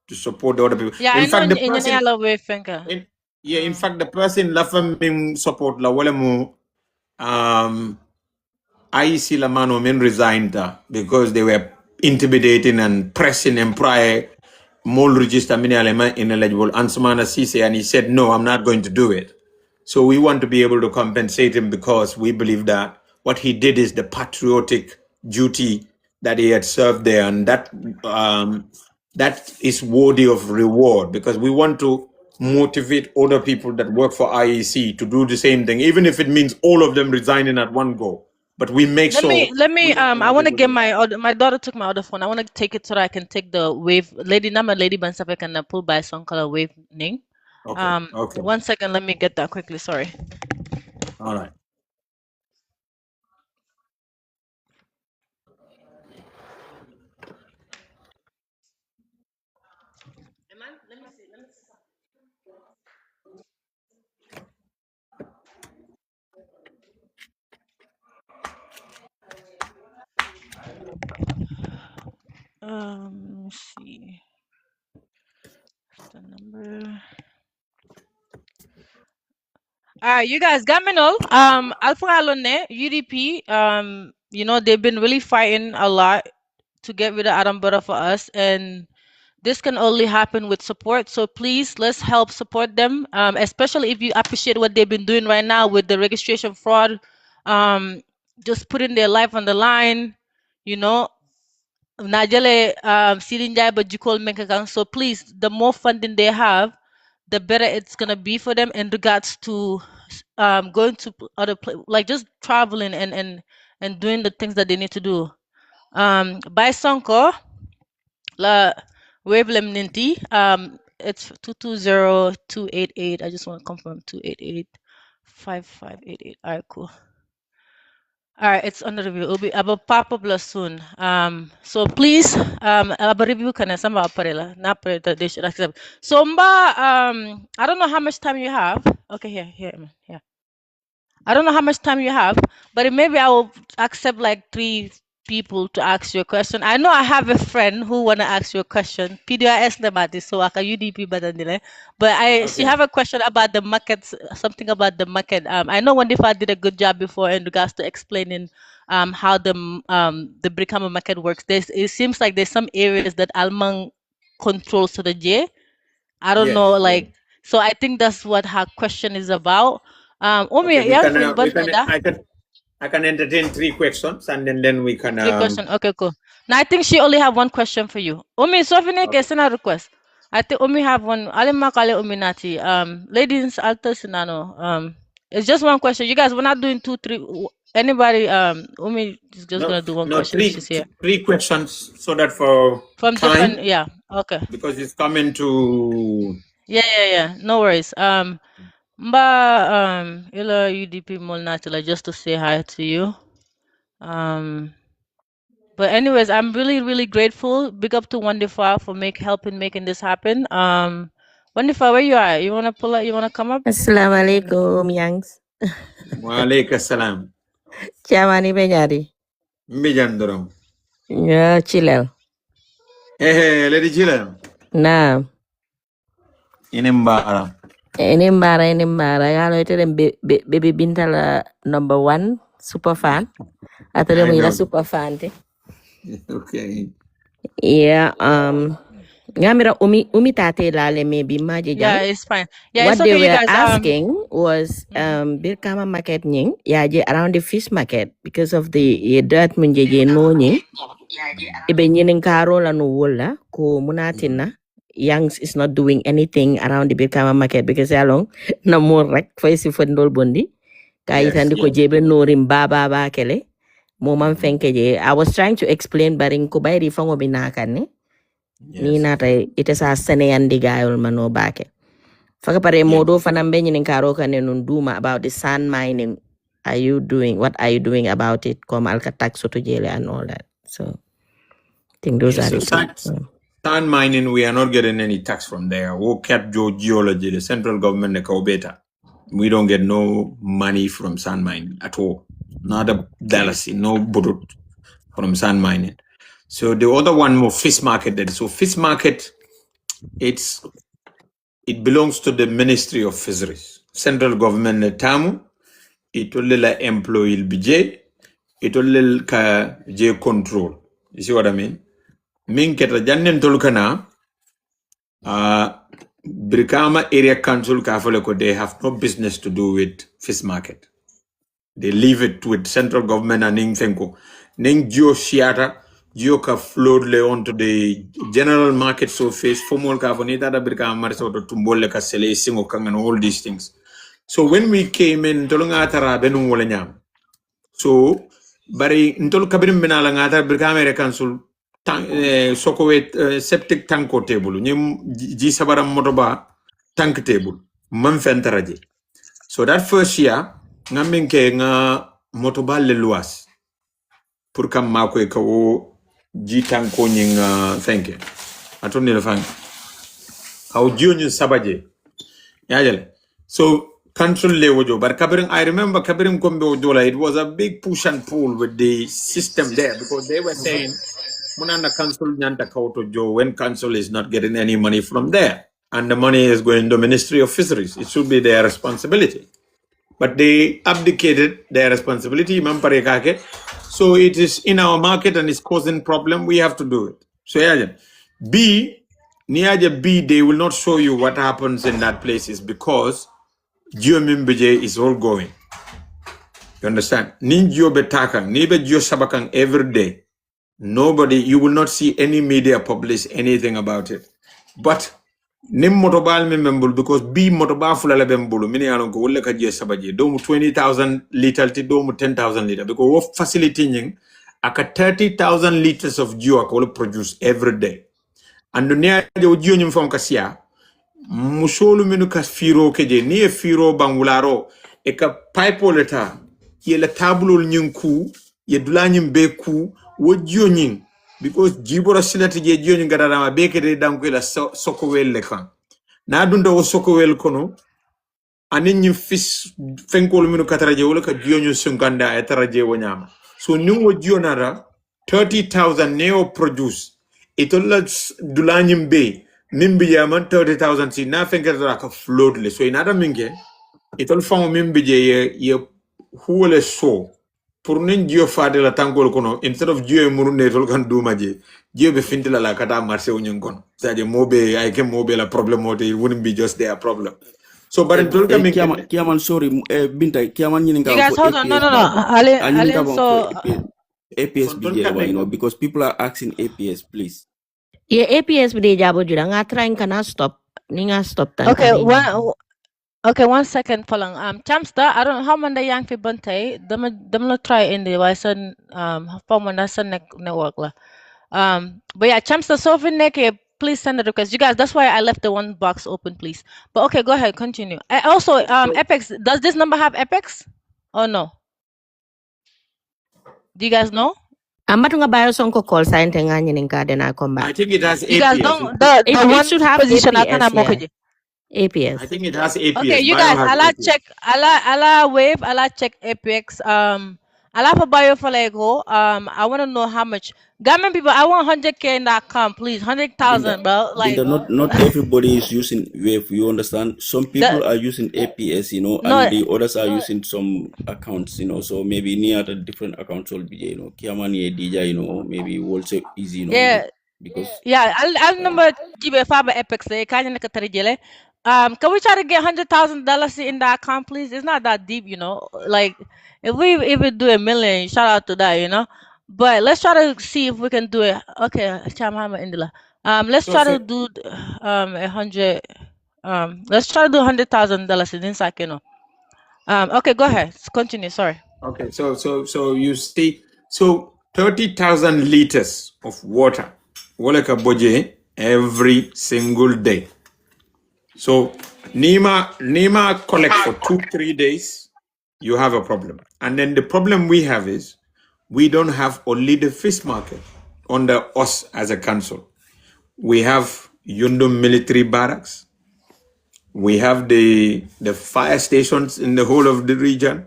[SPEAKER 2] to support the other people.
[SPEAKER 1] Yeah, I
[SPEAKER 2] In
[SPEAKER 1] know
[SPEAKER 2] fact, the
[SPEAKER 1] in
[SPEAKER 2] person
[SPEAKER 1] yellow wave finger.
[SPEAKER 2] in yeah, in fact, the person lafaming support la wala mo IEC Lamano men resigned because they were intimidating and pressing and prior mole register many element ineligible and Samana Sise and he said no, I'm not going to do it. So we want to be able to compensate him because we believe that what he did is the patriotic duty that he had served there, and that is worthy of reward because we want to motivate other people that work for IEC to do the same thing, even if it means all of them resigning at one go. But we make sure
[SPEAKER 1] Let me
[SPEAKER 2] we let
[SPEAKER 1] I
[SPEAKER 2] other
[SPEAKER 1] want to
[SPEAKER 2] people
[SPEAKER 1] get
[SPEAKER 2] do.
[SPEAKER 1] my daughter took my other phone. I want to take it so that I can take the wave lady number lady Bansapa can pull by some color wave name.
[SPEAKER 2] Okay, okay,
[SPEAKER 1] 1 second, let me get that quickly. Sorry.
[SPEAKER 2] all right.
[SPEAKER 1] Let me see the number. You guys got me all. Alpha Alone, UDP. They've been really fighting a lot to get rid of Adam Butter for us, and this can only happen with support. So please, let's help support them, especially if you appreciate what they've been doing right now with the registration fraud, just putting their life on the line. You know, Najale Silinjai but Jukol Mekagang. So please, the more funding they have, the better it's gonna be for them in regards to going to other like just traveling and doing the things that they need to do. By Sonko, la Wavelem Ninti, it's 220-288. I just want to confirm 288-5588. All right, cool. All right, it's under review. It'll be about pop up soon. So please, about review kana samba parela na parela they should accept. So I don't know how much time you have. Okay, here. I don't know how much time you have, but maybe I will accept like 3 people to ask you a question. I know I have a friend who wanna ask you a question. PDIS about this, so aka UDP badandile. But she
[SPEAKER 2] Okay.
[SPEAKER 1] have a question about the market, something about the market. I know Wandifa did a good job before in regards to explaining how the Brikama market works. It seems like there's some areas that Almang controls to the J. I don't know,
[SPEAKER 2] Yes, yes.
[SPEAKER 1] so I think that's what her question is about.
[SPEAKER 2] Okay,
[SPEAKER 1] Umi,
[SPEAKER 2] we
[SPEAKER 1] yang
[SPEAKER 2] can
[SPEAKER 1] fin
[SPEAKER 2] we
[SPEAKER 1] ban
[SPEAKER 2] can
[SPEAKER 1] da?
[SPEAKER 2] I can entertain 3 questions and then we can
[SPEAKER 1] 3 question. Okay, cool. Now I think she only have one question for you. Umi, so fine ke
[SPEAKER 2] okay.
[SPEAKER 1] sena request. I think Umi have one. Alima kale Umi nati. Ladies alta sinano. It's just one question. You guys, we're not doing 2, 3. Anybody? Umi is just
[SPEAKER 2] No,
[SPEAKER 1] gonna do one
[SPEAKER 2] no,
[SPEAKER 1] question if
[SPEAKER 2] three
[SPEAKER 1] she's here.
[SPEAKER 2] three questions so that for
[SPEAKER 1] From different,
[SPEAKER 2] time
[SPEAKER 1] yeah. Okay.
[SPEAKER 2] because it's coming to
[SPEAKER 1] Yeah. No worries. Mba ila UDP Molnatila just to say hi to you. But anyways, I'm really, really grateful. Big up to Wandifa for helping making this happen. Wandifa, where you are? You wanna pull up? You wanna come up?
[SPEAKER 3] Assalamualaikum, Yangs.
[SPEAKER 2] Walaikum salam.
[SPEAKER 3] Chamani Benyari.
[SPEAKER 2] Mbijandorom.
[SPEAKER 3] Ya, chilel.
[SPEAKER 2] Hey, Lady Chile.
[SPEAKER 3] Na,
[SPEAKER 2] Inimbara.
[SPEAKER 3] ini mbara. Kalau itu baby bintala number 1. super fan. Atare
[SPEAKER 2] I
[SPEAKER 3] mo ila
[SPEAKER 2] know.
[SPEAKER 3] super fan te.
[SPEAKER 2] Okay.
[SPEAKER 3] Yeah, ngamira umi tate lale maybe maji jang.
[SPEAKER 1] Yeah, it's fine. Yeah, it's
[SPEAKER 3] What they
[SPEAKER 1] okay, you
[SPEAKER 3] were
[SPEAKER 1] guys.
[SPEAKER 3] asking was
[SPEAKER 1] Mhm.
[SPEAKER 3] Birkama market nying yaje around the fish market because of the dirt munjeje no nying ibe nyinin karo la no wola ko munatina Youngs is not doing anything around the Birkama market because along na more rek fay si fondol bondi kay
[SPEAKER 2] Yes.
[SPEAKER 3] tandi ko jebe norim baba ba kele momam fenke je. I was trying to explain baring ko bayri fango binakan ni
[SPEAKER 2] Yes.
[SPEAKER 3] nata ite sa sene yandi gayol mano bake. Faka pare modo fanambe nyinin karo kanenun duma about the sand mining. What are you doing about it? Come alkatak soto jele and all that. So I think those
[SPEAKER 2] Yes.
[SPEAKER 3] are
[SPEAKER 2] So
[SPEAKER 3] the two.
[SPEAKER 2] sand mining, we are not getting any tax from there. We kept geology, the central government, the Kaubeta. We don't get no money from sand mining at all. Not a dalasi, no burut from sand mining. So the other one more fish market. So fish market, it belongs to the Ministry of Fisheries. Central government ne tamu, it will employee BJ, it will ka J control. You see what I mean? Min keta jannen tolukana, Brikama Area Council Kafoleko, they have no business to do with fish market. They leave it with central government and Ning Fenko. Ning Geo Shiata, Geo ka float le onto the general market surface, formal carbonita da Brikama Marisoto Tumbole ka Sele Singo Kang and all these things. So when we came in, Tolunga Tara Benu Wolanyam. So bari ntol kabirim binala ngata Brikama Area Council sokowet septic tanko table nyim ji sabaram motoba tank table man fentaraje. So that first year ngamin ke nga motoba le luas pour kam mako e kawo ji tanko nying thank you atoni le fang kawo jionyu sabaje yajale. So council le wojo but kabirim, I remember kabirim kombe wojola, it was a big push and pull with the system there because they were saying Munanda council nyanta kauto jo when council is not getting any money from there and the money is going to Ministry of Fisheries. It should be their responsibility. But they abdicated their responsibility, Mampare Kake. So it is in our market and it's causing problem. We have to do it. So yeah. B, Niaja B, they will not show you what happens in that place is because Geomimbije is all going. You understand? Ninjo betakang, nibe Geo Sabakang every day. Nobody, you will not see any media publish anything about it. But nim motobal me membul because B motoba fulala bembulu mini alon ko wolle ka je sabaje domu 20,000 liter ti domu 10,000 liter because what facility nying aka 30,000 liters of geo ko produce every day. And ne je geo nyum fam kasia musolu minu ka firo keje ni e firo bangularo e ka pipe leta ye la tabulol nyinku ye dulanyim be ku wo geo nying because jibora silati je geo nying gadara ma be kede danko la soko welle kan na dunda wo sokowel kono anin ñi fis fenkol minu kataraje wala ka jionyo sunkanda e taraje wo nyama so ni wo jionara 30,000 neo produce itolla dulanyim be mimbi yaman 30,000 si na fenkata ka float le so inada minge itol famo mimbi je ye huole so pour nen jio fade la tankol kono instead of jio murune tol kan duma je jio be fintila la kata marché o nyen kono c'est-à-dire mobe ay ke mobe la problem mote it wouldn't be just their problem so but in tol kamin
[SPEAKER 4] Kiaman sorry Binta Kiaman
[SPEAKER 1] You
[SPEAKER 4] nyinin
[SPEAKER 1] guys,
[SPEAKER 4] for
[SPEAKER 1] hold on. No,
[SPEAKER 4] APS
[SPEAKER 1] no, no. Alin,
[SPEAKER 4] for
[SPEAKER 1] so
[SPEAKER 4] APS
[SPEAKER 2] so
[SPEAKER 4] BJ because people are asking APS please.
[SPEAKER 3] Yeah, APS bide jabo jura nga trying kana stop. Ninga stop tan
[SPEAKER 1] okay,
[SPEAKER 3] kani.
[SPEAKER 1] one second palang. Chamsta, I don't know how many young people bante. Them not try in the Western form on that network la. But yeah, Chamsta Sophie Neke, please send a request. You guys, that's why I left the one box open, please. But okay, go ahead, continue. Also, Apex, does this number have Apex? Or no? Do you guys know?
[SPEAKER 3] Amatu nga bayo sonko call sign tenga nyinin ka then I come
[SPEAKER 2] I
[SPEAKER 3] back.
[SPEAKER 2] think it has
[SPEAKER 1] You guys
[SPEAKER 2] APS
[SPEAKER 1] don't the
[SPEAKER 3] It
[SPEAKER 1] one
[SPEAKER 3] should have
[SPEAKER 1] position
[SPEAKER 3] APS,
[SPEAKER 1] akana
[SPEAKER 3] yeah.
[SPEAKER 1] mokeje.
[SPEAKER 3] APS.
[SPEAKER 2] I think it has APS
[SPEAKER 1] Okay, you
[SPEAKER 2] Bio
[SPEAKER 1] guys,
[SPEAKER 2] has
[SPEAKER 1] ala
[SPEAKER 2] APS.
[SPEAKER 1] check, ala check Apex. Ala for bio for Lego. I want to know how much Gambian people, I want 100K in that account, please. 100,000, bro. Like,
[SPEAKER 4] Binta, not everybody is using Wave. You understand? Some people
[SPEAKER 1] the
[SPEAKER 4] are using APS,
[SPEAKER 1] no,
[SPEAKER 4] and the others are using some accounts, So maybe near the different accounts will be, Kiamani, Dija, maybe also easy,
[SPEAKER 1] yeah,
[SPEAKER 4] because
[SPEAKER 1] yeah. I'll number Jibe Faba Epic say, Kanya Nakatarigele. Can we try to get $100,000 in that account, please? It's not that deep, Like, if we even do 1 million, shout out to that. But let's try to see if we can do it. Okay, Chamhama Indila. Let's
[SPEAKER 2] So,
[SPEAKER 1] try
[SPEAKER 2] so
[SPEAKER 1] to do 100. Let's try to do $100,000 in this, Okay, go ahead. Continue. Sorry.
[SPEAKER 2] okay, so you see, so 30,000 liters of water, Woleka Boje, every single day. So Nima collect for 2-3 days, you have a problem. And then the problem we have is we don't have only the fish market under us as a council. We have Yundum military barracks. We have the fire stations in the whole of the region.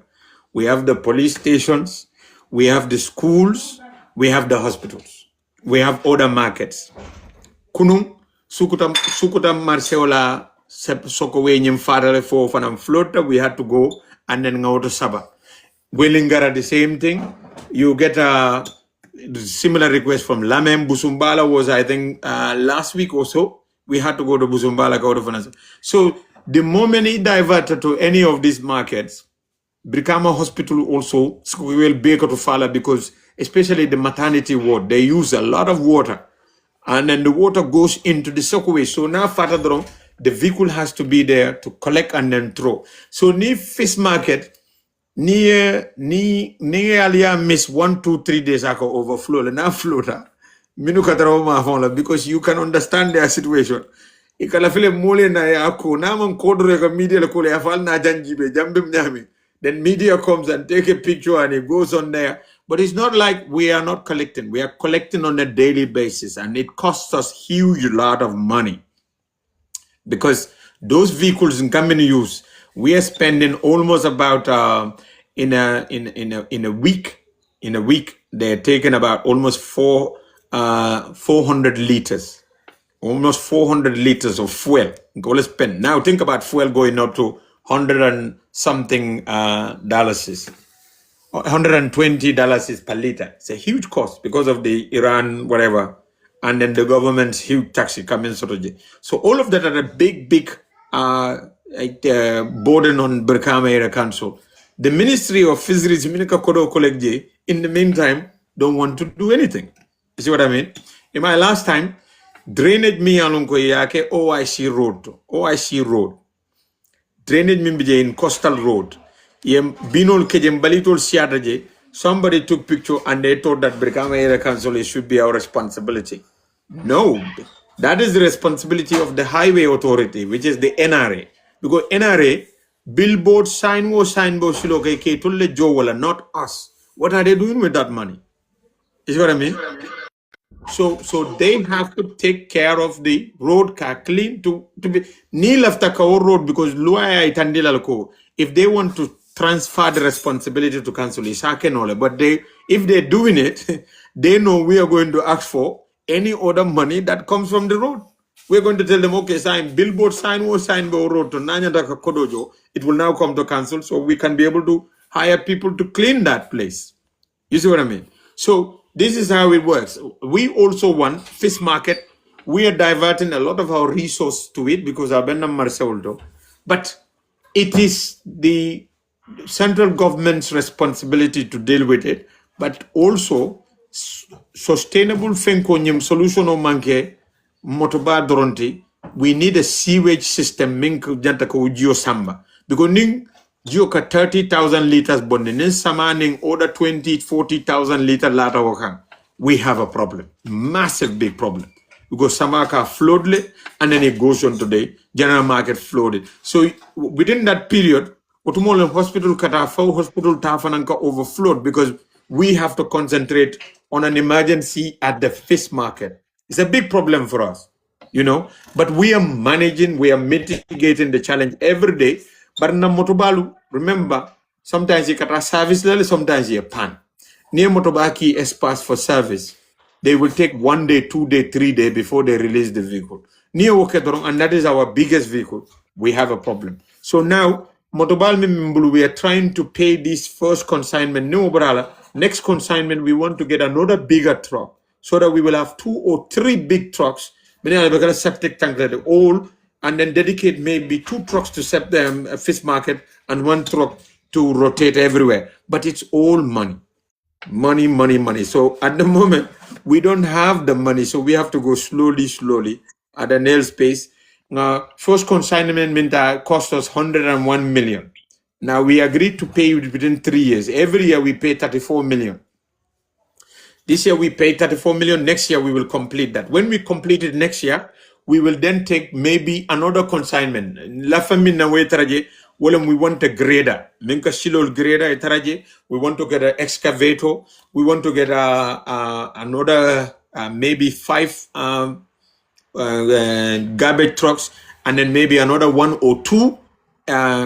[SPEAKER 2] We have the police stations. We have the schools. We have the hospitals. We have other markets. Kunung sukutam marseola soko we nyim fadale fo fanam flotta. We had to go and then go to Saba. Wellingara the same thing. You get a similar request from Lamem. Busumbala was, I think, last week or so. We had to go to Busumbala, go to Finance. So the moment it diverted to any of these markets, Brikama Hospital also will be able to follow, because especially the maternity ward, they use a lot of water. And then the water goes into the soakaway. So now Fatadron, the vehicle has to be there to collect and then throw. So ni fish market, ni alia miss 1, 2, 3 days ako overflow. Na floater. Minu kataraw ma because you can understand their situation. Ikala file mole na yako na man kodre ka media ko le afal na janjibe jambim nyami. Then media comes and take a picture and it goes on there. But it's not like we are not collecting. We are collecting on a daily basis, and it costs us huge lot of money, because those vehicles in common use, we are spending almost about in a week. In a week, they're taking about almost 400 liters, almost 400 liters of fuel. Go let's spend now. Think about fuel going up to 100 and something dollars. $120 per liter. It's a huge cost because of the Iran, whatever, and then the government's huge tax coming sort of. So all of that are a big burden on Berkama Area Council. The Ministry of Fisheries, Minika Kodo Kolekje, in the meantime, don't want to do anything. You see what I mean? In my last time, drainage me along Koyake OIC road. Drainage me in Coastal Road. Binol kejem balitol siadaje. Somebody took picture and they thought that Brikama Area Council should be our responsibility. No, that is the responsibility of the Highway Authority, which is the NRA. Because NRA, billboard, signboard, ke tulle jowala, not us. What are they doing with that money? Is what I mean? So they have to take care of the road clean to be nil after Kao road, because Luaya itandila ko. If they want to transfer the responsibility to council, but if they're doing it, they know we are going to ask for any other money that comes from the road. We're going to tell them, okay, sign billboard, sign road to Nanyataka Kodojo. It will now come to council, so we can be able to hire people to clean that place. You see what I mean? So this is how it works. We also want fish market. We are diverting a lot of our resource to it because Abena Marceoldo. But it is the central government's responsibility to deal with it. But also sustainable fenkonyum solution o manke motoba doronti. We need a sewage system mink jantaka ujio samba. Because ning Joka 30,000 liters bonding in samaning order 40,000 liter lata wakang. We have a problem, massive big problem. Because Samaka flooded and then it goes on today, general market flooded. So within that period, Otumole hospital Katafau hospital Tafananka overflowed because we have to concentrate on an emergency at the fish market. It's a big problem for us, but we are managing, we are mitigating the challenge every day. But na motobalu, remember, sometimes you can service level, sometimes you pan. Near motobaki espace for service. they will take 1 day, 2 day, 3 day before they release the vehicle. And that is our biggest vehicle. We have a problem. So now, we are trying to pay this first consignment. Next consignment, we want to get another bigger truck so that we will have 2 or 3 big trucks. Septic tank all, and then dedicate maybe 2 trucks to fish market and 1 truck to rotate everywhere. But it's all money. Money. So at the moment, we don't have the money. So we have to go slowly at a nail space. Now, first consignment cost us 101 million. Now we agreed to pay within 3 years. Every year we pay 34 million. This year we pay 34 million. Next year we will complete that. When we complete it next year, we will then take maybe another consignment. La famille na we taraje. Well, we want a grader. Minka shilol grader etaraje. We want to get an excavator. We want to get another maybe 5 garbage trucks, and then maybe another 1 or 2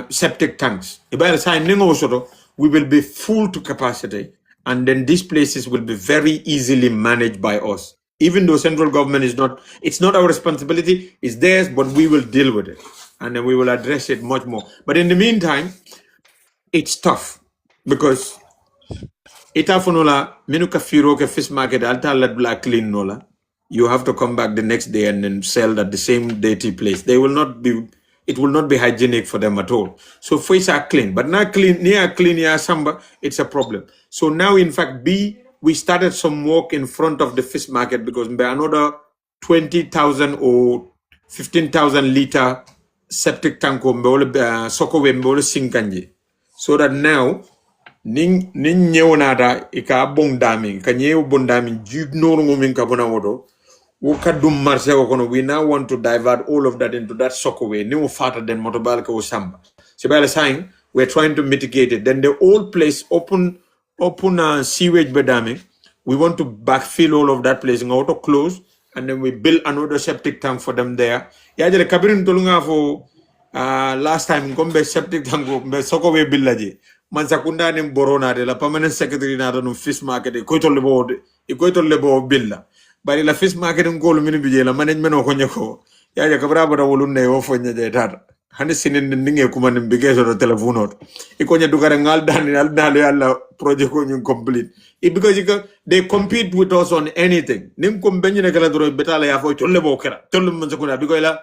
[SPEAKER 2] septic tanks. By the time we will be full to capacity, and then these places will be very easily managed by us. Even though central government it's not our responsibility, it's theirs, but we will deal with it, and then we will address it much more. But in the meantime, it's tough because itafonola minuka firo ke fish market alta let black clean nola. You have to come back the next day and then sell at the same dirty place. It will not be hygienic for them at all. So fish are clean, but not clean, near clean, near samba, it's a problem. So now, in fact, we started some work in front of the fish market because by another 20,000 or 15,000 liter septic tank sinkanji. So that now, ning nyewonata ika bondami ka nyew bondami jib noru ngomin ka bona wodo wukadum marse kono. We now want to divert all of that into that sokoway new fatter than motobalka or samba. So by the sign we're trying to mitigate it. Then the old place open sewage bedami, we want to backfill all of that place and auto close, and then we build another septic tank for them there. Yeah, the kabirin tolunga for last time gombe septic tank be sokoway billaji man sakunda ni borona de la permanent secretary na no fish market ko to lebo billa bari la fish market ngol min bije la management ko nyako ya ja kabra bada wolun ne wo fonya de tata hande sinin ninge kuma ni bige so telephone iko nya dugare ngal dal yalla project ko ñu complete because they compete with us on anything nim ko benye ne kala dro betala ya fo to lebo kera to man sakunda because la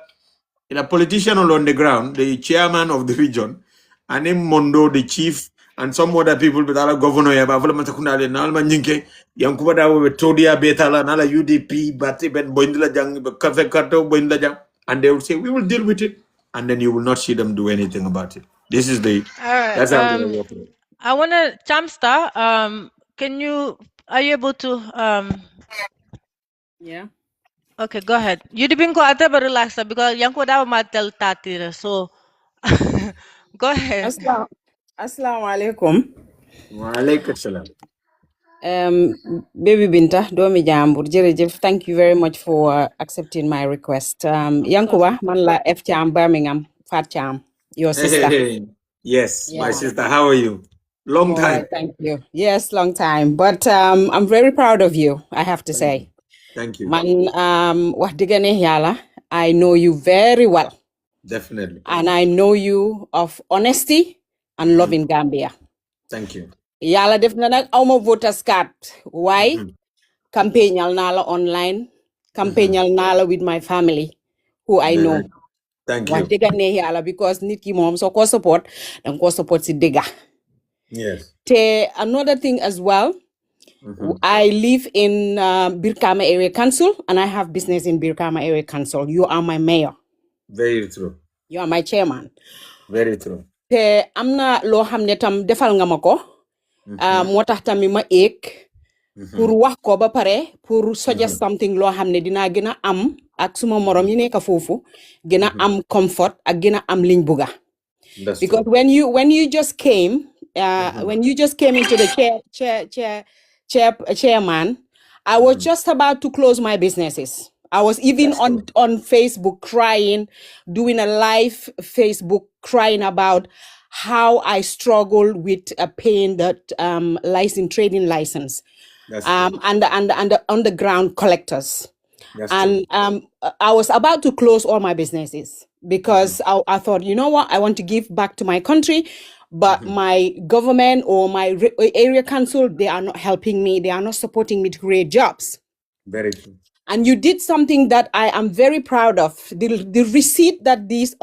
[SPEAKER 2] politician on the ground, the chairman of the region, and him Mondo, the chief, and some other people, but our governor, Nalma Ninke, Yankuba Darboe, Todia Betala, Nala UDP, but Ben Boindla Jang, Cafe Kato, Boindla Jang, and they will say, we will deal with it, and then you will not see them do anything about it. This is
[SPEAKER 1] All right.
[SPEAKER 2] that's how they are working.
[SPEAKER 1] I want to Chamstar. Are you able to
[SPEAKER 3] Yeah.
[SPEAKER 1] Okay, go ahead. You didn't go out but relax because Yankuba Darboe might tell Tati. So go ahead.
[SPEAKER 3] Assalamu alaikum.
[SPEAKER 2] Wa alaikum salam.
[SPEAKER 3] Baby Binta, Domi Jambur, Jerejef, thank you very much for accepting my request. Yankuba, man la F Cham Birmingham, Fat Cham, your sister.
[SPEAKER 2] Yes, my
[SPEAKER 3] Yeah.
[SPEAKER 2] sister. How are you? Long
[SPEAKER 3] Boy,
[SPEAKER 2] time.
[SPEAKER 3] thank you. Yes, long time. But I'm very proud of you, I have to say.
[SPEAKER 2] Thank you.
[SPEAKER 3] Man, wax dëgg neex yàlla, I know you very well.
[SPEAKER 2] Definitely.
[SPEAKER 3] And I know you of honesty and love in Gambia.
[SPEAKER 2] Thank you.
[SPEAKER 3] Yàlla def na nag awma voters card. Why? Campagnal naa la online. Campagnal naa la with my family, who I know.
[SPEAKER 2] Thank
[SPEAKER 3] Wax
[SPEAKER 2] you.
[SPEAKER 3] dëgg neex yàlla because nit ki moom soo ko support, danga ko support si dëgga.
[SPEAKER 2] Yes.
[SPEAKER 3] Te another thing as well, I live in Birkama Area Council and I have business in Birkama Area Council. You are my mayor.
[SPEAKER 2] Very true.
[SPEAKER 3] You are my chairman.
[SPEAKER 2] Very true.
[SPEAKER 3] Te am na loo xam ne tam defal nga ma ko. Moo tax tamit ma éeg pour wax ko ba pare pour suggest something loo xam ne dinaa gën a am ak suma morom yi nekk foofu gën a am comfort ak gën a am liñ bugga. Because when you just came into the chairman, I was just about to close my businesses. I was even on Facebook crying, doing a live Facebook crying about how I struggled with paying that trading license.
[SPEAKER 2] That's true.
[SPEAKER 5] and the underground collectors.
[SPEAKER 2] That's
[SPEAKER 5] And
[SPEAKER 2] true.
[SPEAKER 5] I was about to close all my businesses because I thought, you know what, I want to give back to my country, but my government or my area council, they are not helping me. They are not supporting me to create jobs.
[SPEAKER 2] Very true.
[SPEAKER 5] And you did something that I am very proud of. The receipt that these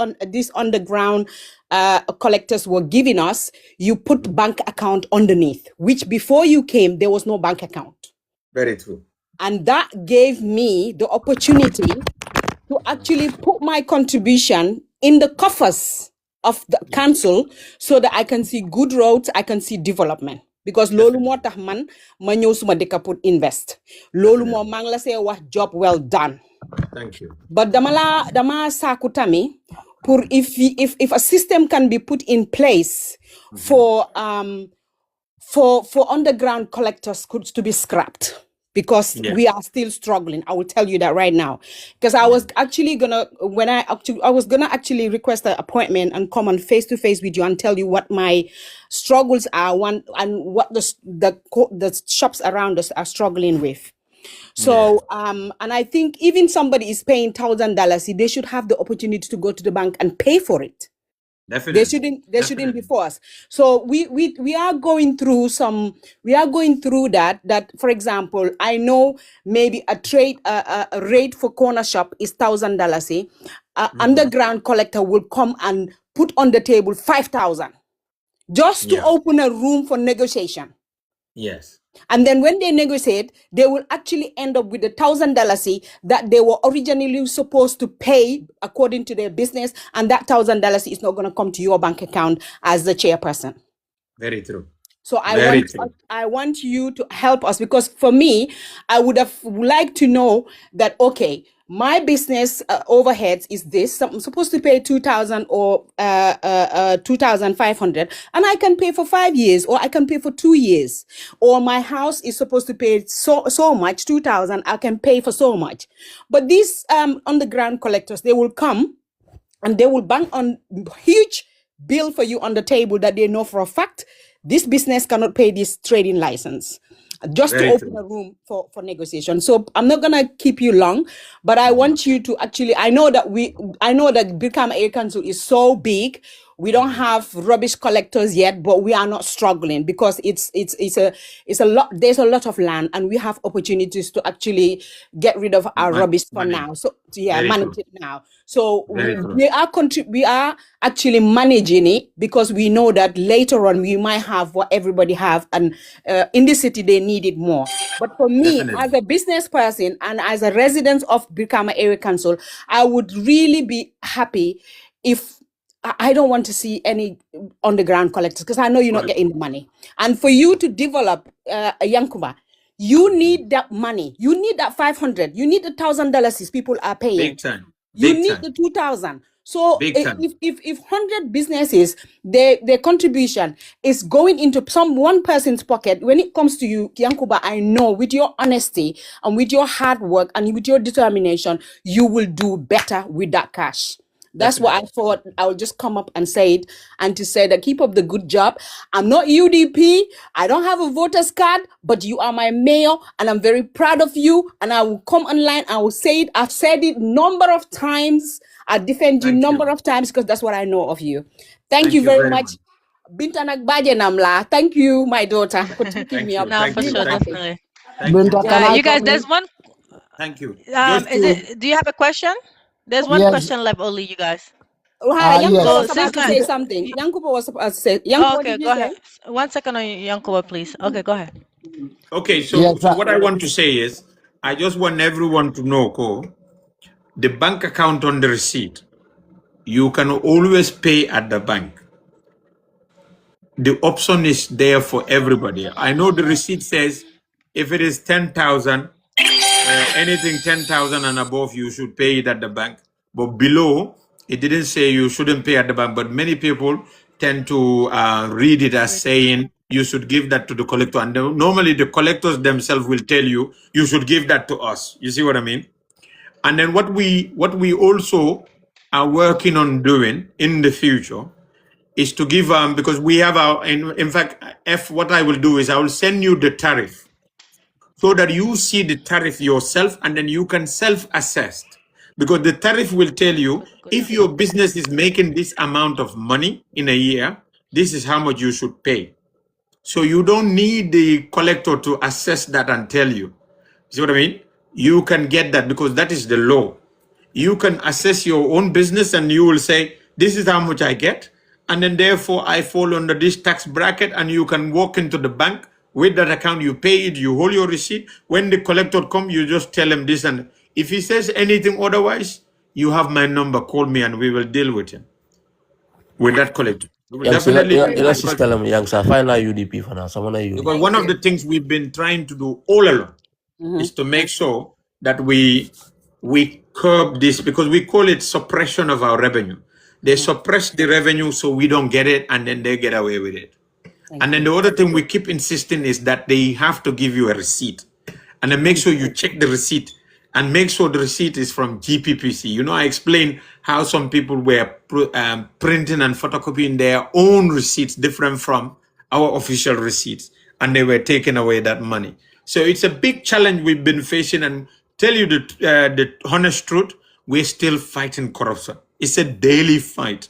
[SPEAKER 5] underground collectors were giving us, you put bank account underneath, which before you came, there was no bank account.
[SPEAKER 2] Very true.
[SPEAKER 5] And that gave me the opportunity to actually put my contribution in the coffers of the council so that I can see good roads, I can see development. Because lolu moo tax man ma ñew suma dëkk pour invest. Lolu moo maa ngi la see wax job well done.
[SPEAKER 2] Thank you.
[SPEAKER 5] But dama saaku tami pour if a system can be put in place for underground collectors to be scrapped, because we are still struggling. I will tell you that right now, because I was actually gonna actually request an appointment and come on face to face with you and tell you what my struggles are, and what the shops around us are struggling with. So and I think even somebody is paying $1,000, they should have the opportunity to go to the bank and pay for it.
[SPEAKER 2] Definitely.
[SPEAKER 5] They shouldn't be forced. So we are going through that, for example, I know maybe a rate for corner shop is $1,000. Underground collector will come and put on the table 5,000 just to open a room for negotiation.
[SPEAKER 2] Yes.
[SPEAKER 5] And then when they negotiate, they will actually end up with $1,000 that they were originally supposed to pay according to their business. And that $1,000 is not going to come to your bank account as the chairperson.
[SPEAKER 2] Very true.
[SPEAKER 5] So I want you to help us, because for me, I would have liked to know that, okay, my business overheads is this. I'm supposed to pay 2,000 or 2,500, and I can pay for 5 years, or I can pay for 2 years. Or my house is supposed to pay so much, 2,000. I can pay for so much. But these underground collectors, they will come and they will bang on huge bill for you on the table that they know for a fact this business cannot pay this trading license, just to open a room for negotiation. So I'm not gonna keep you long, but I want you to actually, I know that Brikama Area Council is so big. We don't have rubbish collectors yet, but we are not struggling because it's a lot. There's a lot of land, and we have opportunities to actually get rid of our rubbish for now. So manage it now. So we are actually managing it, because we know that later on we might have what everybody have, and in the city they need it more. But for me, as a business person and as a resident of Brikama Area Council, I would really be happy if I don't want to see any underground collectors, because I know you're not getting the money. And for you to develop Yankuba, you need that money. You need that 500. You need the $1,000 people are paying.
[SPEAKER 2] Big time.
[SPEAKER 5] You need the 2,000. So if 100 businesses, their contribution is going into one person's pocket, when it comes to you, Yankuba, I know with your honesty and with your hard work and with your determination, you will do better with that cash. That's what I thought. I would just come up and say it, and to say that keep up the good job. I'm not UDP. I don't have a voter's card, but you are my mayor, and I'm very proud of you. And I will come online. I will say it. I've said it number of times. I defend you number of times, because that's what I know of you. Thank you very much. Bintanak Bajenamla. Thank you, my daughter, for taking me up.
[SPEAKER 1] No, for sure, definitely.
[SPEAKER 5] You
[SPEAKER 1] guys, there's one.
[SPEAKER 2] Thank you.
[SPEAKER 1] Do you have a question? There's one question left only, you guys.
[SPEAKER 5] Yankuba was about to say something. Yankuba was about to say.
[SPEAKER 1] Okay, go ahead. 1 second on Yankuba, please. Okay, go ahead.
[SPEAKER 2] Okay, so what I want to say is, I just want everyone to know, the bank account on the receipt, you can always pay at the bank. The option is there for everybody. I know the receipt says if it is 10,000, anything 10,000 and above, you should pay it at the bank. But below, it didn't say you shouldn't pay at the bank. But many people tend to read it as saying you should give that to the collector. And normally the collectors themselves will tell you, you should give that to us. You see what I mean? And then what we also are working on doing in the future is to give, because we have our, in fact, what I will do is I will send you the tariff so that you see the tariff yourself and then you can self-assess. Because the tariff will tell you if your business is making this amount of money in a year, this is how much you should pay. So you don't need the collector to assess that and tell you. See what I mean? You can get that because that is the law. You can assess your own business and you will say, this is how much I get. And then therefore I fall under this tax bracket, and you can walk into the bank with that account, you pay it, you hold your receipt. When the collector comes, you just tell him this. And if he says anything otherwise, you have my number, call me and we will deal with him, with that collector. We will
[SPEAKER 6] Yang
[SPEAKER 2] definitely
[SPEAKER 6] sila
[SPEAKER 2] do
[SPEAKER 6] ila
[SPEAKER 2] that because
[SPEAKER 6] system yang sa final UDP fana sama na UDP.
[SPEAKER 2] one of the things we've been trying to do all along is to make sure that we curb this, because we call it suppression of our revenue. They suppress the revenue so we don't get it, and then they get away with it. And then the other thing we keep insisting is that they have to give you a receipt, and then make sure you check the receipt and make sure the receipt is from GPPC. You know, I explained how some people were printing and photocopying their own receipts different from our official receipts, and they were taking away that money. So it's a big challenge we've been facing, and tell you the honest truth, we're still fighting corruption. It's a daily fight.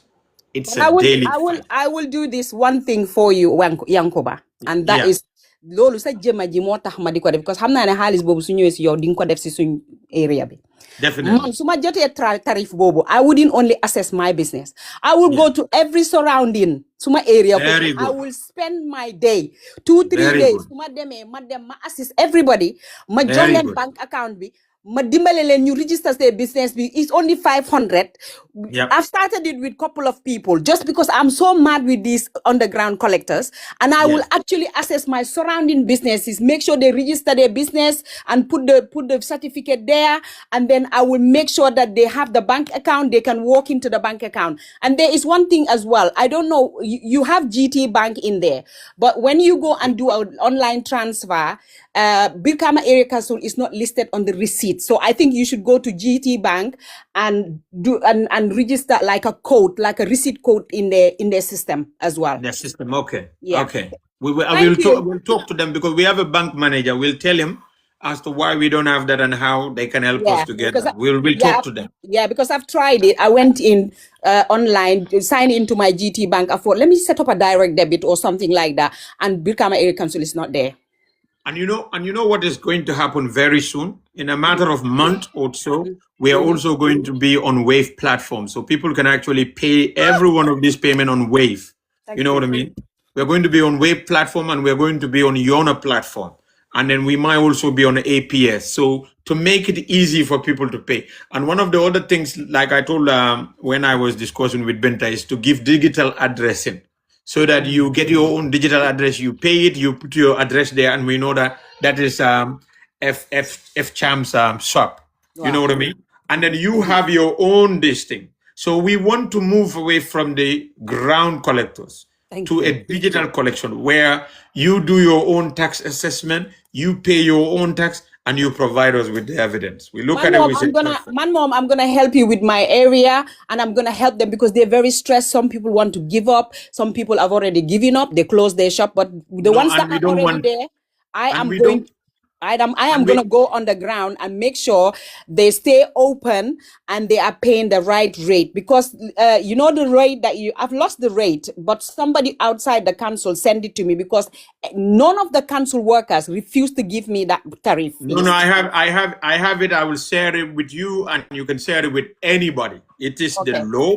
[SPEAKER 2] It's
[SPEAKER 5] But
[SPEAKER 2] a daily fight.
[SPEAKER 5] I will do this one thing for you, Yankuba, and that
[SPEAKER 2] Yeah.
[SPEAKER 5] is loolu sa jëma ji moo tax ma di ko def, because xam naa ne xaalis boobu su ñëwee si yow di nga ko def si suñ area bi.
[SPEAKER 2] Definitely.
[SPEAKER 5] Man, su ma jotee tarif boobu, I wouldn't only assess my business. I will go to every surrounding suma area.
[SPEAKER 2] Very
[SPEAKER 5] I
[SPEAKER 2] good.
[SPEAKER 5] will spend my day, 2-3
[SPEAKER 2] Very
[SPEAKER 5] days.
[SPEAKER 2] good.
[SPEAKER 5] Su ma demee ma dem ma assist everybody. Ma jox
[SPEAKER 2] Very
[SPEAKER 5] leen
[SPEAKER 2] good.
[SPEAKER 5] bank account bi. Ma dimbale leen ñu register their business bi. It's only 500.
[SPEAKER 2] Yep.
[SPEAKER 5] I've started it with a couple of people just because I'm so mad with these underground collectors, and I will
[SPEAKER 2] Yes.
[SPEAKER 5] actually assess my surrounding businesses, make sure they register their business and put the certificate there, and then I will make sure that they have the bank account, they can walk into the bank account. And there is one thing as well, I don't know, you have GT Bank in there, but when you go and do an online transfer, Birkama Area Council is not listed on the receipt. So I think you should go to GT Bank and do and register like a code, like a receipt code in their system as well.
[SPEAKER 2] Their system. Okay.
[SPEAKER 5] Yeah.
[SPEAKER 2] Okay. We'll
[SPEAKER 5] Thank
[SPEAKER 2] talk to them, because we have a bank manager. We'll tell him as to why we don't have that and how they can help us to get
[SPEAKER 5] because
[SPEAKER 2] that. We'll talk to them.
[SPEAKER 5] Yeah, because I've tried it. I went in online, signed into my GT Bank. I thought, let me set up a direct debit or something like that, and Birkama Area Council is not there.
[SPEAKER 2] And you know what is going to happen very soon? In a matter of month or so, we are also going to be on Wave platform. So people can actually pay every one of these payment on Wave. You know what I mean? We're going to be on Wave platform, and we're going to be on Yona platform. And then we might also be on APS. So to make it easy for people to pay. And one of the other things, like I told when I was discussing with Benta, is to give digital addressing. So that you get your own digital address, you pay it, you put your address there, and we know that that is F Cham's shop.
[SPEAKER 5] Wow.
[SPEAKER 2] You know what I mean? And then you have your own this thing. So we want to move away from the ground collectors to a digital collection where you do your own tax assessment, you pay your own tax, and you provide us with the evidence. We look at it. We say,
[SPEAKER 5] I'm gonna help you with my area, and I'm gonna help them because they're very stressed. Some people want to give up. Some people have already given up. They closed their shop, but the ones that are already there, I am gonna go on the ground and make sure they stay open and they are paying the right rate, because you know the rate that I've lost the rate, but somebody outside the council sent it to me because none of the council workers refused to give me that tariff.
[SPEAKER 2] No, I have it. I will share it with you, and you can share it with anybody. It is the law.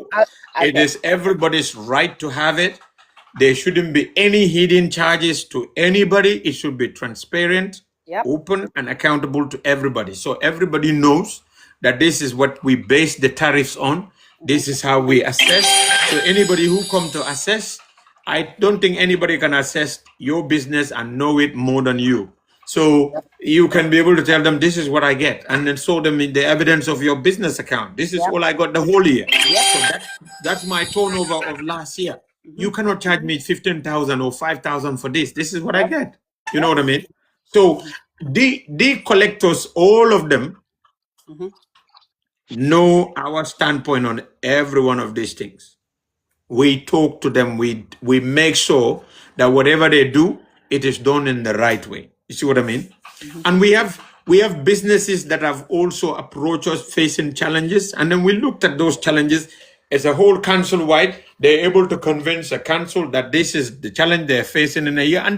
[SPEAKER 2] It is everybody's right to have it. There shouldn't be any hidden charges to anybody. It should be transparent, open, and accountable to everybody. So everybody knows that this is what we base the tariffs on. This is how we assess. So anybody who come to assess, I don't think anybody can assess your business and know it more than you. So you can be able to tell them, this is what I get, and then show them in the evidence of your business account. This is all I got the whole year. So that's my turnover of last year. You cannot charge me 15,000 or 5,000 for this. This is what I get. You know what I mean? So the collectors, all of them, know our standpoint on every one of these things. We talk to them. We make sure that whatever they do, it is done in the right way. You see what I mean? And we have businesses that have also approached us facing challenges, and then we looked at those challenges as a whole council wide. They're able to convince a council that this is the challenge they're facing in a year, and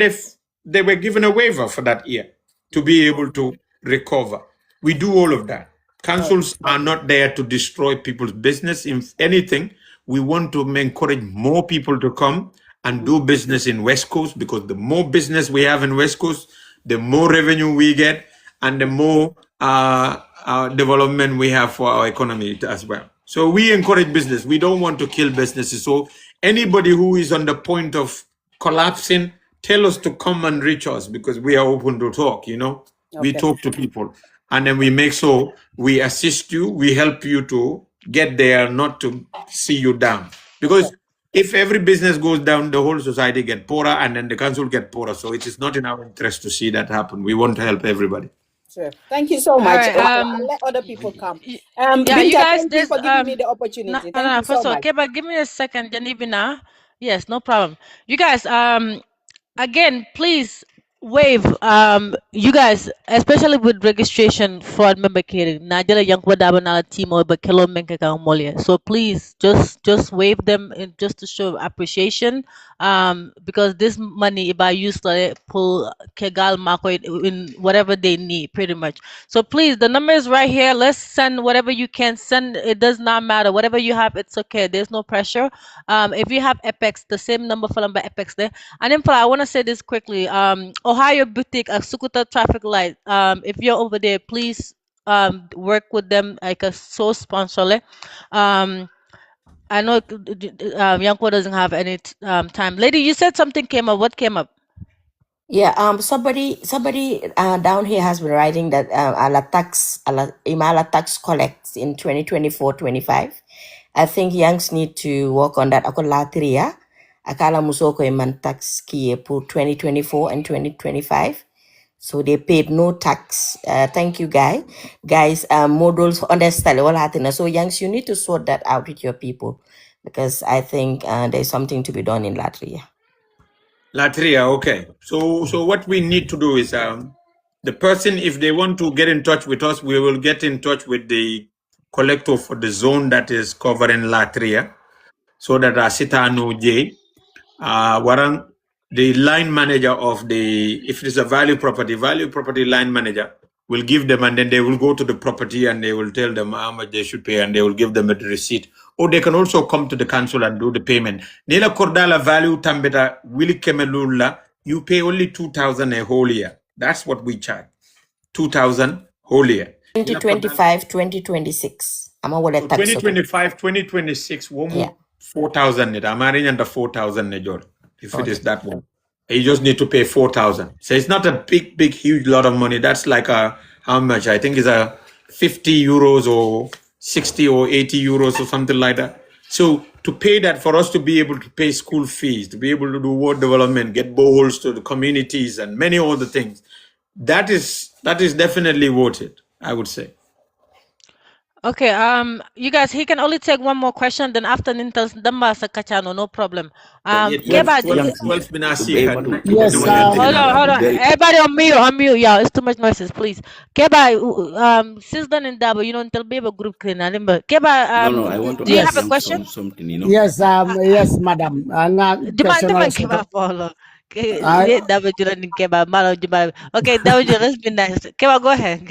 [SPEAKER 2] they were given a waiver for that year to be able to recover. We do all of that. Councils are not there to destroy people's business. If anything, we want to encourage more people to come and do business in West Coast, because the more business we have in West Coast, the more revenue we get, and the more development we have for our economy as well. So we encourage business. We don't want to kill businesses. So anybody who is on the point of collapsing, tell us to come and reach us, because we are open to talk, We talk to people, and then we make sure we assist you, we help you to get there, not to see you down. Because if every business goes down, the whole society get poorer, and then the council get poorer. So it is not in our interest to see that happen. We want to help everybody.
[SPEAKER 5] Sure. Thank you so much.
[SPEAKER 1] right,
[SPEAKER 5] I'll let other people come.
[SPEAKER 1] yeah, you
[SPEAKER 5] Binta,
[SPEAKER 1] guys,
[SPEAKER 5] thank you for giving me the opportunity. Thank you so
[SPEAKER 1] first of all,
[SPEAKER 5] much.
[SPEAKER 1] Keba, give me a second, Janibina. Yes, no problem. You guys, again, please waive you guys, especially with registration fraud member kidding Najala Yankuba Darboe na team or Bakelo Menka Molia. So please just waive them just to show appreciation. Because this money if I use to pull Kegal Marco in whatever they need pretty much. So please, the number is right here. Let's send whatever you can send. It does not matter. Whatever you have, it's okay. There's no pressure. If you have Apex, the same number for number Apex there. And then I want to say this quickly. Ohio Boutique, Sukuta traffic light. If you're over there, please work with them like a source sponsor. I know Yanko doesn't have any time. Lady, you said something came up. What came up?
[SPEAKER 3] Yeah, somebody down here has been writing that Imala tax collects in 2024-25. I think Yanks need to work on that. Ako latria, akala musoko iman tax kiye for 2024 and 2025. So they paid no tax. Thank you, guys. Models understand all hatina. So Yanks, you need to sort that out with your people, because I think there's something to be done in Latria.
[SPEAKER 2] Latria, okay. So what we need to do is the person, if they want to get in touch with us, we will get in touch with the collector for the zone that is covering Latria, so that Asita no J, Warang, the line manager of if it is a value property line manager will give them, and then they will go to the property and they will tell them how much they should pay, and they will give them a receipt. Or they can also come to the council and do the payment. Nila Kordala value tambeta Willy Kemelula, you pay only 2,000 a whole year. That's what we charge. 2,000 whole year.
[SPEAKER 3] 2025, 2026. I'm aware
[SPEAKER 2] So
[SPEAKER 3] tax.
[SPEAKER 2] 2025, 2026,
[SPEAKER 3] Yeah.
[SPEAKER 2] 4,000. I'm adding under 4,000 if it is that one. You just need to pay 4,000. So it's not a big, huge lot of money. That's like how much? I think it's a 50 euros or 60 or 80 euros or something like that. So to pay that, for us to be able to pay school fees, to be able to do ward development, get boreholes to the communities and many other things, that is definitely worth it, I would say.
[SPEAKER 1] Okay, you guys, he can only take one more question. Then after Nintel's Damba Sakachano, no problem. Keba,
[SPEAKER 7] Yes,
[SPEAKER 1] hold on. Everybody on mute, yeah. It's too much noises, please. Keba, since then in Dabo, until baby group clean. Keba,
[SPEAKER 4] No, I want to
[SPEAKER 1] do you
[SPEAKER 4] ask
[SPEAKER 1] have a question?
[SPEAKER 4] something,
[SPEAKER 7] Yes, yes, madam.
[SPEAKER 1] Demand Keba follow. Dabo Julan Keba, Malo Jubal. Okay, Dabo Julan, let's be nice. Keba, go ahead.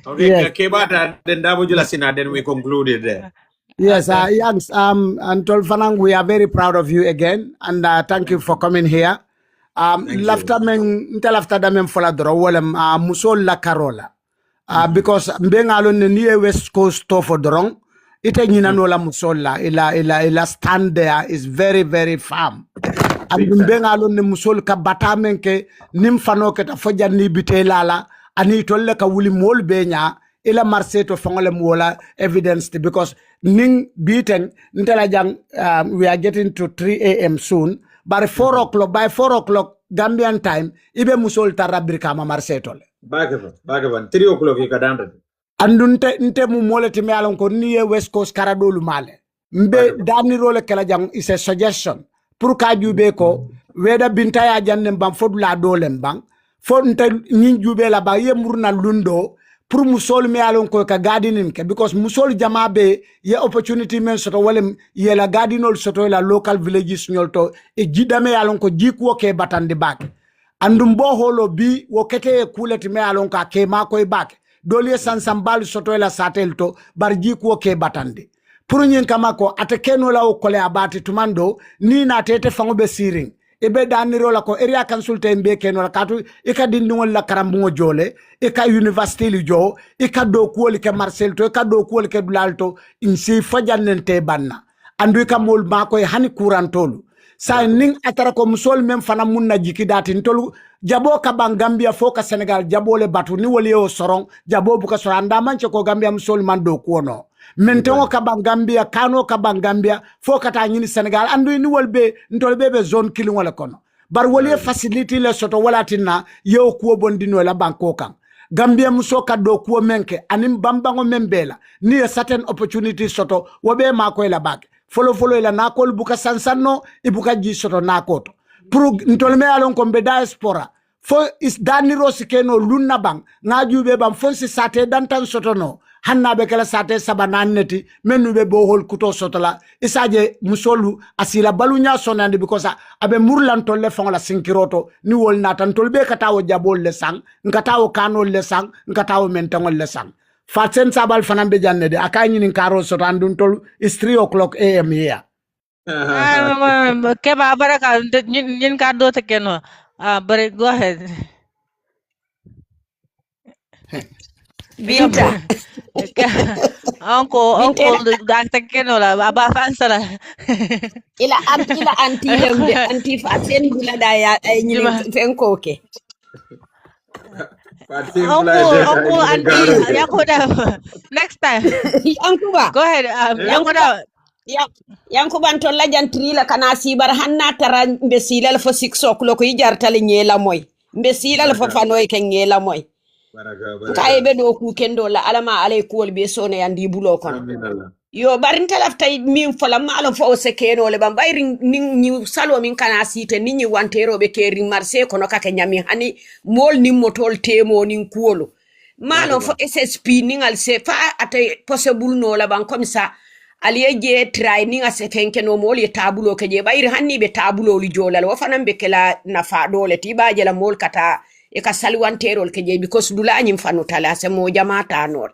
[SPEAKER 2] Okay,
[SPEAKER 7] Yes.
[SPEAKER 2] Keba, then Dabo Julasina, then we concluded there.
[SPEAKER 7] Yes, Yanks, and Tolfanang, we are very proud of you again, and thank you for coming here. Lafta men ntelafta da men fola dro wolem musol la Carola. Because mbenga ne niye West Coast to for drong, ite nyina no la musol la ila stand there is very, very firm. And mbenga ne musol ka batamen ke nim fano ke ta foja ni bitelala ani tolle ka wuli mol benya ila marseto fangole mola evidence because ning beaten ntela jang we are getting to 3 a.m. soon, but 4 o'clock, by 4 o'clock Gambian time ibe musol tarabrika ma marseto le
[SPEAKER 2] bagavan 3 o'clock ikadanda
[SPEAKER 7] andunte nte mu moleti me alon ko niye West Coast karadolu male mbe dani role kala jang is a suggestion pour ka jube ko weda bintaya janne bam fodula dolem bang fo nta nyin jube la ba ye murna lundo pour musol me alon ko ka gardening ke because musol jama be ye opportunity men soto walem ye la gardenol soto la local villages nyolto e jidame alon ko jikuo ke batande bak andum bo holo bi wo kete kuleti me alon ka ke ma koy bak doli sansambal soto la satelto bar jikuo ke batande pour nyin kama ko ate keno la o kole abati tumando ni na tete fango be siring ebe daniro la ko area consultant be keno la katu ika dindingol la karambungo jole ika university li jo ika do kuoli ke marcel to ika do kuoli ke dulalto insi fajanente banna andu ika mol mako e hani kurantolu sa ning atara ko musol mem fana munna jiki dati ntolu jabo ka ban Gambia fo ka Senegal jabo le batu ni woli o sorong jabo buka soranda manche ko Gambia musol man do kuono mentengo ka ban Gambia kano ka ban Gambia fo kata nyini Senegal andu ni wolbe ntolbe be zone killing wala kono bar woli facility le soto wala tinna yo kuo bondino la banko kan Gambia muso ka do kuo menke anim bambango membela ni a certain opportunity soto wobe mako la bak folo la nakol buka sansanno ibuka ji soto nakoto pour ntolme alon ko be diaspora fo is daniro sikeno lunna bang ngajube bam fonsi sate dantan soto no hanna be kala sate sabananeti menu be bohol kuto sotola isaje musolu asila balunya sonande because abe murlan tolle fonga sinkiroto ni wol natan tolbe katawo jabol le sang ngatawo kanol le sang ngatawo mentangol le sang fatsen sabal fanambe janne de akany ni karo soto andun tol is 3 o'clock am here
[SPEAKER 1] Keba baraka nyin ka do te keno. But go ahead.
[SPEAKER 3] Binta.
[SPEAKER 1] Uncle Dr. Kenola, Aba Fansala.
[SPEAKER 3] ila anti lembe anti fasen bula da ya nyini fenko ke
[SPEAKER 1] Uncle Auntie Yankuba. Next time.
[SPEAKER 3] Yankuba.
[SPEAKER 1] Go ahead. Yankuba.
[SPEAKER 3] Yankuba to la jantri la kana sibar hanna tara mbesila fo 6 o'clock yi jartale nyela moy mbesila fo fanoy ke nyela moy kay be do ku kendo la alama alay kuwol be sone yandi bulo kon yo barin talaftay min fola malo fo se keno le bam bayri ni salo min kana site ni ni wantero be keri marse kono kake nyami hani mol ni motol temo ni kuwolo malo fo SSP ni ngal se fa ate possible no la ban comme ça aliye je training ase fenke no mol ye tabulo ke je bayri hanni be tabulo li jolal wo fanan be kala nafa dole ti baje la mol kata e ka salwanterol ke je because dula anyim fanu tala se mo jamata nor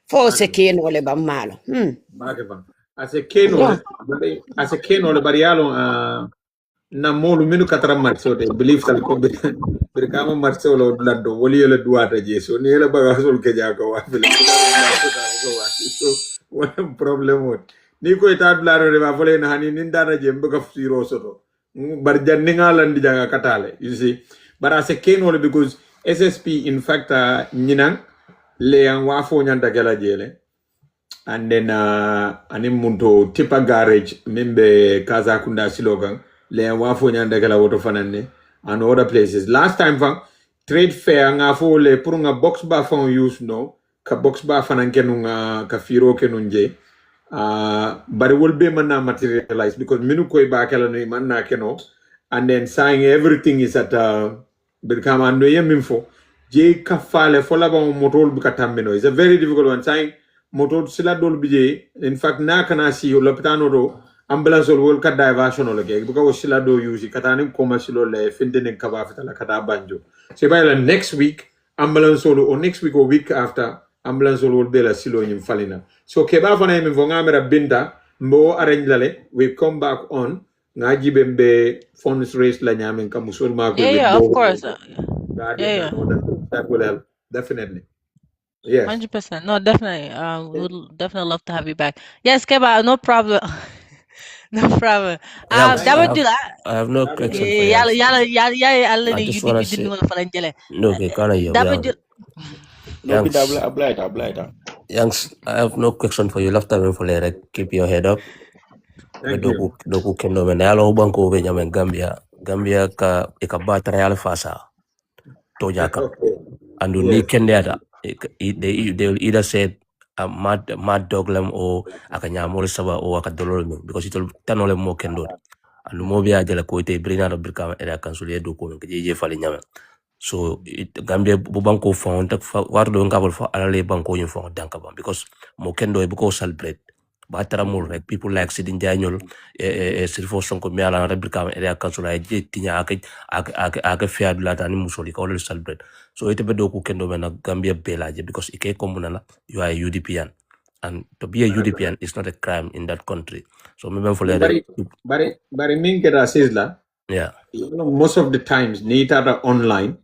[SPEAKER 3] fo se keno le bam malo
[SPEAKER 2] ase keno le barialo na molu minu katara marso de believe tal ko be kama marso lo laddo woli le duata je so ni le baga sol ke jako wa fele so one problem ni ko eta blaro de ba fole na hani nin dana je mbaga firo soto bar janni ngalandi janga katale you see but ase keno le because SSP in fact nyinan le an wafo nyanda gala jele and then anim munto tipa garage membe kaza kunda silogan le an wafo nyanda gala woto fanane and other places last time fan trade fair nga fo le pour nga box ba fon use no ka box ba fanan kenu nga ka firo kenu nje but it will be mana materialize because minu koy ba kala no manna keno and then saying everything is at Birkama no yeminfo je ka fale fola ba motol bu katambeno is a very difficult one saying motor sila dol bije in fact na kana si lopitano do ambulance wol ka diversion lo ke buka sila do use katani commercial le findene ka ba fitala kata banjo so by the next week ambulance or next week or week after ambulance will be la silo nyim falina so ke ba fana mi vonga mera binta mbo arrange lale we come back on ngaji bembe funds raised la nyamen ka musul ma ko
[SPEAKER 1] Of course.
[SPEAKER 2] That will help definitely. Yes.
[SPEAKER 1] 100%. No, definitely. Would definitely love to have you back. Yes, Keba, no problem. No problem. That would do that.
[SPEAKER 6] I have no question for
[SPEAKER 1] Yeah,
[SPEAKER 6] I just want to say, no, okay, can I
[SPEAKER 1] that would do.
[SPEAKER 6] Yanks, I have no question for you. Lafta men for keep your head up. Doku kendo men yalo banko be nyamen Gambia ka ikabata real fasa tojaka andu ni kendeta they will either say mad doglem or akanyamol saba or akadolol because it will tanole mo kendo andu mo biya jala ko te brina do birka era kansulie do ko ke je fali nyame So Gambia bu banko fon tak wardo ngabol fo alale banko yin fon dankaba because mo kendo e buko celebrate ba tara mo rek people like Sidin Janyol sirfo sonko mi ala rebrika area council ay je tinya ak fiadu la tani musoli ko le celebrate so ite be do ku kendo mena Gambia belaje because ike komunana you are a UDPN and to be a UDPN is not a crime in that country so me for le
[SPEAKER 2] But Minkera says that,
[SPEAKER 6] yeah
[SPEAKER 2] most of the times, Nita online,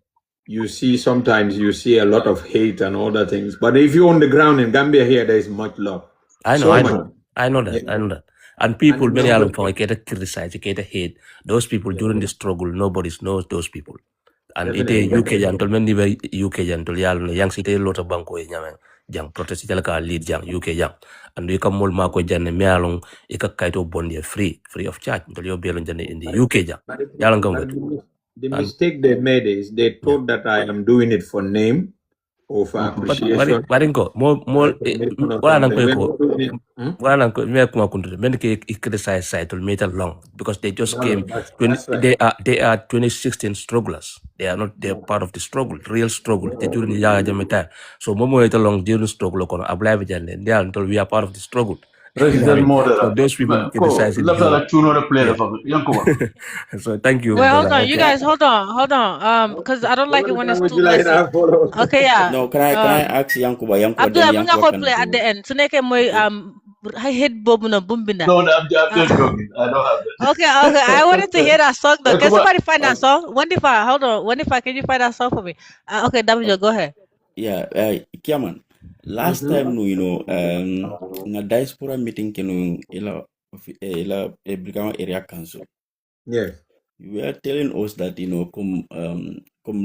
[SPEAKER 2] you see sometimes you see a lot of hate and other things. But if you're on the ground in Gambia here, there is much love.
[SPEAKER 6] I know,
[SPEAKER 2] So
[SPEAKER 6] I
[SPEAKER 2] much.
[SPEAKER 6] know, I know that,
[SPEAKER 2] Yeah.
[SPEAKER 6] I know that. And people,
[SPEAKER 2] And
[SPEAKER 6] many
[SPEAKER 2] number,
[SPEAKER 6] of them get criticize, get hate. Those people during the struggle, nobody knows those people. And it
[SPEAKER 2] definitely.
[SPEAKER 6] UK jantal, many UK jantal, young city, lot of banko, young protest, lead young UK young. And you come more mako jan me along, eka kaito bondi free of charge, until you're in the UK jang. Yalang
[SPEAKER 2] But
[SPEAKER 6] come
[SPEAKER 2] the
[SPEAKER 6] and
[SPEAKER 2] mistake they made is they
[SPEAKER 6] yeah.
[SPEAKER 2] thought that I am doing it for name or for
[SPEAKER 6] But
[SPEAKER 2] appreciation.
[SPEAKER 6] warinko, more,
[SPEAKER 2] Recognition or
[SPEAKER 6] wala nang
[SPEAKER 2] something. We're
[SPEAKER 6] ko
[SPEAKER 2] not doing it.
[SPEAKER 6] wala nang ko me kuma kundu men ke criticize side will meet long because they just
[SPEAKER 2] No,
[SPEAKER 6] came
[SPEAKER 2] that's right.
[SPEAKER 6] they are 2016 strugglers. They are not they're part of the struggle, real struggle. They during the yaga jameta. So momo it along during struggle kono apply vijane they are until we are part of the struggle. You know what I
[SPEAKER 8] Resident
[SPEAKER 6] mean? So
[SPEAKER 8] Modera.
[SPEAKER 6] those people
[SPEAKER 8] Ko
[SPEAKER 6] criticizing
[SPEAKER 8] left
[SPEAKER 6] you.
[SPEAKER 8] la tuno the player
[SPEAKER 6] Yeah.
[SPEAKER 8] for Yankuba.
[SPEAKER 6] So thank you,
[SPEAKER 1] Wait, hold
[SPEAKER 6] brother.
[SPEAKER 1] on, you
[SPEAKER 6] Okay.
[SPEAKER 1] guys, hold on, because I don't like it when it's too
[SPEAKER 2] Would you like
[SPEAKER 1] messy.
[SPEAKER 2] to follow?
[SPEAKER 1] Okay, yeah.
[SPEAKER 4] No, can I ask Yankuba, then
[SPEAKER 1] Abdullah, mën nga
[SPEAKER 4] Yankuba
[SPEAKER 1] ko
[SPEAKER 4] can
[SPEAKER 1] play at the
[SPEAKER 4] go.
[SPEAKER 1] end. Su nekkee mooy
[SPEAKER 4] Okay.
[SPEAKER 1] hit boobu na bumbinda.
[SPEAKER 8] No, I'm just joking. I don't have
[SPEAKER 1] Okay. I wanted to hear that song though. Can
[SPEAKER 8] that.
[SPEAKER 1] somebody find that song? Wendifa, hold on. Wendifa, can you find that song for me? Okay, W, go ahead.
[SPEAKER 4] Yeah, Kiaman. Last time, na diaspora meeting ila Brigama Area Council.
[SPEAKER 2] Yes.
[SPEAKER 4] You were telling us that come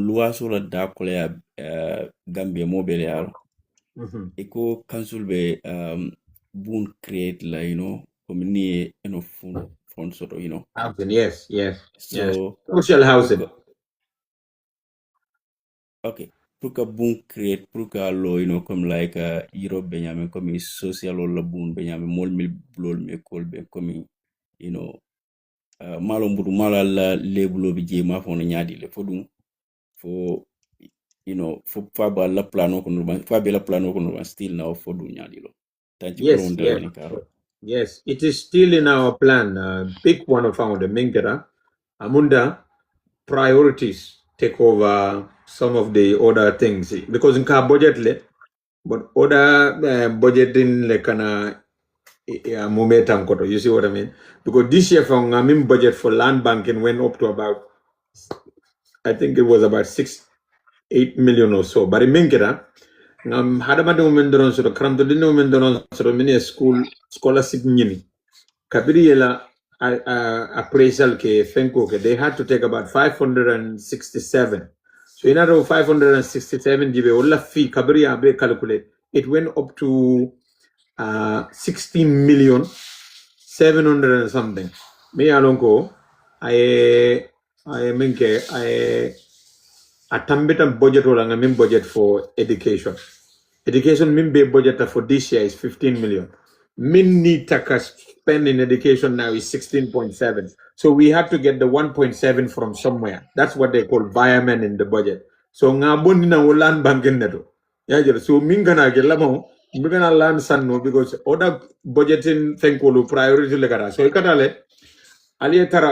[SPEAKER 4] luaso da kolea Gambia mobile Eco council be boon create come ni fund sort of
[SPEAKER 2] Housing, yes.
[SPEAKER 4] so
[SPEAKER 2] Social housing.
[SPEAKER 4] okay puka boon create puka lo comme like Europe Benjamin comme social la boon Benjamin mol mil blol me kolbe comme malo mbudu malo la lebulo bi je ma fo na nyaadi le fo dum fo fo fa la plano ko no fa be la plano ko no still now fo dum nyaadi lo tanti ko
[SPEAKER 2] Yes,
[SPEAKER 4] on
[SPEAKER 2] yes.
[SPEAKER 4] ni karo
[SPEAKER 2] Yes, it is still in our plan. Big one of our the Mingera. Amunda priorities take over some of the other things because in car budget but other budgeting like kana momentum koto. You see what I mean? Because this year from budget for land banking went up to about I think it was about 8 million or so. But in Mingera, hadamade women sort of kramto dine women sort of mini scholarship nyini. Kabiri yela appraisal ke fenko ke they had to take about 567. So in other 567 jibe wala fee kabiri abe calculate it went up to 16 million 700 and something. Me alonko I minke I atambitam budget wala nga min budget for education. Education min be budget for this year is 15 million. Min need to spend in education now is 16.7. So we have to get the 1.7 from somewhere. That's what they call environment in the budget. So nga bondi na ulan bankin neto. Yeah, so min gana get lamo, min gana land sanno because other budgeting thing called priority legara. So ikatale,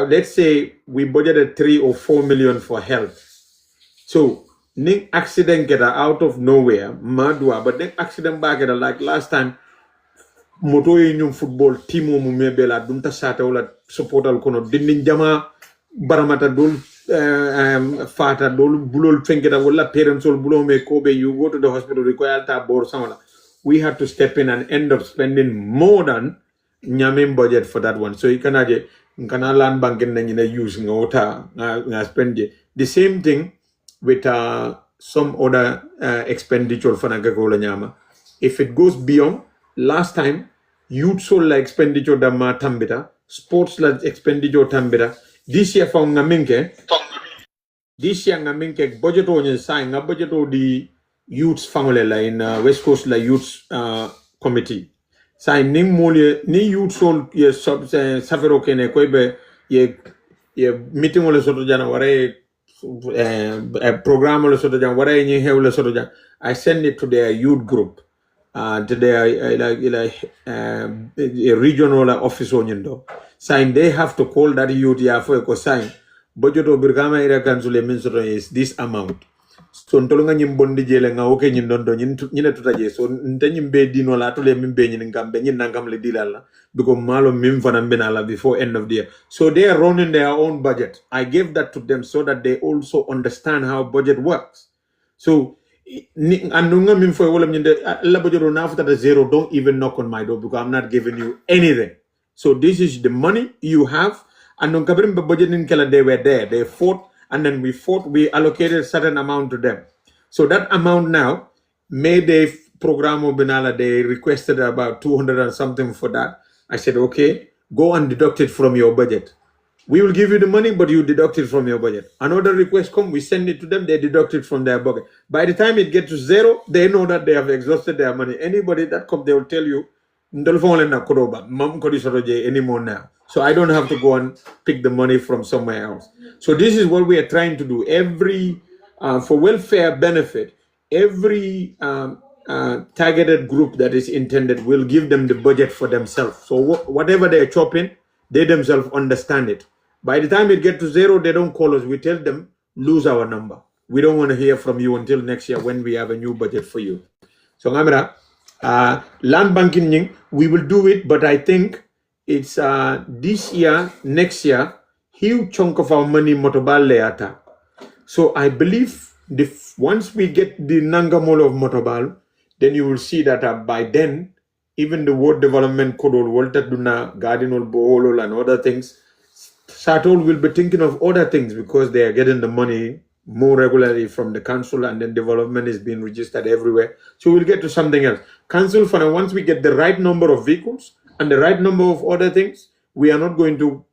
[SPEAKER 2] let's say we budgeted 3 or 4 million for health. So ning accident get out of nowhere, madwa, but then accident back at like last time moto yi ñum football timo mu mebela dum ta sata wala supportal kono dindin jama baramata dol fata dol bulol fengeta wala parents ol bulo me kobe you go to the hospital require ta bor samala we had to step in and end up spending more than nyamin budget for that one so you kana land banking na ñina use ngota nga spend the same thing with some other expenditure for Nagagola Nyama. If it goes beyond, last time, youth soul expenditure dama tambita, sports expenditure tambita. This year from Ngaminke, budget on sign a budget of the youth family in West Coast youth committee. Sign ning mole ni youth soul ye sub savero kene koibe ye meeting ole soto jana ware program or sort of what I have sort of I send it to their youth group, to their a regional office on you sign. They have to call that youth for a sign. Budget of Birgama area council is this amount. So ntolonga nyimbondi jele nga oke nyindondo nyina tutaje so ntanyimbe dino la tole mimbe nyiningambe nyinangamle dilala because malo mimfana mbena before end of the year. So they are running their own budget. I gave that to them so that they also understand how budget works. So anunga mimfo wala mnyinde la budget on after the zero, don't even knock on my door because I'm not giving you anything. So this is the money you have. And on kabrim budget in kala they were there. They fought and then we allocated a certain amount to them. So that amount now, made a program of Benala, they requested about 200 and something for that. I said, okay, go and deduct it from your budget. We will give you the money, but you deduct it from your budget. Another request come, we send it to them, they deduct it from their budget. By the time it gets to zero, they know that they have exhausted their money. Anybody that comes, they will tell you, anymore now. So I don't have to go and pick the money from somewhere else. So this is what we are trying to do. Every, for welfare benefit, every targeted group that is intended will give them the budget for themselves. So whatever they're chopping, they themselves understand it. By the time it gets to zero, they don't call us. We tell them, lose our number. We don't want to hear from you until next year when we have a new budget for you. So Ngamira, land banking, we will do it, but I think it's this year, next year, huge chunk of our money motobal leata. So I believe once we get the Nangamolo of motobal, then you will see that by then, even the word development code or Walter Duna, Garden or Boholo and other things, Satol will be thinking of other things because they are getting the money more regularly from the council and then development is being registered everywhere. So we'll get to something else. Council for now, once we get the right number of vehicles and the right number of other things, we are not going to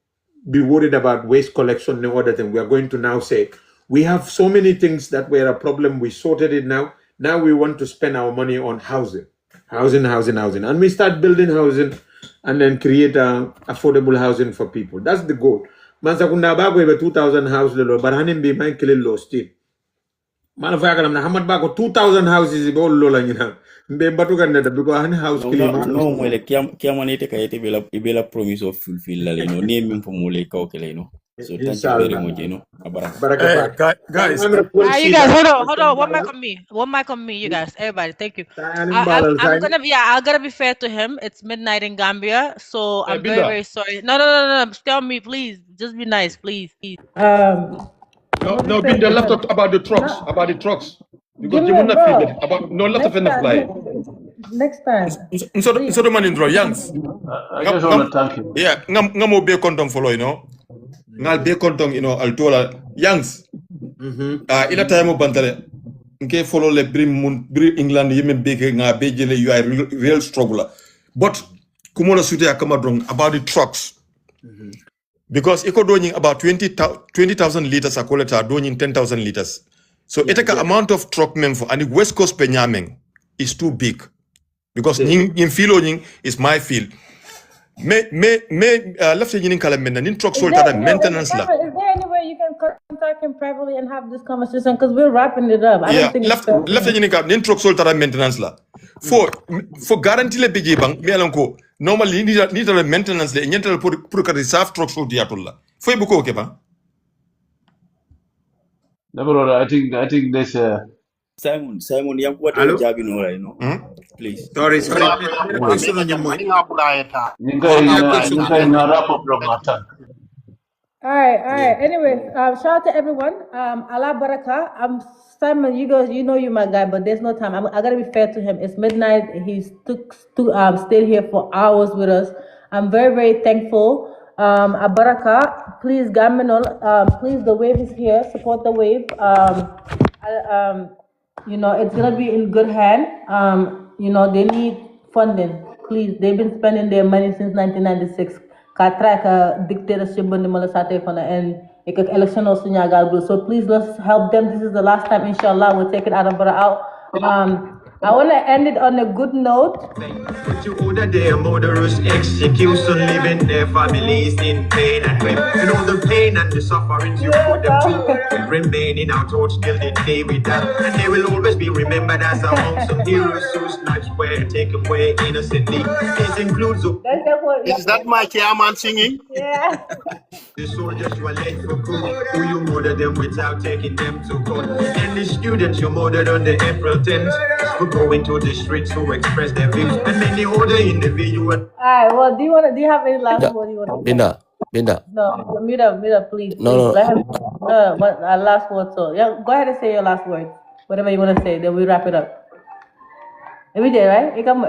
[SPEAKER 2] be worried about waste collection and other things. We are going to now say, we have so many things that were a problem. We sorted it now. Now we want to spend our money on housing. And we start building housing and then create affordable housing for people. That's the goal. Mansakunda Bago have 2,000 houses, but Hanim be my kill low still. Manafaka Hamad Bago 2,000 houses is all low. Batukan because Hani house
[SPEAKER 4] no mwele kiamanete kayete ibela promise of fulfill name for mole kaukeleno. So thank you very much,
[SPEAKER 6] Guys,
[SPEAKER 1] you guys, hold on. One mic on me, you guys. Everybody, thank you. I'm gonna be fair to him. It's midnight in Gambia, so I'm very, very sorry. No. Tell me, please. Just be nice, please.
[SPEAKER 9] No, Binda left about the trucks. Because you will not feel it. About no left of enough fly.
[SPEAKER 10] Next time.
[SPEAKER 6] so the man in draw Yanks.
[SPEAKER 8] I just want to thank you.
[SPEAKER 6] Yeah, ngamo be kontom follow, ngal be kontong altola Yanks. Ila time bantale nke follow le bri England yeme beke nga be jele you are real struggler. But kumola sute akama drong about the trucks. Because eco doing about 20,000 liters a collector doing 10,000 liters. So etaka amount of truck member and the West Coast penyameng is too big. Because in field is my field. Me left in Kalamenda, in truck sold at maintenance.
[SPEAKER 10] Is there any way you can contact him privately and have this conversation? Because we're wrapping it up. I don't think
[SPEAKER 6] left in truck sold at maintenance. For guarantee le big bank, me alonko, normally need a maintenance, and yet put a reserve truck sold diatola. For you, okay, ba?
[SPEAKER 8] No, I think there's a
[SPEAKER 4] Simon, what are you jabbing right now? Please.
[SPEAKER 2] Sorry.
[SPEAKER 10] All right. Anyway, shout out to everyone. Allah Baraka. I'm Simon. You guys, you're my guy, but there's no time. I gotta be fair to him. It's midnight. He's stayed here for hours with us. I'm very, very thankful. Baraka, please, Gaminol, please, the wave is here. Support the wave. It's gonna be in good hand. They need funding. Please, they've been spending their money since 1996. Katraka dictatorship and election also. So please let's help them. This is the last time, inshallah. We'll take it out of out. I want to end it on a good note.
[SPEAKER 11] But you order their murderous execution, leaving their families in pain and grief. And all the pain and the sufferings you put them through will remain in our thoughts till the day we die. And they will always be remembered as among some heroes whose lives were taken away innocently. This includes
[SPEAKER 7] Is that my chairman singing?
[SPEAKER 10] Yeah.
[SPEAKER 11] the soldiers who are late for coup, who you murdered them without taking them to court. And the students you murdered on the April 10th for going to the streets to express their views. And many other individuals.
[SPEAKER 10] Alright, well, do you have any last word you want to say?
[SPEAKER 6] Binda.
[SPEAKER 10] No, mute up, please.
[SPEAKER 6] No.
[SPEAKER 10] Let him, but last word, so yeah, go ahead and say your last words. Whatever you want to say, then we wrap it up. Every day, right? You come.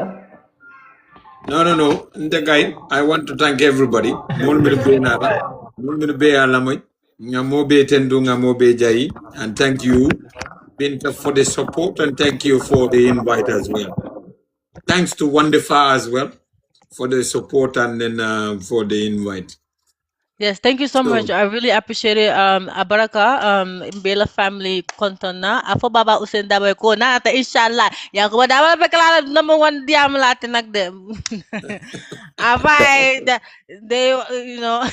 [SPEAKER 2] No. Ntegai, I want to thank everybody. And thank you, Binta, for the support, and thank you for the invite as well. Thanks to Wandefa as well for the support and then for the invite.
[SPEAKER 1] Yes, thank you so much. I really appreciate it. Abaraka, Mbela family kontona. Afo Baba Usain Darboe ko na ata inshallah. Yankuba Darboe bekala number 1 diam latin dem. They,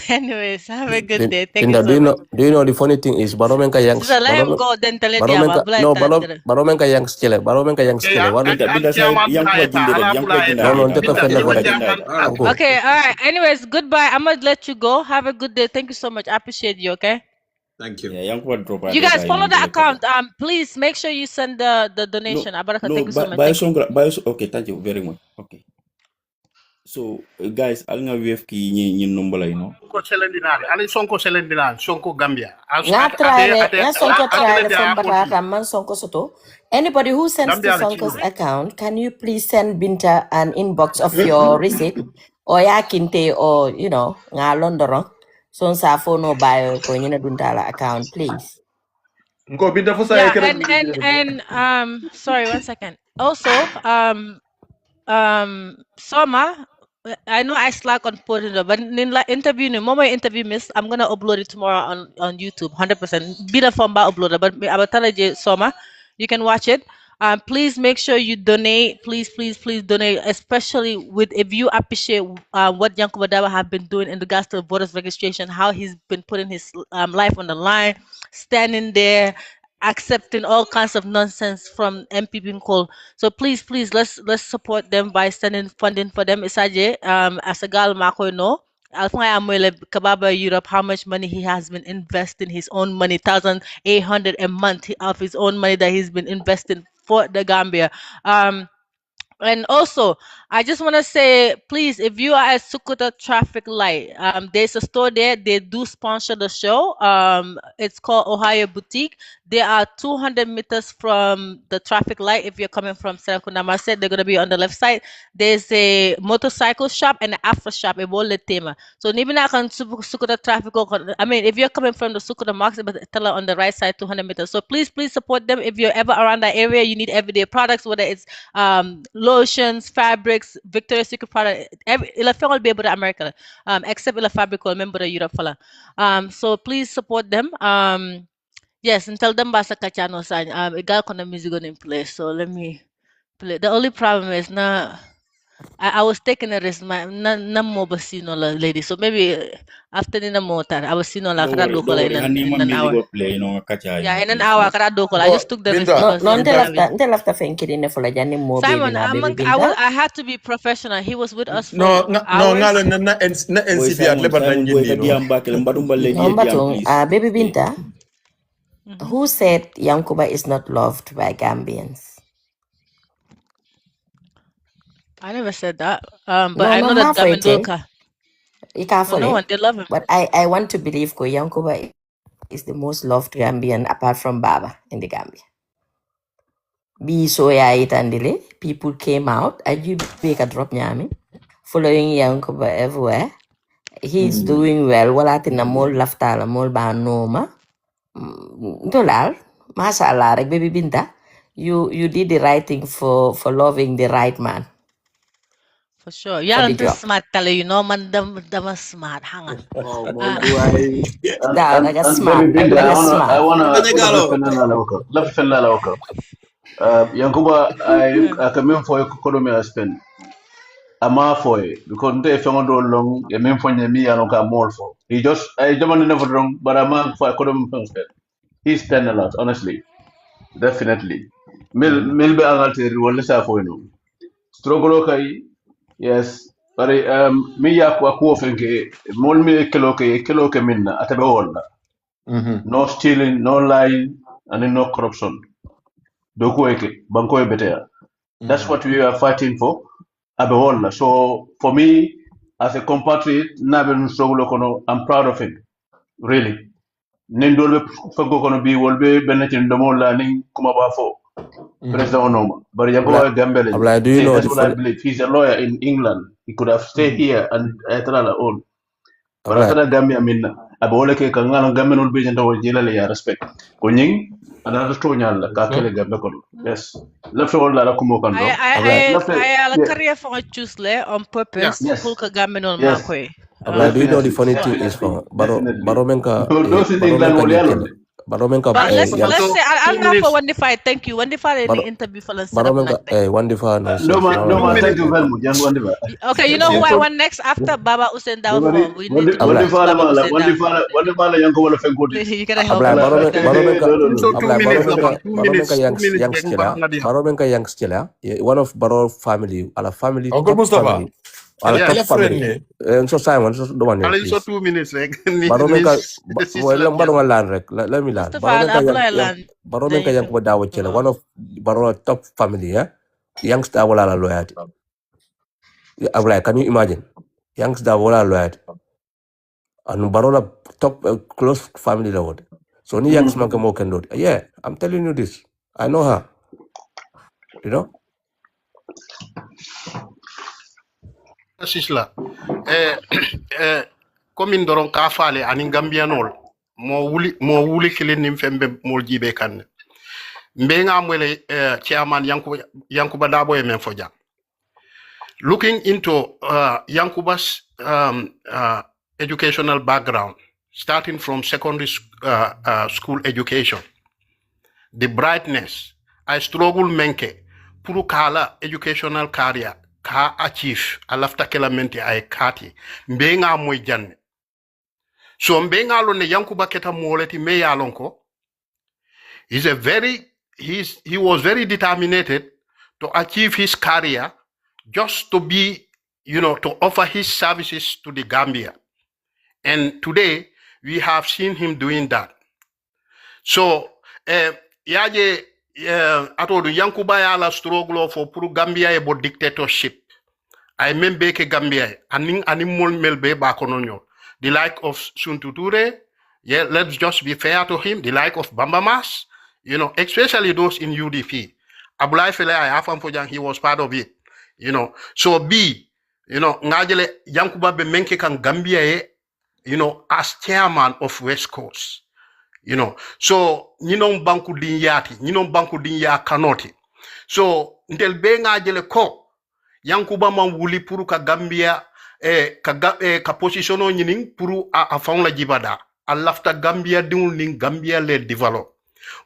[SPEAKER 1] anyways, have a good day. Thank you so much.
[SPEAKER 6] Do you know the funny thing is Baromenka Yanks?
[SPEAKER 1] So let him go then tell it
[SPEAKER 6] Baromenka Yanks chile.
[SPEAKER 1] Okay, all right. Anyways, goodbye. I'm gonna let you go. Have a good day. Thank you so much. I appreciate you. Okay.
[SPEAKER 2] Thank you.
[SPEAKER 1] You guys follow the account. Please make sure you send the donation. Abaraka, thank you so much.
[SPEAKER 4] Okay, thank you very much. Okay. So guys, alnga WFK ñi nombala
[SPEAKER 7] Sonko selendinal, ali Sonko selendinal, Sonko Gambia.
[SPEAKER 3] Sonko try from Batata, man Sonko Soto. Anybody who sends to Sonko's account, can you please send Binta an inbox of your receipt or yakinte or nga London? Son sa phone or bio ko ñina duntala account, please.
[SPEAKER 1] Sorry, 1 second. Also, Soma, I know I slack on putting it, but in la interview, interview miss, I'm gonna upload it tomorrow on YouTube, 100%. Be the form by uploader, but I will tell you, Soma, you can watch it. Please make sure you donate. Please donate, especially if you appreciate what Yankuba Darboe have been doing in regards to voters registration, how he's been putting his life on the line, standing there, accepting all kinds of nonsense from MPP call. So please, let's support them by sending funding for them. Isaje, as a gal Mako no. Kababa Europe, how much money he has been investing, his own money, 1,800 a month of his own money that he's been investing for the Gambia. And also, I just want to say, please, if you are at Sukuta traffic light, there's a store there. They do sponsor the show. It's called Ohio Boutique. They are 200 meters from the traffic light. If you're coming from Serakunda Marset, they're going to be on the left side. There's a motorcycle shop and an afro shop. So, Sukuta traffic. I mean, if you're coming from the Sukuta Market, but tell her on the right side, 200 meters. So please support them. If you're ever around that area, you need everyday products, whether it's lotions, fabrics, Victoria's Secret product. Ila fengol be able to America, except ila fabric or member Europe fala. So please support them. Yes, and tell them basa kachano sign. Igal kona music on in play. So let me play. The only problem is I was taking a risk. Na mo basino la lady. So maybe after nina motor, I was sino la kara do kola in an hour. Yeah, in an hour kara do kola. I just took the risk.
[SPEAKER 3] No, until after thinking for like Jani mo.
[SPEAKER 1] Simon, I had to be professional. He was with us for
[SPEAKER 9] hours. Na NCP at Lebanon.
[SPEAKER 3] Baby Binta, who said Yankuba is not loved by Gambians?
[SPEAKER 1] I never said that. But I know that Davidoka. No one, they love him.
[SPEAKER 3] But I want to believe Ko Yankuba is the most loved Gambian apart from Baba in the Gambia. People came out. You make a drop nyami, following Yankuba everywhere. He's doing well. Wala tinamol laftala mol ba noma. Dollar, mashallah, baby Binta. You did the right thing for loving the right man.
[SPEAKER 1] For sure. Yeah, I'm smart talo, man dama smart hanga.
[SPEAKER 8] I wanna Yankuba, I come in for economy I spend. I'm off for it because they found all long. I mean for me, I don't got more for. He just I don't never wrong, but I'm out for economy spend. He spend a lot, honestly, definitely. Mil be angalte wala sa for you. Struggle kai yes. But me ya kwa fenke mol me kilo ke minna atabe wala. No stealing, no lying, and no corruption. Dokueke, banko better. That's what we are fighting for. Abewola. So for me, as a compatriot, Naben Sogolokono, I'm proud of him. Really. Nindolbe Fago kono bi wolbe benetin domola ning kumabafo. President Onoma. But Yagoa Gambele.
[SPEAKER 6] Abla, do you
[SPEAKER 8] See,
[SPEAKER 6] know
[SPEAKER 8] that's
[SPEAKER 6] the
[SPEAKER 8] what I
[SPEAKER 6] funny?
[SPEAKER 8] believe. He's a lawyer in England. He could have stayed here and Etrala own. But
[SPEAKER 6] Abla,
[SPEAKER 8] after Gambia minna. Abole ke kangana Gambia no be jenta wajila ya respect. Kunying another story nyala kakele Gambia kono. Yes. Left all la kumo kando.
[SPEAKER 6] Abla,
[SPEAKER 8] Left
[SPEAKER 1] I
[SPEAKER 8] yeah.
[SPEAKER 1] career for a choose le on purpose
[SPEAKER 8] Yes.
[SPEAKER 1] pour que gamin on
[SPEAKER 8] Yes.
[SPEAKER 1] manque.
[SPEAKER 6] Abla, do you know the
[SPEAKER 8] Definitely.
[SPEAKER 6] funny thing is
[SPEAKER 8] Definitely.
[SPEAKER 6] for
[SPEAKER 8] Definitely. Those in
[SPEAKER 6] baro
[SPEAKER 8] England
[SPEAKER 6] menka
[SPEAKER 8] will
[SPEAKER 6] nyekele.
[SPEAKER 8] yellow.
[SPEAKER 6] Baro menka
[SPEAKER 1] But
[SPEAKER 6] yang
[SPEAKER 1] let's say I'll not for one fight. Thank you. One fight any
[SPEAKER 6] baro
[SPEAKER 1] interview for set
[SPEAKER 6] baro
[SPEAKER 1] up
[SPEAKER 6] menka
[SPEAKER 1] nothing.
[SPEAKER 6] wandifa no
[SPEAKER 8] No
[SPEAKER 6] self.
[SPEAKER 8] man,
[SPEAKER 6] No,
[SPEAKER 8] no
[SPEAKER 6] no,
[SPEAKER 8] man.
[SPEAKER 6] no.
[SPEAKER 8] Thank you very much. Young Wandiva.
[SPEAKER 1] Okay, you know who I want next after Baba Usain Dawah? We need to
[SPEAKER 6] Abla,
[SPEAKER 1] introduce Baba Usain Dawah.
[SPEAKER 8] Wandiva young woman of Fenkoti.
[SPEAKER 1] You gotta help
[SPEAKER 6] abla
[SPEAKER 1] me.
[SPEAKER 6] baro menka
[SPEAKER 8] No, no, no.
[SPEAKER 9] So 2
[SPEAKER 6] abla
[SPEAKER 9] minutes labang 2
[SPEAKER 6] baro menka
[SPEAKER 9] minutes 2 minutes
[SPEAKER 6] yang
[SPEAKER 9] beg mo
[SPEAKER 6] stila.
[SPEAKER 9] nga diha.
[SPEAKER 6] Baro menka yang stila. One of baro family, ala family
[SPEAKER 9] Uncle
[SPEAKER 6] top
[SPEAKER 9] Mustafa.
[SPEAKER 6] family. Ala top
[SPEAKER 9] Yes.
[SPEAKER 6] family. So Simon, so the one there,
[SPEAKER 9] Alin so
[SPEAKER 6] please.
[SPEAKER 9] 2 minutes rek.
[SPEAKER 6] Baro menka
[SPEAKER 9] Sis lang
[SPEAKER 6] baro
[SPEAKER 9] yan.
[SPEAKER 6] nga land rek. Let me land.
[SPEAKER 1] Mustafa, I'll apply land.
[SPEAKER 6] Baro
[SPEAKER 1] Then
[SPEAKER 6] menka
[SPEAKER 1] you
[SPEAKER 6] yang
[SPEAKER 1] can.
[SPEAKER 6] ko dawo chela. One of baro top family, yeah. Youngster wala la loyalty. Abla, can you imagine? Youngster wala loyalty. And baro la top close family la would. So ni youngs man mo can do. Yeah, I'm telling you this. I know her. You know?
[SPEAKER 9] Sisla. Komin doron ka faale ani Gambianol. Mo wuli kilin nim fembe mol jibe kan. Mbenga mwele chairman Yankuba Darboe men foja. Looking into Yankuba's educational background, starting from secondary school education, the brightness, I struggle menke, puru kala educational career, ka achieve, alafta kelamenti ay kati, mbenga moy janne. So mbenga lo ne Yankuba keta moleti me yalonko, he was very determined to achieve his career just to be, to offer his services to the Gambia. And today, we have seen him doing that. So, yaje atodu Yankuba yala struggle for puru Gambia about dictatorship. I remember ke Gambia animal melbe bakononyo. The like of Suntu Ture, yeah, let's just be fair to him. The like of Bambamas, especially those in UDP. Abulai Fele Ayafam he was part of it. So ngajele Yankuba be menke kan Gambia as chairman of West Coast. So banku dinya kanoti. So ntel be ngajele ko Yankuba man wuli puru ka Gambia ka positiono nyinin puru a faun la jibada. A lafta Gambia dun ning Gambia le develop.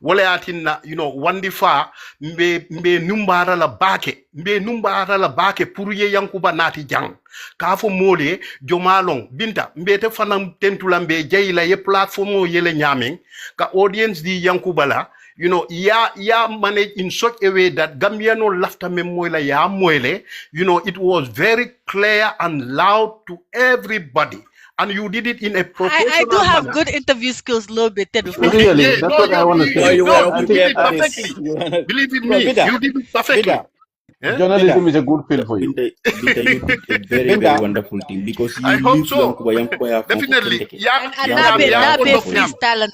[SPEAKER 9] Wale atina, wandifa mbe numbara la bake puru ye Yankuba nati jang. Kafo mole jomalong binta mbe te fanam tentula mbe jayila ye platform yele nyaming ka audience di Yankuba la ya manage in such a way that Gambia no lafta memoile ya moile, it was very clear and loud to everybody. And you did it in a professional
[SPEAKER 1] I do have
[SPEAKER 9] manner.
[SPEAKER 1] good interview skills, a little bit.
[SPEAKER 8] Really,
[SPEAKER 9] Yeah,
[SPEAKER 8] that's what I want to say.
[SPEAKER 9] you
[SPEAKER 8] I
[SPEAKER 9] did it
[SPEAKER 8] think
[SPEAKER 9] perfectly. Believe in me, you did it perfectly.
[SPEAKER 8] journalism is a good field for you.
[SPEAKER 4] Binta, you did a very, very wonderful thing because you
[SPEAKER 9] I hope
[SPEAKER 4] live
[SPEAKER 9] so.
[SPEAKER 4] Yankuba
[SPEAKER 9] Definitely.
[SPEAKER 1] And nabe freestyle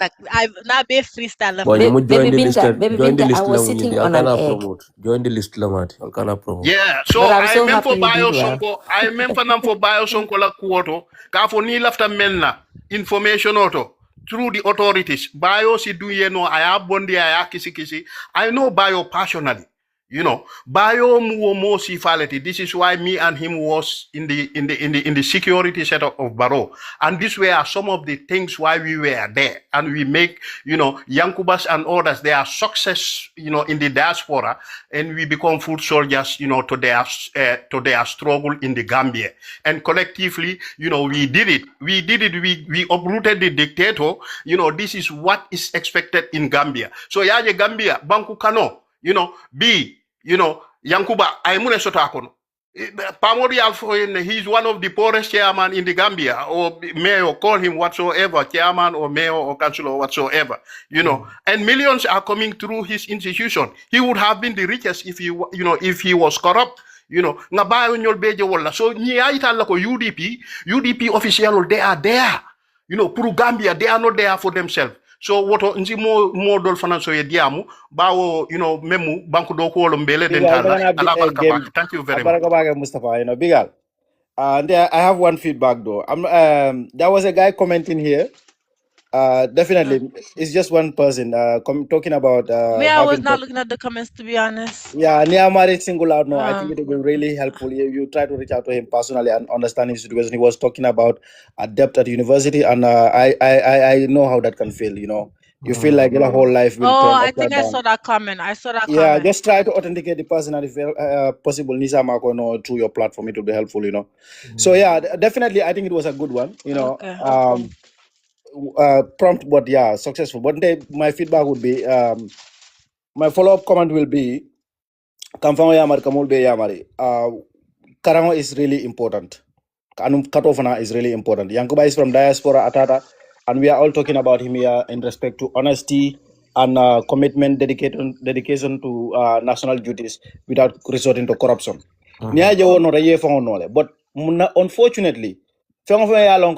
[SPEAKER 1] nabe freestyle.
[SPEAKER 6] Boy, you join the list.
[SPEAKER 3] Baby
[SPEAKER 6] Join the
[SPEAKER 3] Binta,
[SPEAKER 6] list
[SPEAKER 3] I was
[SPEAKER 6] lang
[SPEAKER 3] sitting
[SPEAKER 6] hindi.
[SPEAKER 3] on an
[SPEAKER 6] Alkana
[SPEAKER 3] egg.
[SPEAKER 6] promote. Join the list lang mati. Alkana promote.
[SPEAKER 9] Yeah, so
[SPEAKER 3] But I'm
[SPEAKER 9] I
[SPEAKER 3] so
[SPEAKER 9] remember
[SPEAKER 3] happy
[SPEAKER 9] for
[SPEAKER 3] you did well.
[SPEAKER 9] Biosonko, I remember nam for Biosonko la kuoto, ka for ni lafta melna information auto through the authorities. Bio si do no aya bondi aya kisi. I know Bio personally. Bayo mo sifality. This is why me and him was in the security setup of Barrow. And this were some of the things why we were there. And we make, Yankubas and others, they are success, in the diaspora, and we become foot soldiers, to their struggle in the Gambia. And collectively, we did it. We uprooted the dictator. This is what is expected in Gambia. So yaje Gambia, Banku Kano, Yankuba, Aimune Sotakono. Pamori Alfo, he's one of the poorest chairman in the Gambia, or mayor, call him whatsoever, chairman or mayor or councillor or whatsoever, and millions are coming through his institution. He would have been the richest if he was corrupt. Nga bayo nyol beje wala. So ni aita la ko UDP official, they are there. Puru Gambia, they are not there for themselves. So what nji mo dol financial ye diamu bawo memu banku do ko mbele dentala ala barka bak. Thank you very much.
[SPEAKER 12] Mustafa, Bigal. And I have one feedback though. There was a guy commenting here. Definitely, it's just one person talking about.
[SPEAKER 1] I was not looking at the comments, to be honest.
[SPEAKER 12] Yeah, Niamari single out. No, I think it would be really helpful. You try to reach out to him personally and understand his situation. He was talking about a debt at university, and I know how that can feel. You feel like your whole life will turn
[SPEAKER 1] I
[SPEAKER 12] upside
[SPEAKER 1] think I
[SPEAKER 12] down.
[SPEAKER 1] saw that comment.
[SPEAKER 12] Yeah, just try to authenticate the person, and if possible, Nisa Mako, through your platform, it will be helpful. So yeah, definitely, I think it was a good one.
[SPEAKER 1] Okay.
[SPEAKER 12] Prompt, but yeah, successful. But my feedback would be, my follow-up comment will be, Karango is really important. Katofana is really important. Yankuba is from diaspora Atata, and we are all talking about him here in respect to honesty and commitment, dedication to national duties without resorting to corruption. But unfortunately, corruption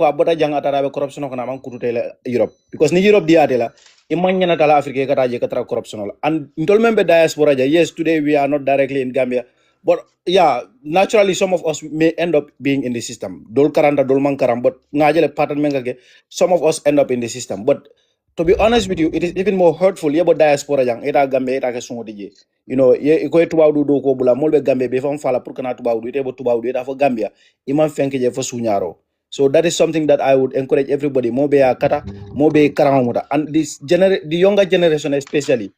[SPEAKER 12] Europe, because ni Europe diadela imanya tala Africa kata corruption. And member diaspora, yes, today we are not directly in Gambia, but yeah, naturally some of us may end up being in the system. Dol karanda dol mankaram, but ngajele pattern mengage, some of us end up in the system. But to be honest with you, it is even more hurtful. Yebo diaspora yang era Gambia era kesungo dije. Ye ko tubawdu do ko bula molbe Gambia be fam fala pour kana tubawdu ite tubawdu eta fo Gambia imam fenke je fo sunyaro. So that is something that I would encourage everybody. Mobe kata, mobe karamuda, and the younger generation especially.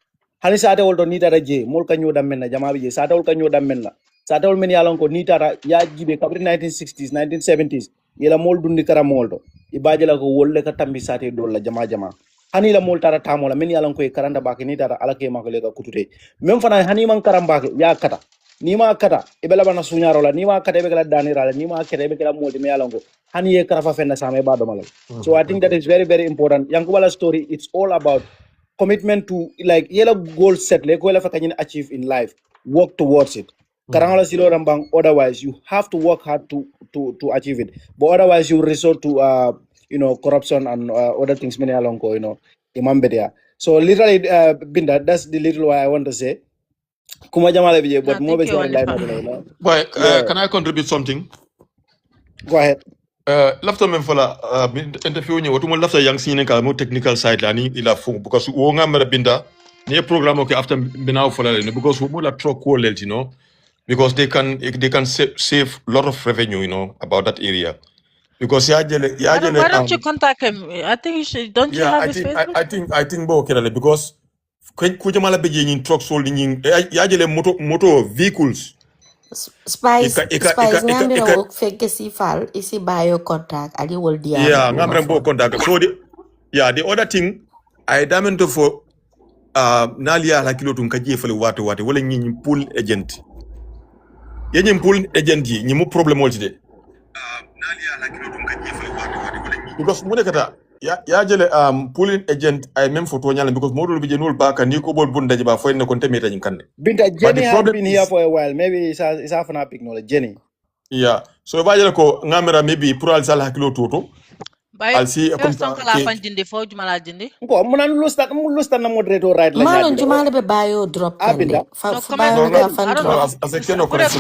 [SPEAKER 12] Hani sa ate wolto nita raje, mol kanyo damenna jamabi je. Sa ate wol kanyo damenna. Sa ate wol meni alon ko nita ra ya jibe kabri 1960s, 1970s. Yela mol dundi karamolto. Ibaje la ko wolle ka tambi sa ate dolla jama. Hani la mol tara tamola meni alon ko e karanda baki nita ra alake makole ka kutute. Mem fana hani man karambake ya kata. Nima kata ibela bana sunyaro la nima kata ibela danira la nima kata ibela moldi me alongo hani ye karafa fenna same ba do malal. So I think that is very, very important. Yankubala's story, it's all about commitment to like yellow goal set like whatever can achieve in life, work towards it. Karangala silo rambang, otherwise you have to work hard to achieve it, but otherwise you resort to corruption and other things many along go imambedia. So literally Binda, that's the little why I want to say Kuma Jamala Vijay, but more
[SPEAKER 2] Boy, can I contribute something?
[SPEAKER 12] Go ahead.
[SPEAKER 2] Lafta men fala interview ni watu mo lafta yang sine ka mo technical side la ni ila fo because wo ngamara binda ni program okay after binaw fala le because wo mo la truck quality because they can save a lot of revenue about that area because why
[SPEAKER 1] don't you contact him? I think you should. Don't you have his Facebook?
[SPEAKER 2] I think bo okay because ku jamala be ni truck sold ni yajele moto vehicles
[SPEAKER 3] Spice ngambe na work fake si fal isi bio contact ali wol dia.
[SPEAKER 2] Yeah, ngambe bo contact. So the other thing I damento for nalia la kilo tun kaje fele watu wala ñi pool agent. Yenyi pool agent yi ñi mu problem wol ci de. Nalia la kilo tun kaje fele watu wala ñi because mu nekata ya jele pooling agent ay même photo nyala because modul bi jenul baka ni ko bol bunda ba foy ne kon temeta ñi kande.
[SPEAKER 12] Binta Jenny has been here for a while. Maybe it's half an epic knowledge. Jenny.
[SPEAKER 2] Yeah. So ba jele ko ngamera maybe pour al sal hakilo toto.
[SPEAKER 1] I'll see a kala fan jindi fo jumala jindi.
[SPEAKER 12] Ko munan lusta na moderator right la
[SPEAKER 3] Malon jumala be bio drop kande.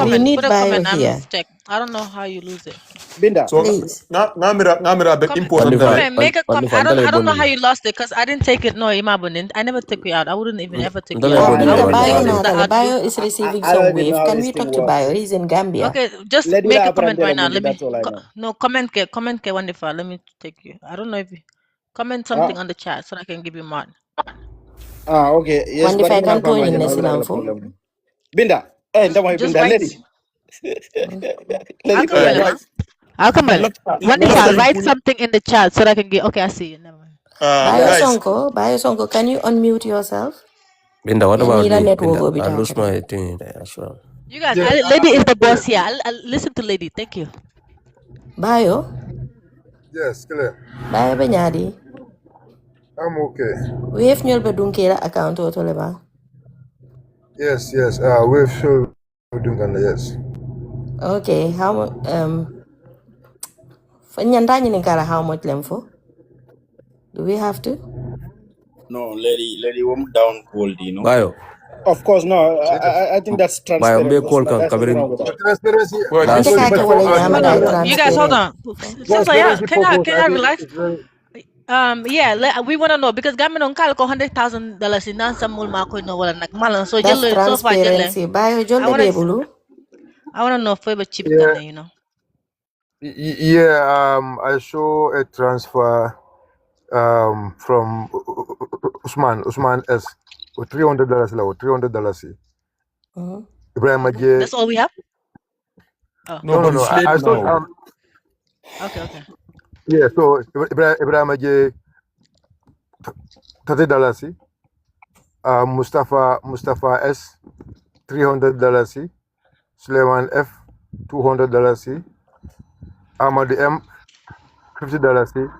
[SPEAKER 1] We need bio here. I don't know how you lose it.
[SPEAKER 12] Binda.
[SPEAKER 13] So
[SPEAKER 3] Please.
[SPEAKER 13] ngamira bit important
[SPEAKER 1] Comment,
[SPEAKER 13] like.
[SPEAKER 1] make a comment.
[SPEAKER 6] Wandify,
[SPEAKER 1] I don't know how
[SPEAKER 6] Bondi.
[SPEAKER 1] you lost it because I didn't take it. No, Imabunin. I never took you out. I wouldn't even ever take you
[SPEAKER 6] Ndale
[SPEAKER 1] out.
[SPEAKER 12] I
[SPEAKER 6] Bondi
[SPEAKER 1] I
[SPEAKER 12] know.
[SPEAKER 1] would
[SPEAKER 3] Binta
[SPEAKER 1] be
[SPEAKER 3] Bayo
[SPEAKER 1] this
[SPEAKER 6] Wandify.
[SPEAKER 1] sister
[SPEAKER 3] Natale.
[SPEAKER 1] out
[SPEAKER 3] Bayo is receiving
[SPEAKER 12] I
[SPEAKER 3] some
[SPEAKER 12] don't even know
[SPEAKER 3] wave.
[SPEAKER 12] how
[SPEAKER 3] Can
[SPEAKER 12] this
[SPEAKER 3] we
[SPEAKER 12] thing
[SPEAKER 3] talk to
[SPEAKER 12] works.
[SPEAKER 3] Bayo? He's in Gambia.
[SPEAKER 1] Okay, just
[SPEAKER 12] Lady
[SPEAKER 1] make
[SPEAKER 12] la
[SPEAKER 1] a comment
[SPEAKER 12] apprendre
[SPEAKER 1] right
[SPEAKER 12] la
[SPEAKER 1] now.
[SPEAKER 12] mundi,
[SPEAKER 1] Let me
[SPEAKER 12] that's all I know.
[SPEAKER 1] no comment ke wonderful. Let me take you. I don't know if you comment something
[SPEAKER 12] Ah,
[SPEAKER 1] on the chat so I can give you more.
[SPEAKER 12] okay. Yes, but
[SPEAKER 3] Wandify
[SPEAKER 12] I'm
[SPEAKER 3] can
[SPEAKER 12] not
[SPEAKER 3] to in
[SPEAKER 12] no
[SPEAKER 3] Nesinamfo.
[SPEAKER 12] problem. Binda. Eh, ndamo
[SPEAKER 1] Just
[SPEAKER 12] Binda,
[SPEAKER 1] write.
[SPEAKER 12] lady.
[SPEAKER 1] I'll
[SPEAKER 12] Lady
[SPEAKER 1] come
[SPEAKER 12] Binda,
[SPEAKER 1] back.
[SPEAKER 12] guys.
[SPEAKER 1] I'll come back.
[SPEAKER 12] No,
[SPEAKER 1] Wonderful, write something in the chat so that I can get. Okay, I see you. Never mind.
[SPEAKER 12] yeah.
[SPEAKER 3] Bayo Sonko, can you unmute yourself?
[SPEAKER 6] Binda, what
[SPEAKER 3] You
[SPEAKER 6] about
[SPEAKER 3] need a
[SPEAKER 6] me?
[SPEAKER 3] network
[SPEAKER 6] Binda,
[SPEAKER 3] over
[SPEAKER 6] I lose
[SPEAKER 3] there.
[SPEAKER 6] my thing there as well.
[SPEAKER 1] You guys,
[SPEAKER 13] Yeah,
[SPEAKER 1] lady is the boss here. I'll listen to lady. Thank you.
[SPEAKER 3] Bayo,
[SPEAKER 13] yes, clear.
[SPEAKER 3] Bayo Benyadi.
[SPEAKER 13] I'm okay.
[SPEAKER 3] Wave nyol bedunkera account otoleba.
[SPEAKER 13] Yes, yes. We're sure doing that, yes.
[SPEAKER 3] Okay, for nyandani ninkara how much lemfo? Do we have to?
[SPEAKER 4] No, lady, I'm down cold, you know.
[SPEAKER 6] Bayo,
[SPEAKER 12] Of course, no.
[SPEAKER 13] Yes.
[SPEAKER 12] I think that's
[SPEAKER 6] Bayo,
[SPEAKER 12] transparent.
[SPEAKER 6] mbe call kan
[SPEAKER 12] There's nothing
[SPEAKER 6] covering
[SPEAKER 12] wrong with that.
[SPEAKER 13] Transparency,
[SPEAKER 3] Ante
[SPEAKER 6] last week.
[SPEAKER 3] kake
[SPEAKER 13] but for
[SPEAKER 3] wala
[SPEAKER 13] us,
[SPEAKER 3] nyama
[SPEAKER 1] Hold
[SPEAKER 3] dai
[SPEAKER 1] on, you guys, hold
[SPEAKER 3] transparent.
[SPEAKER 1] on. Sister, yeah,
[SPEAKER 13] transparency purpose,
[SPEAKER 1] can
[SPEAKER 13] I
[SPEAKER 1] I
[SPEAKER 13] think
[SPEAKER 1] relax?
[SPEAKER 13] it's very.
[SPEAKER 1] Yeah, we want to know because gamin on kal ko $100,000 in nansa mul ma ko no wala nak malan so
[SPEAKER 3] That's
[SPEAKER 1] jelle so far jelle.
[SPEAKER 3] transparency. Bayo
[SPEAKER 1] I
[SPEAKER 3] jolde
[SPEAKER 1] want to
[SPEAKER 3] bebulu.
[SPEAKER 1] know for the chip
[SPEAKER 13] Yeah,
[SPEAKER 1] you know.
[SPEAKER 13] yeah. I saw a transfer from Usman S. With $300 low, $300.
[SPEAKER 3] Mhm.
[SPEAKER 13] Ibrahim Aje.
[SPEAKER 1] That's all we have? Oh.
[SPEAKER 13] No, no, no. I saw
[SPEAKER 1] Okay.
[SPEAKER 13] yeah. So Ibrahim Aje $30. Mustafa S $300. Suleiman F $200. Ahmad M $50.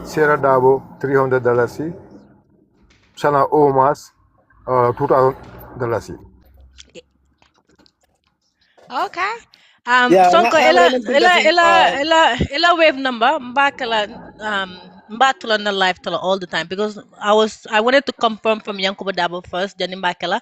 [SPEAKER 13] Sarah Dabo $300. Sana Omas $2,000.
[SPEAKER 1] Okay.
[SPEAKER 12] Yeah,
[SPEAKER 1] Sonko
[SPEAKER 12] ngam binda thing.
[SPEAKER 1] ela wave number mbakala mbatula na live tala all the time because I wanted to confirm from Yankuba Darboe first then mbakala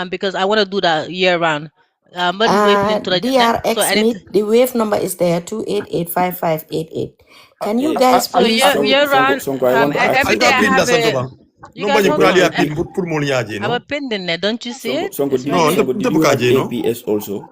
[SPEAKER 1] because I want to do that year round. But wave nin tula jene so
[SPEAKER 3] DRX
[SPEAKER 1] I need
[SPEAKER 3] meet the wave number is there 2885588. Can you
[SPEAKER 4] Yes.
[SPEAKER 3] guys
[SPEAKER 1] so
[SPEAKER 3] please
[SPEAKER 1] year round
[SPEAKER 4] Sonko, I want to ask
[SPEAKER 1] every
[SPEAKER 4] you
[SPEAKER 1] day
[SPEAKER 4] a
[SPEAKER 1] I
[SPEAKER 4] thing.
[SPEAKER 1] have a you guys hold
[SPEAKER 13] Number
[SPEAKER 1] on.
[SPEAKER 13] you pin put more
[SPEAKER 1] I
[SPEAKER 13] nyaji,
[SPEAKER 1] have a
[SPEAKER 13] no?
[SPEAKER 1] pin in there. Don't you see it?
[SPEAKER 4] Sonko,
[SPEAKER 1] It's right here.
[SPEAKER 4] Sonko, did you have APS also?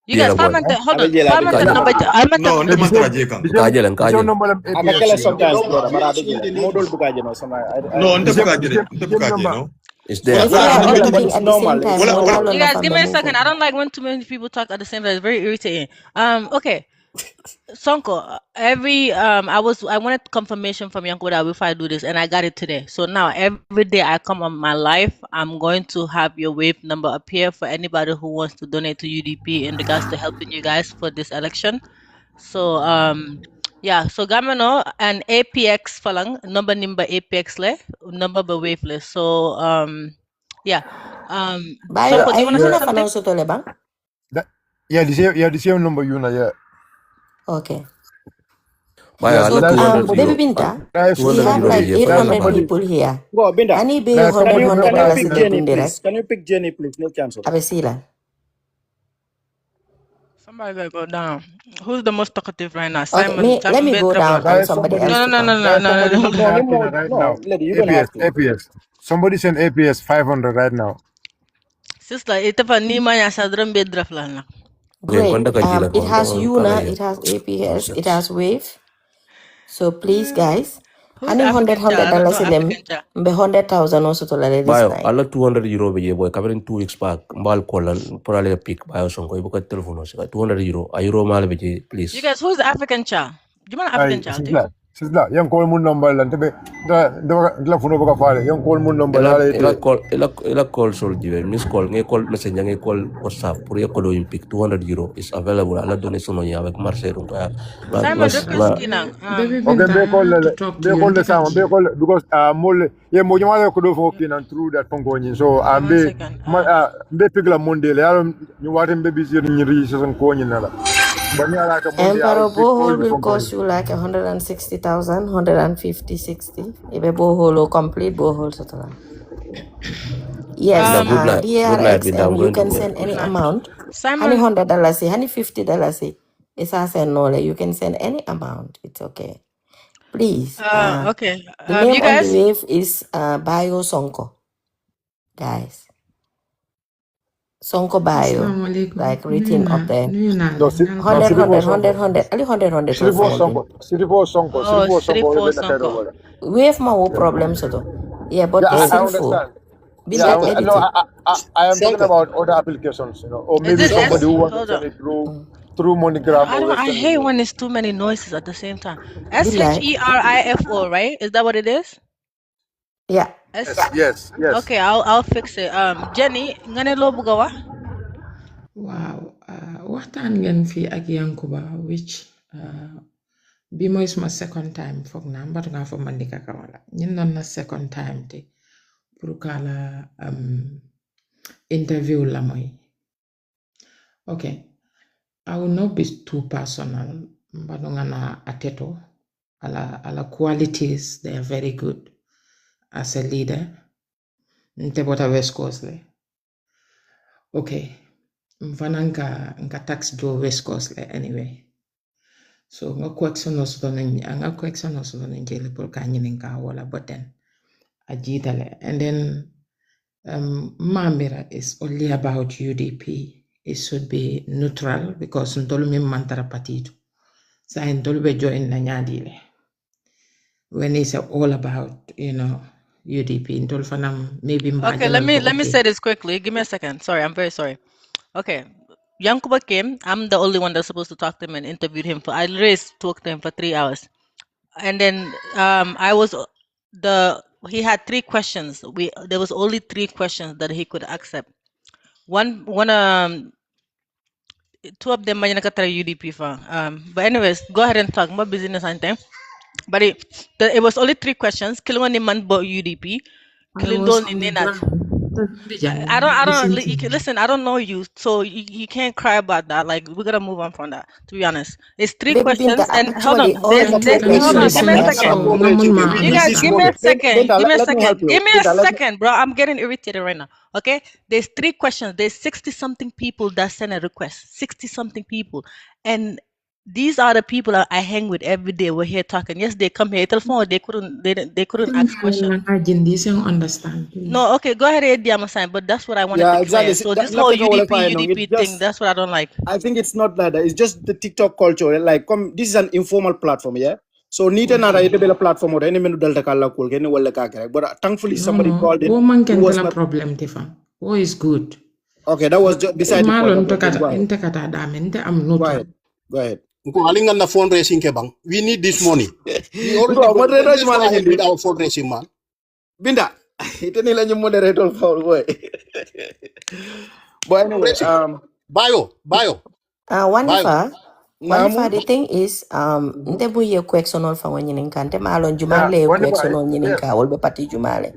[SPEAKER 1] You guys,
[SPEAKER 6] Jela boy.
[SPEAKER 1] hold on.
[SPEAKER 6] Nkajela.
[SPEAKER 1] Number.
[SPEAKER 13] No,
[SPEAKER 1] Let
[SPEAKER 13] the
[SPEAKER 1] me see.
[SPEAKER 13] same the same
[SPEAKER 6] Nkajela,
[SPEAKER 13] the same
[SPEAKER 6] nkajela.
[SPEAKER 13] number of
[SPEAKER 12] Abakela
[SPEAKER 13] APS, you know?
[SPEAKER 12] sometimes, brother, but Abigila. Model bukaje no. Some
[SPEAKER 13] No,
[SPEAKER 12] I
[SPEAKER 13] the
[SPEAKER 12] understand.
[SPEAKER 13] same number. no?
[SPEAKER 6] It's there.
[SPEAKER 3] if we
[SPEAKER 12] Yeah,
[SPEAKER 3] are all
[SPEAKER 12] Abakela, but
[SPEAKER 3] talking
[SPEAKER 12] it's
[SPEAKER 3] at the same
[SPEAKER 12] normal.
[SPEAKER 3] time,
[SPEAKER 12] It's
[SPEAKER 13] Wala
[SPEAKER 3] more
[SPEAKER 13] wala
[SPEAKER 3] than
[SPEAKER 1] You guys,
[SPEAKER 3] from
[SPEAKER 1] give
[SPEAKER 3] the
[SPEAKER 1] me a
[SPEAKER 3] move.
[SPEAKER 1] second. I don't like when too many people talk at the same time. It's very irritating. Okay. Sonko, I wanted confirmation from Yankuba before I do this, and I got it today. So now every day I come on my live, I'm going to have your wave number appear for anybody who wants to donate to UDP in regards to helping you guys for this election. So yeah, so gamano and APX falang number APX le number ba wave le. So yeah.
[SPEAKER 3] Bayo,
[SPEAKER 1] Sonko, do you
[SPEAKER 3] I
[SPEAKER 1] want to say
[SPEAKER 3] Yuna
[SPEAKER 1] something?
[SPEAKER 3] Fanauso Toleba?
[SPEAKER 13] Yeah, the same number you know, yeah.
[SPEAKER 3] Okay.
[SPEAKER 6] Bayo,
[SPEAKER 13] Yeah,
[SPEAKER 6] I
[SPEAKER 3] So,
[SPEAKER 6] love
[SPEAKER 13] that's
[SPEAKER 6] 200
[SPEAKER 3] Baby
[SPEAKER 6] euro.
[SPEAKER 3] Binta,
[SPEAKER 13] that's
[SPEAKER 6] 200
[SPEAKER 3] we have
[SPEAKER 6] euro
[SPEAKER 13] somebody.
[SPEAKER 3] like
[SPEAKER 6] be for
[SPEAKER 13] That's
[SPEAKER 3] 800
[SPEAKER 6] everybody.
[SPEAKER 13] somebody.
[SPEAKER 3] people here.
[SPEAKER 12] Go, Binda.
[SPEAKER 3] Hani be
[SPEAKER 13] That's
[SPEAKER 12] Can you
[SPEAKER 13] somebody.
[SPEAKER 3] $100
[SPEAKER 12] pick
[SPEAKER 3] in the
[SPEAKER 12] Jenny,
[SPEAKER 3] indirect.
[SPEAKER 12] please? Can you pick Jenny, please? No chance.
[SPEAKER 3] Abesila.
[SPEAKER 1] Somebody gotta go down. Who's the most talkative right now?
[SPEAKER 3] Okay,
[SPEAKER 1] Simon
[SPEAKER 3] let me go down
[SPEAKER 1] Bedrevla.
[SPEAKER 3] and
[SPEAKER 13] There's
[SPEAKER 3] somebody
[SPEAKER 13] somebody.
[SPEAKER 3] else to come.
[SPEAKER 13] There's somebody
[SPEAKER 1] No.
[SPEAKER 13] putting
[SPEAKER 12] No,
[SPEAKER 13] a
[SPEAKER 12] no
[SPEAKER 13] pin
[SPEAKER 12] more.
[SPEAKER 13] right
[SPEAKER 12] No,
[SPEAKER 13] now.
[SPEAKER 12] lady, you don't
[SPEAKER 13] APS,
[SPEAKER 12] have to.
[SPEAKER 13] APS. Somebody sent APS 500 right now.
[SPEAKER 1] Sister, ita pa ni manya sa drum Bedrevla na.
[SPEAKER 6] Jen,
[SPEAKER 3] Great.
[SPEAKER 6] kwenda kajila
[SPEAKER 3] It
[SPEAKER 6] ko.
[SPEAKER 3] has
[SPEAKER 6] Ndo kala
[SPEAKER 3] Yuna,
[SPEAKER 6] ye.
[SPEAKER 3] it has APS, it
[SPEAKER 6] Nonsense.
[SPEAKER 3] has Wave. So please, guys,
[SPEAKER 1] Who's the
[SPEAKER 3] honey
[SPEAKER 1] African child? I don't know
[SPEAKER 3] $100 in them,
[SPEAKER 1] African child.
[SPEAKER 3] be 100,000 also to this
[SPEAKER 6] Bayo,
[SPEAKER 3] night.
[SPEAKER 6] I love 200 euro be boy. Covering 2 weeks back. Mbal kolan. Porale pick. Bayo sonko. Ibu ka telephone osika. 200 euro. A euro mal be
[SPEAKER 1] You
[SPEAKER 6] please.
[SPEAKER 1] guys, who's the African child? Do you want an African
[SPEAKER 13] Ay,
[SPEAKER 1] child too?
[SPEAKER 13] Sisla, yung call mo number lang. Tabi, la phone baka file. Yung call mo number
[SPEAKER 6] Ela
[SPEAKER 13] la
[SPEAKER 6] ela
[SPEAKER 13] ite.
[SPEAKER 6] call ela call sol jibe. Miss call. Nge call message. Nge call WhatsApp. Puri ko do pick 200 euro is available. Ala donation on ya avec Marcelo.
[SPEAKER 1] Simon, request kinang.
[SPEAKER 5] Baby
[SPEAKER 13] Okay,
[SPEAKER 5] Binta,
[SPEAKER 13] be
[SPEAKER 5] I have to talk to you.
[SPEAKER 13] call the sama, be call because mole ye mo jama ko do fo kinan through that phone going. So
[SPEAKER 1] One
[SPEAKER 13] be
[SPEAKER 1] second.
[SPEAKER 13] be pigla monde le yalo ñu watem be busy ni research ko ni na la. Bani ala ka monde I
[SPEAKER 3] Emperor
[SPEAKER 13] will pick all
[SPEAKER 3] borehole
[SPEAKER 13] the
[SPEAKER 3] will
[SPEAKER 13] phone going.
[SPEAKER 3] cost you like 160,000, 150, 60. Ibe borehole or complete borehole sotala. Yes,
[SPEAKER 6] Binda, good night. Good night,
[SPEAKER 3] DRX,
[SPEAKER 6] Binda. I'm
[SPEAKER 3] and you
[SPEAKER 6] going to
[SPEAKER 3] can
[SPEAKER 6] bed.
[SPEAKER 3] send
[SPEAKER 1] Good
[SPEAKER 3] any
[SPEAKER 1] night.
[SPEAKER 3] amount. Honey
[SPEAKER 1] Simon,
[SPEAKER 3] $100, honey $50. Isa send no, you can send any amount. It's okay. Please.
[SPEAKER 1] Okay.
[SPEAKER 3] The name
[SPEAKER 1] You
[SPEAKER 3] on the
[SPEAKER 1] guys.
[SPEAKER 3] wave is Bio Sonko. Guys. Sonko Bio.
[SPEAKER 14] Assalamualaikum.
[SPEAKER 3] Like written up there.
[SPEAKER 13] No,
[SPEAKER 3] 100, 100, 100, 100. Ali 100, 100 to Sonko.
[SPEAKER 13] Sirifo Sonko.
[SPEAKER 1] Oh,
[SPEAKER 13] Sirifo Sonko.
[SPEAKER 1] Sirifo
[SPEAKER 13] Even the head
[SPEAKER 1] Sonko.
[SPEAKER 13] over.
[SPEAKER 3] Wave ma wo problem so to. Yeah, but
[SPEAKER 13] Yeah,
[SPEAKER 3] it's
[SPEAKER 13] I
[SPEAKER 3] sinful.
[SPEAKER 13] understand.
[SPEAKER 3] Been
[SPEAKER 13] Yeah,
[SPEAKER 3] that
[SPEAKER 13] no,
[SPEAKER 3] edited.
[SPEAKER 13] I am talking
[SPEAKER 9] Sonko.
[SPEAKER 13] about other applications, you know, or
[SPEAKER 1] Is
[SPEAKER 13] maybe
[SPEAKER 1] this
[SPEAKER 13] somebody who wants to
[SPEAKER 1] hold
[SPEAKER 13] send
[SPEAKER 1] on.
[SPEAKER 13] it through MoneyGram or
[SPEAKER 1] I
[SPEAKER 13] Western
[SPEAKER 1] hate
[SPEAKER 13] Union.
[SPEAKER 1] when there's too many noises at the same time.
[SPEAKER 3] Bilai.
[SPEAKER 1] SHERIFO, right? Is that what it is?
[SPEAKER 3] Yeah.
[SPEAKER 13] Yes.
[SPEAKER 1] Okay, I'll fix it. Jenny, ngane lo bugawa?
[SPEAKER 14] Wow. Waxtaan ngeen fi ak Yankuba, which bi mooy suma second time foog naa mbatu nga fo mandika kamala. Ñun non na second time te pour kala interview la moy. Okay. I will not be too personal. Mbatu nga na ateto. Ala qualities, they are very good as a leader. Nte bota West Coast le. Okay. Mfana nka tax do West Coast le anyway. So nga question also don jele por ka nyinin ka wala but then ajitale. And then Mambira is only about UDP. It should be neutral because ntolu mi mantara partido. Sa ntolu be join na nyadile. When it's all about, UDP, ntolu fanam maybe
[SPEAKER 1] Okay, let me say this quickly. Give me a second. Sorry, I'm very sorry. Okay. Yankuba came. I'm the only one that's supposed to talk to him and interviewed him I literally talked to him for 3 hours. And then he had 3 questions. There was only 3 questions that he could accept. One 2 of them are UDP for. But anyways, go ahead and talk more business and time. But it was only 3 questions. Killing man about UDP. Killing I don't listen. I don't know you, so you can't cry about that. Like we gotta move on from that. To be honest, it's 3
[SPEAKER 3] Baby
[SPEAKER 1] questions.
[SPEAKER 3] Binta,
[SPEAKER 1] And hold on,
[SPEAKER 3] actually,
[SPEAKER 1] hold on. Give me a second. You guys, give me a second.
[SPEAKER 12] Binta,
[SPEAKER 1] Give me a
[SPEAKER 12] let me help
[SPEAKER 1] second.
[SPEAKER 12] you.
[SPEAKER 1] Give me a
[SPEAKER 12] Binta,
[SPEAKER 1] second, bro. I'm getting irritated right now. Okay, there's 3 questions. There's 60 something people that send a request. 60 something people, and these are the people I hang with every day. We're here talking. Yes, they come here. Telephone. They couldn't ask questions.
[SPEAKER 14] understand.
[SPEAKER 1] No, okay, go ahead, Diama sign, but that's what I wanted to clear. So this whole UDP thing, that's what I don't like.
[SPEAKER 12] I think it's not like that. It's just the TikTok culture. Like, this is an informal platform, yeah. So need another a platform or any menu delta kala cool any wala kakare. But thankfully somebody called it.
[SPEAKER 14] Woman can tell a problem, Tifa. Oh, is good.
[SPEAKER 12] Okay, that was just beside the point.
[SPEAKER 14] I'm not.
[SPEAKER 12] Go ahead.
[SPEAKER 9] Alinga na fundraising ke bang. We need this money. We already
[SPEAKER 12] Let's go
[SPEAKER 9] ahead with our fundraising, man.
[SPEAKER 12] Binda, ito nila yung moderator for boy. But anyway,
[SPEAKER 9] Bio.
[SPEAKER 3] Wanifa, the thing is, nte buye question all for when you kante malon jumale question all you ninka all be party jumale.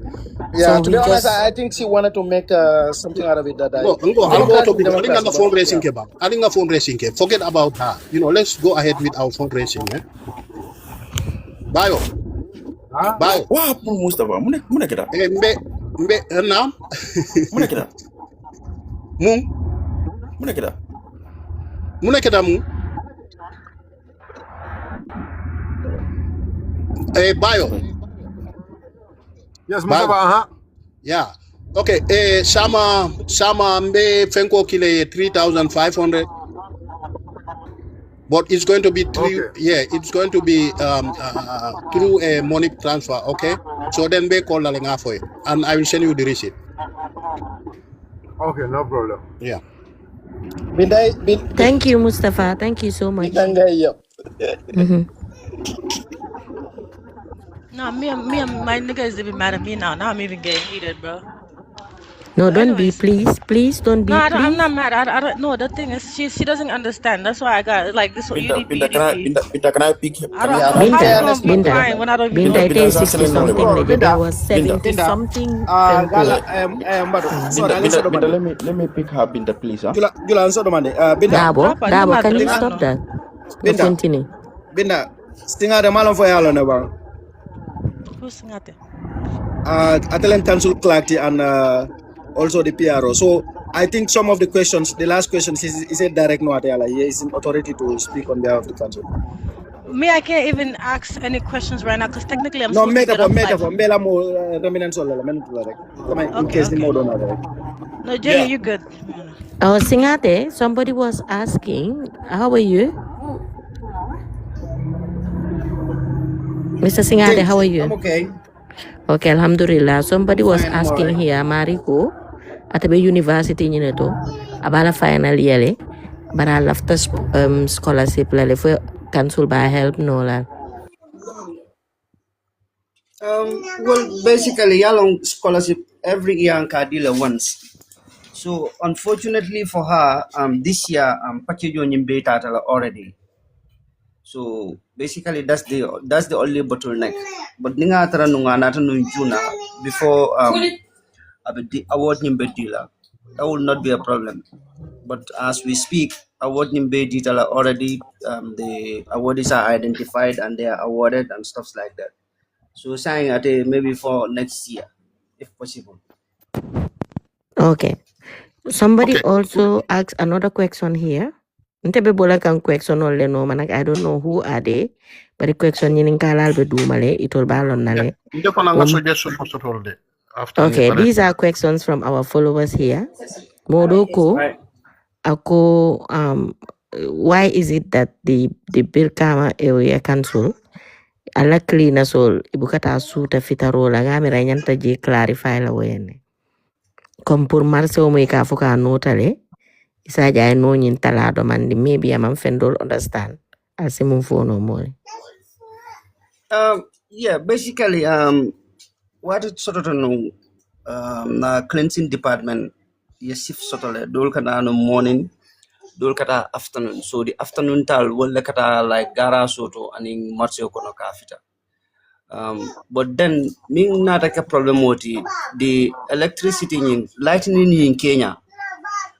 [SPEAKER 12] Yeah,
[SPEAKER 3] So
[SPEAKER 12] to
[SPEAKER 3] we
[SPEAKER 12] be honest,
[SPEAKER 3] just
[SPEAKER 12] I think she wanted to make something out of it that
[SPEAKER 9] No, Alinga na fundraising ke bang. Alinga fundraising ke. Forget about her. Let's go ahead with our fundraising, eh? Bio.
[SPEAKER 4] Wah, Mustafa, muna kita.
[SPEAKER 9] Mbe nam.
[SPEAKER 4] Muna kita.
[SPEAKER 9] Mung.
[SPEAKER 4] Muna kita.
[SPEAKER 9] Mung. Bio.
[SPEAKER 13] Yes, Mustafa.
[SPEAKER 9] Yeah. Okay. Sama mbe fenko kile 3,500. But it's going to be it's going to be through a money transfer, okay? So then be call Lalinga for it. And I will send you the receipt.
[SPEAKER 13] Okay, no problem.
[SPEAKER 9] Yeah.
[SPEAKER 3] thank you, Mustafa. Thank you so much.
[SPEAKER 1] No, my nigga is even mad at me now. Now I'm even getting heated, bro.
[SPEAKER 3] No, don't be, please don't be.
[SPEAKER 1] No,
[SPEAKER 3] please.
[SPEAKER 1] I'm not mad. I don't. No, the thing is, she doesn't understand. That's why I got like this.
[SPEAKER 4] Binta,
[SPEAKER 1] UDP.
[SPEAKER 4] can I pick?
[SPEAKER 1] I don't know how you gonna be crying when I don't even know.
[SPEAKER 3] Binta, it is 60 something. There was 70 something.
[SPEAKER 4] Let me pick her, Binta, please.
[SPEAKER 3] Darboe, can you stop that?
[SPEAKER 12] Binta,
[SPEAKER 3] continue.
[SPEAKER 12] Binta, stinga de malam for yalo na bang.
[SPEAKER 1] Who's singing?
[SPEAKER 12] Atelen Council Clark and also the PRO. So I think some of the questions, the last questions, is a direct no Atiala. He is in authority to speak on behalf of the council.
[SPEAKER 1] Me, I can't even ask any questions right now because technically I'm
[SPEAKER 12] No,
[SPEAKER 1] supposed to get off like.
[SPEAKER 12] Mbela mo reminence wala menutula rek. Kama in
[SPEAKER 1] Okay,
[SPEAKER 12] case the
[SPEAKER 1] okay.
[SPEAKER 12] mo don't rek.
[SPEAKER 1] No, Jenny, you good.
[SPEAKER 3] Oh, Singate, somebody was asking, how are you? Mr. Singate, how are you?
[SPEAKER 12] I'm okay.
[SPEAKER 3] Okay, Alhamdulillah. Somebody
[SPEAKER 12] I'm
[SPEAKER 3] was
[SPEAKER 12] fine, I'm
[SPEAKER 3] asking
[SPEAKER 12] alright.
[SPEAKER 3] here, Mariko, at the university, about final year, but I love the scholarship, if we cancel by help, no, la.
[SPEAKER 12] Well, basically, Yalong scholarship every year and Kadila once. So unfortunately for her, this year package on beta already. So basically, that's the only bottleneck. But ninga tara nunga nata nun Juna before the award nimbe dealer, that will not be a problem. But as we speak, award nimbe detail already the awardees are identified and they are awarded and stuff like that. So saying at maybe for next year, if possible.
[SPEAKER 3] Okay. Somebody
[SPEAKER 9] Okay.
[SPEAKER 3] also asked another question here. Ntebe bola kan question ole no manak I don't know who are they, but the question yinin kalal be dumale itol balon nale.
[SPEAKER 9] Ndefana nga suggestion for sotolde after ni
[SPEAKER 3] Okay,
[SPEAKER 9] pare.
[SPEAKER 3] these are questions from our followers here. Modoko,
[SPEAKER 12] Right.
[SPEAKER 3] ako why is it that the Birkama area council ala cleaner sol ibukata suta fitarola ngamira nyanta je clarify la wene. Comme pour marse o muy ka fuka notale isa jay no nyin talado man di maybe am fendol understand asimu fono mo.
[SPEAKER 12] Yeah, basically what it sort of know na cleansing department yes shift sort of dol kana no morning dol kata afternoon, so the afternoon tal wala kata like gara soto aning marse ko no kafita. But then ming na take a problem woti the electricity in lightning in Kenya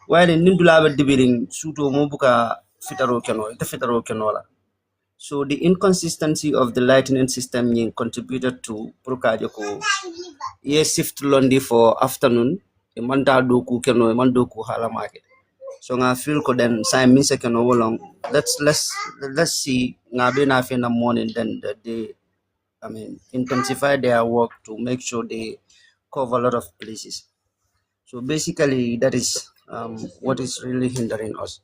[SPEAKER 12] while in Nindula dibiring suto mobuka fitaro keno ita fitaro kenola. So the inconsistency of the lightning system contributed to Prokajoko yes shift londi for afternoon a manda doku keno mandoku hala market. So I feel ko then sign me second over long. Let's see ngabe na in the morning then they intensify their work to make sure they cover a lot of places. So basically that is what is really hindering us.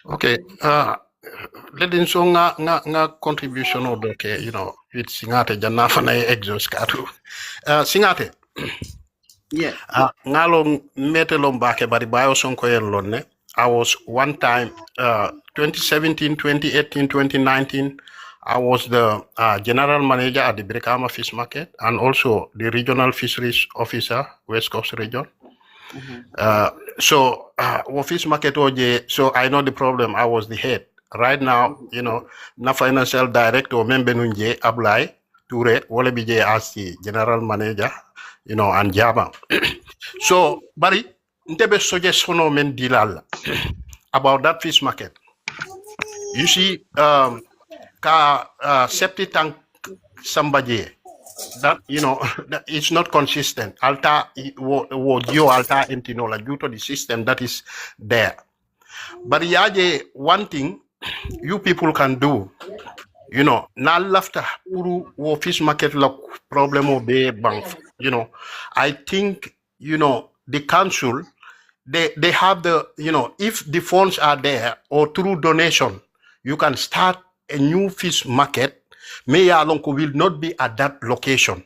[SPEAKER 9] Okay. Let in so nga contribution o doke, with singate janna fana exos katu. Singate.
[SPEAKER 12] Yeah.
[SPEAKER 9] Ngalo metelom bake bari bayo sonko yen lonne. I was one time 2017, 2018, 2019 I was the general manager at the Brikama Fish Market and also the regional fisheries officer, West Coast region. So fish market oje, so I know the problem. I was the head. Right now, na financial director member nunje Ablai Ture wole bije as the general manager, and Jama. So Bari ntebe suggestion men dilal about that fish market. You see, septic tank somebody that that it's not consistent. Alta alta intinola due to the system that is there. But yaje one thing you people can do, na lafta uru wo fish market la problem o be bank. I think the council they have the if the funds are there or through donation you can start a new fish market. Mayalonko will not be at that location.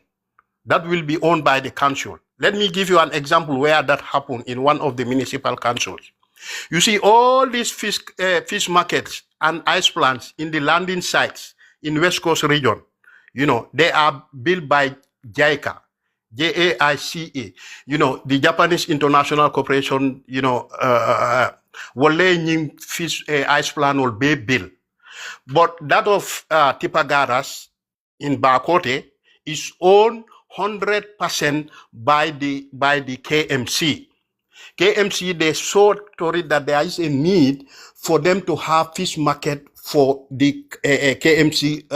[SPEAKER 9] That will be owned by the council. Let me give you an example where that happened in one of the municipal councils. You see all these fish markets and ice plants in the landing sites in West Coast region, they are built by JICA, JAICA, the Japanese International Corporation, wale fish ice plant will be built. But that of Tipagaras in Bakote is owned 100% by the KMC. KMC, they saw to it that there is a need for them to have fish market for the KMC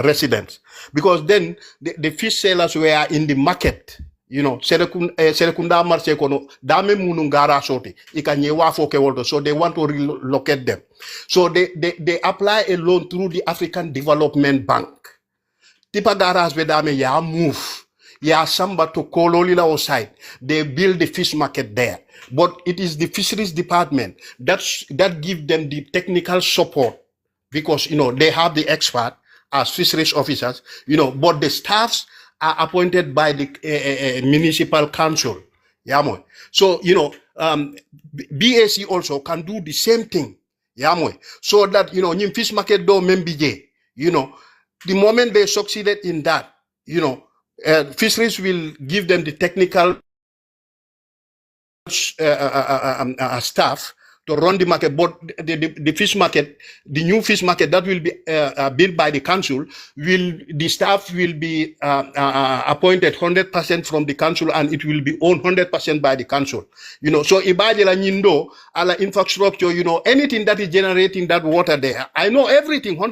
[SPEAKER 9] residents. Because then the fish sellers were in the market, Serekunda marché kono dame munu ngara sote ika nyewa fo ke woldo, so they want to relocate them. So they apply a loan through the African Development Bank. Tipa garage be dame ya move ya samba to kololila side. They build the fish market there, but it is the fisheries department that give them the technical support, because they have the expert as fisheries officers, but the staffs are appointed by the municipal council. Yeah, so BAC also can do the same thing. Yeah, so that fish market do membije, the moment they succeeded in that, fisheries will give them the technical staff to run the market, but the fish market, the new fish market that will be built by the council, the staff will be appointed 100% from the council, and it will be owned 100% by the council. So ibadela nyindo ala infrastructure, anything that is generating that water there, I know everything. As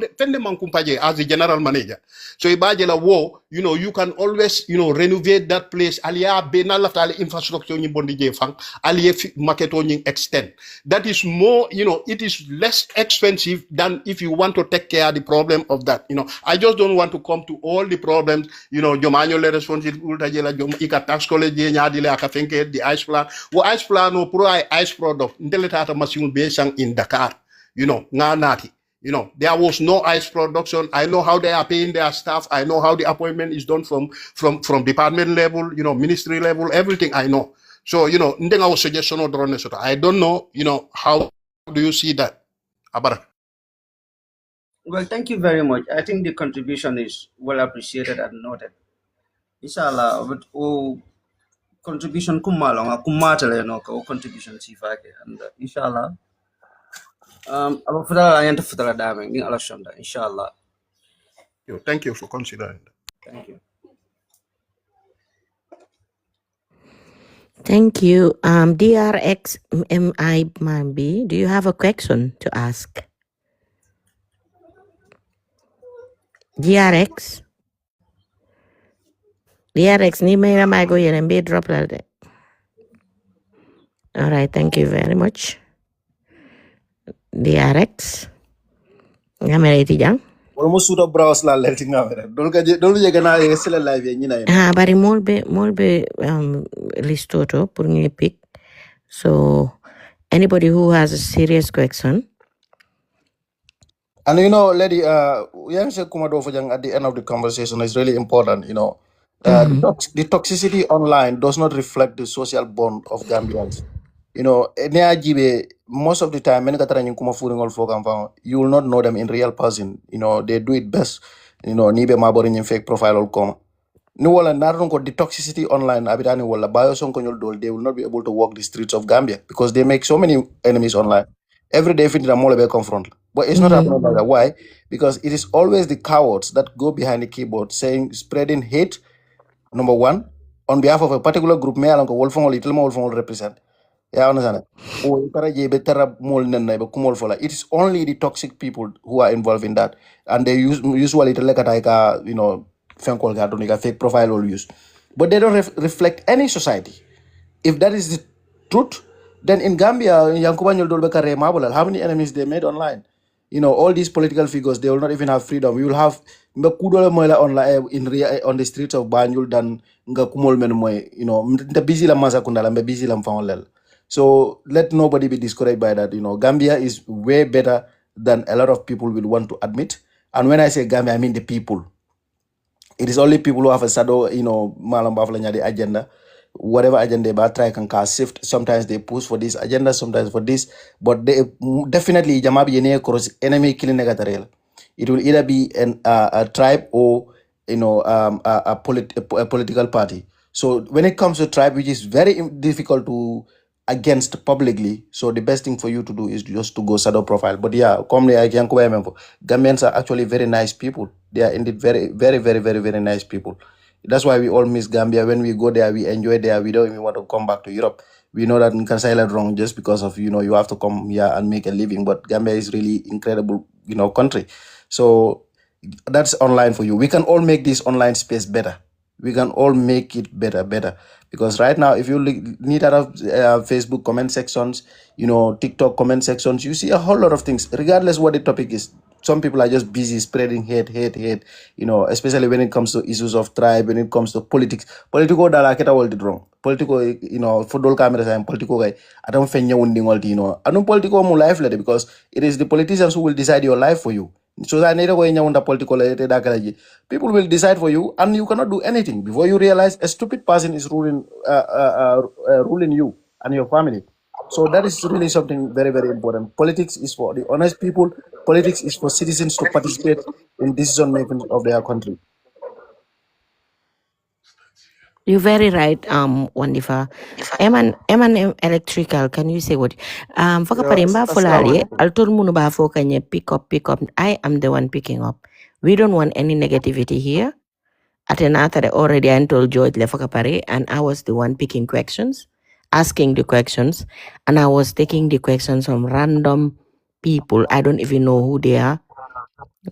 [SPEAKER 9] the general manager, so ibadela wo, you can always renovate that place. Alia benalafta infrastructure ni bondi jefang, alia market owning extend. That is more, it is less expensive than if you want to take care of the problem of that. I just don't want to come to all the problems, jomanyo le responsibility jela jom ika tax college nyadile akafenke the ice plan. Wo ice plan no pro ice product ndele tata machine be sang in Dakar. Nga nati. There was no ice production. I know how they are paying their staff. I know how the appointment is done from department level, ministry level, everything I know. So, ndenga was suggestion or drone. I don't know, how do you see that? Abara.
[SPEAKER 15] Well, thank you very much. I think the contribution is well appreciated and noted. Inshallah, but contribution kumalong kumatale no ka contribution sifake, and inshallah aba fudala yanta fudala dame ni ala shonda inshallah.
[SPEAKER 9] Thank you for considering that.
[SPEAKER 15] Thank you.
[SPEAKER 3] Thank you. DRXMIB, do you have a question to ask? DRX ni may na go yen and be drop that. All right, thank you very much. DRX. Ngamereti jang?
[SPEAKER 12] Almost suit up browse la letting ngamere. Dolu jega na sele live ye nyina.
[SPEAKER 3] Bari molbe listoto pour ñu pick. So anybody who has a serious question.
[SPEAKER 12] And lady, yang se kumado fojang at the end of the conversation is really important. The toxicity online does not reflect the social bond of Gambians. Most of the time, you will not know them in real person. They do it best. Nibe mabori in fake profile or come. No wala naron the toxicity online abitani wala bayo son konyol dol, they will not be able to walk the streets of Gambia because they make so many enemies online. Every day finna mole be confront. But it's not happening like that. Why? Because it is always the cowards that go behind the keyboard spreading hate, number one, on behalf of a particular group, me alanko wolfong little more wolfong represent. Yeah, understand. It is only the toxic people who are involved in that, and they usually fake profile or use, but they don't reflect any society. If that is the truth, then in Gambia, how many enemies they made online? All these political figures, they will not even have freedom. We will have online on the streets of Banjul than busy la masakunda busy la mfangolel. So let nobody be discouraged by that. Gambia is way better than a lot of people will want to admit. And when I say Gambia, I mean the people. It is only people who have a shadow, the agenda. Whatever agenda they try can cast shift. Sometimes they push for this agenda, sometimes for this. But they definitely enemy killing negatarel. It will either be a tribe or a political party. So when it comes to tribe, which is very difficult to against publicly, so the best thing for you to do is just to go shadow profile. But yeah, Gambians are actually very nice people. They are indeed very, very, very, very, very nice people. That's why we all miss Gambia. When we go there, we enjoy there. We don't even want to come back to Europe. We know that in Kansai wrong just because of you have to come here and make a living. But Gambia is really incredible, country. So that's online for you. We can all make this online space better. we can all make it better. Because right now, if you need out of Facebook comment sections, TikTok comment sections, you see a whole lot of things, regardless what the topic is. Some people are just busy spreading hate, especially when it comes to issues of tribe, when it comes to politics. Politico dala keta world wrong. Politico, football cameras and politico guy. I don't think I don't politico mu life letter because it is the politicians who will decide your life for you. So that political people will decide for you, and you cannot do anything before you realize a stupid person is ruling you and your family. So that is really something very, very important. Politics is for the honest people. Politics is for citizens to participate in decision making of their country.
[SPEAKER 3] You're very right, Wandifa. Eman electrical, can you say what? Faka
[SPEAKER 16] Yeah,
[SPEAKER 3] parimba
[SPEAKER 16] assalamu
[SPEAKER 3] fulali,
[SPEAKER 16] alaikum.
[SPEAKER 3] altur munu ba fo kanye pick up. I am the one picking up. We don't want any negativity here. Atenata already I told George Lefaka pare, and I was the one picking questions, asking the questions, and I was taking the questions from random people. I don't even know who they are.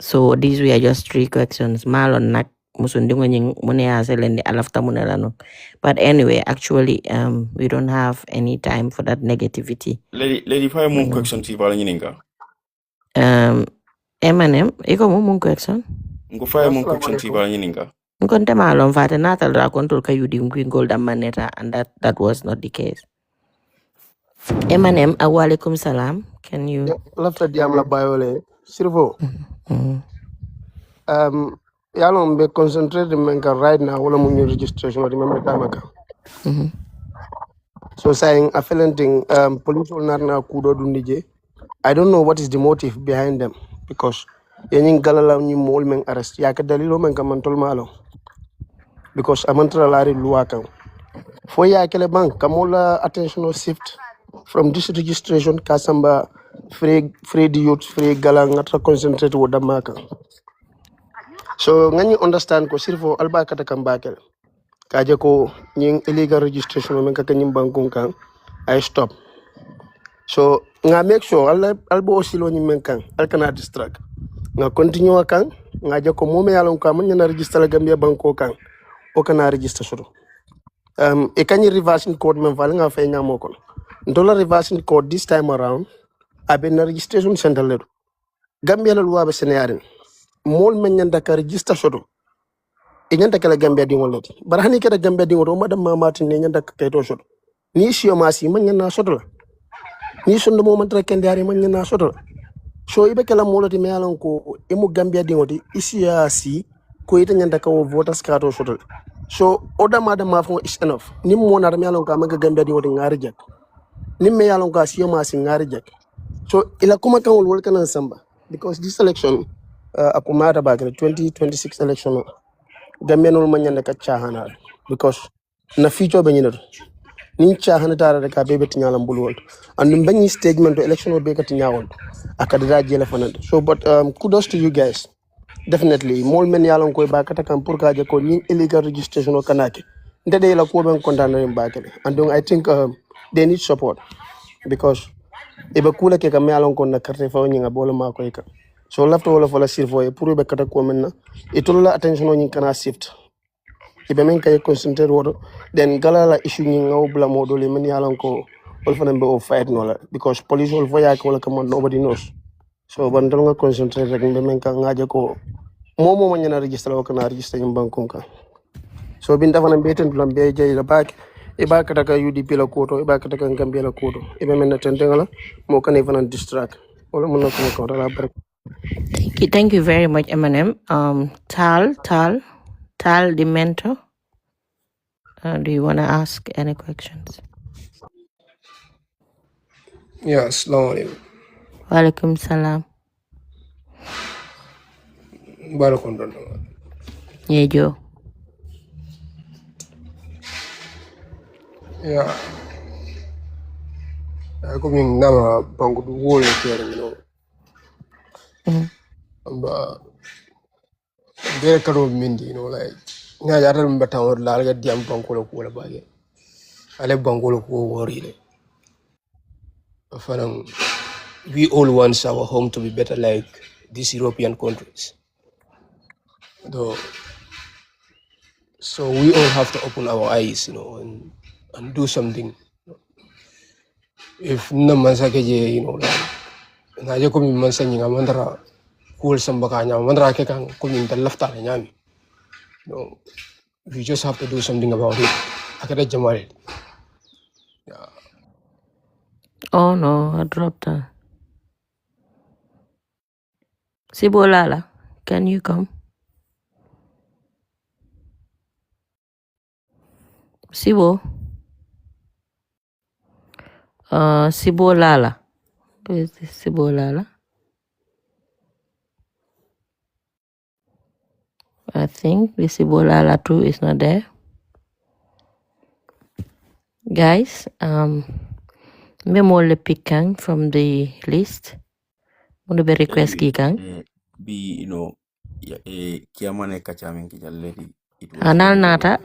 [SPEAKER 3] So these were just 3 questions. Malon nak musundingo nying munea selende alafta munelano. But anyway, actually, we don't have any time for that negativity.
[SPEAKER 4] Lady, fire more question to you, Ninga.
[SPEAKER 3] Eminem, iko mun question?
[SPEAKER 4] Go fire more
[SPEAKER 16] Assalamu
[SPEAKER 4] question to you,
[SPEAKER 16] alaikum.
[SPEAKER 4] Ninga.
[SPEAKER 3] Nkonte malon fate natal ra control ka yudi gold maneta, and that was not the case. Eminem, awalaikum salam. Can you?
[SPEAKER 16] Yeah, lafta diam la bayole. Sirvo.
[SPEAKER 3] Mm.
[SPEAKER 16] Yalon be concentrate menka right now wala mun registration wadi member tamaka.
[SPEAKER 3] Mm-hmm.
[SPEAKER 16] So saying a thing police will not na kudo dundije. I don't know what is the motive behind them because yenin galala ni mol men arrest ya ka dalilo men kamantol malo because amantra lari luaka. For ya kele bank kamola attention shift from this registration kasamba free youth free galang atra concentrate wo damaka. So ngani understand ko sirfo alba kata kambakel kaje ko nying illegal registration men ka kanyim bankun kan I stop. So nga make sure albo osilo ni men kan alkana distract nga continue kan nga je ko mome yalon ko man na register la Gambia banko kan o kana register soto e kanyi reversing code men val nga fe nya moko ndola reversing code this time around abe na registration center ledo Gambia la loi be senayaren mol men nyanda ka register soto e nyanda kala Gambia di ngolati bar hani kala Gambia di ngoto madam mamati ne nyanda ka kayto soto ni siyo masi man nyana soto la ni sondo mo man tra kendari man nyana soto la so ibe kala moloti me alon ko emu Gambia di ngoti isia si ko ita nyanda ka wo voters card o soto so oda madam ma fo is enough nim mo na me alon ka maga Gambia di ngoti ngari jak nim me alon ka siyo masi ngari jak so ila kuma kan wol kan samba because this election akumata ba 2026 election Gambia no man nyanda ka chahana because na future be nyinato nin chahana tara ka bebe tinyalam bulwol and mbani statement to election be ka tinyawol akadada jela fanande so but kudos to you guys definitely mol men yalon koy ba kata kam pour ka je ko ni illegal registration o kanake ndede la ko ben condamné mbakele and donc I think they need support because ibe kula ke kam yalon ko na carte fa nyinga bolo ma ko ka so lafto wala fala sirfo e pour be kata ko menna e tolla attention o nyin kana shift ibe men kay concentrate wodo then galala issue nyin ngaw bla modo le men yalon ko wol fanan be o fight no la because police wol foya ko wala kam nobody knows so bandal nga concentrate rek be men ka ngaje ko momo man nyana register o kana register nyum bankum ka so bin dafa na beten dulam be jey la bak e ba kata ka UDP la koto e ba kata ka Gambia la koto e be men na tentengala mo kan e fanan distract wala mun na ko la barka.
[SPEAKER 3] Thank you very much, Eminem. Tal, the mentor. Do you want to ask any questions?
[SPEAKER 16] Yeah, assalamu alaikum.
[SPEAKER 3] Walaikum salam.
[SPEAKER 16] Barakallahu.
[SPEAKER 3] Yeah, Joe.
[SPEAKER 16] Yeah. Ako min nama bangu du wole kere no. Amba very karo mindi like nga jaral mbata wor la ga diam bangu lo ko la bage. Ale bangu lo ko wori le. Falang we all want our home to be better like these European countries. Though
[SPEAKER 17] So we all have to open our eyes, and do something. If no mansakeje, like naje ko mi mansanyi ngamandara cool sambakanya mandara ke kan ko min lafta nyami. We just have to do something about it. Akada Jamal.
[SPEAKER 3] Oh no, I dropped her. Sibolala, can you come? Sibo. Sibolala. Who is this Sibolala? I think the Sibolala too is not there. Guys, Memole Pikang from the list. Muna be request kikang.
[SPEAKER 4] Be kiamane kachamin kijalleri. It was
[SPEAKER 3] Anal
[SPEAKER 4] very
[SPEAKER 3] nata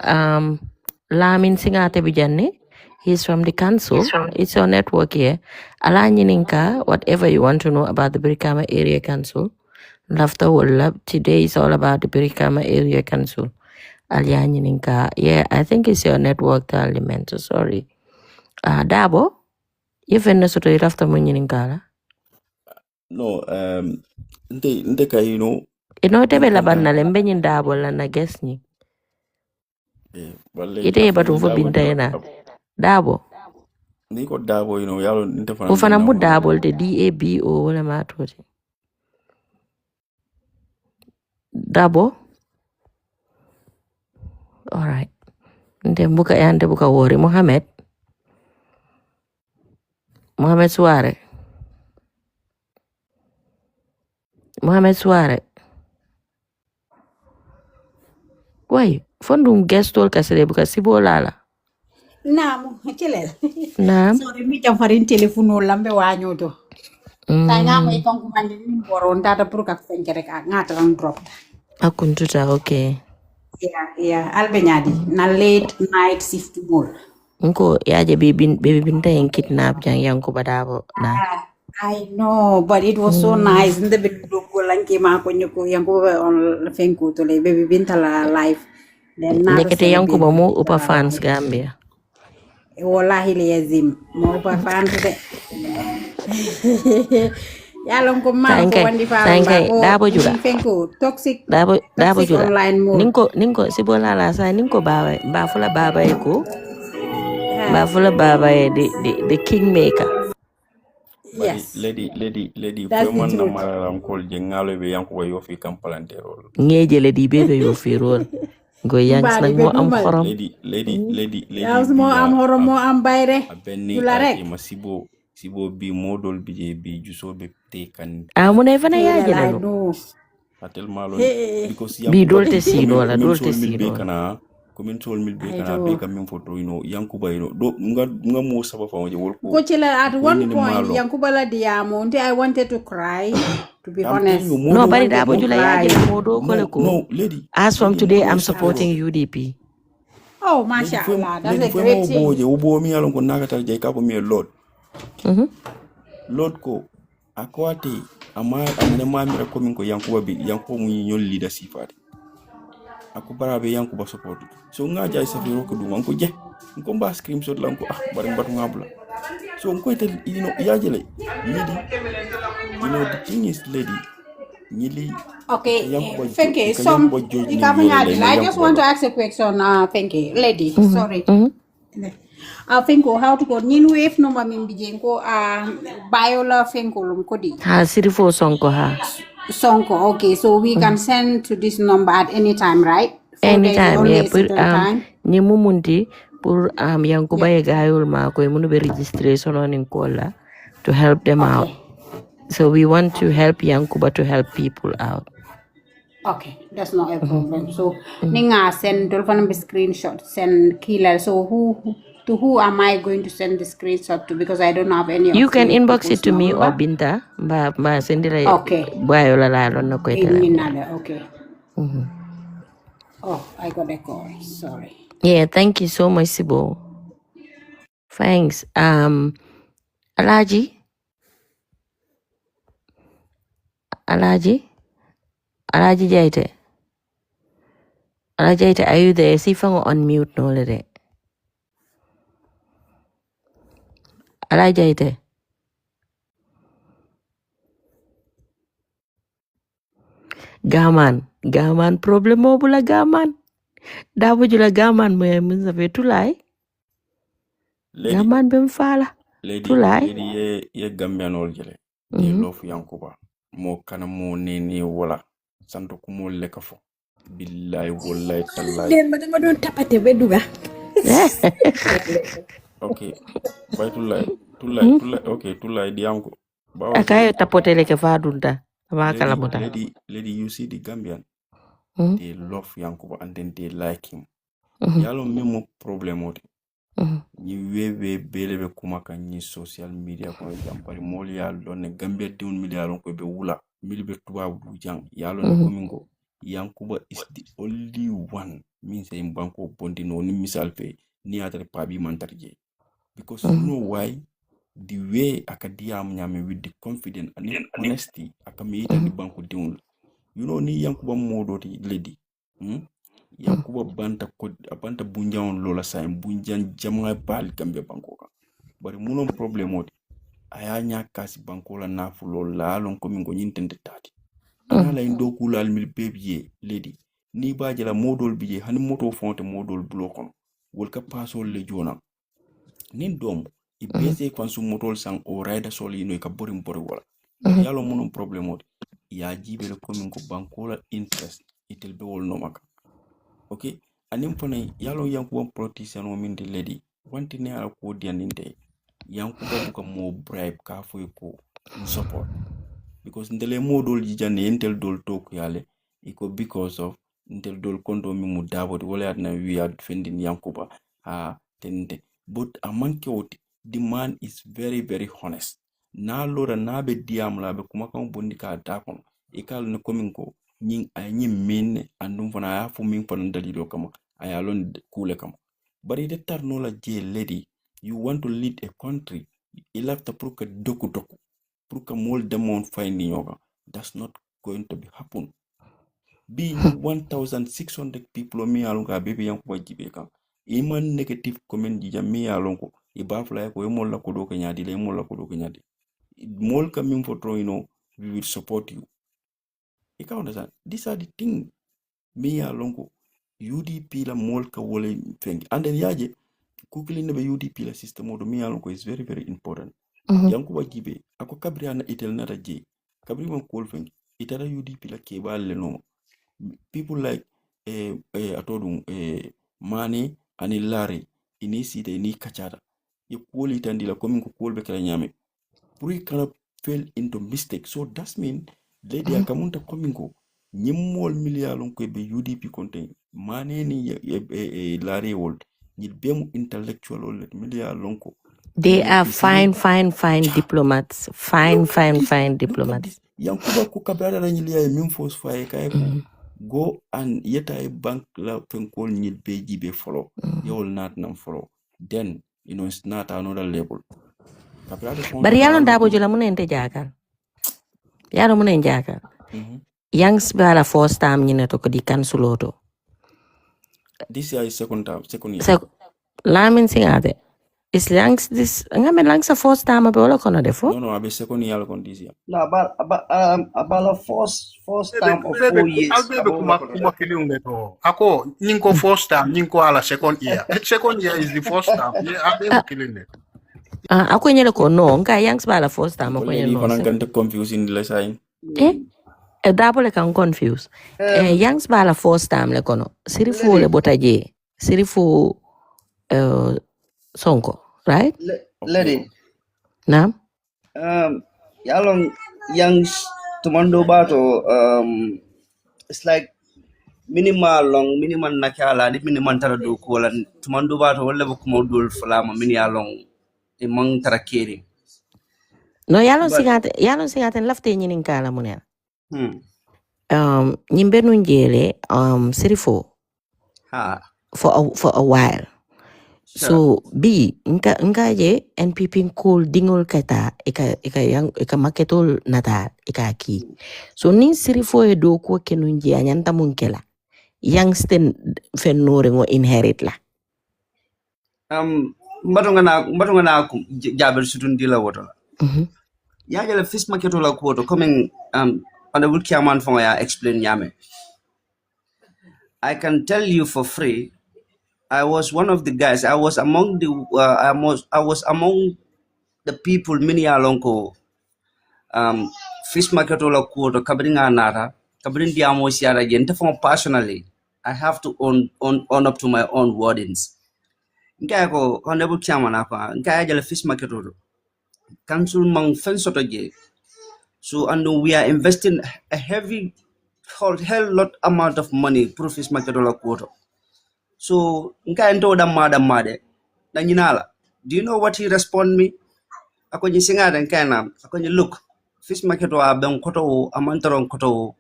[SPEAKER 3] Lamin Singate Bijanni. He's from the council. It's your network here. Ala nyininka, whatever you want to know about the Brikama Area Council. Lafta Wallab. Today is all about the Brikama Area Council. Alia nyininka. Yeah, I think it's your network element. So sorry. Dabo, you finna soto lafta mo nyininka.
[SPEAKER 4] No, nte ka
[SPEAKER 3] Tebe laban na lembe nyin Dabo la na guess ni. Ite batu fo bintayena. Dabo.
[SPEAKER 4] Niko Darboe, yalo nte fana
[SPEAKER 3] Ufana mu Dabo te DABO wala matoti. Dabo. All right. Nte buka wori Mohammed Suare. Mohammed Suare. Why? Fondum gestol kasere buka Sibolala.
[SPEAKER 5] Naam, kelel.
[SPEAKER 3] Naam.
[SPEAKER 5] Sorry, mi jam farin telefono lambe wanyo to. Ta ngam e kon kumande ni boron data pour ka fenkere ka ngata ran drop.
[SPEAKER 3] Akuntuta, okay.
[SPEAKER 5] Yeah, albenyadi na late night shift more.
[SPEAKER 3] Nko yaje baby binta en kidnap jang Yankuba Darboe na.
[SPEAKER 5] I know, but it was so nice. In the video, lang kima ko nyuko yang ko on fenko to le baby binta la live. Then na
[SPEAKER 3] Nekete Yankuba mo upa fans Gambia.
[SPEAKER 5] Wallahi le yazim mo upa fans de. Yalong ko man ko wandi fa ko
[SPEAKER 3] Darboe juga.
[SPEAKER 5] fenko toxic
[SPEAKER 3] Darboe juga.
[SPEAKER 5] online mode.
[SPEAKER 3] Ninko Sibolala sa ninko baba fula baba eko. Ba fula baba the kingmaker.
[SPEAKER 5] Yes.
[SPEAKER 4] Lady,
[SPEAKER 5] That's the
[SPEAKER 4] man na
[SPEAKER 5] truth.
[SPEAKER 4] mararam kol jengalo be Yankuba yo fi kampalantero.
[SPEAKER 3] Ngeje lady bebe yo fi rol. Go yangs nag mo am xorom.
[SPEAKER 4] Lady.
[SPEAKER 5] Yaw mo am xorom mo am bayre.
[SPEAKER 4] Benni
[SPEAKER 5] Dula rek.
[SPEAKER 4] masibo bi modol bi juso be te kan.
[SPEAKER 3] Muna fana yaje
[SPEAKER 5] I
[SPEAKER 3] lalo.
[SPEAKER 5] know.
[SPEAKER 4] Atel malo because
[SPEAKER 3] Bi dolte sino la dolte
[SPEAKER 4] mil be
[SPEAKER 3] sino.
[SPEAKER 4] kana komin tol mil be kana be kam min photo Yankuba do nga mo saba fa waje wol ko.
[SPEAKER 5] Coachella, at one point, Yankuba la diamonde, I wanted to cry, to be honest.
[SPEAKER 3] No, but Darboe jula yaje modo koleko.
[SPEAKER 4] No, lady.
[SPEAKER 3] As from today, I'm supporting UDP.
[SPEAKER 5] Oh, mashallah, that's a great thing.
[SPEAKER 4] Ubo mi alon ko nakata jay ka ko mi Lord. Lord ko akwati amane mamira ko min ko Yankuba mu ñol leadership ade. Aku barabe Yankuba support. So nga jay sa fi roko dum ko je. Ko mba screenshot lan ko bari mbatu ngabula. So nkoite yajele lady the thing is lady Nili
[SPEAKER 5] okay Fenke I just want to ask a question Fenke lady sorry Fenko how to go nyin wave no mami bijengo biola Fenko lum kodi
[SPEAKER 3] Sirifo Sonko
[SPEAKER 5] okay so we can send to this number at any time right
[SPEAKER 3] anytime yeah ni mumundi pour Yankuba e gayol ma ko munu be registration on in kola to help them out. So we want to help Yankuba to help people out.
[SPEAKER 5] Okay, that's not a problem. So ninga send dolphin screenshot send killer. So who am I going to send the screenshot to? Because I don't have any.
[SPEAKER 3] You can inbox it to me or Binta. Ba send it.
[SPEAKER 5] Okay. Okay. Oh, I got a call. Sorry.
[SPEAKER 3] Yeah, thank you so much, Sibo. Thanks. Alaji Jaite. Alajaita, are you there? See if I on mute no lere. Alajaita. Gaman problem mo bula gaman. Dabo jula gaman mo mun sabe tulai.
[SPEAKER 4] Lady,
[SPEAKER 3] Gaman bem fala. Tulai.
[SPEAKER 4] lady ye Gambian ol jele. They love Yankuba. Mo kana mo nene wala. Santo kumo lekafo. Billahi wallahi tallahi.
[SPEAKER 5] Then madam don't tapate beduga.
[SPEAKER 4] Okay. By tulai. Okay, tulai dianko.
[SPEAKER 3] Akayo tapotele ke fadunta. Amakala muta.
[SPEAKER 4] Lady, you see the Gambian. They love Yankuba and then they like him. Yalo memo problem oti. Ni wewe belebe kumaka ni social media kwa jampari moli yalo ne Gambia tiun mili yalo kwe be wula milibe tuwa wujang yalo ne komingo Yankuba is the only one means in banko bondi no ni misalpe ni atare pabi mantarje because you know why the way akadia mnyame with the confidence and honesty akamita ni banko tiun you know ni Yankuba modoti lady Yankuba banta bunjan lola sa bunjan jamga bal Gambia bankoka bari munon problem odi ayanya kasi bankola nafu lola lon ko mingo nyintende tati anala indo kula al mil bebiye lady ni baje la modol biye hani moto fonte modol blokon wol ka pasol le jona nin dom i bese kwansu motol sang o raida sol yino ka borim bori wala bari yalo munon problem odi ya jibele ko mingo bankola interest itel be wol no maka okay anim fana yalo Yankuba politician o min de lady wanti ne ala ko dianinde Yankuba buka mo bribe ka foy ko in support because ndele modol jijane entel dol talk yale iko because of intel dol kondo mi mu Darboe wala adna we are defending Yankuba tende but amanke oti the man is very very honest na lora na be diam la be kuma kan bondi ka dakon ikal ne kominko nyin ay min andum fana ya fu min fana dalilo kama ay alon kule kama but it tarno la je lady you want to lead a country ilafta pour que doku pour que mol demon finding yoga that's not going to be happen being 1600 people mi alonga bebe Yankuba jibe kan iman negative comment jija mi alonko ibafla ko mol la ko do ko nyaadi le mol la ko do ko nyaadi mol kam min fotro we will support you. You can understand. These are the things me alongo UDP la mol ka wole thing. And then yaje kukili nebe UDP la system odo me alongo is very very important. Yankuba jibe ako kabri ana itel nata je kabri man kol thing itara UDP la kebal le no people like atodum Mane ani Lare ini site ini kachara ye koli tandi la komin ko kolbe kala nyame pour kana fell into mistake so that mean lady akamunta komingo nyimol millialon ko be UDP contain Mane ni Lare wold ni bemu intellectual ol millialon ko
[SPEAKER 3] they are fine diplomats fine diplomats
[SPEAKER 4] Yankuba ko kabara la nyilia e minfos faye kay go and yeta a bank la penkol nyil be jibe follow yol not nam follow then you know it's not another level
[SPEAKER 3] bari yalon Darboe jula munente jakal yalo munen jakal yangs bala first time nyine to ko di kansuloto
[SPEAKER 4] this year is second year
[SPEAKER 3] lamin singate is yangs this ngame langs a first time be wala kono defo
[SPEAKER 4] no abe second year kon this year
[SPEAKER 15] no about first time of 4 years
[SPEAKER 9] albe kuma kilunge to ako ninko first time ninko ala second year is the first time abe kilunge
[SPEAKER 3] ako nyele ko no nga yangs bala first time ko nyele
[SPEAKER 4] no ko kan confusing la sai
[SPEAKER 3] Darboe le kan confuse yangs bala first time le kono sirifu le botaje sirifu Sonko right
[SPEAKER 15] lady
[SPEAKER 3] na
[SPEAKER 15] yalong yangs tumando bato it's like minimal nakala di minimal tara do ko wala tumando bato wala bu kuma dol flama mini yalong e mang tara keri
[SPEAKER 3] no yalon sigate lafte nyinin kala munel nyimbe nun jele sirifo for a while so bi nka je NPP cool dingol kata eka maketol nata eka ki so nin sirifo e do ko kenunji anyanta munkela youngsten fennore ngo inherit la.
[SPEAKER 15] Mbatonga na jaber sutundi la woto. Ya jale fish market la kuoto coming honorable chairman for ya explain yame. I can tell you for free, I was one of the guys. I was among the I was among the people many alonko fish market la kuoto kabringa nara kabrin diamo siara gente from personally. I have to own up to my own wordings. Nkaya ko honorable chairman apa nkaya jale fish market council mang fen soto je. So and we are investing a hell lot amount of money pro fish market la kuoto. So nkaya ndo da made na nyinala. Do you know what he respond me? Ako ni singada nkana ako ni look fish market wa ben koto amantaron koto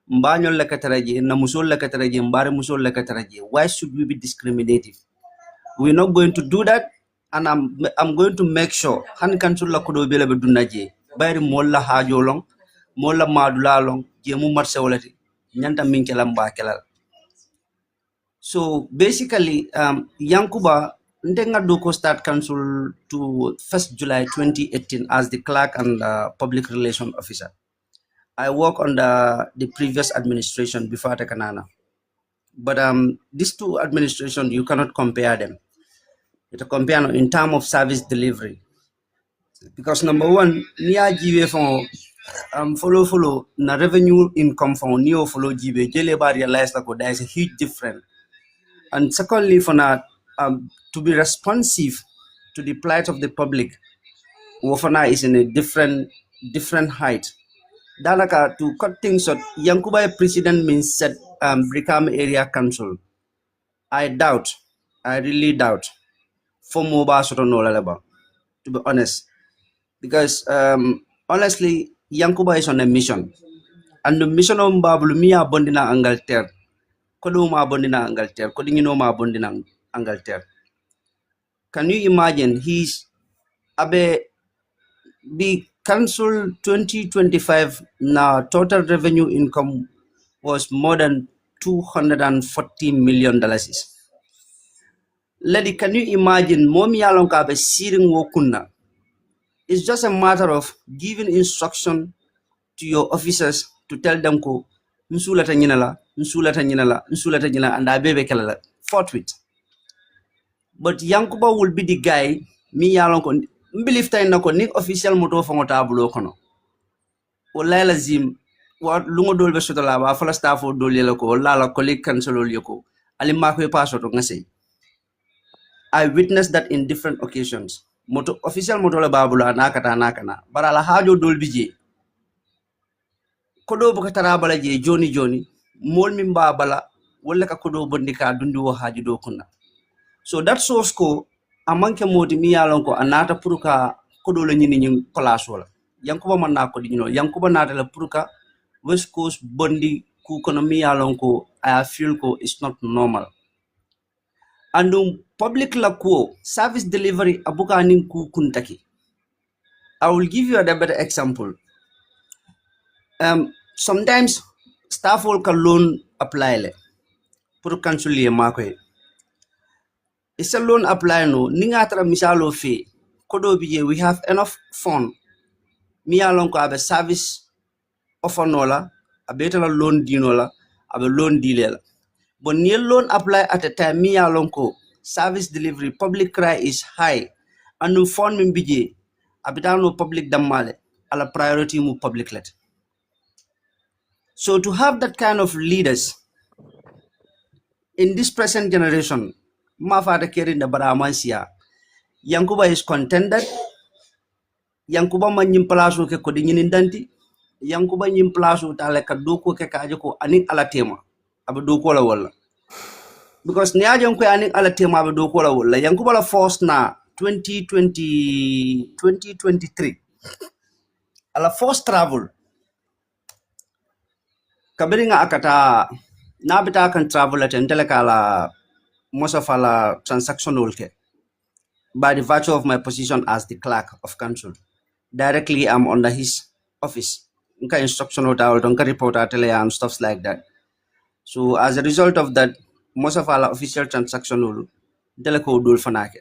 [SPEAKER 15] mbanyo la kataraje na musol la kataraje mbare musol la kataraje. Why should we be discriminative? We're not going to do that, and I'm going to make sure han council la kodo bele be dunaje bayri molla hajo long molla madula long jemu marse wolati nyanta minkela mba kelal. So basically Yankuba ndenga doko start council to 1st July 2018 as the clerk and public relation officer. I work under the previous administration before Tekanana. But these two administrations, you cannot compare them. You compare in terms of service delivery. Because number one, niya jive from follow na revenue income from neo follow jive jele ba realize that there is a huge difference. And secondly, for that to be responsive to the plight of the public, Wofana is in a different height. Dalaka to cut things short, Yankuba president means said Brikam area council. I really doubt. For mobile sort of no, to be honest. Because honestly, Yankuba is on a mission. And the mission of Babulumia Bondina Angleterre. Koduma Bondina Angleterre. Kodinoma Bondina Angleterre. Can you imagine he's abe the council 2025 now total revenue income was more than $240 million. Lady, can you imagine Momi Alonka be sitting wokuna? It's just a matter of giving instruction to your officers to tell them ko nsulata nyinala and abebe kelala forthwith. But Yankuba will be the guy me yalon believe tay nako ni official moto fongo tabulo kono. Wallahi lazim what lungo dolbe sotala ba fala staff dol yela ko la la colleague cancel yoko ali makwe paso to ngase. I witnessed that in different occasions. Moto official moto la babula nakana bara la hajo dol bije kodo buka tarabala je joni mol min babala wala ka kodo bondika dundi wo haji do kunna. So that source ko amanke modi mi yalon ko anata puruka kodo la nyini nyin place wala Yankuba man na ko di ñino Yankuba nata la puruka West Coast bondi ku kono mi yalon ko I feel ko it's not normal. And public la ko service delivery abuka nin ku kuntaki. I will give you a better example. Sometimes staff will can loan apply le pour cancel market. It's a loan apply no ningatra misalo fee kodo biye we have enough fund mi alon ko abe service offer nola abe tala loan dinola abe loan dilela but near loan apply at a time mi alon ko service delivery public cry is high and no fund min bije abitano public damale ala priority mu public let. So to have that kind of leaders in this present generation, Mafata Kerin the Baramansia, Yankuba is contended, Yankuba Manyim Palasu ke Kodinin Danti, Yankuba Yim Plasu Taleka Duku Kekajoko, Anik Alatema, Abadukola Walla. Because Niajanko Anik Alatema Abadukola Walla, Yankuba force na 2023. Ala force travel. Kabiringa akata nabita can travel at Intellecala most of our transactional care by the virtue of my position as the clerk of council. Directly I'm under his office. Instructional don't report and stuff like that. So as a result of that, most of our official transaction deleko dul fanake.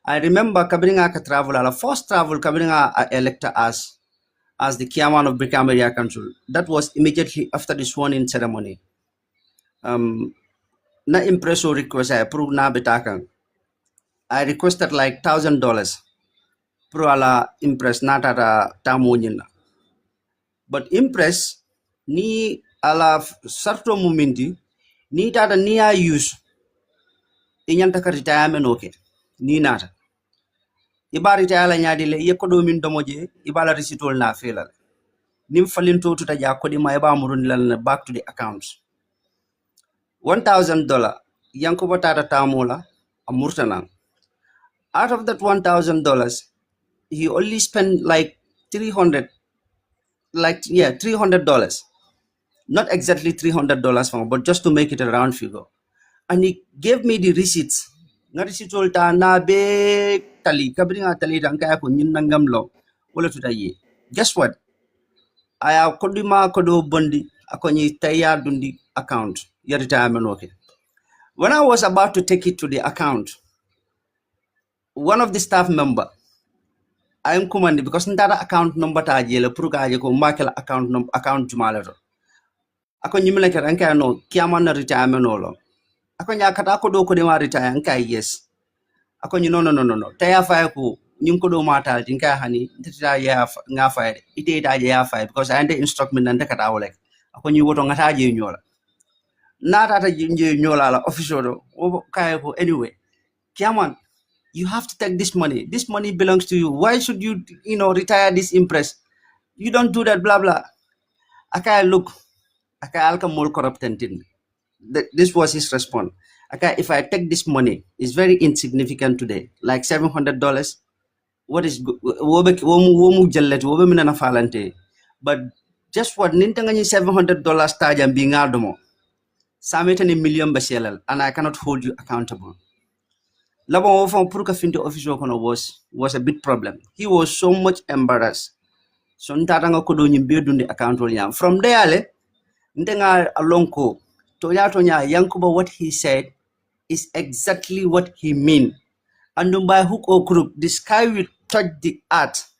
[SPEAKER 15] I remember Kabringa ka travel, our first travel Kabringa elected as the chairman of Brikama Area Council. That was immediately after the sworn-in ceremony. Na impresso request I approved na betakan. I requested like $1,000 pro ala impress not at a tamunina. But impress ni ala sarto momenti ni tata ni a use inyanta ka retirement okay ni nata. Iba retire nyadi le ye kodo min domoje ibala risitol na felal. Nim falinto to ja kodi ma iba murun lan back to the accounts. $1,000 Yankuba tata tamola a murtanan. Out of that $1,000, he only spent like $300. Not exactly $300 but just to make it a round figure. And he gave me the receipts. Na receipt na be tali kabringa tali ranka ko nyin nangam lo wala tutaye. Guess what? I have kodima kodo bondi akonyi taya dundi account ya retirement okay. When I was about to take it to the account, one of the staff member I am commanded because that account number ta jele pruga je ko makel account jumalero. Ako nyimele ke ranka no kiama na retirement no. Ako nya kata ko do ko de ma retire nka yes. Ako no. Taya fa ko nyim ko do mata tinka hani tita ya nga fa ite ita ya fa because I ande instruction nan kata wala. Ako nyi woto ngata je nyola. Na tata je nyola la official do kay ko anyway. Kiaman, you have to take this money. This money belongs to you. Why should you retire this impress? You don't do that, blah, blah. Aka look, aka alka mol corruptentin. This was his response. Aka, if I take this money, it's very insignificant today, like $700. What is womu jallet, womu minana falante. But just what nintangani $700 tajam being adomo. Sametani million baselal, and I cannot hold you accountable. Labo from Purka Finto official was a big problem. He was so much embarrassed. So ntatanga kodo nyimbedu ndi account yam. From there ndenga alonko tonya Yankuba what he said is exactly what he mean. And by hook or crook, the sky will touch the earth.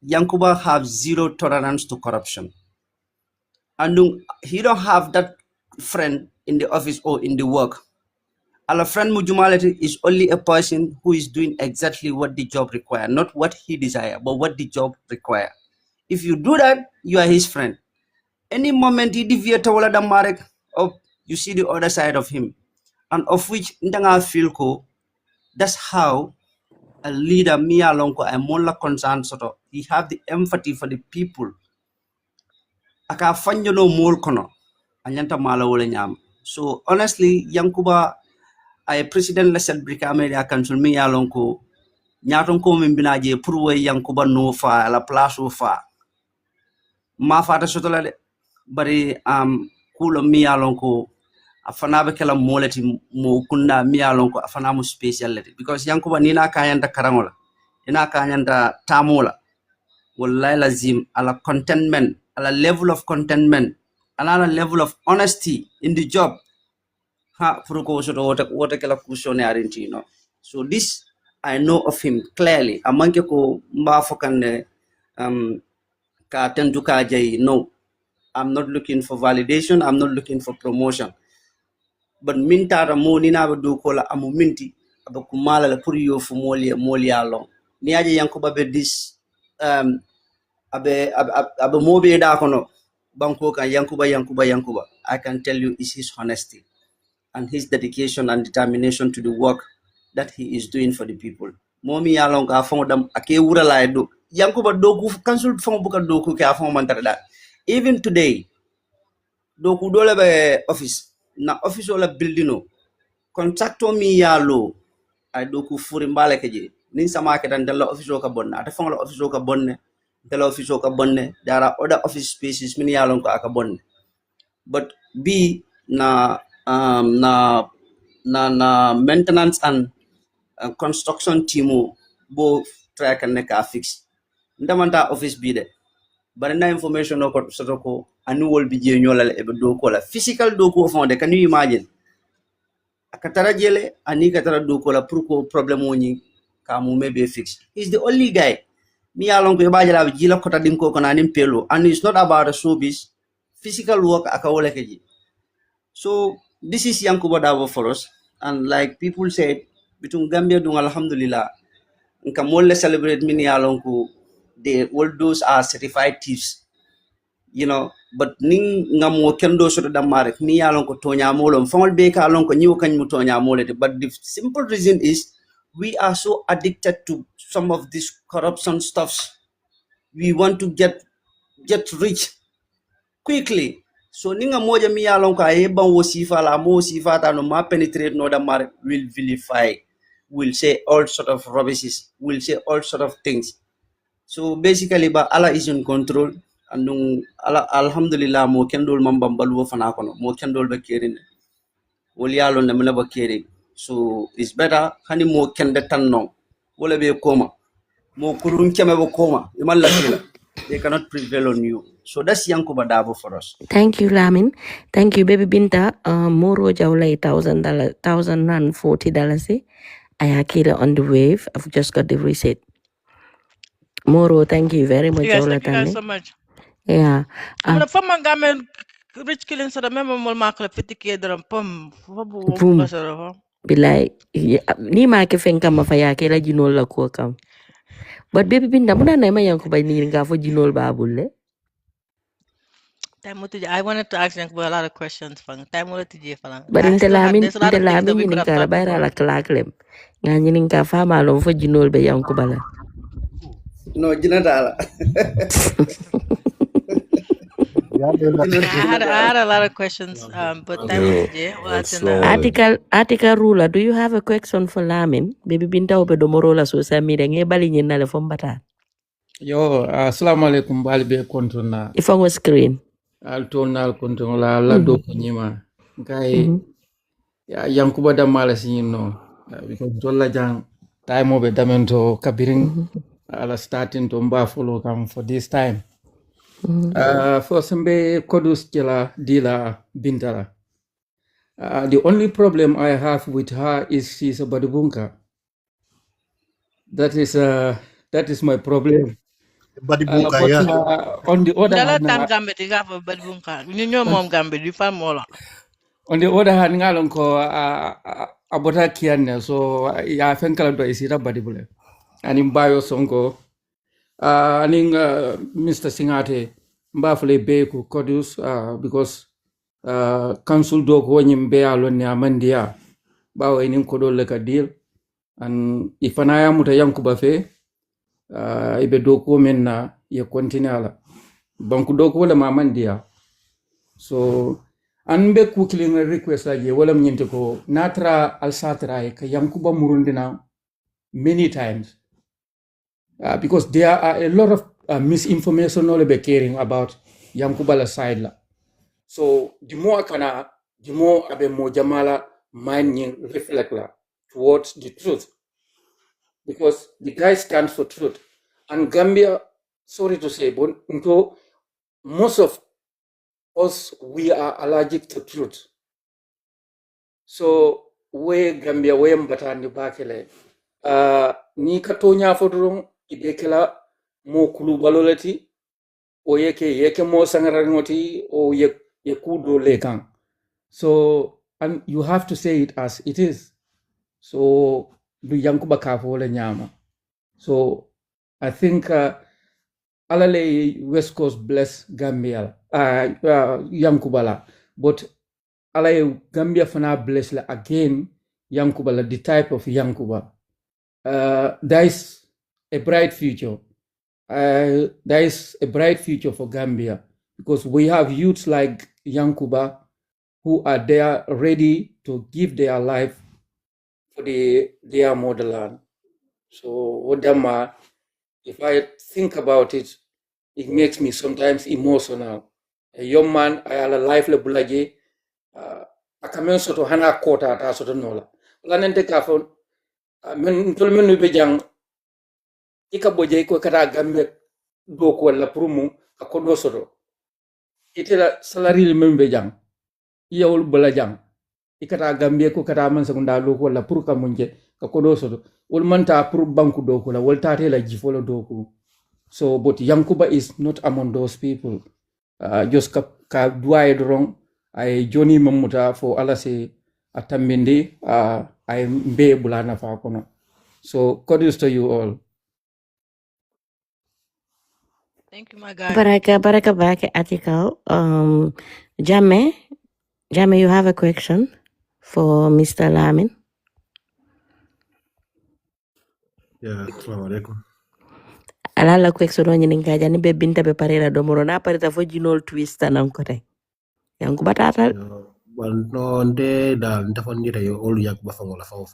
[SPEAKER 15] Yankuba have zero tolerance to corruption. And he don't have that friend in the office or in the work. Our friend Mujumality is only a person who is doing exactly what the job requires, not what he desires, but what the job requires. If you do that, you are his friend. Any moment he deviates to the marek, you see the other side of him, and of which ndanga feel ko. That's how a leader, Mia Lonko, and Mola concerned sort of. He have the empathy for the people. Aka fanyo no mol kono, anyanta mala wole nyam. So honestly, Yankuba. Ay president la sel brikame ya council mi ya lonko nyaton ko min binaje pour way Yankuba no fa la place fa ma fata sotola de bari kulo mi ya lonko afana be kala molati mo kunna mi ya lonko afana mo special because Yankuba ni na kayanta karangola ina kayanta tamola wallahi lazim ala contentment ala level of contentment ala level of honesty in the job so this I know of him clearly. Amanke ko mba fokane ka tendu ka jay. No, I'm not looking for validation. I'm not looking for promotion. But minta mo ni na do kola amu minti abakumala la puri yo fu moli along. Ni aje Yankuba be this abe mobe da kono banko kan Yankuba. I can tell you is his honesty and his dedication and determination to the work that he is doing for the people. Momi along ka fong dam ake wura la do Yankuba doku council fong buka doku ka fong mantarada. Even today doku dole be office na office wala building no contractor mi yalo ay doku furi mbale keje nin sama ke dan dalla office ka bonna ata fong la office ka bonne dalla office ka bonne there are other office spaces min yalon ko aka bonne but na maintenance and construction team bo track and neka fix ndamanta office bi de bari na information ko sotoko annual budget nyola e do ko la physical do ko fonde. Can you imagine akatara jele ani katara do ko la pour ko problem woni ka mu maybe fix. He's the only guy mi alon ko ba jala jila ko tadim ko nanim pelo, and it's not about the showbiz, physical work akawole keji. So this is Yankuba Darboe for us, and like people said, between Gambia dung alhamdulillah nka molle celebrate mini alon ko they all those are certified thieves, you know. But ning ngamo kendo so da marek ni alon ko tonya molom fangol be ka alon ko nyiwo kan mu tonya molete. But the simple reason is we are so addicted to some of these corruption stuffs. We want to get rich quickly. So ninga moja mi alon ka eba wo sifa la mo sifa ta no ma penetrate no da marek will vilify, will say all sort of rubbishes, will say all sort of things. So basically, but Allah is in control, and Allah, alhamdulillah, mo kendol mambambalu fana kono, mo kendol be kerin, woli alo na mena ba kerin. So it's better hani mo kende tanno, wala be koma, mo kurun keme be koma, imal la they cannot prevail on you. So that's Yankuba Darboe for us.
[SPEAKER 3] Thank you, Lamin. Thank you, baby Binta. Moro Jawlay $1,040. Ayakira on the wave. I've just got the receipt. Moro, thank you very much.
[SPEAKER 1] Yes, thank you guys so much.
[SPEAKER 3] Yeah.
[SPEAKER 1] I'm gonna from Gamen rich killing so the member will mark like 50K drum pum.
[SPEAKER 3] Boom. Bilay, ni ma ke fenka mafaya ke la jinol la ko kam. But baby Binta, muna na ma Yankuba ni nga fo jinol babule.
[SPEAKER 1] I wanted to ask Yankuba a lot of questions. But
[SPEAKER 3] inte lamin nyinin kara bayra la klaklem. Nga nyinin ka fama lon fo jinol be Yankuba la.
[SPEAKER 15] No, jinadala.
[SPEAKER 1] I had a lot of questions, but
[SPEAKER 3] Article ruler, do you have a question for Lamin? Baby Binta ope domorola social media nge bali nyina le fombata.
[SPEAKER 18] Yo, assalamu alaikum bali be kontona.
[SPEAKER 3] Ifango screen.
[SPEAKER 18] Al tonal kontona la do ko nyima. Ngai Yankuba Darboe sinno. Because dolla jang time obe damento kabiring ala starting to mba follow come for this time. For Sembe Kodus Kela Dila Bintala. The only problem I have with her is she's a badibunka. That is my problem.
[SPEAKER 12] Badibunka,
[SPEAKER 18] But
[SPEAKER 12] yeah.
[SPEAKER 18] On the other hand, on the other hand, ngalon ko abota kian so ya fenkala do isira badibule. Anim bayo songo aning Mr. Singate mbafle be ku Kodus because council do ko nyim be alon ne amandia bawo enin ko do le ka deal and ifana ya muta Yankuba fe ibe do ko men na ye continue banku do ko le mamandia so an be ku killing request aje wala mnyente ko natra al satra ka Yankuba murundina many times because there are a lot of misinformation all be caring about Yankuba la side la. So the more abe mo jamala mind reflect la towards the truth, because the guy stands for truth. And Gambia, sorry to say, but most of us we are allergic to truth. So we Gambia we mbatani bakele ni katonya fodron idekela mo kulu balolati o yeke mo sangarangoti o ye kudo lekan. So and you have to say it as it is. So do Yankuba kafo le nyama. So I think alale West Coast bless Gambia Yankubala, but alay Gambia fana bless la again Yankubala, the type of Yankuba. There is a bright future. There is a bright future for Gambia because we have youths like Yankuba who are there ready to give their life for their motherland. So Odama, if I think about it, it makes me sometimes emotional. A young man, I had a life le bulaje, a kamen soto hana kota ta soto nola. Lanente kafon, men tolmen be jang ika boje ko kata Gambia do ko la prumu akodo soto. itela salary membe jang yawul bala jang ikata gambie ko kata man sakunda lo ko la pour ka munje ka ko do so wol manta pour banku do ko la wol tate la jifolo do ko. So but Yankuba is not among those people. Just ka duay wrong ay Johnny Mamuta for ala se atambindi ay mbe bulana fa kono. So kudos to you all.
[SPEAKER 1] Thank you, my guy.
[SPEAKER 3] Baraka back article. Jame, you have a question for Mr. Lamin?
[SPEAKER 6] Yeah, assalamualaikum.
[SPEAKER 3] Alala question on nyinin kaja ni be binta be parera domoro na pareta fo jinol twista nan kote. Yankuba tatal.
[SPEAKER 6] Well, no, nte dal nte fon nita yo olu yak bafango la fong.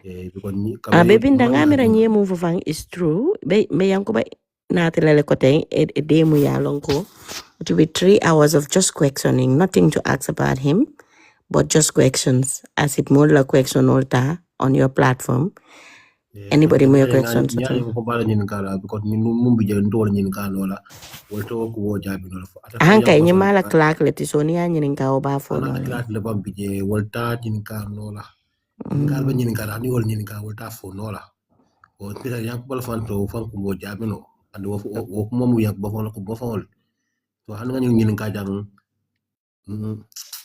[SPEAKER 6] Because
[SPEAKER 3] Be binta ngamira nye mu fofang is true. Be Yankuba na telele kote e demu ya lonko. It will be 3 hours of just questioning, nothing to ask about him, but just questions. As it more like question alta on your platform. Anybody more questions?
[SPEAKER 6] Nyari ko bala nyin kala because nyin mumbi je ndol nyin kala la wolto ko wo jabi no fa ata
[SPEAKER 3] Anka nyimala clark leti sonia nyin ka oba fo no.
[SPEAKER 6] Ana clark le bambi je wolta nyin kala la. Ngal ba nyin kala ni wol nyin ka wolta fo no la. O tira yak bal fan to fan ko wo jabi no and wo mom yak ba fon ko ba fon. To han nga nyin ka jang.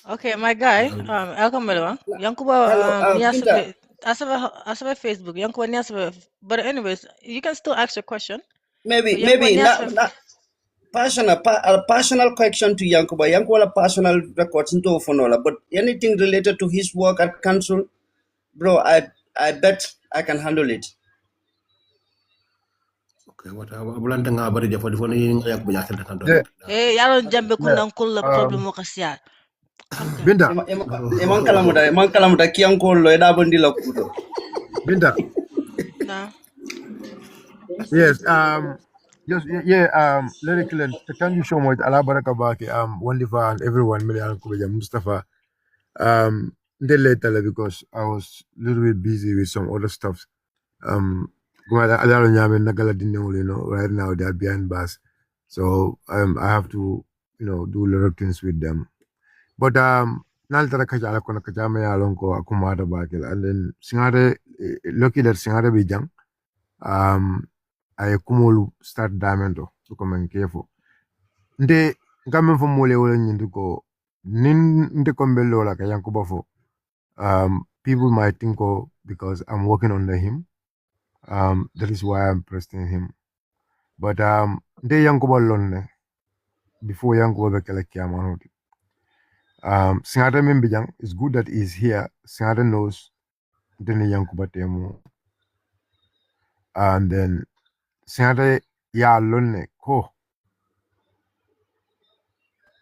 [SPEAKER 1] Okay, my guy, Elkamelo, Yankuba,
[SPEAKER 15] Binta,
[SPEAKER 1] Asabe Facebook, Yankuba Niasabe. But anyways, you can still ask your question.
[SPEAKER 15] maybe
[SPEAKER 1] Yankuba Niasabe.
[SPEAKER 15] a personal question to Yankuba. Yankuba personal records into Fonola, but anything related to his work at council, bro, I bet I can handle it.
[SPEAKER 6] Okay, what bulanta nga bari defo defo ni yak bu yakal tan do.
[SPEAKER 1] Yaron jambe kundan kulla problem mo kasiya.
[SPEAKER 13] Binta.
[SPEAKER 15] Emang kalamuda kiyanko lo eda bondi la kudo.
[SPEAKER 13] Binta.
[SPEAKER 1] Nah.
[SPEAKER 13] Yes, just Larry Clinton, thank you so much. Allah baraka baki, Wandifa and everyone, Milian Kubeja, Mustafa. They later because I was a little bit busy with some other stuff. Right now they're behind bars. So I have to, do a lot of things with them. But naltara kaja kona kajama ya lonko akumada bakil. And then singare lucky that singare bijang. I kumulu start diamond to come and careful. Nde ngamen fo mole wala nyindu ko nin nde kombelo la Yankuba fo. People might think because I'm working under him. That is why I'm pressing him. But nde Yankuba lonne before Yankuba bekele kiamanoti. Singata Mimbijang, it's good that he's here. Singata knows Dene Yankuba Temu. And then Singata ya lonne ko.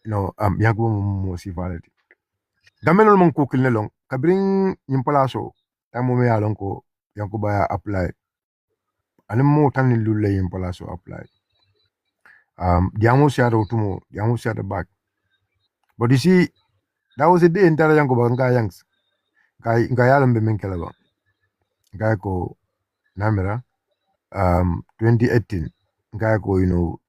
[SPEAKER 13] Yankuba mo sivality. Damelo mon ko kilne long. Kabring yimpalaso. Tamo me ya lonko Yankuba ya apply. Anem mo tani lule yimpalaso apply. Diamo siya utumo. Diamo siya back. But you see, that was the day entire Yankuba nga yangs. Nga yalambe menkelaba. Nga ko namera. 2018 nga ko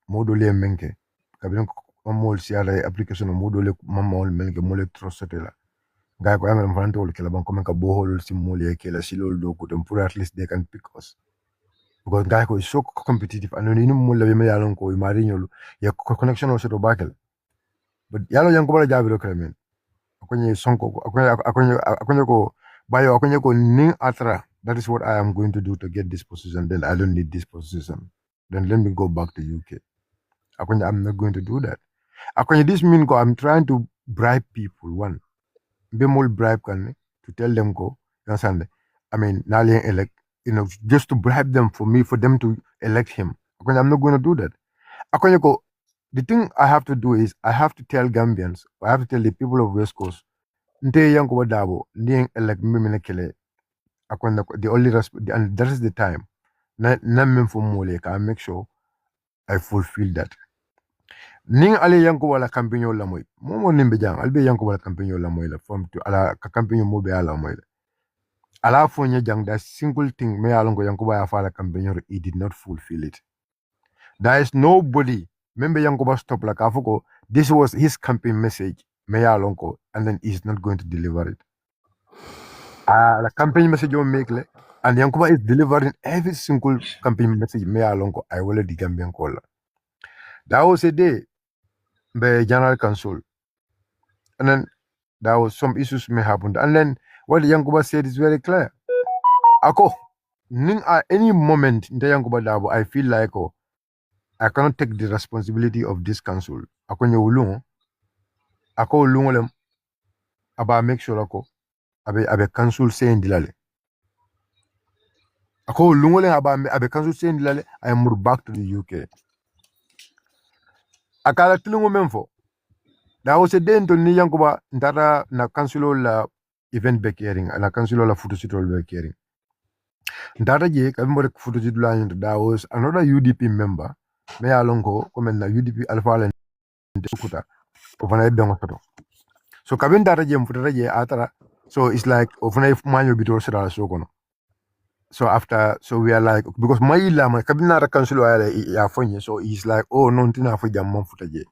[SPEAKER 13] module menke kabin mol siara application module mamol menke mole trosotela nga ko amere mfante wol kala ban ko men ka bohol sim mole kala silol do ko dem pour at least they can pick us because nga ko is so competitive and ni mole be me yalon ko mari nyolu ya connection also to bakel but yalo yang ko bala jabiro kala men akonye sonko akonye ko bayo akonye ko ning atra. That is what I am going to do to get this position. Then I don't need this position. Then let me go back to UK. I'm not going to do that. This means I'm trying to bribe people. One, be more bribe can to tell them go. You understand? I mean, elect. Just to bribe them for them to elect him. I'm not going to do that. The thing I have to do is I have to tell Gambians. I have to tell the people of West Coast. Nte Yankuba Darboe, nding elect me kele. The only and that is the time. I make sure I fulfill that. Ning ale Yankuba la campaign la moy. Momo nimbe jang albe Yankuba la campaign la moy la from to ala campaign mo be ala moy. Ala fonye jang that single thing me alongo Yankuba ya fa la campaign he did not fulfill it. There is nobody membe Yankuba stop la kafuko This was his campaign message, Maya Lonko, and then he's not going to deliver it. The campaign message you make, and Yankuba is delivering every single campaign message, Maya Lonko, I will the Gambian caller. That was a day by General Council. And then there was some issues may happen. And then what the Yankuba said is very clear. Ako, at any moment in the Yankuba Darboe, I feel like I cannot take the responsibility of this council. Ako nye ulungo, ako ulungo lem, aba make sure ako, abe council saying dilale. Ako ulungo lem abe council saying dilale, I move back to the UK. Akala tulungo memfo. There was a day into ni Yankuba ndara na council la event bekering, na council la photoshoot bekering. Ndara je kabimbo photoshoot la into there was another UDP member, me alongo comment na UDP Alpha Len Sukuta, ovana bengo photo. So kabin data je mfuta je atara, so it's like ovana manyo bito sira so kono. So after, so we are like, because my lama kabin na council ya fonye, so he's like, oh no ntina fo jam mfuta je.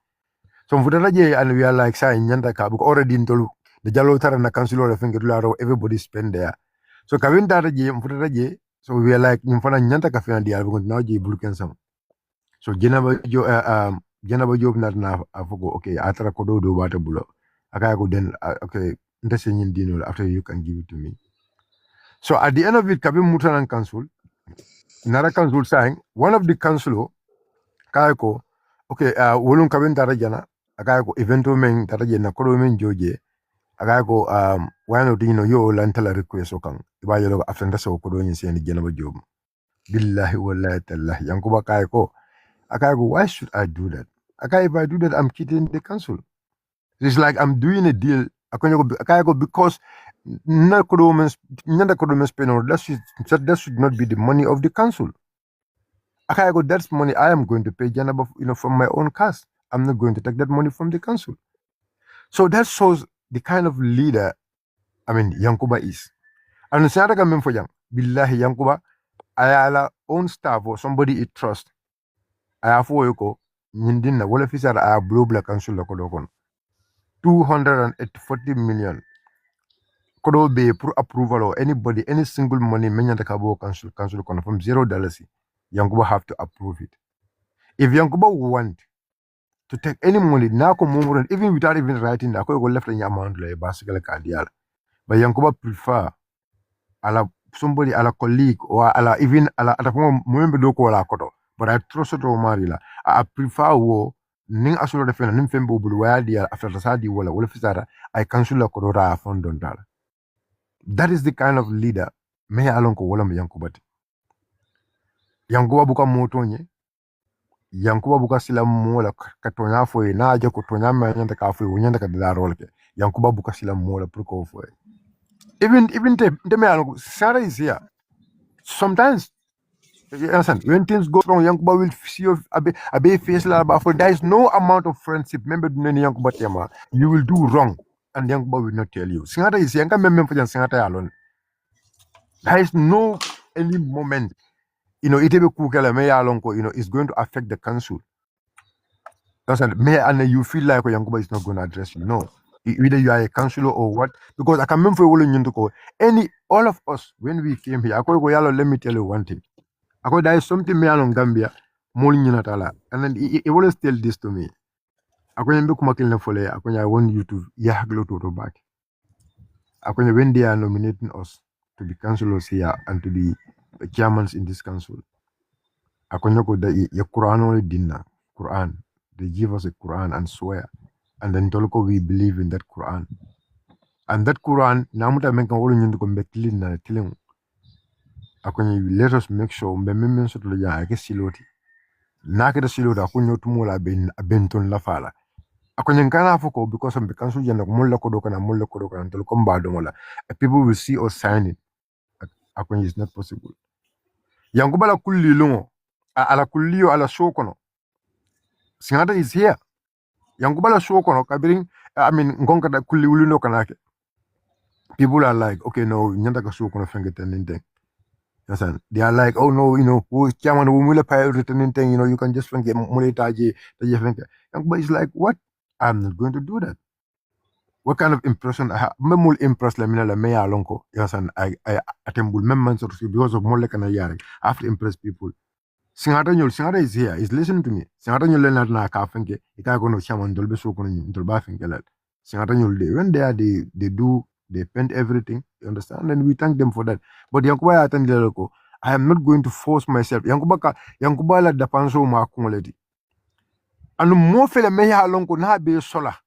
[SPEAKER 13] So mfuta je and we are like saying nyanda ka because already intolu the jalo tara na council la finger la everybody spend there. So kabin data je mfuta je, so we are like nyfana nyanda ka fina dia because now je bulken sam. So Jenaba Job not na afogo okay atara kodo do wata bulo. Akaya go then okay interesting in dino after you can give it to me. So at the end of it, Kabim Mutanan Council, Nara Council saying one of the councilor Kayako, okay, Wolun Kabin Tarajana, Akayako evento men Tarajana Kodo men Joje, Akayako why not yo lantala request okang. Ibayolo after that's so Kodo in saying Jenaba Job. Billahi wallahi tallahi Yankuba Kayako. Akayako, why should I do that? Akay, if I do that, I'm cheating the council. It's like I'm doing a deal. Akayako, because that should not be the money of the council. Akayako, that's money I am going to pay Janaba, from my own cash. I'm not going to take that money from the council. So that shows the kind of leader, Yankuba is. And it's not a for Yang. Billahi Yankuba, I own staff or somebody it trust. I have Woyoko, Nindina, well officer, I have blue black council local 240 million. Could be approval or anybody, any single money, many the Cabo council confirm $0. Yankuba have to approve it. If Yankuba want to take any money, now come even without even writing, I could go left in amount like basically cardial. But Yankuba prefer somebody a colleague or even member doko ala koto. But I trust it Marila. I prefer wo ning asuro de fena nim fembo bulu waya dia after the sadi wala fisara I cancel la korora fondon dala. That is the kind of leader me alonko wala me Yankubati. Yankuba buka motonye, Yankuba buka sila mola katonya foye na aja kutonya me nyanda ka foye nyanda ka dila rolke. Yankuba buka sila mola pruko foye. Even the me alonko Sarah is here. Sometimes you understand when things go wrong, Yankuba will see you a bay face la for there is no amount of friendship. Remember Yankuba Tema, you will do wrong and Yankuba will not tell you. Singata is Yanka member for Singata alone. There is no any moment, Itebe Kukela Maya Alonko, is going to affect the council. And you feel like Yankuba is not going to address you. No. Either you are a councillor or what. Because I can remember all of us, when we came here, let me tell you one thing. There is something me along Gambia, and then he always tell this to me. I want you to yahaglo to back. When they are nominating us to be councillors here and to be chairmen in this council, the Quran only dinner. Quran. They give us a Quran and swear. And then toloko we believe in that Quran. And that Quran, namuta menka wolo nyundu ko mbekli na tiling. Let us make sure mbemmen so to ya ke siloti. Nake da silota akunyo tumola benton la fala. Kana foko because of the council jana mulla kodoka na toloko mbado mola. People will see us signing. It's not possible. Yankuba la kulli lungo. Ala kulliyo ala shokono. Singata is here. Yankuba la shokono kabiring ngonka da kulli uluno kanake. People are like, okay, no, nyanda ka shokono fenge teninte. They are like, oh no, who chairman who will pay returning thing, you can just fenge muletaji. Yankuba is like, what? I'm not going to do that. What kind of impression I have? Memul impress la mina la meya lonko. Yes, and I attembul members of because of more like an yari. I have to impress people. Singata is here. He's listening to me. Singata nyol na ka fenke. Ika kono shaman dolbe so kono dolba fenke la. Singata nyol de when they are they paint everything. You understand? And we thank them for that. But Yankuba attend loko. I am not going to force myself. Yankuba la dapanso ma kungoledi. And mo fele meya lonko na be sola.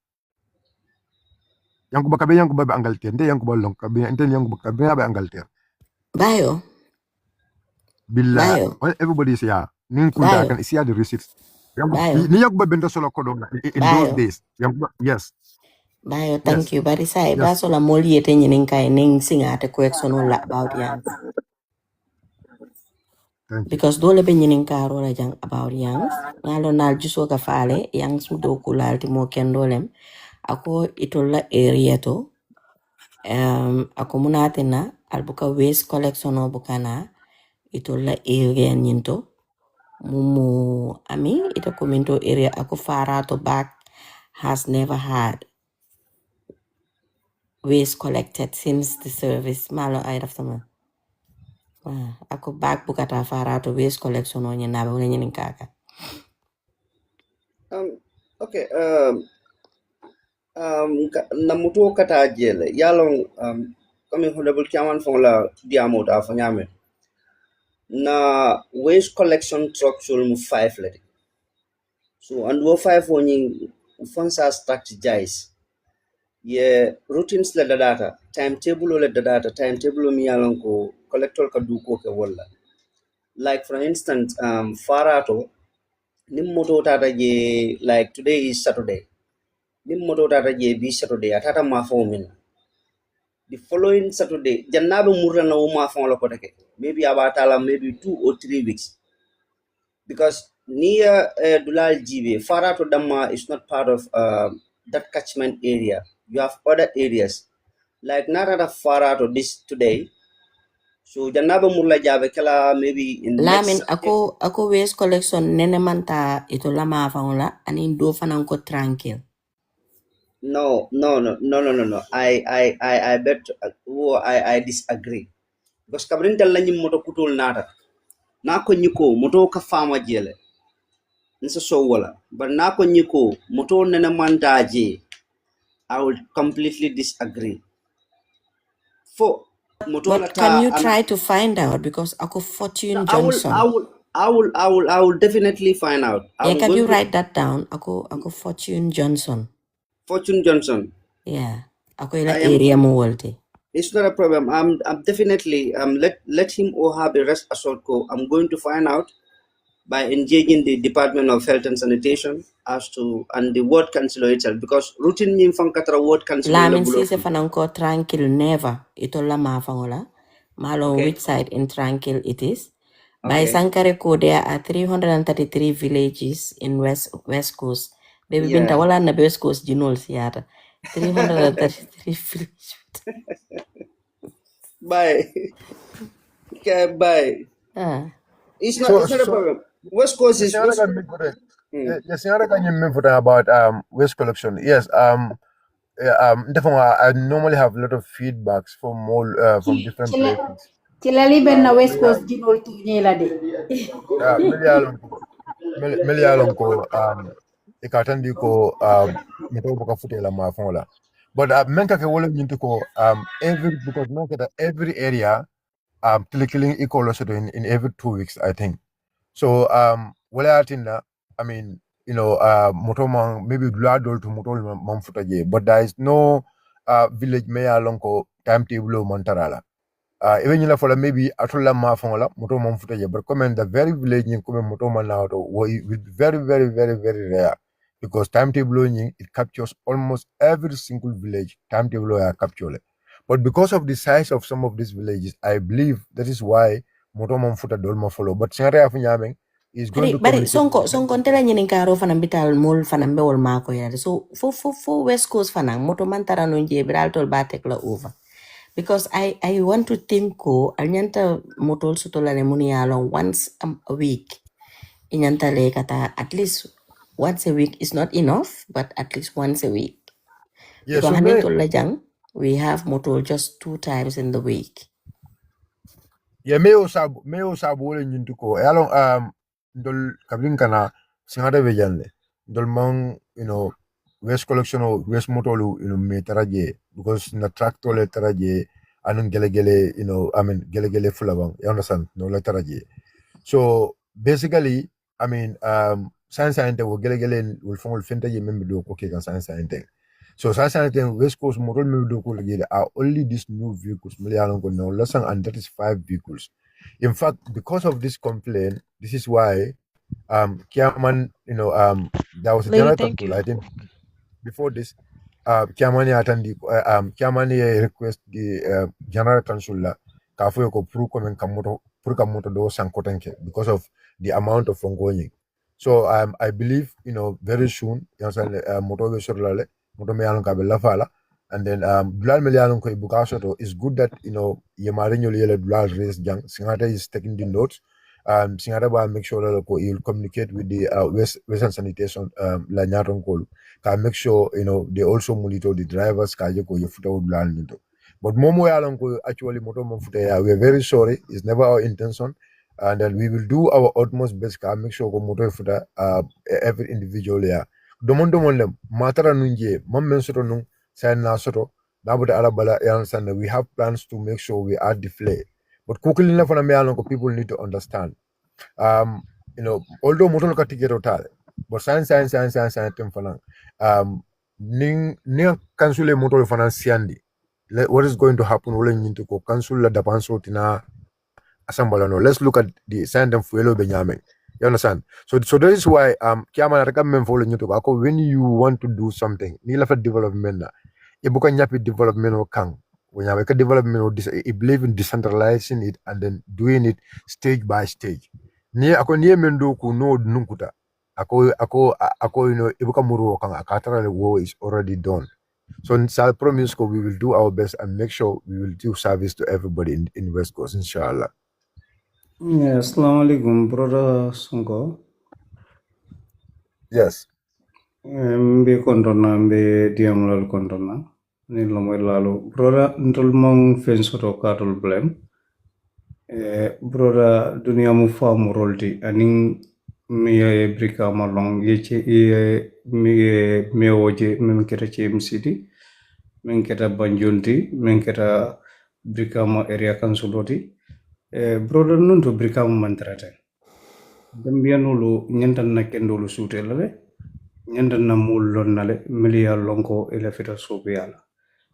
[SPEAKER 13] Yankuba kabe Yankuba be Angleterre. Nde Yankuba long kabe nte Yankuba kabe be Angleterre.
[SPEAKER 3] Bayo.
[SPEAKER 13] Billa.
[SPEAKER 3] Bayo.
[SPEAKER 13] Well, everybody is here. Nin kunta
[SPEAKER 3] Bayo.
[SPEAKER 13] can see the receipts.
[SPEAKER 3] Bayo.
[SPEAKER 13] Ni Yankuba bento solo kodo in those
[SPEAKER 3] Bayo.
[SPEAKER 13] days. Yankuba, yes.
[SPEAKER 3] Bayo, thank
[SPEAKER 13] Yes.
[SPEAKER 3] you. Bari sai
[SPEAKER 13] Yes.
[SPEAKER 3] baso la moli ete nyinin kai ning singa ate correction la about yangs.
[SPEAKER 13] Thank you.
[SPEAKER 3] Because dole be nyinin karo la jang about yangs. Ngalo nal juso ka fale yangs mudo kulalti mo kendolem. Ako itola area to. Ako munate na albuka waste collection o bukana itola area nyinto. Mumu ami ito komento area ako fara to back has never had waste collected since the service malo ay raftama. Ako back bukata fara to waste collection on na ba wala kaka.
[SPEAKER 15] Okay. Namuto kata jele. Yalong kami honorable chairman la diamo da fanyame. Na waste collection truck should move 5 lady. So and wo 5 oni funsa strategize. Ye routines le data, timetable le data, timetable mi yalong ko collector ka du ko ke wala. Like for instance, Farato, nim moto tata je like today is Saturday. Nim moto tata je be Saturday atata ma min. The following Saturday, jannabe murna na uma fon la kotake. Maybe abatala maybe 2 or 3 weeks. Because near Dulal Jibe, Farato Dama is not part of that catchment area. You have other areas. Like Narada Farato this today. So jannabe murla jabe kala maybe in
[SPEAKER 3] Lamin
[SPEAKER 15] next
[SPEAKER 3] ako waste collection nene manta ito lama faula anin do fanan ko tranquil.
[SPEAKER 15] No. I bet I disagree. Because kabrin tel lañu moto kutul nata. Na ko ñiko moto ka fama jele. Nsa so wala. But na ko ñiko moto nena mandaje. I will completely disagree. For moto
[SPEAKER 3] But can
[SPEAKER 15] lata
[SPEAKER 3] you try to find out because ako Fortune
[SPEAKER 15] I
[SPEAKER 3] Johnson.
[SPEAKER 15] will definitely find out.
[SPEAKER 3] Yeah,
[SPEAKER 15] I'm
[SPEAKER 3] can
[SPEAKER 15] going
[SPEAKER 3] you
[SPEAKER 15] to
[SPEAKER 3] write that down? Ako Fortune Johnson.
[SPEAKER 15] Fortune Johnson.
[SPEAKER 3] Yeah. Ako ila
[SPEAKER 15] I am
[SPEAKER 3] area mo walti.
[SPEAKER 15] It's not a problem. I'm definitely let him or her be rest assured. I'm going to find out by engaging the Department of Health and Sanitation as to and the ward councillor itself because routine in Fankatra ward councillor
[SPEAKER 3] Lamin
[SPEAKER 15] level.
[SPEAKER 3] si se fanan ko tranquil never. Ito lama fangola. Malo
[SPEAKER 15] Okay.
[SPEAKER 3] which side in tranquil it is. By
[SPEAKER 15] Okay.
[SPEAKER 3] Sankare ko there are 333 villages in West Coast. Baby binta
[SPEAKER 15] Yeah.
[SPEAKER 3] wala na West Coast jinol siyata. 333 villages.
[SPEAKER 15] Bye. Okay, bye. It's not
[SPEAKER 13] So
[SPEAKER 15] a problem. West Coast is West.
[SPEAKER 13] Yes, can you about waste collection? Yes, definitely I normally have a lot of feedbacks from all from different places.
[SPEAKER 10] Chilali ben na West Coast jinol tu nyela de.
[SPEAKER 13] Melialon ko ikatandi ko mito boka futela mafonla. But menka ke wole nyinti ko every because no kata every area killing equal also in every 2 weeks I think. So wala atinda I mean you know motoma maybe gladol to motol mamfuta je but there is no village mayor lonko timetable montarala. Even you for maybe atola mafonla moto mamfuta je but come in the very village you come moto now will be very very very very rare because timetable it captures almost every single village timetable are captured. But because of the size of some of these villages, I believe that is why moto mamfuta dolma follow. But singare afunyameng is going to
[SPEAKER 3] Bari
[SPEAKER 13] communicate.
[SPEAKER 3] sonko ntela nyinin karo fanan bital mol fanan be wol mako ya. So for West Coast fanan moto mantara no nje bral tol batek la over. Because I want to think ko anyanta motol sutola ne muni along once a week. Inyanta le kata at least once a week is not enough, but at least once a week.
[SPEAKER 13] Yeah,
[SPEAKER 3] Because
[SPEAKER 13] so
[SPEAKER 3] we have motor just 2 times in the week.
[SPEAKER 13] yeah, meo sabu wole nyintu ko yalo dol kabrin kana singata be janne dol man waste collection o waste motolu me taraje because na tractor le taraje anun gelegele gelegele fulabang you understand no le taraje. So basically science wo gelegele will fongol fenta je membe do ko ke kan science. So science West Coast motor me do ko are only these new vehicles no less and that is 5 vehicles. In fact, because of this complaint, this is why Kiaman, there was a
[SPEAKER 1] Lady,
[SPEAKER 13] general
[SPEAKER 1] thank
[SPEAKER 13] control.
[SPEAKER 1] you.
[SPEAKER 13] I think before this, Kiamani attended Kiamani request the general council kafu ko pru komen kamoto do sankotenke because of the amount of ongoing. So I believe very soon moto be sorlale moto me alon ka be lafala and then dulal me alon ko ibukaso it's good that yemarinyo yele dulal race jang singata is taking the notes. Singata ba make sure that you'll communicate with the Western Sanitation la nyaton kolu can make sure they also monitor the drivers kaje ko yefuta udlan nito. But momo yalan ko actually moto mafuta ya we are very sorry, it's never our intention, and then we will do our utmost best to make sure ko moto yefuta every individual ya domon lem matara nunje mam men soto nun sen na soto nabuta alabala yan san we have plans to make sure we add the flare. But kukuli na fana me yalan ko people need to understand although motor ka ticket total, but science tem fana ning cancel motor fana siandi what is going to happen wala nyinto ko cancel la dapanso tina asambala no. Let's look at the science and fuelo benyamin. You understand? So that is why kiama na recommend follow nyinto ko when you want to do something ni la fa development na e buka nyapi development o kang when you make a development or believe in decentralizing it and then doing it stage by stage. Ni ako ni mendo ku no nunkuta ako ibuka muru kang akatara the war is already done. So in Sal promise we will do our best and make sure we will do service to everybody in West Coast, inshallah.
[SPEAKER 19] Yeah, assalamu alaikum, brother Sonko.
[SPEAKER 13] Yes.
[SPEAKER 19] Mbe kontona mbe diamulal kontona. Ni lomoy lalo. Brother ntol mong fensoto katol blem. Brother dunia mu famu rolti. Aning miye brika malong yeche me oje memketa CMCD. Menketa banjunti. Menketa brika ma area kansuloti. Brother nunto brika mu mantrate. Gambianulu nyantan na kendulu sutelale. Nyandan na mulon nale milia lonko elefita sobiala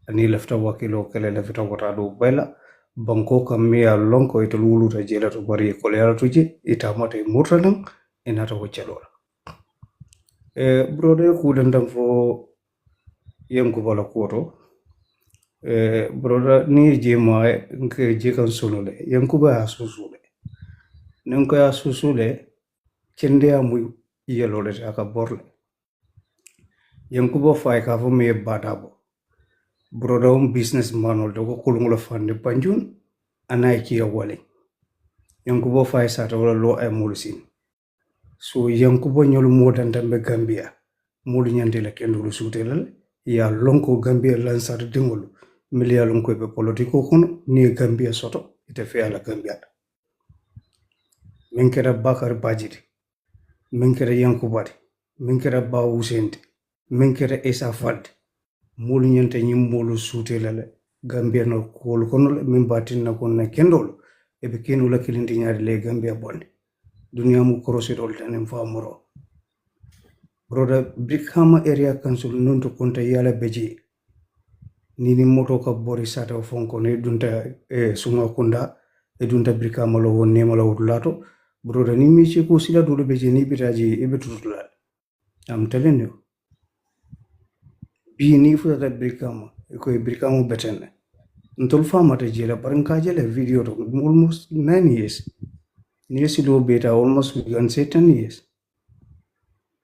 [SPEAKER 19] ani lefta wakilo kele lefta watado bela banko kamia lonko itululu ta jela to bari ko le tuje itamata murtanam inata wacalola brode ku dandam fo Yankuba la koto broda ni jema nke je kan sonole Yankuba asusule nanko asusule kende amu yelole aka borle Yankuba fay ka fo me badabo broda business manol to ko kulungulo fande panjun anay ki wale Yankuba fay sa to lo ay mulsin so Yankuba nyol modanta be Gambia mulu nyande la kendulu sutelal ya lonko Gambia lansar dingol milia lonko be politiko kono ni Gambia soto ite fe ala Gambia min kera Bakar Bajidi min kera Yankuba min kera Ba Usente min kera Isa Fad mulu nyante nyim mulu sutelale Gambia no kol kono min batin na kon na kendol e be kenu la kilindi nyaade le Gambia bonde dunia mu korosirol tanem famuro broda Brikama area council nunto konta yala beji nini moto ka bori sata fonko ne dunta suma kunda e dunta Brikama lo wonne mala wudulato broda ni mi ci ko sila dulu beji ni bitaji e betutula am telling you bi ni fu da Brikama e ko Brikama betene ntol fama ta jela paranka jela video to almost 9 years ni sido beta almost we can say 10 years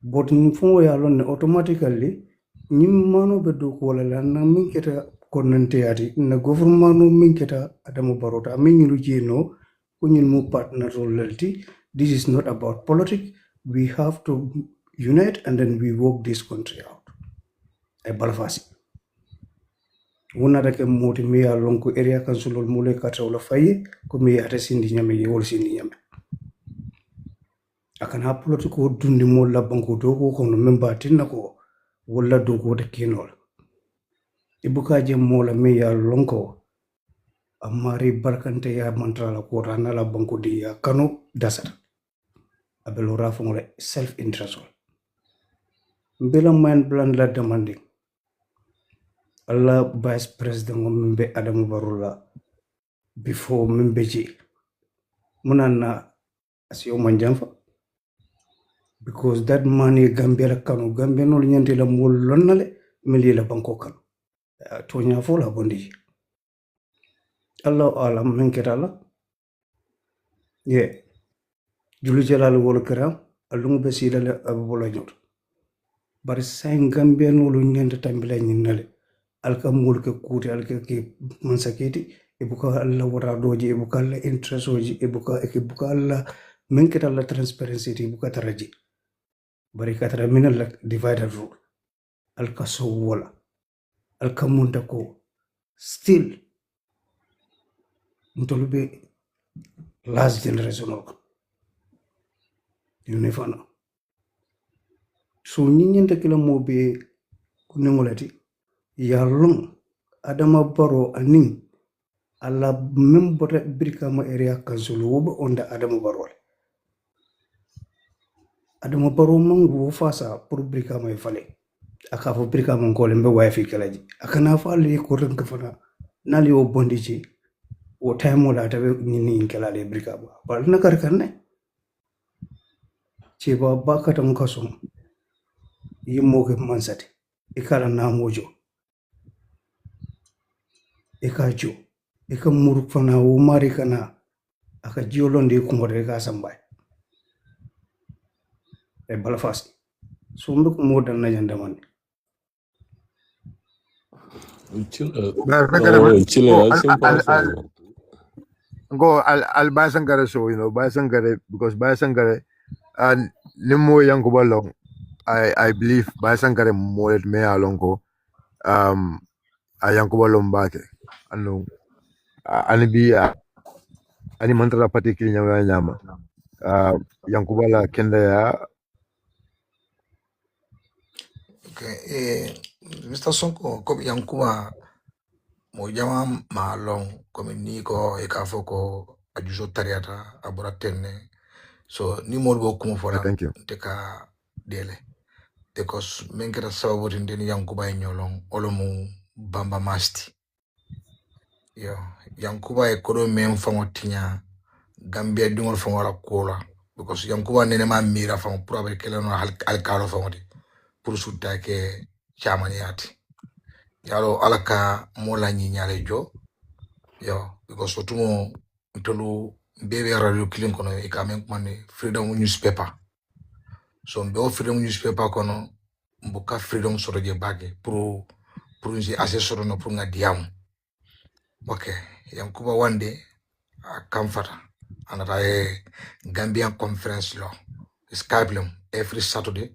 [SPEAKER 19] but fo ya lon automatically nyim mano be do ko la na min keta konante ati na government no min keta adamu barota min lu jeno ko nyil mu partner rolati. This is not about politics. We have to unite and then we work this country out. E balafasi. Wona reke moti me ya lonko area council ol mule katra wala faye ko me ata sindi nyame ye wol sindi nyame. Akan ha politiko dundi mo la banko dogo kono memba tinna ko wala dogo de kinol. Ibuka je mo la me ya lonko amari barkante ya mantrala ko rana la banko di ya kano dasar. Abelora fongole self interest. Mbela man plan la demanding. Allah vice president ngombe Adamu Barula before membeji munana asiyo manjamfa because that money Gambia kanu Gambia no nyante la mol lonnale mili la banko kan tonya fola bondi Allah alam menketala ye julu jalal wol kram alungu besila la abula nyot bar sain Gambia no lu nyante tambila nyinale alka mulke kuti alka ke mansaketi ibuka alla wara doji ibuka alla interest oji ibuka alla menketa alla transparency ibuka taraji bari katara minal divided rule alka so wala alka munta ko still ntolube last generation ok you never know so nyinyente kila mobe kunengolati ya long Adama Baro aning ala membore Brikama area council woba onda Adama Baro Adama Baro mangu fasa pour Brikama e fale aka fo Brikama ngole mbe wifi kalaji akana fale ko renka fana nali o bondici o time wala tabe nini kelale Brikama bal nakar kanne ci ba bakata ngaso yimo ke mansati ikala na mojo ikajo ika muruk fana wo mari kana aka jiolonde kumore ka sambay e balafas so mbuk modan na janda man
[SPEAKER 13] Go al Basangare show, Basangare, because Basangare and Nimo Yankuba long. I believe Basangare more me alongo a Yankuba Lombake. Ano ani bi ani mantra patiki nyama Yankuba la kenda ya.
[SPEAKER 20] Okay, Mr. Sonko, comme Yankuba mo jama malong comme ni ko e ka foko ajuso tariata abura tenne so ni mo bo kuma fola
[SPEAKER 13] Thank you.
[SPEAKER 20] te ka dele because men kera sababu tinde ni Yankuba e nyolong olomu bamba masti yo Yankuba e kodo men fango tinya Gambia dingol fango la kola because Yankuba nene ma mira fango pour avec kele no al kalo fango de pour sutta ke chamaniati yalo alaka mola nyinyale jo yo because otumo ntolu bebe radio killing kono e kamen mane freedom newspaper so mbe o freedom newspaper kono mbuka freedom soro je bage pour nji assessor no pour nga diam okay Yankuba one day comforta anata e Gambian conference law Skype lum every Saturday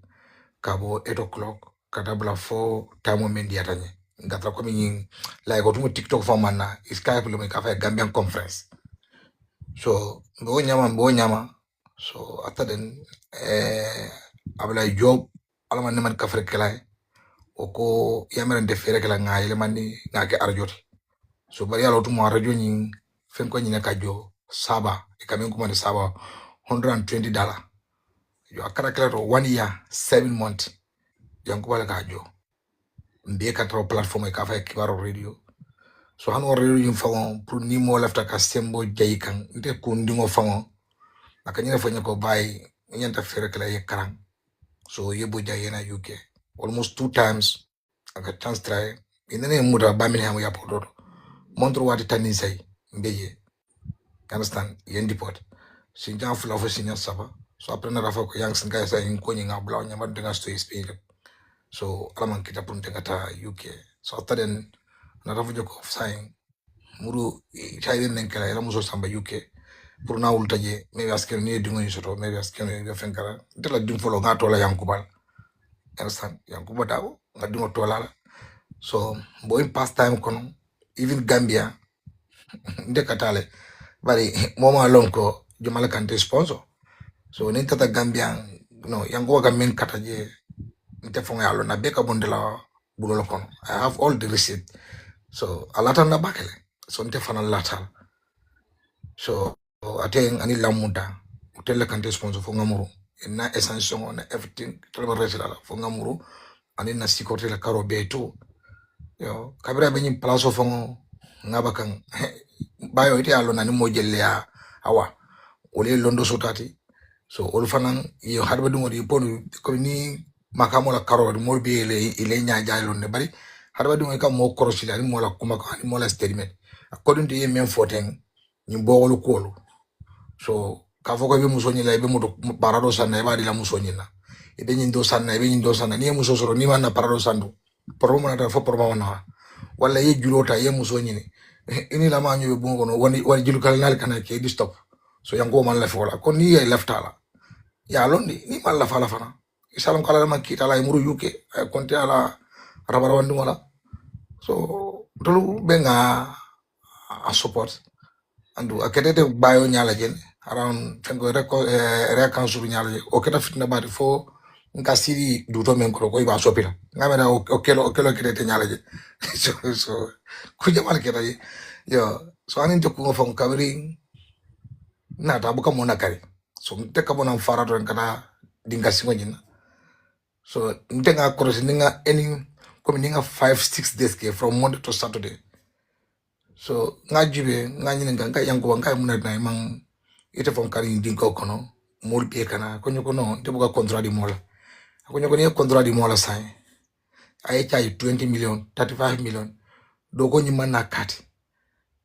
[SPEAKER 20] kabo 8 o'clock katabla 4 time mendi atanye ngatra ko mi like otumo TikTok famana Skype lum ka fa Gambian conference so mbo nyama so after then abla job alama ne man ka frekela oko yamere de fere kala ngayle mandi ngake arjoti so bari alo tumo arjo nyi fen ko nyina kajo saba e kamen kuma de saba $120 yo akara kala to 1 year 7 months Yankuba la kajo mbe ka tro platform e ka fa kibaro radio so han radio yin fango pour ni mo lafta ka sembo jaykan nte ko ndingo fango akanyina fanya ko bay nyanta fere kala ye karang so yebo jayena UK almost 2 times aka chance try inene muda Birmingham ya pododo montro wati tani say mbeye understand yen deport sinja fula fo sinya saba so après na rafa ko yang singa sa in ko nyinga bla nyama denga sto Spain so alaman kita pun kata UK so after then na rafa joko sign muru chaiden nen kala ela muso samba UK pour na ulta je maybe askeno ni dingo ni soto maybe askeno ni fenkara tela dim folo nga tola Yankuba understand Yankuba Darboe nga dingo tola la so boy past time kono even Gambia nde katale bari moma lonko jumala kante sponsor so nen tata Gambia no Yankuba ka men kata je nte fonga yalo na beka bondela bulolo kono I have all the receipt so alata na bakele so nte fana latal so ateng ani lamuda hotel kante sponsor fo ngamuru na essence on everything tolba resila fo ngamuru ani na sikote la karo beto yo kabira be nyim place fo ngaba kan bayo ite alo nani mojelle ya awa ole londo sotati so ol fanan yo harba dum wadi ponu ko ni makamo la karo mo be ile nya jaylo ne bari harba dum ka mo korosila ni mo la kuma ko ni mo la statement according to yem foten ni bogolu kolu so ka foko be musonyi la be mo parado sanna e badi la musonyi na e be nyindo sanna e be nyindo sanna ni muso soro ni man na parado sandu promo na fo promo na wala ye julota ye musonyi ni ini la ma nyu be bongo no wani julu kala nal kana ke di stop so yango man la fola kon ni ye leftala ya londi ni mal la fala fana isalam kala man kita la muru yuke konte ala rabara wandu wala so dulu benga a support andu akete bayo nyala jen around tango council nyala o keta fitna bari fo nka siri duto men ko iba sopira ngamera okelo kete nyala jen so kuja mal keta yo so anin to ko fon kabri na ta buka mona kare so nte ka bona fara to kana dinga singo nyina so nte nga cross ninga any comme ninga 5-6 days ke from Monday to Saturday so nga jibe nga nyine nga yango nga muna na mang ite fon kari dingo kono mol be kana ko nyoko no te buka contrat di mola ko nyoko ni contrat di mola sai ay chay 20 million 35 million do ko nyima na kati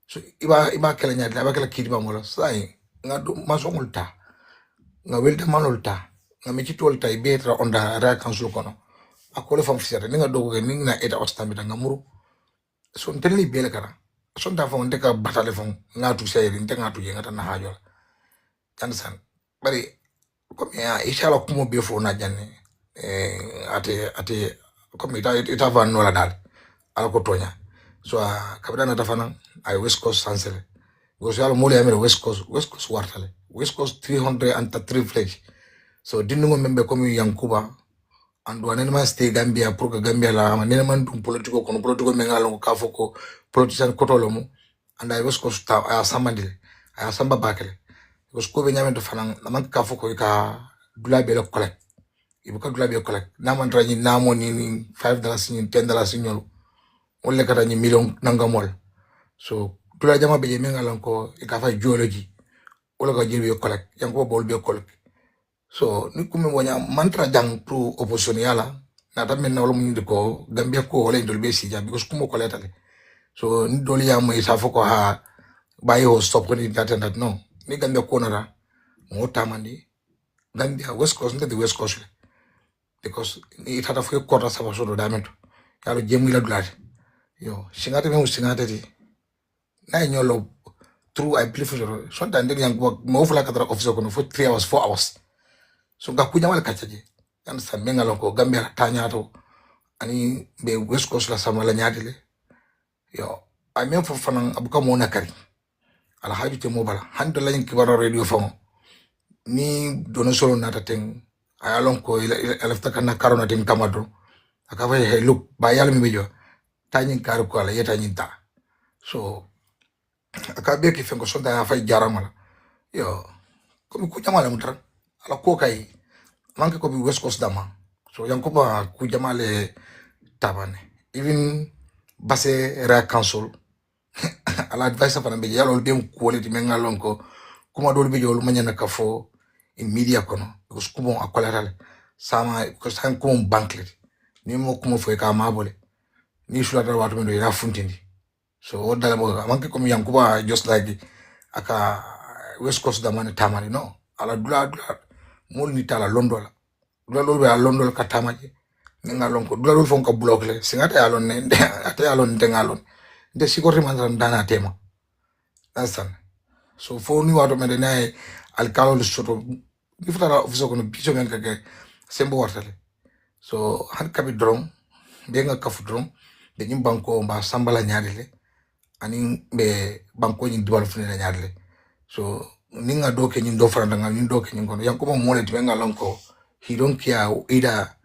[SPEAKER 20] so iba kala nyaade iba kala kidi ba mola sai nga do masongulta nga welta manolta nga mechitolta ibetra onda ra council kono akole fam fisere nga dogo ni na eta ostambi nga muru so nteli bele kara so nda fon de ka batale fon nga tu seyri nte nga tu je nga tan hajo understand bari comme ya inshallah kumo be fo na janne ate comme ita van no la dal ala ko tonya so kabida na tafana ay west coast sansele go so ala mole amere west coast wartale west coast 303 village so dinungo membe comme Yankuba andu anene ma stay Gambia pour que Gambia la manene man dum politiko kono politiko mengalo ka foko politician kotolo mu anda west coast ta aya samandile aya samba bakele ko ko be nyame to fanan man ka foko ka dula be lo collect ibuka dula be collect na man rani na mo ni $5 ni $10 ni nyolo wala kata ni million nangamol so dula jama be mengalo ko e ka fa geology wala ka jibe collect yanko bol be collect so ni kume wanya mantra jang pro opposition yala na ta men na wala mun ko Gambia ko wala ndol be sija because kumo ko letale so ni doli ya mo isa foko ha bayo stop ko ni data that no ni Gambia ko na mo tamandi Gambia west coast the west coast because ni tata fo ko ta sa so do damento yalo jemu la dulate yo singate me singate di na nyolo true I believe so that ndeng yang mo fula kadra office ko no for 3 hours 4 hours so gakunya wala kachaje understand mengalo ko Gambia tanya to ani be west coast la sama la nyaadile yo ay même fo fanan abuka mo nakari ala haji te mo bala hande la ngi kibaro radio famo ni dono solo nata ten ay alon ko ila fta kana karona ten kamado aka fa he look ba yalla mi bejo tanyin kar ko ala yeta nyinta so aka be ki fengo so da fa jaramala yo ko ku jamala mutran ala ko kay manke ko bi west coast dama so Yankuba ku jamale tabane even base ra council ala advice fana be yalo dem quality mengalon ko kuma dol be jol manyana ka fo in media kono ko skumo akolatale sama ko san ko banklet ni mo kuma fo ka mabole ni shula dal watu mendo ina funtindi so odala mo manke ko Yankuba just like aka west coast dama ne tamani no ala dula mol ni tala londola dula be londola ka tamaje ngalon ko dula fon ka block le singata yalon ne ate yalon de ngalon de sikori man dana tema understand So fo ni wato mede nay al kalo le soto ni fata office ko no biso men kake sembo wartale. So han kabi drum be nga kafu drum be nyim banko mba sambala nyaadele ani be banko nyi dibal fune na nyaadele. So ninga doke nyi do faranda nga nyi doke nyi kono yanko mo le timenga lonko he don't care ida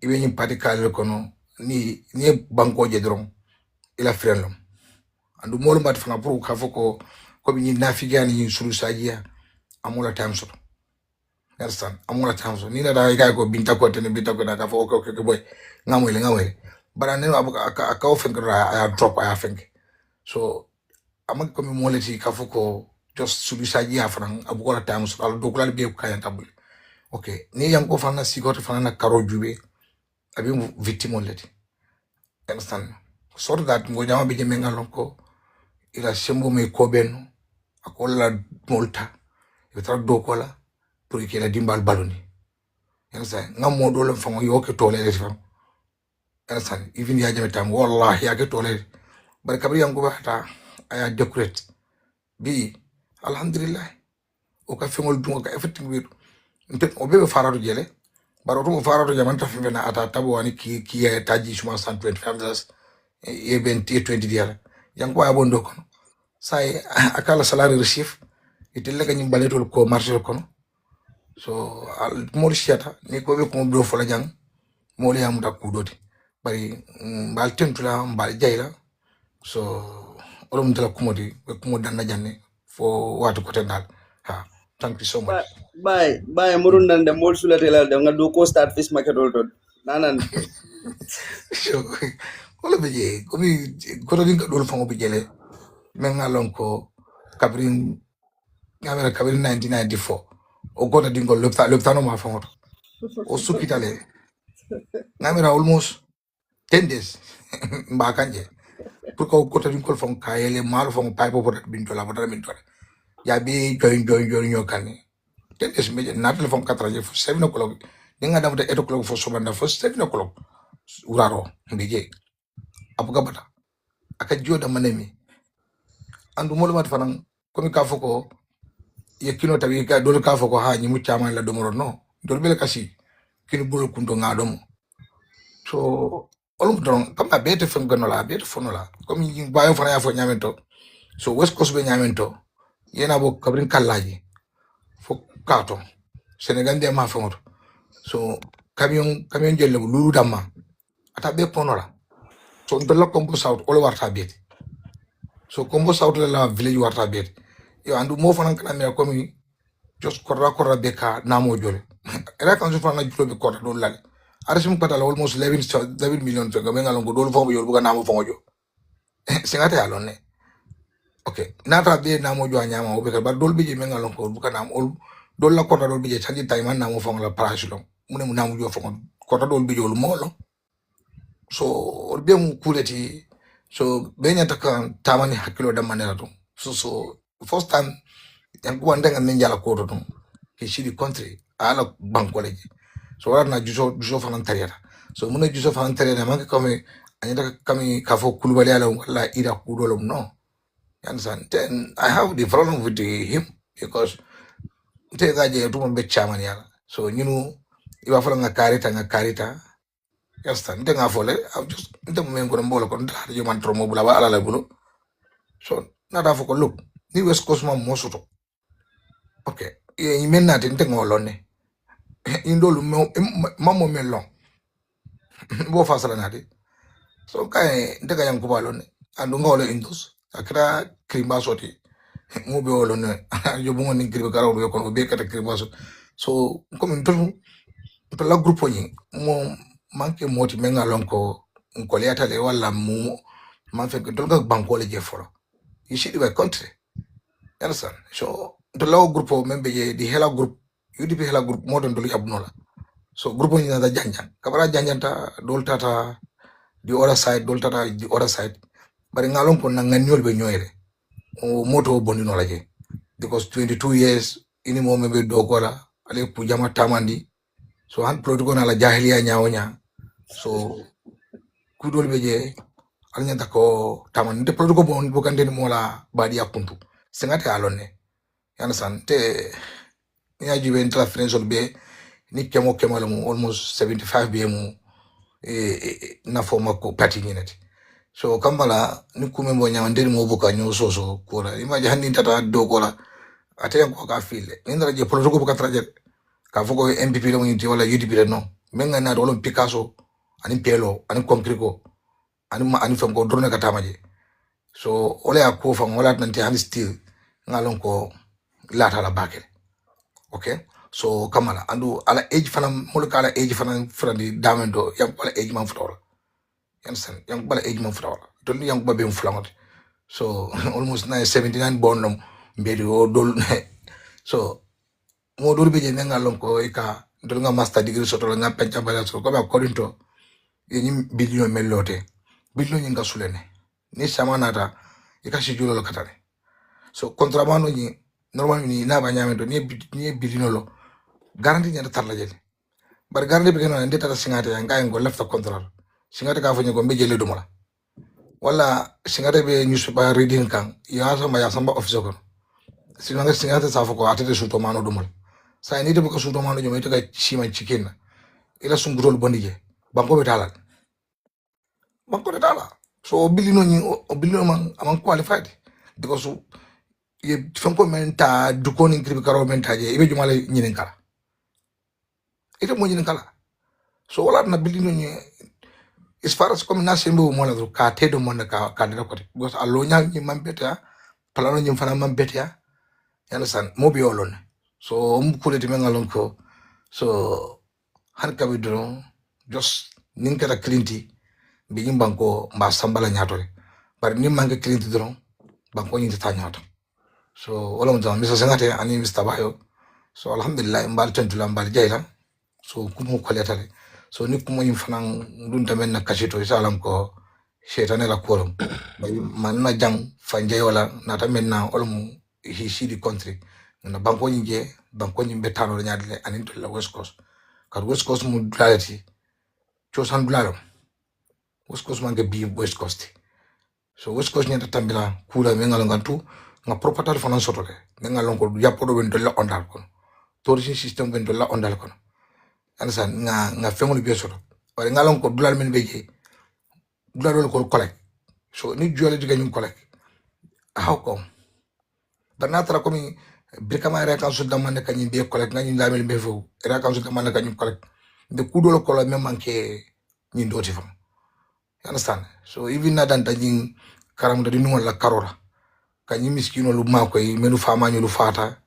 [SPEAKER 20] ibe nyi party kale kono ni banko je drum ila frelom andu molo mat fana pour ka foko ko bi ni nafiga ni sulu sajia amula time so understand amula time so ni na da ga ko binta ko tene binta ko da ka foko okay boy ngamwele bara ne aka ofen ko I drop I think so amag ko mi moleti ka foko just sulu sajia fana abu ko time so ala do ko la be ko kayan kabul okay ni yang ko fana sigoto fana na karo jube abi victime leti understand so that mo jama be jemenga lonko ila sembo me kobenu akola molta ita do kola pour que la dimbal baloni yasa ngam mo do le fango yo ke tole le fam yasa even ya jame tam wallahi ya ke tole bar kabri yango bata aya decorate bi alhamdulillah o ka fengol dum ka effective wi nte o be farado jele baro to farado jamanta fi na ata tabo wani ki ya taji suma 125 dollars e ben 20 diala yango ya bondo kono sai akala salary receive itelle kanyum baletol ko marché kono so al mol shiata ni ko be ko do fola jang mol yam da kudoti bari bal tentula bal jayla so olum dala kumodi be kumo dan na janne fo watu ko tendal ha thank you so much
[SPEAKER 15] Bye murun nan de mol sula tela de ngadu ko start fish market ol nanan
[SPEAKER 20] so wala be je ko mi ko do dinga do fango be jele men ngalon ko kabrin ngamera kabrin 1994 o gota dingo lopta no ma fango o supitale ngamera almost 10 days mbakanje pour ko kota din kol fon kayele mal fon pay po pot bin tola pot bin tola ya bi join nyokane 10 days meje na telefon 4 je 7 o'clock dinga damata 8 o'clock fo sobanda fo 7 o'clock uraro mbije abuga bata aka joda manemi andu molo mat fanan komi ka foko ye kino tabi ka dol ka foko ha nyi mu chama la domoro no dol bele kasi kino bolo kundo ngadom so olum don kama bete fen ganola bete fonola comme yi bayo fana ya fo nyamento so west coast be nyamento yena bo kabrin kallaji fo kato senegal de ma fonto so camion jelle lulu damma ata be ponola so ndalla combo south all warta bete so combo south la village warta bete yo andu mo fana kana me comme just korra beka namo jole era kan so fana julo be korra do lale arasum patala almost 11 million to ngamenga longo do fo yo buga namo fongo singata ya lonne okay nata be namo jo anyama obe ka bar dol bije menga lon ko buka nam ol dol la kota dol bije chanji tay man namo fong la price lo mune namo jo fong kota dol bije ol molo so ol be mu kuleti so be nyata kan tamani hakilo da manera to so first time yang ko ndanga men jala ko to he should the country ala banko leji so wala na juso fanan tariata so mune juso fanan tariata man ko me anyata kami kafo kulubali ala wala ida kudolom no. You understand? Then I have the problem with him because take that je to be chairman yala. So you know, if I follow nga karita, you understand? Then I follow. I'm just the moment going to bolo kon you man tromo bula ba ala la bulo. So not have look. Ni West Coast man mosuto. Okay. You mean nothing ngolone. Indolu mamo melon. Bo fasala nadi. So kay ndega yang kubalone. Andu ngole indus. Akira krimba soti. Mo be wolo ne yo bo ngoni kribe kara do ko be kata kribe so comme to la groupe ni mo manke moti menga lon ko le ata le wala mu man fe to ga banko le je foro you should be country you understand so to la groupe membe je di hela groupe UDP hela groupe mo don do abnola so groupe ni na janjan kabara janjanta dol tata di other side dol tata di other side bari ngalon ko na nganyol be nyoyre o moto bondino la je because 22 years ini mo membe do gola ale ku jama tamandi so han protocol ala jahiliya nyawonya so kudol beje alnya tako tamandi de protocol bon bokande ni mola badi apuntu singate alone You understand? Te ni ajibe intra friends be ni kemo mu almost 75 BM na forma ko pati nineti. So kambala ni kumembo nyawandiri mo buka nyo so kola. Imaji handi tata do kola. Ate yanko ka file. Nindra je politiko buka traje. Ka foko MPP lo ngi wala UDP le no. Menga na dolo Picasso ani pelo ani konkriko ani fengo drone katamaje. So ole ako fam wala nanti hani still ngalon ko lata la bakele. Okay? So kamala andu ala age fanam mulka ala age fanam frandi damendo yang ala age man flower. You understand? Yang bala age man flower. Don't yang babe flower. So almost 79 born no mbedi o dol. So mo dol be je ngalon ko ika dol nga master degree soto nga pencha bala so ko according to yini billion melote. Billion nga sulene. Ni samanata ika shijulo lo katane. So contrabando ni normal ni na ba nyamento ni billion lo garanti nyata tarla jeli. Bar garanti be no ndeta ta singate ya ngai ngo left control. Singate ka fanyo ko be jeli dumala. Wala singate be newspaper reading kan ya samba officer ko. Singate sa foko atete suto mano dumala. Sa ni de ko suto mano jomo ita ka shima chicken. Ila sungurol bondije. Banko be talal. Banko be talal. So billion ni billion man amang qualified because ye fanko menta dukoni kribi karo menta je ibe jumala nyinen kala. Ita mo nyinen kala. So wala na billion ni as far as comme na sembo mo la ka tedo mo na ka dira ko because alonya ni mambeta plano ni fana mambeta ya understand mo bi olon so um kuleti men ngalon ko so han ka bi dron just ninkata clinty bi nyim banko mba sambala nyatore bar ni manga clinty dron banko ni ta nyato so wala mo jam misa sangate ani mista bayo so alhamdulillah mbal tentula mbal jayla so kumu koletale so ni kuma yin fanan dun tamen na kashito isalam ko shetane la kolom man na jang fanje wala na tamen na olmu he see the country na banko nyinge banko nyimbe tano nyaadle anin to la west coast kar west coast mu dulalati chosan dulalo west coast man bi west coast so west coast nyata tambila kula me ngalon gantu nga propatal fanan sotole me ngalon ko yapodo ben to la ondal ko tourism system ben to la ondal ko ansa nga fengol be soto wala ngalon ko dulal men beje dulal ko collect so ni jole diga ñu collect how come banatra ko mi brikama era kan sudda man ka ñi be collect nga ñu lamel be fo era kan sudda man ka ñu collect de kudolo ko la même manke ñi doti fam you understand so even na dan dañi karam da dinu wala karora ka ñi miskino lu ma koy menu fama ñu lu fata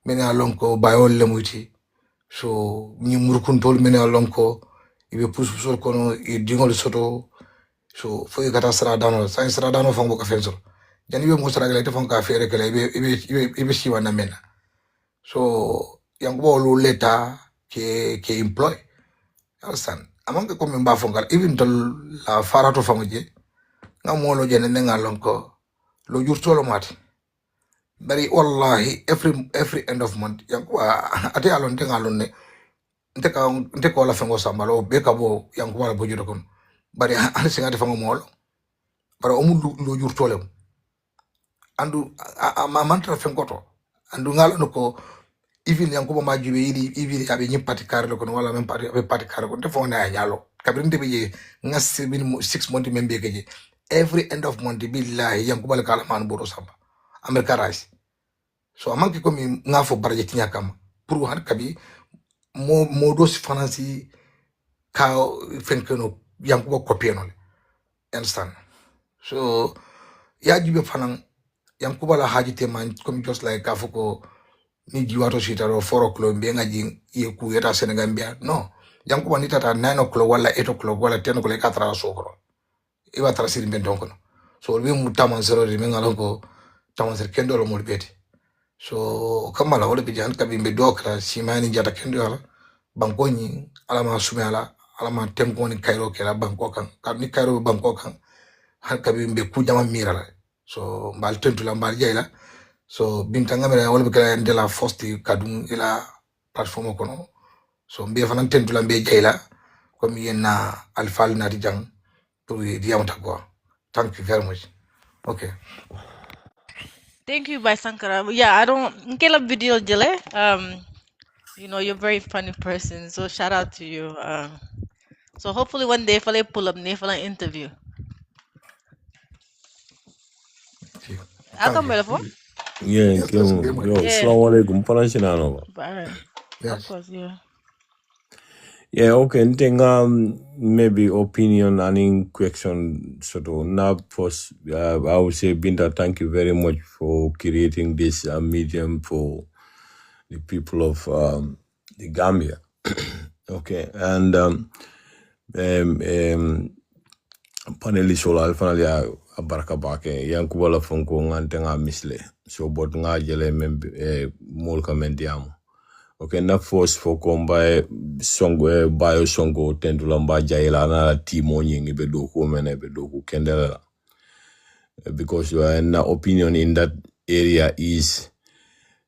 [SPEAKER 20] men alon ko bayol le muti so ni murkuntol men alon ko ibe pusu kono e dingol soto so fo gata sra dano sra dano fango ka fenso jani be mo sra gele te fango ka fere kele ibe siwa na mena so yang bo lu leta ke employ understand among ko men ba fongal even to la farato fango je ngam lo jene ne ngalon ko lo jurtolo mati bari wallahi every end of month yang ko ate alon te ngalon ne nte ko la fango sambalo be kabo yang ko wala bojudo kon bari an singa fango mol bara o mu lo jurtolem andu ma mantra fengoto andu ngalon ko even yang ko ma jibe yidi even abe nyi parti kar lo kon wala même parti abe parti kar kon te fo na nyalo kabrin de be ngas bin 6 months membe keje every end of month billahi yang ko bal kala man boro samba america rice so amanki ko mi ngafo barje tinya kam pour han kabi mo do si fanasi ka fenkeno yang ko kopieno understand so ya jibe fanan yang ko bala haji teman comme just like afoko ni jiwato sitaro 4 o'clock be ngaji ye ku yeta senegambia no yang ko banita ta 9 o'clock wala 8 o'clock wala 10 o'clock ka tra sokro iba tra sir ben donkono so be mu taman zero de ngalo ko taman sir kendo lo mo beti so kamala wala bi jan kabi be dokra simani jata kendo ala banko ni alama sumela alama temko ni kairo kala banko kan ni kairo banko kan har kabi be ku jama mirala so mbal tentu la mbal jeyla so binta ngamela wala be kala de la fosti kadum ila platform kono so mbe fanan tentu la mbe jeyla comme yena alfal na di jang pour di amata ko thank you very much okay
[SPEAKER 1] Thank you, Bye Sankara. Yeah, I don't Nkela video jele. You know, you're a very funny person, so shout out to you. So hopefully one day if I pull up for an interview. I'll come
[SPEAKER 20] Kalje.
[SPEAKER 1] back for.
[SPEAKER 2] Yeah,
[SPEAKER 20] Yes, that's
[SPEAKER 2] Kim.
[SPEAKER 20] game with
[SPEAKER 2] Yo,
[SPEAKER 1] Yeah.
[SPEAKER 2] assalamu alaikum. Paransinano.
[SPEAKER 1] Bye. Of
[SPEAKER 20] Yes.
[SPEAKER 1] course, yeah.
[SPEAKER 2] Yeah, okay. I think maybe opinion and in question sort of now first I would say Binta, thank you very much for creating this medium for the people of the Gambia. Okay. And panelist wala alfanali ya baraka bake Yankuba la fonko ngante nga misle so bot nga jele membe molka mendiamu. Okay, na force for komba songo bio songo tendula mba jaila na timo nyingi be doku mene be doku kendela because na opinion in that area is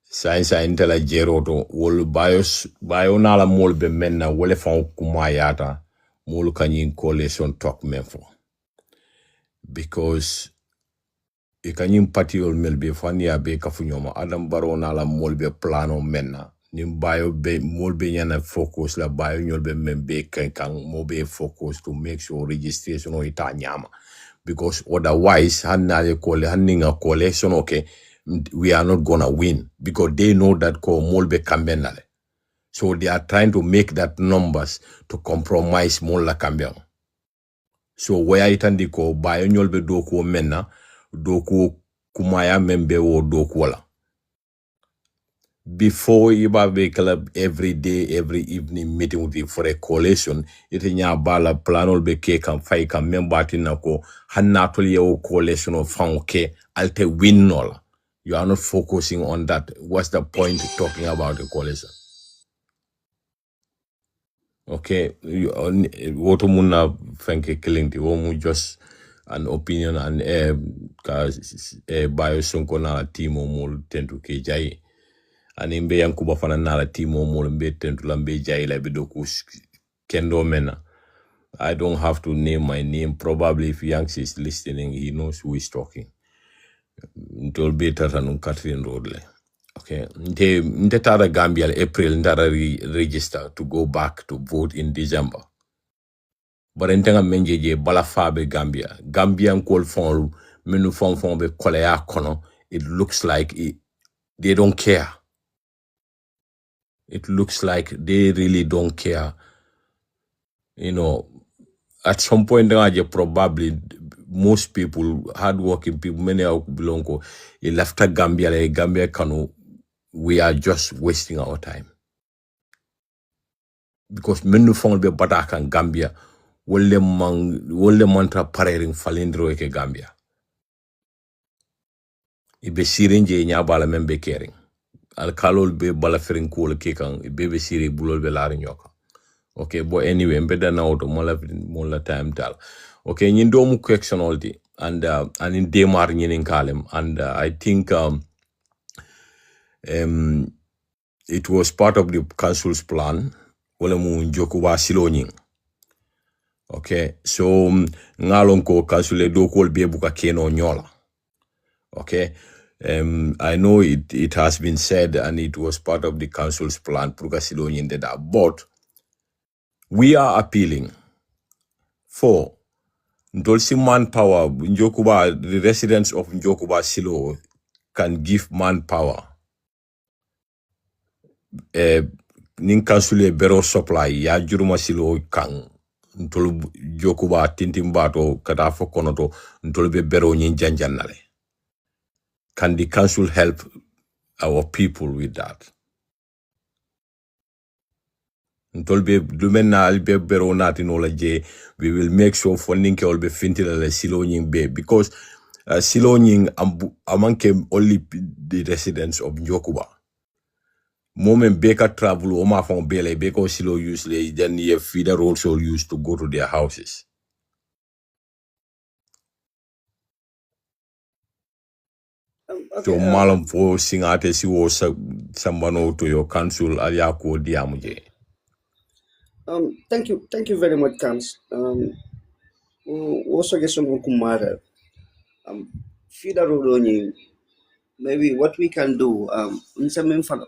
[SPEAKER 2] science intela jero to wol bio na la mol be menna wole fa kumayata mol kanyin coalition talk menfo because e kanyin patiol melbe fania be kafunyoma adam baro na la mol be plano menna nim bayo be mol be nyana focus la bayo nyol be membe kan mo be focus to make sure registration o ita nyama because otherwise hanale kole haninga collection okay we are not gonna win because they know that ko mol be kambenale so they are trying to make that numbers to compromise mol la kamben so where itandi ko bayo nyol be doku menna doku kumaya membe wo doku wala before iba be club every day every evening meeting with you for a coalition ite nya bala planol be ke kan fay kan memba tinna ko hanatol yew coalition of fanke alte win nol you are not focusing on that what's the point of talking about the coalition okay woto munna fanke killing the womu just an opinion and bio sonko na timo mul tentu ke jayi ani mbe Yankuba fana nala timo mol mbe tentu la mbe jaila be doku kendo mena I don't have to name my name probably if Yanks is listening he knows who is talking ntol be tata nun Catherine Road le okay nte tara Gambia April ntara register to go back to vote in December but ntenga menjeje bala fabe Gambian call for menu fon be kolea kono it looks like they don't care. It looks like they really don't care. You know, at some point, probably most people, hardworking people, many of Bilongo, left Gambia, Gambia Kanu, we are just wasting our time. Because many from the Badak and Gambia, will the mantra paring falindro eke Gambia. Ibe sirinje nyabala membe caring. Al kalol be balafering cool kikan, ibe siri bulol be larin yoka. Okay, but anyway, better now to mola time tal. Okay, you do question all day, and in Demar in Kalem, and I think it was part of the council's plan. Wala mu njokuba silonying. Okay, so ngalon ko council do kol be buka keno nyola. Okay. I know it has been said and it was part of the council's plan, but we are appealing for Ndolsi manpower, Njokuba, the residents of Njokuba Silo can give manpower. Ninkasule bero supply, ya juruma Silo kan, ntolu Njokuba tintimbato, katafo konoto, ntolu be bero janjanale. Can the council help our people with that? Ntolbe lumena albe bero nati no je we will make sure funding ke olbe fintila le silo nying be because silo nying amanke only the residents of Njokuba. Moment beka travel o ma fon bele beko silo usually then ye feeder also used to go to their houses. So
[SPEAKER 15] Okay.
[SPEAKER 2] malam fo singate si wo sambano to your council aliako diamuje.
[SPEAKER 15] Thank you very much, Kams. Also, get some kumara. Fida rodoni maybe what we can do,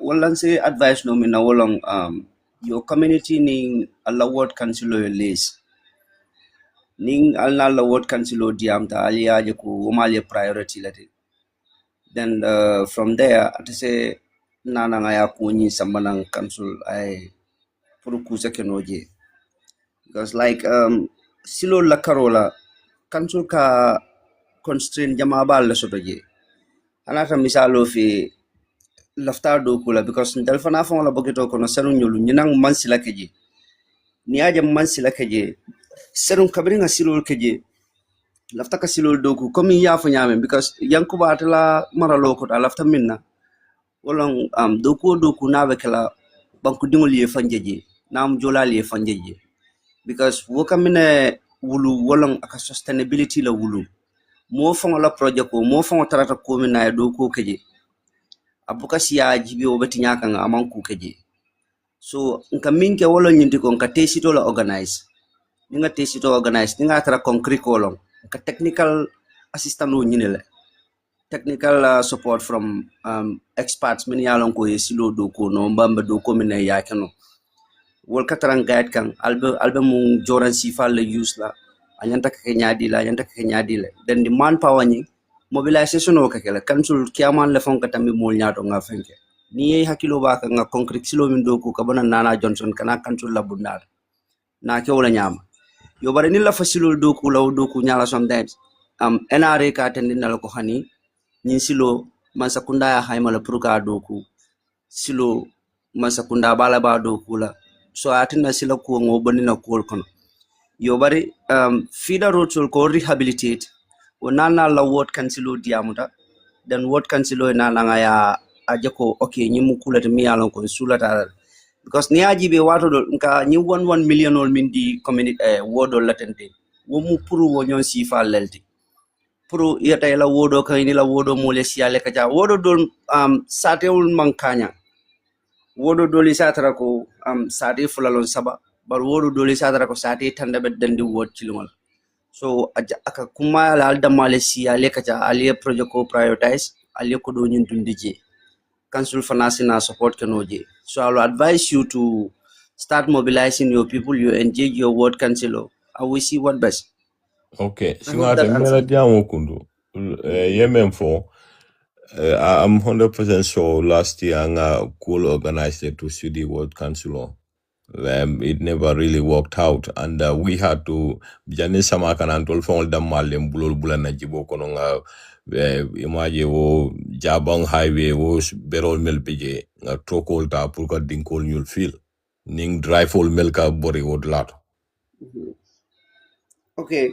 [SPEAKER 15] well, say advice no mina wolong your community ning alla ward council list ning alla ward council diam ta alia je ku umalia priority lati. Then from there to say nana ngaya ku ni sambanang council ay puru kusa kenoje. Because like silo la karola council ka constraint jama bal la soto je. Anata misalo fi lafta do kula because ndal fana fon la bogeto kono sanu nyolu nyinang mansila keje ni aja mansila keje serun kabri nga silol keje lafta ka silol do ku komi ya fo nyame because yankuba atala maralo ko lafta minna wolon do ku na be kala banku dingol ye fanjeje nam jolal ye fanjeje because wo kamine wulu wolon aka sustainability la wulu mo fon la project ko mo fon tarata ko mina do ko keje abuka siya jibi obeti nyaka nga amanku keje. So nka minke wolo nyinti ko nka tesito la organize. Ninga tesito organize, ninga atara concrete kolong. Nka technical assistant wo nyinele. Technical support from experts mini yalong ko yesilo doko no mbamba doko mine yakeno. Wol katarang guide kang albe mung joran sifal le use la. Anyanta kenyadi la, anyanta kenyadi le. Then the manpower ni mobilization o kakela council kiaman le fon katami mol nyato nga fenke ni hakilo ba ka nga concrete silo min doku ka bana nana johnson kana council la bundar na ke wala nyama yo bare ni la fasilo doku law doku nyala sometimes NRA ka tendin na ko hani ni silo man sakunda ya hayma la pruka doku silo man sakunda bala ba doku la so atina silo ko ngo bani na ko kono yo bare feeder roads ko rehabilitate nana la ward council diamuta then ward council na nga ya ajako okay nyimu kula te miyalon ko sula ta because ni aji be wato do nka ni 1 million ol mindi community ward latente wo mu puru wo nyon sifa lelti puru yata la wodo ka ni la wodo mo le siale ka ja wodo do sateul mankanya wodo do li satara ko sate fulalon saba bar wodo do li satara ko sate tanda be dandi ward cilmal. So aka kuma la alda Malaysia le kaja ali project ko prioritize ali ko do nyun dundije council finance support kanoje. So I will advise you to start mobilizing your people, you engage your ward councilor and we see what best.
[SPEAKER 2] Okay,
[SPEAKER 15] I hope that
[SPEAKER 2] singate mera
[SPEAKER 15] answers.
[SPEAKER 2] diamo kundu. Yemen for I'm 100% sure last year anga cool organized it to see the World Council. It never really worked out, and we had to jani sama kan antol fongol dam malem bulol bulana jibo kono nga imaje wo jabang highway wo berol mel pije nga trokol ta pour ka dinkol ñul fil ning drive ol mel ka bori wod lat.
[SPEAKER 15] Okay.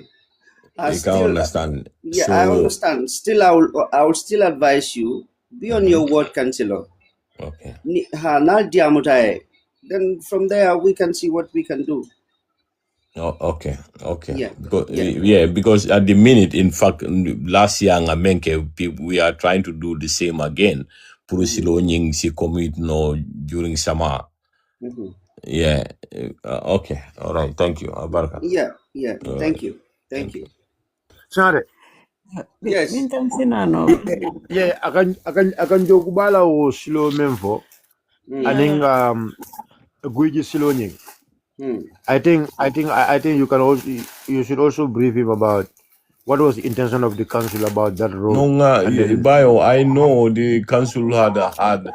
[SPEAKER 15] I
[SPEAKER 2] You can
[SPEAKER 15] still
[SPEAKER 2] understand.
[SPEAKER 15] yeah, I
[SPEAKER 2] So
[SPEAKER 15] understand. Still I will still advise you be on your ward councilor.
[SPEAKER 2] okay.
[SPEAKER 15] Na diamutai. Then from there we can see what we can do.
[SPEAKER 2] Oh, okay, okay.
[SPEAKER 15] Yeah.
[SPEAKER 2] Yeah, because at the minute, in fact, last year, we are trying to do the same again. Purusilo nying si commit no during summer. Yeah. Okay. All right. Thank you. Abarka.
[SPEAKER 15] Yeah.
[SPEAKER 2] All right.
[SPEAKER 15] Thank you. Thank you.
[SPEAKER 7] Sorry.
[SPEAKER 15] Yes.
[SPEAKER 3] Mintan sinano.
[SPEAKER 7] Yeah, akan joku bala o silo memfo. Aning guiji silo nying. I think you can also you should also brief him about what was the intention of the council about that road.
[SPEAKER 2] No,
[SPEAKER 7] And then
[SPEAKER 2] I know the council had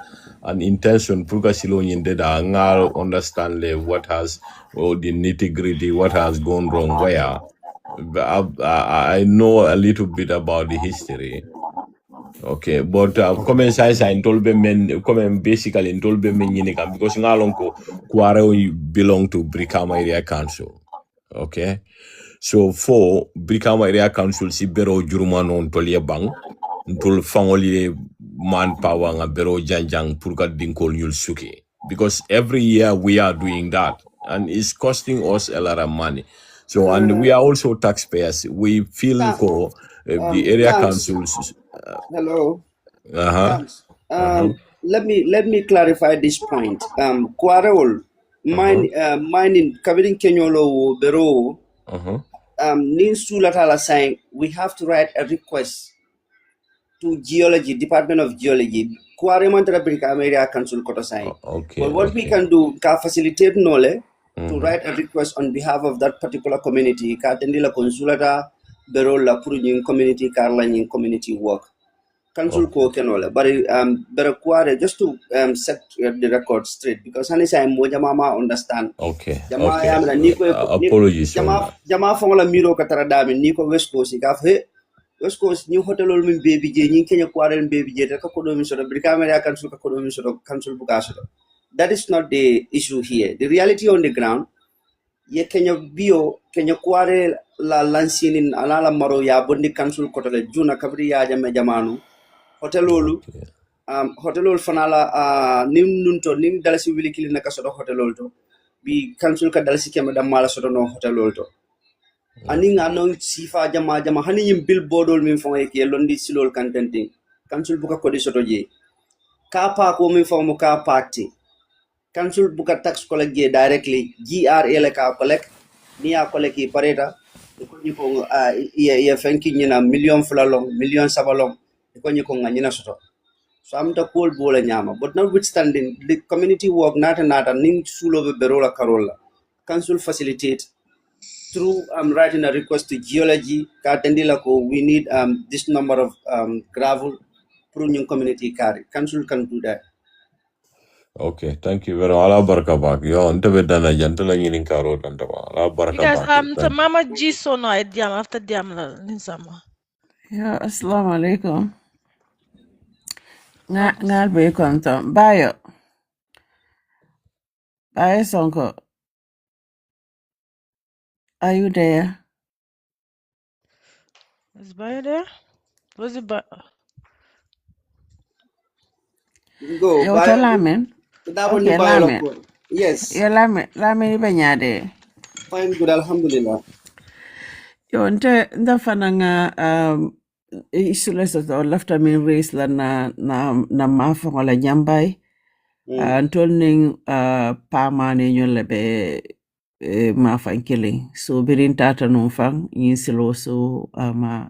[SPEAKER 2] an intention. Pruka silo nyinde da ngal understand what has the nitty gritty, what has gone wrong where. I know a little bit about the history. Okay, but comment size I told men comment basically in told men yinikam because ngalonko kuare belong to Brikama Area Council. Okay. So for Brikama Area Council si bero juruma non tolie bang ntol fangoli manpower nga bero janjang purka dinkol nyul suki because every year we are doing that and it's costing us a lot of money. So and we are also taxpayers. We feel for the area
[SPEAKER 15] Thanks.
[SPEAKER 2] councils.
[SPEAKER 15] Hello.
[SPEAKER 2] Uh-huh.
[SPEAKER 15] Thanks. Let me clarify this point. Quarrel, mine in Kabirin Kenyolo Bero, Nin Sulatala saying we have to write a request to geology, Department of Geology. Kuare mantara Brikama area council kota sign.
[SPEAKER 2] Okay,
[SPEAKER 15] But what we
[SPEAKER 2] okay.
[SPEAKER 15] can do, ka facilitate nole to
[SPEAKER 2] Mhm.
[SPEAKER 15] write a request on behalf of that particular community. Ka tendila consulata berola purujing community karlaning community work. Council ko kenola, but kuare just to set the record straight because hani say mo jama ma understand.
[SPEAKER 2] Okay,
[SPEAKER 15] Jama
[SPEAKER 2] okay.
[SPEAKER 15] ya mena
[SPEAKER 2] Apologies on that.
[SPEAKER 15] jama fongola miro katara dami niko west coast ka fe west coast ni hotel min baby je ni kenya kuare baby je ka ko do mi sodo brika ya council ka ko do mi sodo council buka sodo. That is not the issue here. The reality on the ground ye kenya bio kenya kuare la lansinin alala maro ya bondi council kotole juna kabri ya jama jamanu hotelolu hotelol fanala nim nunto nim dalasi wili kili naka sodo hotelol to bi council ka dalasi kema damala sodo no hotelol to aning anon sifa jama jama hani yim billboardol min fo ke londi silol kantanting council buka kodi soto je ka pa ko min fo mo ka party council buka tax collect je directly GRA le ka collect ni a collect ki pareta ko ni ko ya fanki nyina million flalong million sabalong ko ni ko nganyina soto. So I'm the cool bola nyama. But notwithstanding, the community work nata ning sulo berola karola. Council facilitate through writing a request to geology, katendila ko we need this number of gravel pruning community carry. Council can do that.
[SPEAKER 2] Okay, thank you very much. Allah baraka bak. Yo, ante bedana jantala nyinin karo tantaba. Allah
[SPEAKER 1] You
[SPEAKER 2] baraka
[SPEAKER 1] guys,
[SPEAKER 2] bak.
[SPEAKER 1] to Mama G so no diam after diam la ninsama.
[SPEAKER 21] Yeah, assalamu alaikum. Ngal be konto. Bayo. Bayo Sonko. Are you there?
[SPEAKER 1] Is Bayo there? Was it
[SPEAKER 15] Go,
[SPEAKER 21] Yo to
[SPEAKER 15] buy
[SPEAKER 21] lamin.
[SPEAKER 15] that one
[SPEAKER 21] Okay,
[SPEAKER 15] buy a
[SPEAKER 21] lamin.
[SPEAKER 15] lot. Yes.
[SPEAKER 21] Yo lamin ibe nyade.
[SPEAKER 15] Fine, good, alhamdulillah.
[SPEAKER 21] Yo nte fana nga isula sa lafta min race la na mafa wala nyambay. Antol ning pamane nyolle be mafa killing. So birin tata nung fang yin silo so ma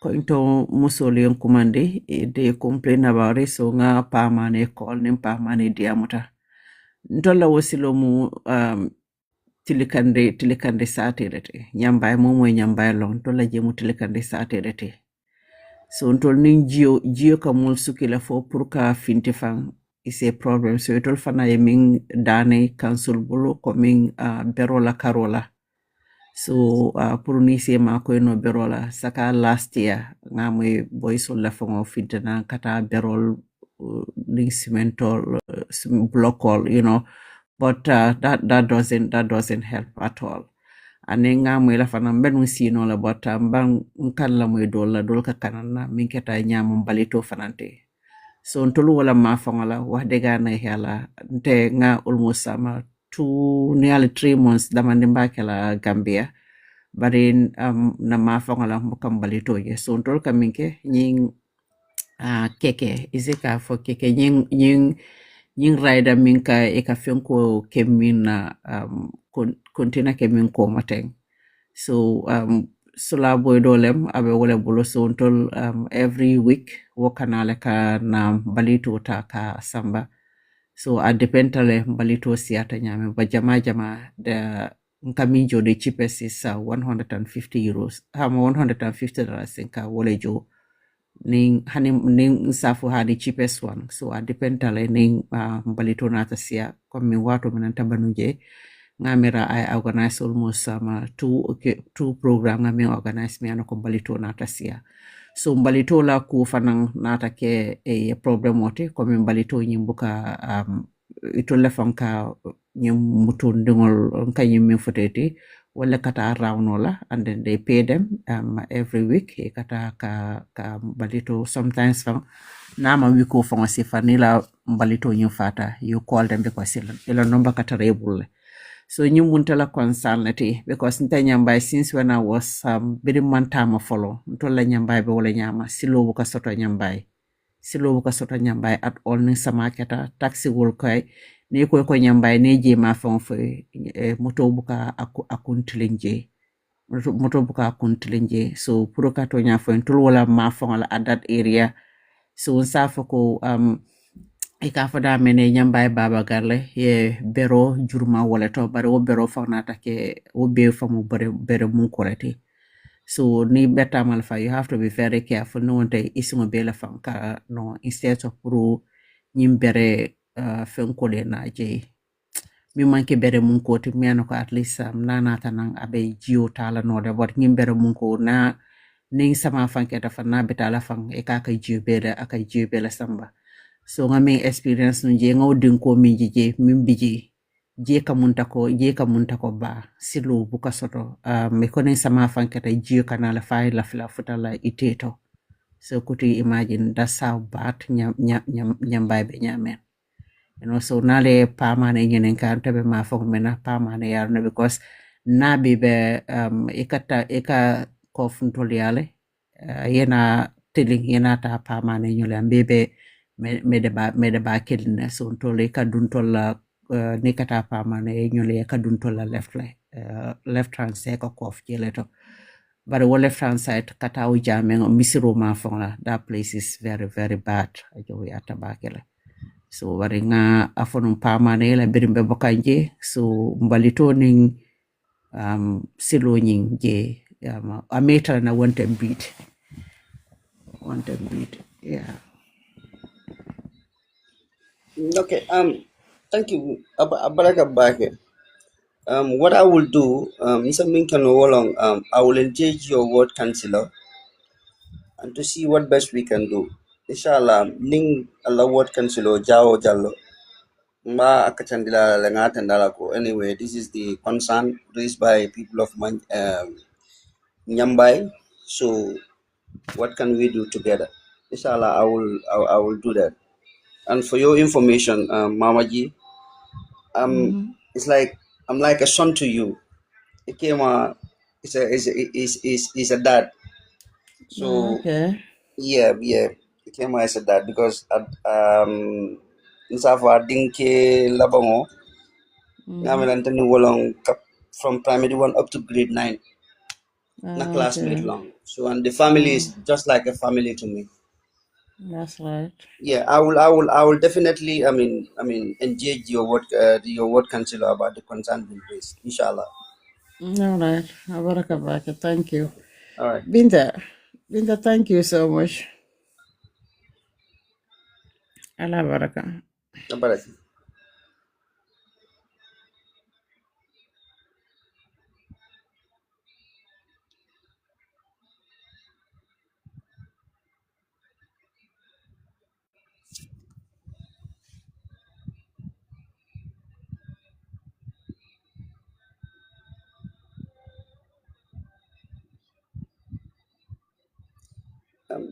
[SPEAKER 21] kointo musoli yon kumande they complain about it so nga pamane call nim pamane diamuta. Ntola wasilo mu tilikande satirete nyambay momo nyambay long tola jemu tilikande satirete so ntol ning jio kamul sukila fo pour ka finti fang is a problem so itol fana yeming dane council bulu coming berola karola so pour ni se ma ko no berola saka last year ngamwe boys la fongo fintana kata berol ning cementol blockol but that doesn't help at all ane ngamwe la fana mbenu sino la but mbang nkalla moy dol ka kanana min keta nyam balito fanante so ntolu wala ma fangala wax dega na hela nte nga almost sama 3 months damande mbakela Gambia barin na ma fangala mukam balito ye so ntol kaminke nying keke izeka fo keke nying rider minka eka fenko kemina kontina kemin ko mateng so sula boy dolem abe wala bolo so ntol every week wakanale ka na balito ta ka samba so a dependale balito siata nyame ba jama the nkaminjo the cheapest is 150 euros $150 inka wole jo ning safu the cheapest one so a dependale ning balito nata sia komi watu minanta banuje ngamira I organize almost two program ngami organize mi ano ko balito nata sia so balito la ku fanang nata ke a problem wote ko min balito nyimbuka ito le fanka nyim mutun dingol kanyim min foteti wala kata rawnola and then they pay them every week kata ka balito sometimes fang nama wiko fanga sifanila balito nyufata you call them because ila number kata rebule so you muntala consalnati because nta nyamba since when I was very mantama follow ntola nyamba be wala nyama silo buka soto nyamba at all ni samaketa taxi wol kai ni ko nyamba ne je ma fon fo moto buka akuntilinje moto buka kuntilinje so puro ka to nya fo tul wala ma fo at that area so sa fo ko ika fada mene nyambay baba garle ye bero jurma wala to bare wo bero fa nata ke wo be fa mu bere mun korete so ni beta malfa you have to be very careful no one day isimo bela fa ka no instead of pro nyim bere fen ko le na je mi manke bere mun ko ti mi ko at least nana tanan abe jio tala no de bot nyim bere mun ko na ning sama fanke dafa na betala fang e ka jio bere aka jio bela samba so ngami experience no je ngaw din ko mi je min biji je ka munta ko ba silu buka soto me konen sama fanke ta jio kana la fay la futala iteto so kuti imagine that's how bad nyam bay be nyamen so nale pamane nyenen kan tabe ma fo mena pamane yarno because nabi be eka ko funtoliale yena telling yena ta pamane nyole ambebe mede ba kelne so tole ka dun tolla ne kata pamane nyole ka dun tolla left hand side ko kof jeleto but wo left hand side kata o jamen misiro ma fo that place is very very bad ajo yata bakele so wari nga afonum pamane la birimbe bokanje so mbalito ning silo nying je ameta na want to beat yeah.
[SPEAKER 15] Okay. Thank you. Abaraka Bake. What I will do, Mr. Minkan Wolong, I will engage your ward councillor and to see what best we can do. Inshallah, Ning Allah ward councillor Jao Jallo. Ma akachandila lengat and dalako. Anyway, this is the concern raised by people of Nyambai. So, what can we do together? Inshallah, I will do that. And for your information, Mama Ji, it's like I'm like a son to you. It came is a dad. So
[SPEAKER 21] Okay.
[SPEAKER 15] yeah, it came as a dad because Insafa Dinke Labango, Namelantani Wolong from primary one up to grade 9. Na classmate
[SPEAKER 21] Okay.
[SPEAKER 15] long. So and the family is just like a family to me.
[SPEAKER 21] That's right.
[SPEAKER 15] Yeah, I will definitely engage your word councillor about the concern being raised. Inshallah.
[SPEAKER 21] All right. Abaraka Baka. Thank you.
[SPEAKER 15] All right.
[SPEAKER 21] Binta, thank you so much. Allah baraka.
[SPEAKER 15] Abaraka.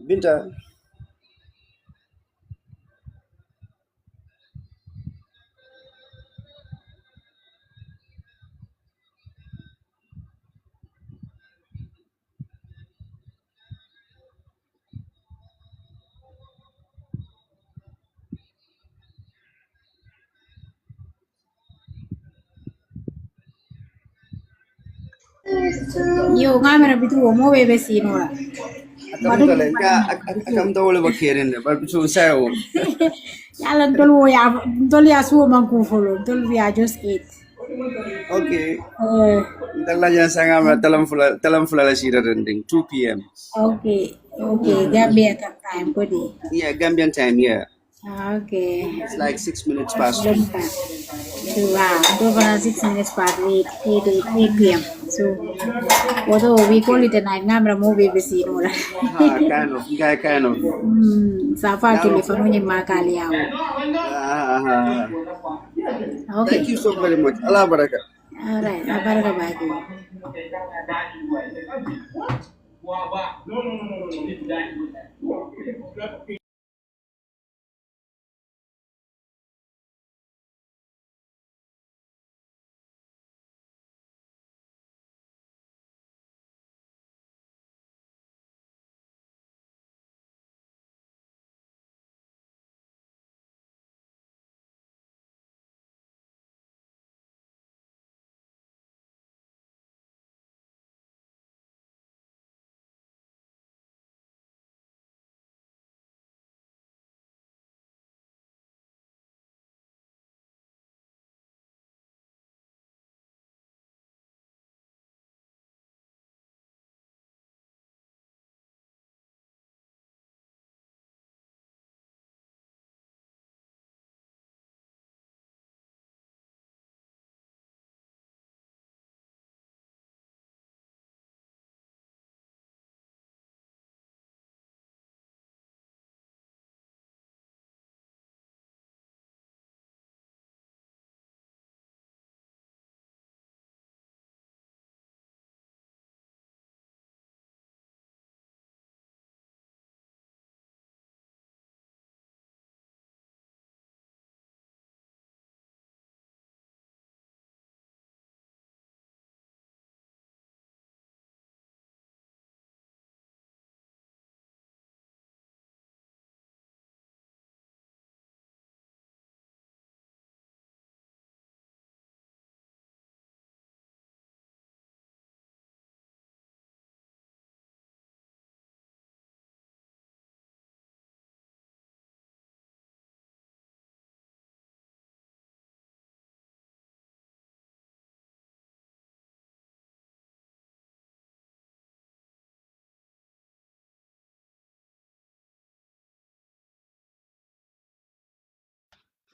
[SPEAKER 15] Binta.
[SPEAKER 11] Yo ngamera bitu wo mo bebe sinora. Madu
[SPEAKER 15] Akamta le ka akamta wole bakere but so sayo.
[SPEAKER 11] yala ndol wo ya ndol ya suwo man ko folo ndol we are just eight.
[SPEAKER 15] Okay. Dalla jan sanga ma talam fula la shira rending 2 p.m.
[SPEAKER 11] Okay. Gambia time ko di.
[SPEAKER 15] Yeah, Gambian time, yeah.
[SPEAKER 11] Okay.
[SPEAKER 15] It's like 6 minutes past 2.
[SPEAKER 11] Wow, do 6 minutes past 8 p.m. So, although we call it a night, ngamra mo bebe sinora.
[SPEAKER 15] Kind of.
[SPEAKER 11] Safa telefono ni makali yao. Okay.
[SPEAKER 15] Thank you so very much. Allah baraka.
[SPEAKER 11] All right, baraka bagi.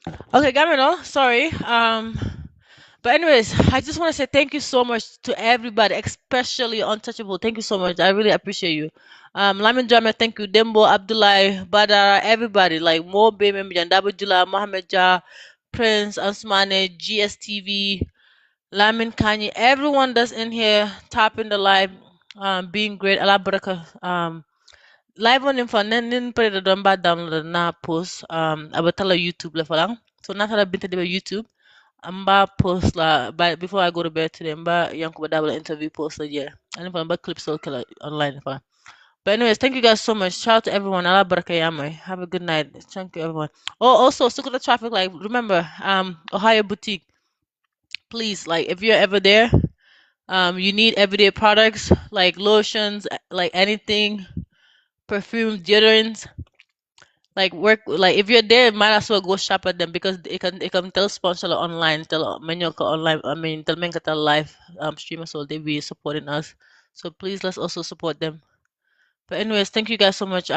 [SPEAKER 1] Okay, Gamino, sorry. But anyways, I just want to say thank you so much to everybody, especially Untouchable. Thank you so much. I really appreciate you. Lamin Drama, thank you. Dembo, Abdullah, Badara, everybody. Like Mo Baby, Jandabu Jula, Mohammed Jah, Prince, Ansmane, GSTV, Lamin Kanye, everyone that's in here, topping the live, being great. Allah Baraka. Live on info, nen pare da don ba download na post, abatala YouTube la falang. So na tala binta deba YouTube. Mba post la by before I go to bed today. Mba Yankuba Darboe interview post la yeah. And if I'm clips so kala online if I. But anyways, thank you guys so much. Shout out to everyone. Allah baraka yamai. Have a good night. Thank you everyone. Oh, also Sukuta traffic. Like remember, Ohio boutique. Please, like if you're ever there, you need everyday products like lotions, like anything, perfume, deodorants. Like work like if you're there, might as well go shop at them because it can tell sponsor online, tell menu online. I mean, tell men tell live streamer so they be supporting us. So please let's also support them. But anyways, thank you guys so much.